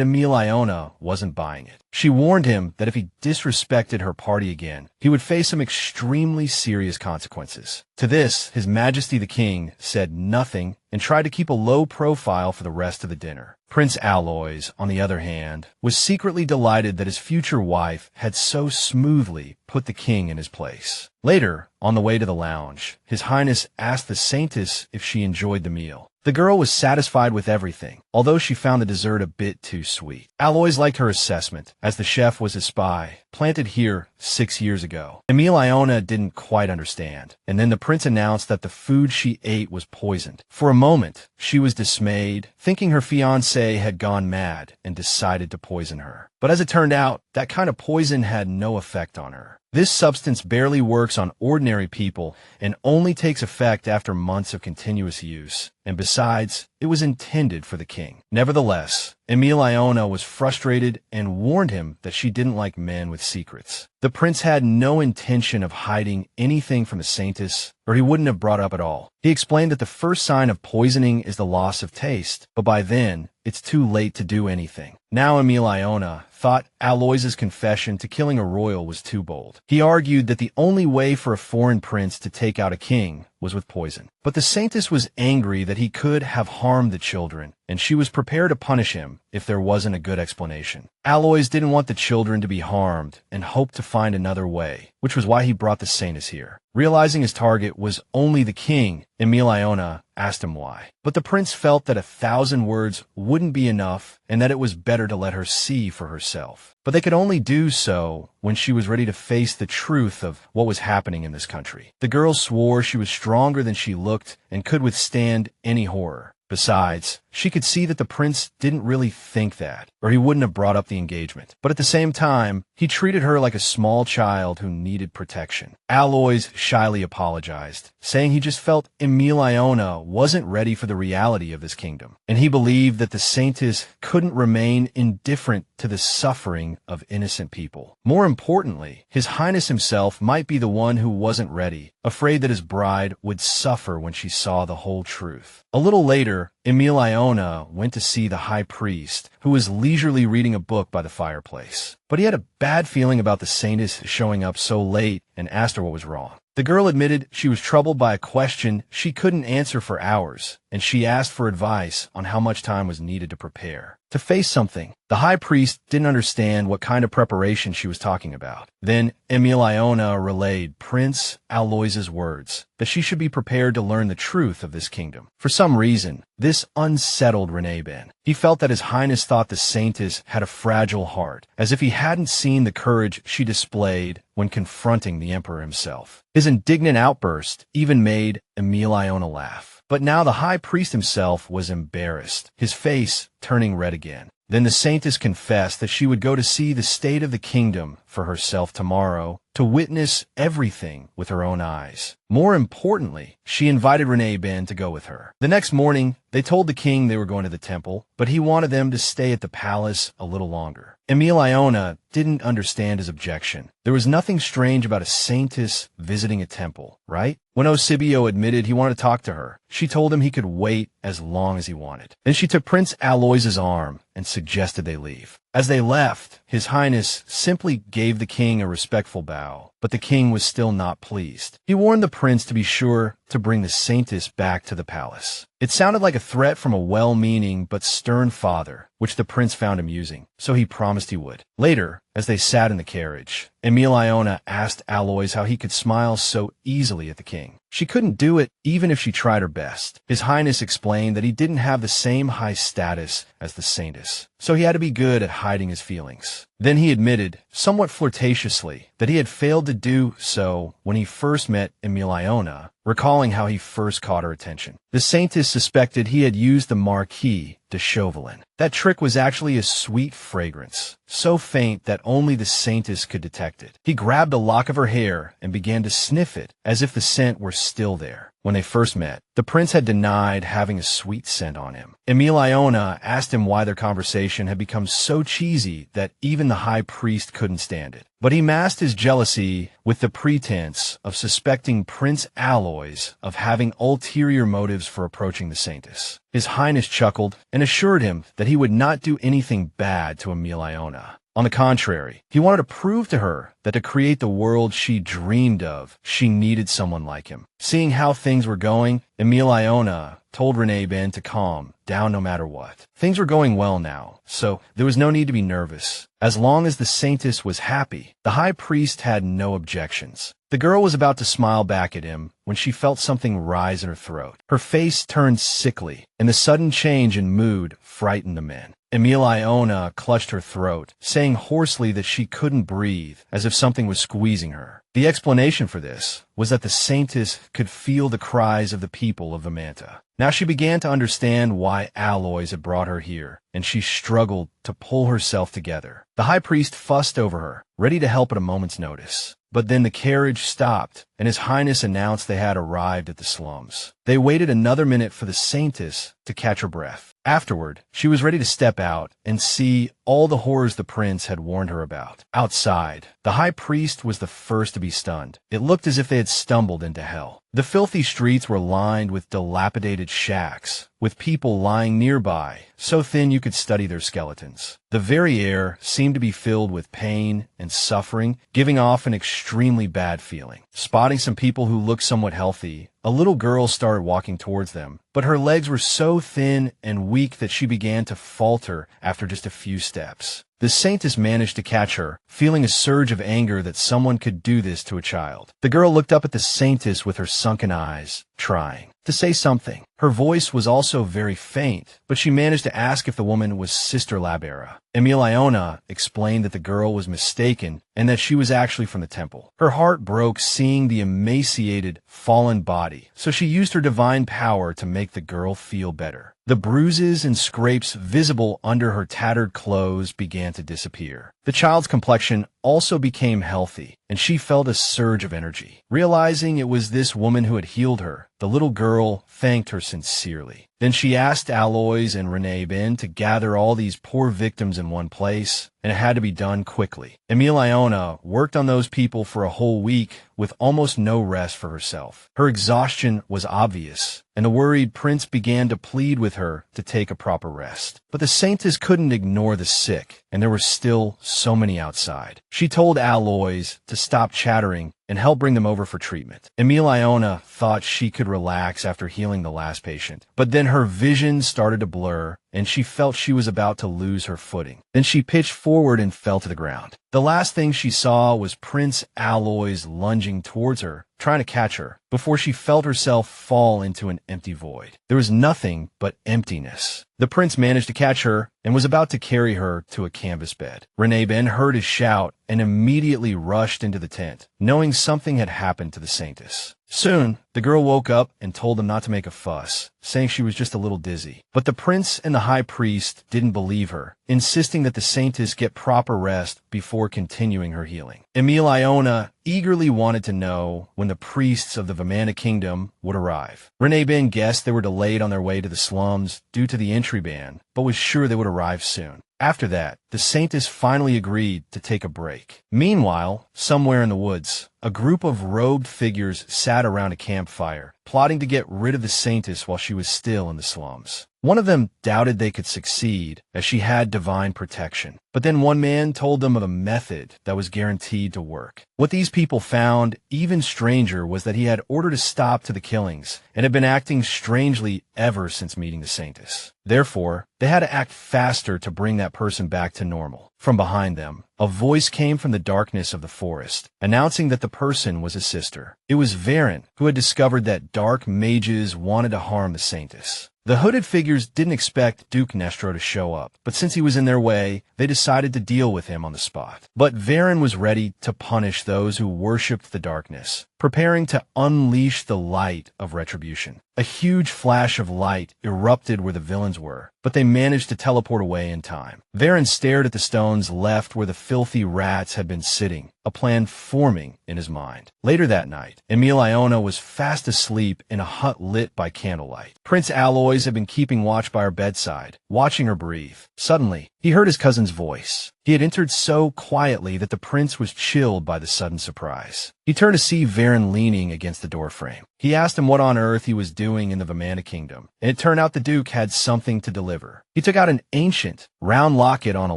Emilione wasn't buying it. She warned him that if he disrespected her party again, he would face some extremely serious consequences. To this, His Majesty the King said nothing and tried to keep a low profile for the rest of the dinner. Prince Aloys, on the other hand, was secretly delighted that his future wife had so smoothly put the king in his place. Later, on the way to the lounge, His Highness asked the Saintess if she enjoyed the meal. The girl was satisfied with everything, although she found the dessert a bit too sweet. Aloys liked her assessment, as the chef was his spy, planted here 6 years ago. Emilione didn't quite understand, and then the prince announced that the food she ate was poisoned. For a moment, she was dismayed, thinking her fiancé had gone mad and decided to poison her. But as it turned out, that kind of poison had no effect on her. This substance barely works on ordinary people and only takes effect after months of continuous use. And besides, it was intended for the king. Nevertheless, Emilione was frustrated and warned him that she didn't like men with secrets. The prince had no intention of hiding anything from the Saintess, or he wouldn't have brought up at all. He explained that the first sign of poisoning is the loss of taste, but by then, it's too late to do anything. Now Emilione thought Aloys's confession to killing a royal was too bold. He argued that the only way for a foreign prince to take out a king was with poison. But the Saintess was angry that he could have harmed the children, and she was prepared to punish him if there wasn't a good explanation. Aloys didn't want the children to be harmed and hoped to find another way, which was why he brought the Saintess here. Realizing his target was only the king, Emilione asked him why. But the prince felt that 1,000 words wouldn't be enough and that it was better to let her see for herself. But they could only do so when she was ready to face the truth of what was happening in this country. The girl swore she was stronger than she looked and could withstand any horror. Besides, she could see that the prince didn't really think that, or he wouldn't have brought up the engagement. But at the same time, he treated her like a small child who needed protection. Aloys shyly apologized, saying he just felt Emilione wasn't ready for the reality of this kingdom, and he believed that the Saintess couldn't remain indifferent to the suffering of innocent people. More importantly, His Highness himself might be the one who wasn't ready, afraid that his bride would suffer when she saw the whole truth. A little later, Emilione went to see the high priest, who was leisurely reading a book by the fireplace. But he had a bad feeling about the Saintess showing up so late and asked her what was wrong. The girl admitted she was troubled by a question she couldn't answer for hours, and she asked for advice on how much time was needed to prepare. To face something, the high priest didn't understand what kind of preparation she was talking about. Then Emilione relayed Prince Aloys's words that she should be prepared to learn the truth of this kingdom. For some reason, this unsettled Ranella. He felt that His Highness thought the Saintess had a fragile heart, as if he hadn't seen the courage she displayed when confronting the Emperor himself. His indignant outburst even made Emilione laugh. But now the high priest himself was embarrassed, his face turning red again. Then the Saintess confessed that she would go to see the state of the kingdom for herself tomorrow, to witness everything with her own eyes. More importantly, she invited Ranella to go with her. The next morning, they told the king they were going to the temple, but he wanted them to stay at the palace a little longer. Emilione didn't understand his objection. There was nothing strange about a Saintess visiting a temple, right? When Eusebio admitted he wanted to talk to her, she told him he could wait as long as he wanted. Then she took Prince Aloys's arm and suggested they leave. As they left, His Highness simply gave the king a respectful bow, but the king was still not pleased. He warned the prince to be sure to bring the Saintess back to the palace. It sounded like a threat from a well-meaning but stern father, which the prince found amusing, so he promised he would. Later, as they sat in the carriage, Emilione asked Aloys how he could smile so easily at the king. She couldn't do it even if she tried her best. His Highness explained that he didn't have the same high status as the Saintess, so he had to be good at hiding his feelings. Then he admitted, somewhat flirtatiously, that he had failed to do so when he first met Emilione, recalling how he first caught her attention. The Saintess suspected he had used the Marquis de Chauvelin. That trick was actually a sweet fragrance, so faint that only the Saintess could detect it. He grabbed a lock of her hair and began to sniff it as if the scent were still there. When they first met, the prince had denied having a sweet scent on him. Emilione asked him why their conversation had become so cheesy that even the high priest couldn't stand it. But he masked his jealousy with the pretense of suspecting Prince Aloys of having ulterior motives for approaching the Saintess. His Highness chuckled and assured him that he would not do anything bad to Emilione. On the contrary, he wanted to prove to her that to create the world she dreamed of, she needed someone like him. Seeing how things were going, Emilione told Ranella to calm down no matter what. Things were going well now, so there was no need to be nervous. As long as the Saintess was happy, the high priest had no objections. The girl was about to smile back at him when she felt something rise in her throat. Her face turned sickly, and the sudden change in mood frightened the men. Emilione clutched her throat, saying hoarsely that she couldn't breathe, as if something was squeezing her. The explanation for this was that the Saintess could feel the cries of the people of Amanta. Now she began to understand why Aloys had brought her here, and she struggled to pull herself together. The high priest fussed over her, ready to help at a moment's notice. But then the carriage stopped, and His Highness announced they had arrived at the slums. They waited another minute for the Saintess to catch her breath. Afterward, she was ready to step out and see all the horrors the prince had warned her about. Outside, the high priest was the first to be stunned. It looked as if they had stumbled into hell. The filthy streets were lined with dilapidated shacks, with people lying nearby, so thin you could study their skeletons. The very air seemed to be filled with pain and suffering, giving off an extremely bad feeling. Spotting some people who looked somewhat healthy, a little girl started walking towards them, but her legs were so thin and weak that she began to falter after just a few steps. The Saintess managed to catch her, feeling a surge of anger that someone could do this to a child. The girl looked up at the Saintess with her sunken eyes, trying to say something. Her voice was also very faint, but she managed to ask if the woman was Sister Labera. Emilione explained that the girl was mistaken and that she was actually from the temple. Her heart broke seeing the emaciated, fallen body, so she used her divine power to make the girl feel better. The bruises and scrapes visible under her tattered clothes began to disappear. The child's complexion also became healthy, and she felt a surge of energy. Realizing it was this woman who had healed her, the little girl thanked her sincerely. Then she asked Aloys and Ranella to gather all these poor victims in one place, and it had to be done quickly. Emilione worked on those people for a whole week with almost no rest for herself. Her exhaustion was obvious, and the worried prince began to plead with her to take a proper rest. But the Saintess couldn't ignore the sick, and there were still so many outside. She told Aloys to stop chattering and helped bring them over for treatment. Emilione thought she could relax after healing the last patient, but then her vision started to blur, and she felt she was about to lose her footing. Then she pitched forward and fell to the ground. The last thing she saw was Prince Aloys lunging towards her, trying to catch her, before she felt herself fall into an empty void. There was nothing but emptiness. The prince managed to catch her and was about to carry her to a canvas bed. Ranella heard his shout and immediately rushed into the tent, knowing something had happened to the Saintess. Soon, the girl woke up and told them not to make a fuss, saying she was just a little dizzy. But the prince and the high priest didn't believe her, insisting that the Saintess get proper rest before continuing her healing. Emilione eagerly wanted to know when the priests of the Amanta kingdom would arrive. Ranella guessed they were delayed on their way to the slums due to the entry ban, but was sure they would arrive soon. After that, the Saintess finally agreed to take a break. Meanwhile, somewhere in the woods, a group of robed figures sat around a campfire, plotting to get rid of the Saintess while she was still in the slums. One of them doubted they could succeed, as she had divine protection. But then one man told them of a method that was guaranteed to work. What these people found even stranger was that he had ordered a stop to the killings, and had been acting strangely ever since meeting the Saintess. Therefore, they had to act faster to bring that person back to normal. From behind them, a voice came from the darkness of the forest, announcing that the person was his sister. It was Verin, who had discovered that dark mages wanted to harm the Saintess. The hooded figures didn't expect Duke Nestro to show up, but since he was in their way, they decided to deal with him on the spot. But Verin was ready to punish those who worshipped the darkness, preparing to unleash the light of retribution. A huge flash of light erupted where the villains were, but they managed to teleport away in time. Verin stared at the stones left where the filthy rats had been sitting, a plan forming in his mind. Later that night, Emilione was fast asleep in a hut lit by candlelight. Prince Aloys had been keeping watch by her bedside, watching her breathe. Suddenly, he heard his cousin's voice. He had entered so quietly that the prince was chilled by the sudden surprise. He turned to see Verin leaning against the doorframe. He asked him what on earth he was doing in the Amanta kingdom, and it turned out the Duke had something to deliver. He took out an ancient, round locket on a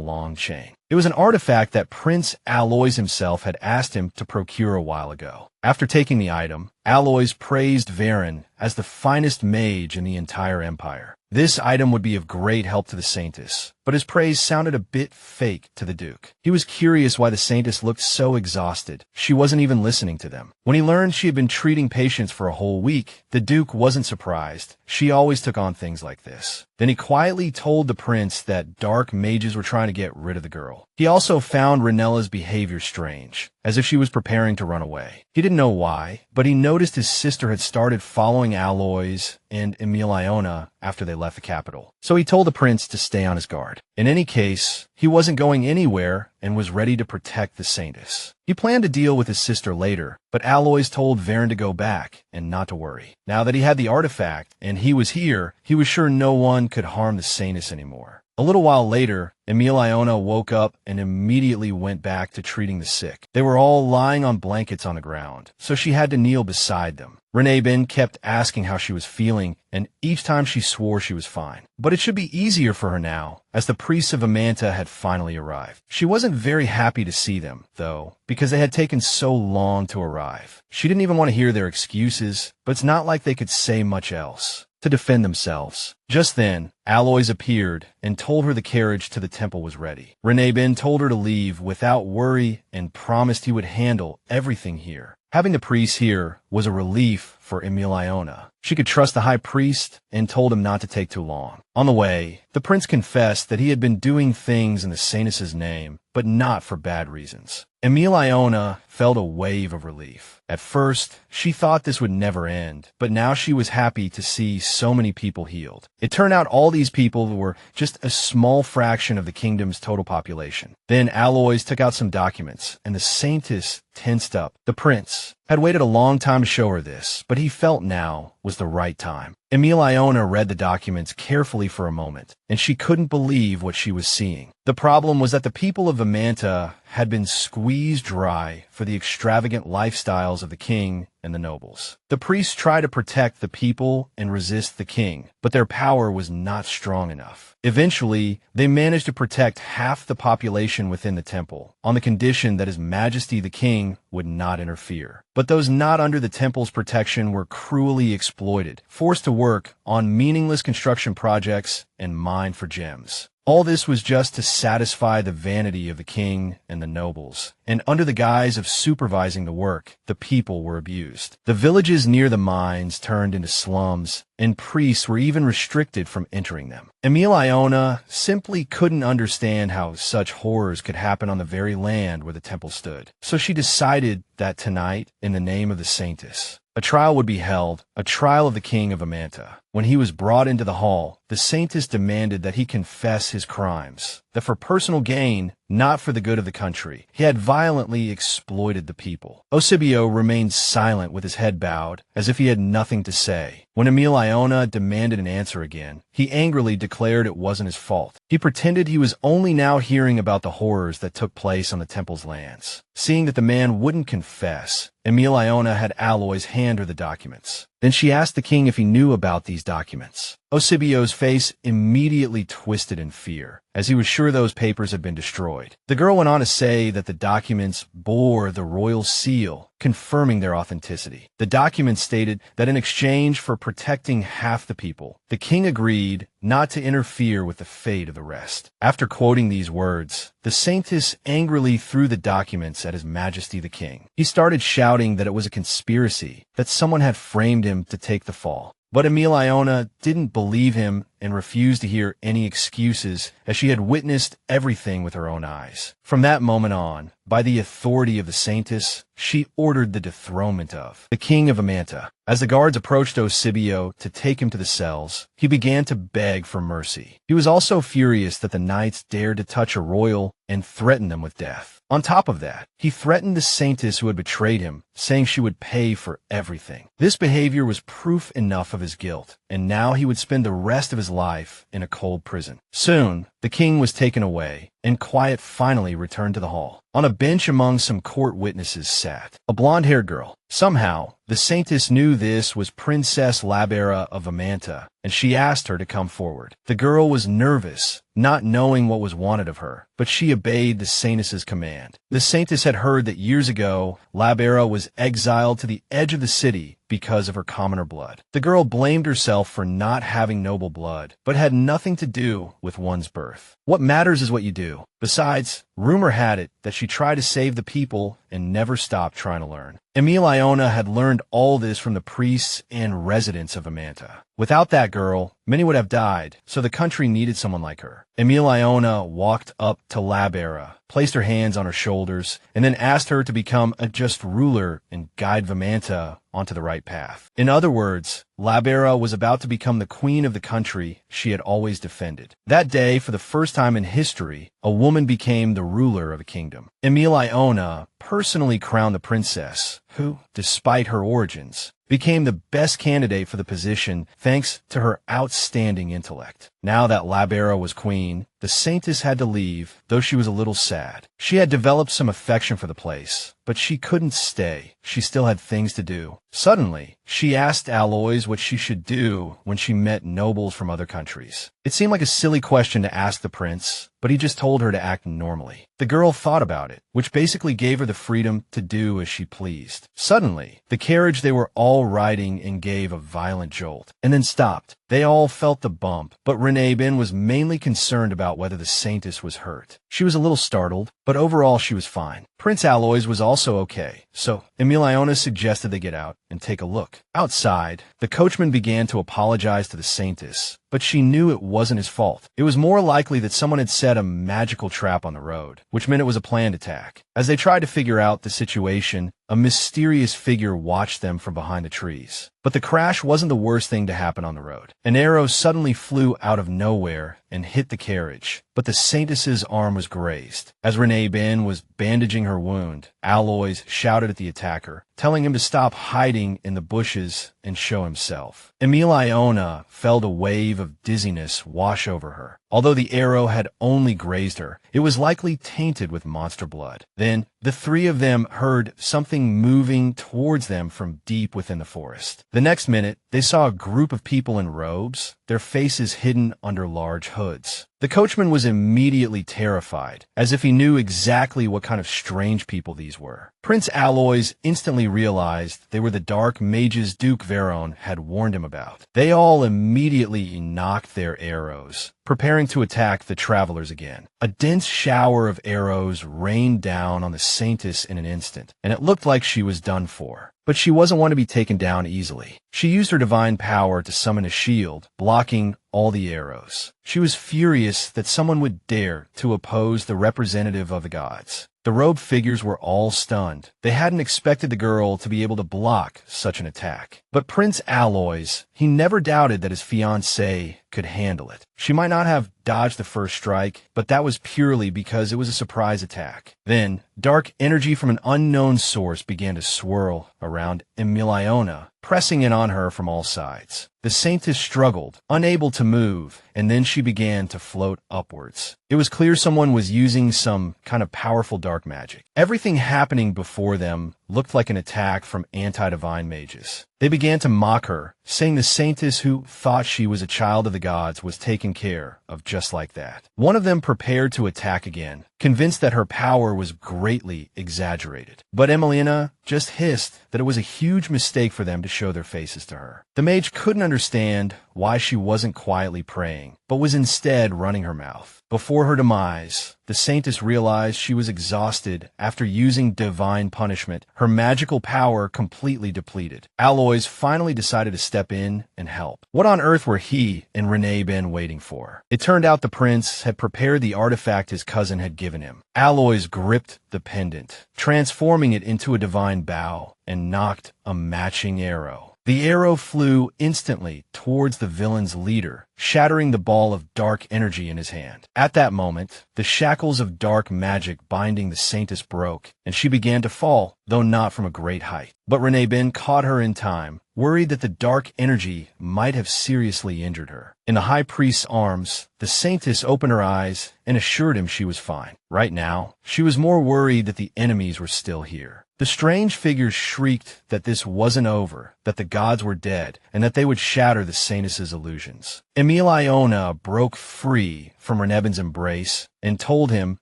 long chain. It was an artifact that Prince Aloys himself had asked him to procure a while ago. After taking the item, Aloys praised Verin as the finest mage in the entire empire. This item would be of great help to the Saintess, but his praise sounded a bit fake to the Duke. He was curious why the Saintess looked so exhausted. She wasn't even listening to them. When he learned she had been treating patients for a whole week, the Duke wasn't surprised. She always took on things like this. Then he quietly told the prince that dark mages were trying to get rid of the girl. He also found Ranella's behavior strange, as if she was preparing to run away. He didn't know why, but he noticed his sister had started following Aloys and Emilione after they left the capital. So he told the prince to stay on his guard. In any case, he wasn't going anywhere and was ready to protect the Saintess. He planned to deal with his sister later, but Aloys told Verin to go back and not to worry. Now that he had the artifact and he was here, he was sure no one could harm the Saintess anymore. A little while later, Emilione woke up and immediately went back to treating the sick. They were all lying on blankets on the ground, so she had to kneel beside them. Ranella kept asking how she was feeling, and each time she swore she was fine. But it should be easier for her now, as the priests of Amanta had finally arrived. She wasn't very happy to see them, though, because they had taken so long to arrive. She didn't even want to hear their excuses, but it's not like they could say much else to defend themselves. Just then, Aloys appeared and told her the carriage to the temple was ready. Ranella told her to leave without worry and promised he would handle everything here. Having the priest here was a relief for Emilione. She could trust the high priest and told him not to take too long. On the way, the prince confessed that he had been doing things in the Saintess's name, but not for bad reasons. Emilione felt a wave of relief. At first, she thought this would never end, but now she was happy to see so many people healed. It turned out all these people were just a small fraction of the kingdom's total population. Then Aloys took out some documents, and the Saintess tensed up. The prince had waited a long time to show her this, but he felt now was the right time. Emilione read the documents carefully for a moment, and she couldn't believe what she was seeing. The problem was that the people of Amanta had been squeezed dry for the extravagant lifestyles of the king and the nobles. The priests tried to protect the people and resist the king, but their power was not strong enough. Eventually, they managed to protect half the population within the temple, on the condition that His Majesty the King would not interfere. But those not under the temple's protection were cruelly exploited, forced to work on meaningless construction projects and mine for gems. All this was just to satisfy the vanity of the king and the nobles, and under the guise of supervising the work, the people were abused. The villages near the mines turned into slums, and priests were even restricted from entering them. Emilione simply couldn't understand how such horrors could happen on the very land where the temple stood. So she decided that tonight, in the name of the Saintess, a trial would be held, a trial of the king of Amanta. When he was brought into the hall, the Saintess demanded that he confess his crimes, that for personal gain, not for the good of the country, he had violently exploited the people. Eusebio remained silent with his head bowed, as if he had nothing to say. When Emilione demanded an answer again, he angrily declared it wasn't his fault. He pretended he was only now hearing about the horrors that took place on the temple's lands. Seeing that the man wouldn't confess, Emilione had Aloys hand her the documents. Then she asked the king if he knew about these documents. Eusebio's face immediately twisted in fear, as he was sure those papers had been destroyed. The girl went on to say that the documents bore the royal seal, confirming their authenticity. The documents stated that in exchange for protecting half the people, the king agreed not to interfere with the fate of the rest. After quoting these words, the Saintess angrily threw the documents at His Majesty the King. He started shouting that it was a conspiracy, that someone had framed him to take the fall. But Emilione didn't believe him and refused to hear any excuses, as she had witnessed everything with her own eyes. From that moment on, by the authority of the Saintess, she ordered the dethronement of the king of Amanta. As the guards approached Eusebio to take him to the cells, he began to beg for mercy. He was also furious that the knights dared to touch a royal and threaten them with death. On top of that, he threatened the Saintess who had betrayed him, saying she would pay for everything. This behavior was proof enough of his guilt, and now he would spend the rest of his life in a cold prison. Soon, the king was taken away, and quiet finally returned to the hall. On a bench among some court witnesses sat a blonde-haired girl. Somehow, the Saintess knew this was Princess Labera of Amanta, and she asked her to come forward. The girl was nervous, not knowing what was wanted of her, but she obeyed the Saintess's command. The Saintess had heard that years ago, Labera was exiled to the edge of the city because of her commoner blood. The girl blamed herself for not having noble blood, but had nothing to do with one's birth. What matters is what you do. Besides, rumor had it that she tried to save the people and never stopped trying to learn. Emilione had learned all this from the priests and residents of Amanta. Without that girl, many would have died, so the country needed someone like her. Emilione walked up to Labera, placed her hands on her shoulders, and then asked her to become a just ruler and guide Amanta onto the right path. In other words, Labera was about to become the queen of the country she had always defended. That day, for the first time in history, a woman became the ruler of a kingdom. Emilione personally crowned the princess, who, despite her origins, became the best candidate for the position thanks to her outstanding intellect. Now that Labera was queen, the Saintess had to leave, though she was a little sad. She had developed some affection for the place, but she couldn't stay. She still had things to do. Suddenly, she asked Aloys what she should do when she met nobles from other countries. It seemed like a silly question to ask the prince, but he just told her to act normally. The girl thought about it, which basically gave her the freedom to do as she pleased. Suddenly, the carriage they were all riding in gave a violent jolt, and then stopped. They all felt the bump, but Ranella was mainly concerned about whether the Saintess was hurt. She was a little startled, but overall she was fine. Prince Aloys was also okay, so Emilione suggested they get out and take a look. Outside, the coachman began to apologize to the Saintess, but she knew it wasn't his fault. It was more likely that someone had set a magical trap on the road, which meant it was a planned attack. As they tried to figure out the situation, a mysterious figure watched them from behind the trees. But the crash wasn't the worst thing to happen on the road. An arrow suddenly flew out of nowhere and hit the carriage, but the Saintess's arm was grazed. As Ranella was bandaging her wound, Aloys shouted at the attacker, telling him to stop hiding in the bushes and show himself. Emilione felt a wave of dizziness wash over her. Although the arrow had only grazed her, it was likely tainted with monster blood. Then, the three of them heard something moving towards them from deep within the forest. The next minute, they saw a group of people in robes, their faces hidden under large hoods. The coachman was immediately terrified, as if he knew exactly what kind of strange people these were. Prince Aloys instantly realized they were the dark mages Duke Veron had warned him about. They all immediately knocked their arrows, preparing to attack the travelers again. A dense shower of arrows rained down on the Saintess in an instant, and it looked like she was done for. But she wasn't one to be taken down easily. She used her divine power to summon a shield, blocking all the arrows. She was furious that someone would dare to oppose the representative of the gods. The robed figures were all stunned. They hadn't expected the girl to be able to block such an attack. But Prince Aloys, he never doubted that his fiancée could handle it. She might not have dodged the first strike, but that was purely because it was a surprise attack. Then, dark energy from an unknown source began to swirl around Emilione, pressing in on her from all sides. The Saintess struggled, unable to move, and then she began to float upwards. It was clear someone was using some kind of powerful dark magic. Everything happening before them looked like an attack from anti-divine mages. They began to mock her, saying the Saintess who thought she was a child of the gods was taken care of just like that. One of them prepared to attack again, convinced that her power was greatly exaggerated. But Emilione just hissed that it was a huge mistake for them to show their faces to her. The mage couldn't understand why she wasn't quietly praying, but was instead running her mouth. Before her demise, the Saintess realized she was exhausted after using divine punishment, her magical power completely depleted. Aloys finally decided to step in and help. What on earth were he and Ranella waiting for? It turned out the prince had prepared the artifact his cousin had given him. Aloys gripped the pendant, transforming it into a divine bow, and knocked a matching arrow. The arrow flew instantly towards the villain's leader, shattering the ball of dark energy in his hand. At that moment, the shackles of dark magic binding the Saintess broke, and she began to fall, though not from a great height. But Ranella caught her in time, worried that the dark energy might have seriously injured her. In the high priest's arms, the Saintess opened her eyes and assured him she was fine. Right now, she was more worried that the enemies were still here. The strange figures shrieked that this wasn't over, that the gods were dead, and that they would shatter the Saintess's illusions. Emilione broke free from Reneben's embrace and told him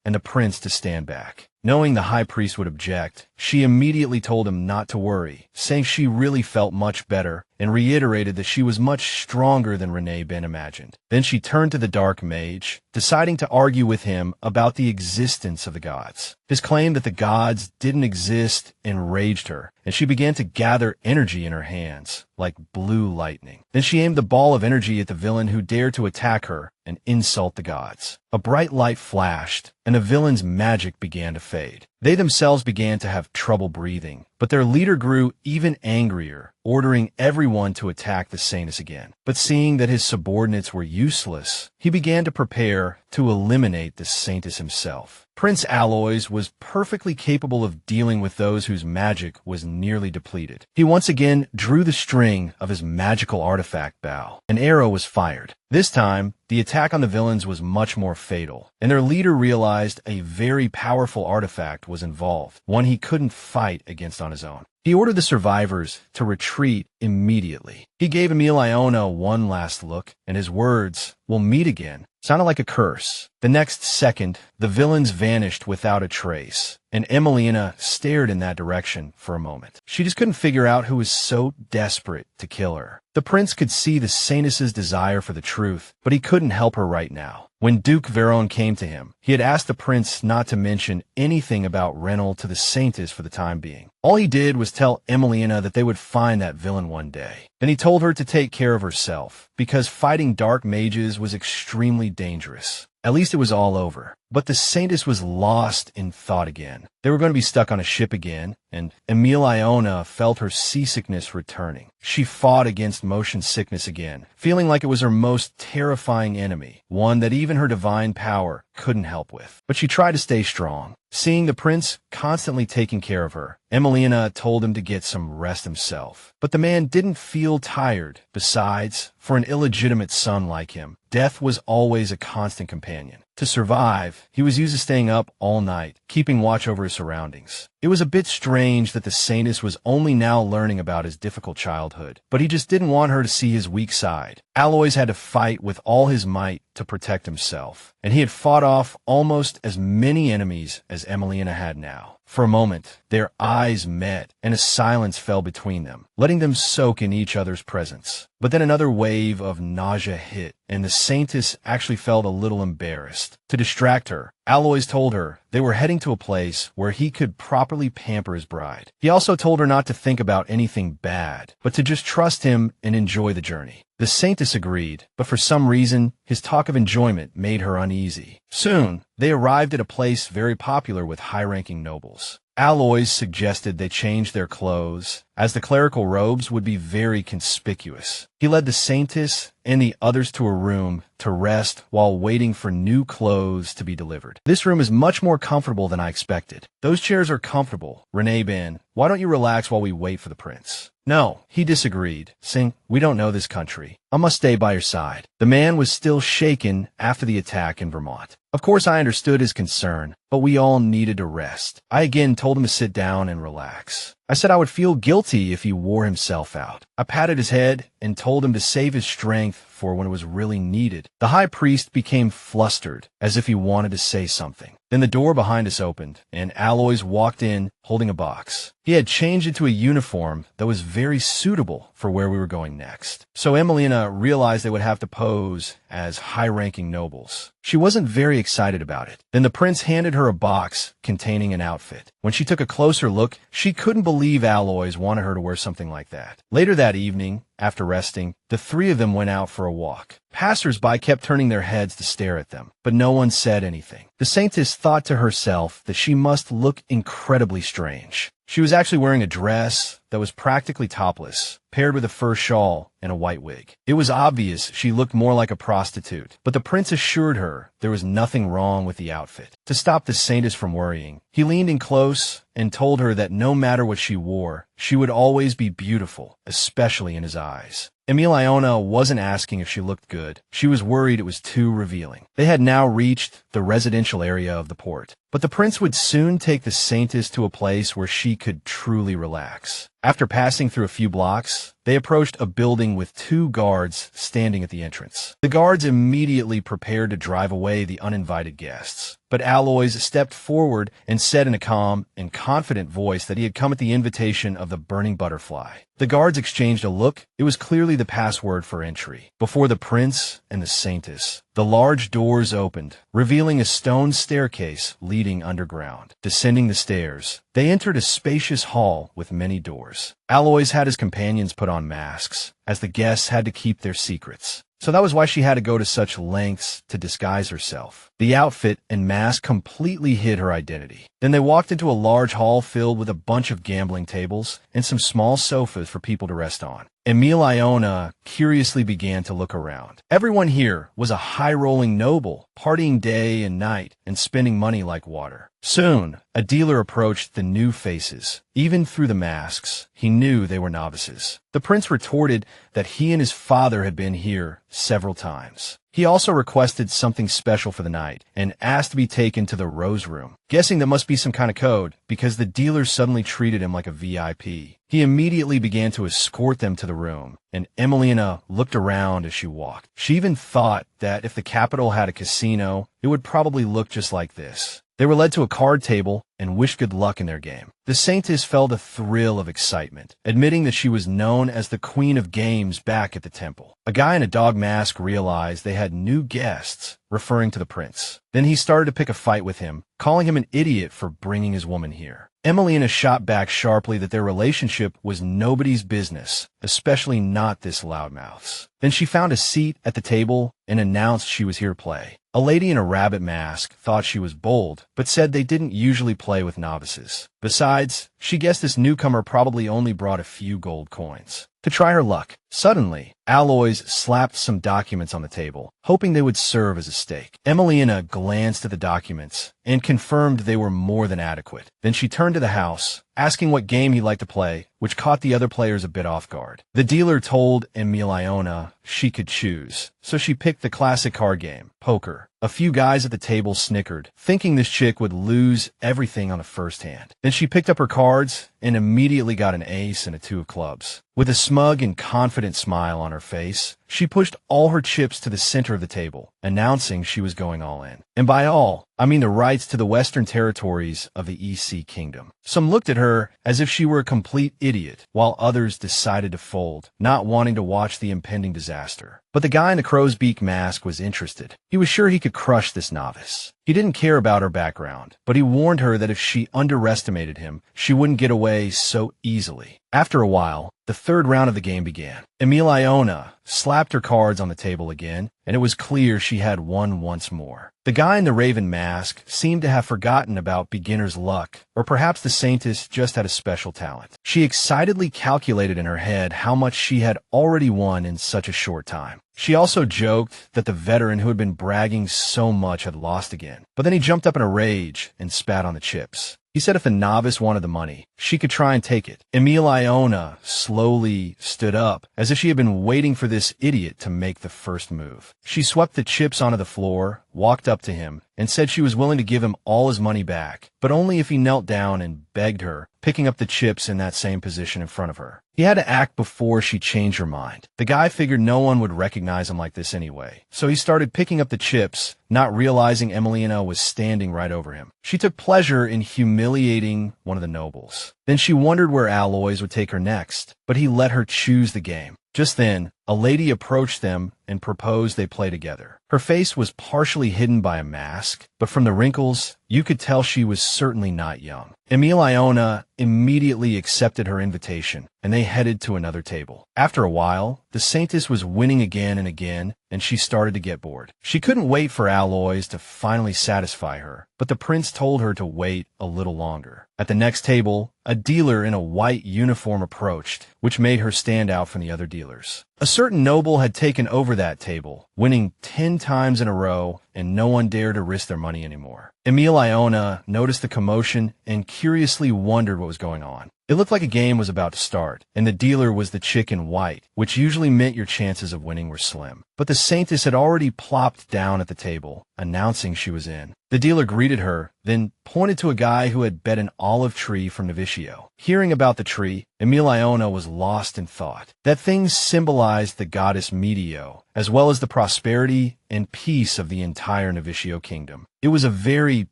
and the prince to stand back. Knowing the high priest would object, she immediately told him not to worry, saying she really felt much better, and reiterated that she was much stronger than Ranella imagined. Then she turned to the dark mage, deciding to argue with him about the existence of the gods. His claim that the gods didn't exist enraged her, and she began to gather energy in her hands, like blue lightning. Then she aimed the ball of energy at the villain who dared to attack her and insult the gods. A bright light flashed, and the villain's magic began to fade. They themselves began to have trouble breathing, but their leader grew even angrier, ordering everyone to attack the Saintess again. But seeing that his subordinates were useless, he began to prepare to eliminate the Saintess himself. Prince Aloys was perfectly capable of dealing with those whose magic was nearly depleted. He once again drew the string of his magical artifact bow. An arrow was fired. This time, the attack on the villains was much more fatal, and their leader realized a very powerful artifact was involved, one he couldn't fight against on his own. He ordered the survivors to retreat immediately. He gave Emilione one last look, and his words, "We'll meet again," sounded like a curse. The next second, the villains vanished without a trace, and Emilione stared in that direction for a moment. She just couldn't figure out who was so desperate to kill her. The prince could see the Saintess's desire for the truth, but he couldn't help her right now. When Duke Veron came to him, he had asked the prince not to mention anything about Ranella to the Saintess for the time being. All he did was tell Emilione that they would find that villain one day. Then he told her to take care of herself, because fighting dark mages was extremely dangerous. At least it was all over. But the Saintess was lost in thought again. They were going to be stuck on a ship again, and Emilione felt her seasickness returning. She fought against motion sickness again, feeling like it was her most terrifying enemy, one that even her divine power couldn't help with. But she tried to stay strong. Seeing the prince constantly taking care of her, Emilione told him to get some rest himself. But the man didn't feel tired. Besides, for an illegitimate son like him, death was always a constant companion. To survive, he was used to staying up all night, keeping watch over his surroundings. It was a bit strange that the Saintess was only now learning about his difficult childhood, but he just didn't want her to see his weak side. Aloys had to fight with all his might to protect himself, and he had fought off almost as many enemies as Emilione had now. For a moment, their eyes met, and a silence fell between them, letting them soak in each other's presence. But then another wave of nausea hit, and the Saintess actually felt a little embarrassed. To distract her, Aloys told her they were heading to a place where he could properly pamper his bride. He also told her not to think about anything bad, but to just trust him and enjoy the journey. The Saintess agreed, but for some reason, his talk of enjoyment made her uneasy. Soon, they arrived at a place very popular with high-ranking nobles. Aloys suggested they change their clothes, as the clerical robes would be very conspicuous. He led the Saintess and the others to a room to rest while waiting for new clothes to be delivered. This room is much more comfortable than I expected. Those chairs are comfortable. Renee Ben, why don't you relax while we wait for the prince? No, he disagreed, saying, we don't know this country. I must stay by your side. The man was still shaken after the attack in Vermont. Of course, I understood his concern, but we all needed to rest. I again told him to sit down and relax. I said I would feel guilty if he wore himself out. I patted his head and told him to save his strength for when it was really needed. The high priest became flustered, as if he wanted to say something. Then the door behind us opened, and Aloys walked in holding a box. He had changed into a uniform that was very suitable for where we were going next. So Emilione realized they would have to pose as high-ranking nobles. She wasn't very excited about it. Then the prince handed her a box containing an outfit. When she took a closer look, she couldn't believe Aloys wanted her to wear something like that. Later that evening, after resting, the three of them went out for a walk. Passers-by kept turning their heads to stare at them, but no one said anything. The Saintess thought to herself that she must look incredibly strange. She was actually wearing a dress that was practically topless, paired with a fur shawl and a white wig. It was obvious she looked more like a prostitute, but the prince assured her there was nothing wrong with the outfit. To stop the Saintess from worrying, he leaned in close and told her that no matter what she wore, she would always be beautiful, especially in his eyes. Emilione wasn't asking if she looked good. She was worried it was too revealing. They had now reached the residential area of the port, but the prince would soon take the Saintess to a place where she could truly relax. After passing through a few blocks, they approached a building with 2 guards standing at the entrance. The guards immediately prepared to drive away the uninvited guests, but Aloys stepped forward and said in a calm and confident voice that he had come at the invitation of the Burning Butterfly. The guards exchanged a look. It was clearly the password for entry. Before the prince and the Saintess, the large doors opened, revealing a stone staircase leading underground. Descending the stairs, they entered a spacious hall with many doors. Aloys had his companions put on masks, as the guests had to keep their secrets. So that was why she had to go to such lengths to disguise herself. The outfit and mask completely hid her identity. Then they walked into a large hall filled with a bunch of gambling tables and some small sofas for people to rest on. Emilione curiously began to look around. Everyone here was a high-rolling noble, partying day and night and spending money like water. Soon, a dealer approached the new faces. Even through the masks, he knew they were novices. The prince retorted that he and his father had been here several times. He also requested something special for the night and asked to be taken to the Rose Room, guessing that must be some kind of code because the dealer suddenly treated him like a VIP. He immediately began to escort them to the room, and Emilione looked around as she walked. She even thought that if the capital had a casino, it would probably look just like this. They were led to a card table and wished good luck in their game. The Saintess felt a thrill of excitement, admitting that she was known as the Queen of Games back at the temple. A guy in a dog mask realized they had new guests, referring to the prince. Then he started to pick a fight with him, calling him an idiot for bringing his woman here. Emilione shot back sharply that their relationship was nobody's business, especially not this loudmouth's. Then she found a seat at the table and announced she was here to play. A lady in a rabbit mask thought she was bold, but said they didn't usually play with novices. Besides, she guessed this newcomer probably only brought a few gold coins. To try her luck, suddenly, Aloys slapped some documents on the table, hoping they would serve as a stake. Emilione glanced at the documents and confirmed they were more than adequate. Then she turned to the house, asking what game he'd like to play, which caught the other players a bit off guard. The dealer told Emilione she could choose, so she picked the classic card game, poker. A few guys at the table snickered, thinking this chick would lose everything on the first hand. Then she picked up her cards and immediately got an ace and a two of clubs. With a smug and confident smile on her face, she pushed all her chips to the center of the table, announcing she was going all in. And by all, I mean the rights to the western territories of the EC Kingdom. Some looked at her as if she were a complete idiot, while others decided to fold, not wanting to watch the impending disaster. But the guy in the crow's beak mask was interested. He was sure he could crush this novice. He didn't care about her background, but he warned her that if she underestimated him, she wouldn't get away so easily. After a while, the third round of the game began. Emilione slapped her cards on the table again, and it was clear she had won once more. The guy in the raven mask seemed to have forgotten about beginner's luck, or perhaps the Saintess just had a special talent. She excitedly calculated in her head how much she had already won in such a short time. She also joked that the veteran who had been bragging so much had lost again. But then he jumped up in a rage and spat on the chips. He said if the novice wanted the money, she could try and take it. Emilione slowly stood up, as if she had been waiting for this idiot to make the first move. She swept the chips onto the floor, walked up to him, and said she was willing to give him all his money back, but only if he knelt down and begged her, picking up the chips in that same position in front of her. He had to act before she changed her mind. The guy figured no one would recognize him like this anyway, so he started picking up the chips, not realizing Emilione was standing right over him. She took pleasure in humiliating one of the nobles. Then she wondered where Aloys would take her next, but he let her choose the game. Just then, a lady approached them and proposed they play together. Her face was partially hidden by a mask, but from the wrinkles, you could tell she was certainly not young. Emilione immediately accepted her invitation, and they headed to another table. After a while, the Saintess was winning again and again, and she started to get bored. She couldn't wait for Aloys to finally satisfy her, but the prince told her to wait a little longer. At the next table, a dealer in a white uniform approached, which made her stand out from the other dealers. A certain noble had taken over that table, winning 10 times in a row, and no one dared to risk their money anymore. Emilione noticed the commotion and curiously wondered what was going on. It looked like a game was about to start, and the dealer was the chick in white, which usually meant your chances of winning were slim. But the Saintess had already plopped down at the table, announcing she was in. The dealer greeted her, then pointed to a guy who had bet an olive tree from Novitio. Hearing about the tree, Emilione was lost in thought. That thing symbolized the goddess Medio, as well as the prosperity and peace of the entire Novitio kingdom. It was a very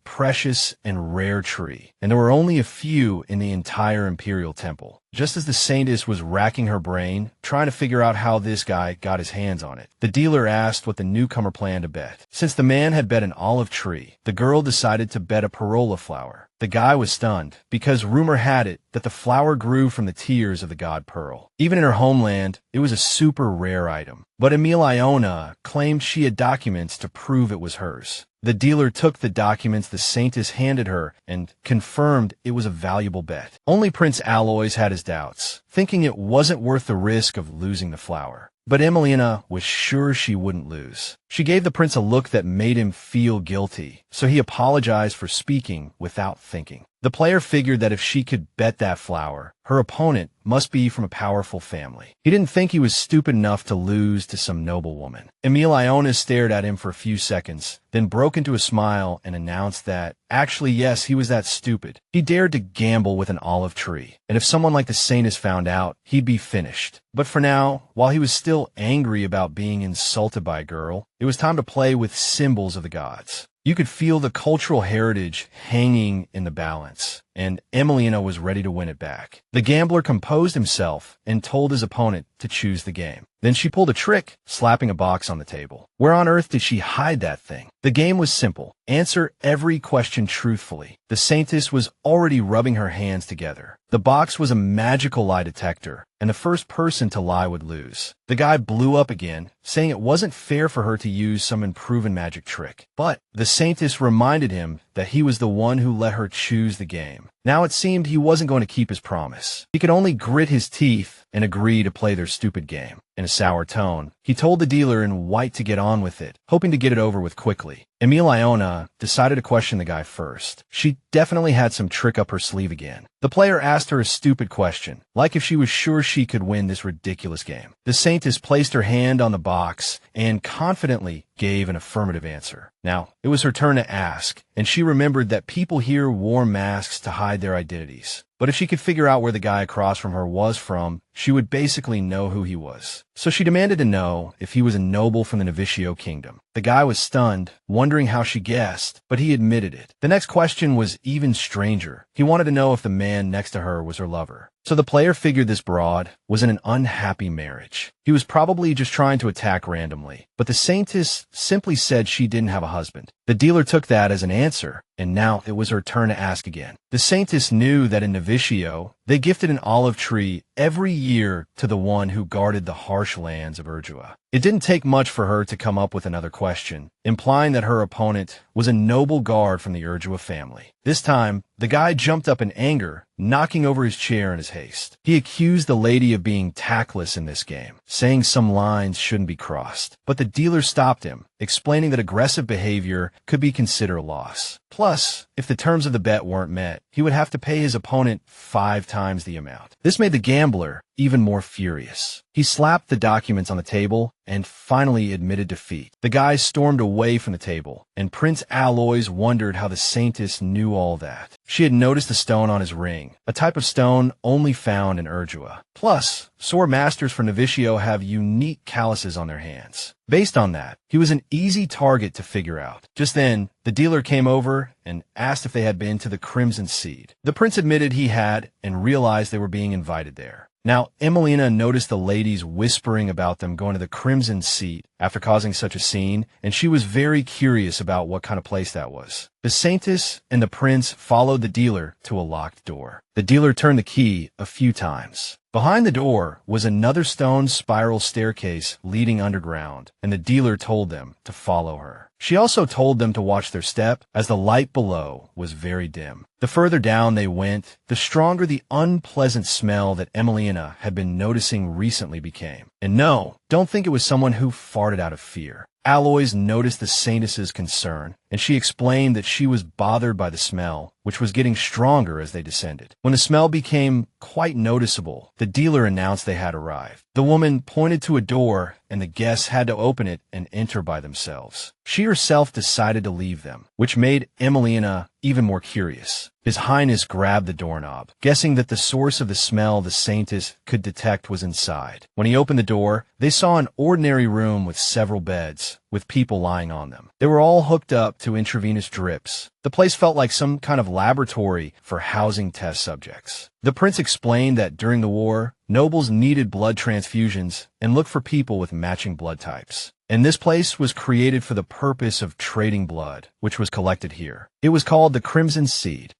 precious and rare tree, and there were only a few in the entire imperial temple. Just as the Saintess was racking her brain, trying to figure out how this guy got his hands on it, the dealer asked what the newcomer planned to bet. Since the man had bet an olive tree, the girl decided to bet a parola flower. The guy was stunned, because rumor had it that the flower grew from the tears of the god Pearl. Even in her homeland, it was a super rare item. But Emilione claimed she had documents to prove it was hers. The dealer took the documents the Saintess handed her and confirmed it was a valuable bet. Only Prince Aloys had his doubts, thinking it wasn't worth the risk of losing the flower. But Emilione was sure she wouldn't lose. She gave the prince a look that made him feel guilty, so he apologized for speaking without thinking. The player figured that if she could bet that flower, her opponent must be from a powerful family. He didn't think he was stupid enough to lose to some noblewoman. Emilione stared at him for a few seconds, then broke into a smile and announced that, actually yes, he was that stupid. He dared to gamble with an olive tree, and if someone like the Saintess found out, he'd be finished. But for now, while he was still angry about being insulted by a girl, it was time to play with symbols of the gods. You could feel the cultural heritage hanging in the balance, and Emilione was ready to win it back. The gambler composed himself and told his opponent to choose the game. Then she pulled a trick, slapping a box on the table. Where on earth did she hide that thing? The game was simple. Answer every question truthfully. The Saintess was already rubbing her hands together. The box was a magical lie detector, and the first person to lie would lose. The guy blew up again, saying it wasn't fair for her to use some unproven magic trick. But the Saintess reminded him that he was the one who let her choose the game. Now it seemed he wasn't going to keep his promise. He could only grit his teeth and agree to play their stupid game. In a sour tone, he told the dealer in white to get on with it, hoping to get it over with quickly. Emilione decided to question the guy first. She definitely had some trick up her sleeve again. The player asked her a stupid question, like if she was sure she could win this ridiculous game. The Saintess placed her hand on the box and confidently gave an affirmative answer. Now, it was her turn to ask, and she remembered that people here wore masks to hide their identities. But if she could figure out where the guy across from her was from, she would basically know who he was. So she demanded to know if he was a noble from the Nezuko kingdom. The guy was stunned, wondering how she guessed, but he admitted it. The next question was even stranger. He wanted to know if the man next to her was her lover. So the player figured this broad was in an unhappy marriage. He was probably just trying to attack randomly, but the Saintess simply said she didn't have a husband. The dealer took that as an answer, and now it was her turn to ask again. The Saintess knew that in Nezuko, they gifted an olive tree every year to the one who guarded the harsh lands of Urdua. It didn't take much for her to come up with another question, implying that her opponent was a noble guard from the Urdua family. This time, the guy jumped up in anger, knocking over his chair in his haste. He accused the lady of being tactless in this game, saying some lines shouldn't be crossed. But the dealer stopped him, explaining that aggressive behavior could be considered a loss. Plus, if the terms of the bet weren't met, he would have to pay his opponent 5 times the amount. This made the gambler even more furious. He slapped the documents on the table and finally admitted defeat. The guy stormed away from the table, and Prince Aloys wondered how the Saintess knew all that. She had noticed the stone on his ring, a type of stone only found in Urdua. Plus, sword masters for Nezuko have unique calluses on their hands. Based on that, he was an easy target to figure out. Just then, the dealer came over and asked if they had been to the Crimson Seed. The prince admitted he had and realized they were being invited there. Now, Emilione noticed the ladies whispering about them going to the Crimson Seat after causing such a scene, and she was very curious about what kind of place that was. The Saintess and the prince followed the dealer to a locked door. The dealer turned the key a few times. Behind the door was another stone spiral staircase leading underground, and the dealer told them to follow her. She also told them to watch their step, as the light below was very dim. The further down they went, the stronger the unpleasant smell that Emilione had been noticing recently became. And no, don't think it was someone who farted out of fear. Aloys noticed the Saintess's concern, and she explained that she was bothered by the smell, which was getting stronger as they descended. When the smell became quite noticeable, the dealer announced they had arrived. The woman pointed to a door, and the guests had to open it and enter by themselves. She herself decided to leave them, which made Emilione even more curious. His Highness grabbed the doorknob, guessing that the source of the smell the Saintess could detect was inside. When he opened the door, they saw an ordinary room with several beds, with people lying on them. They were all hooked up to intravenous drips. The place felt like some kind of laboratory for housing test subjects. The prince explained that during the war, nobles needed blood transfusions and looked for people with matching blood types. And this place was created for the purpose of trading blood, which was collected here. It was called the Crimson Seed.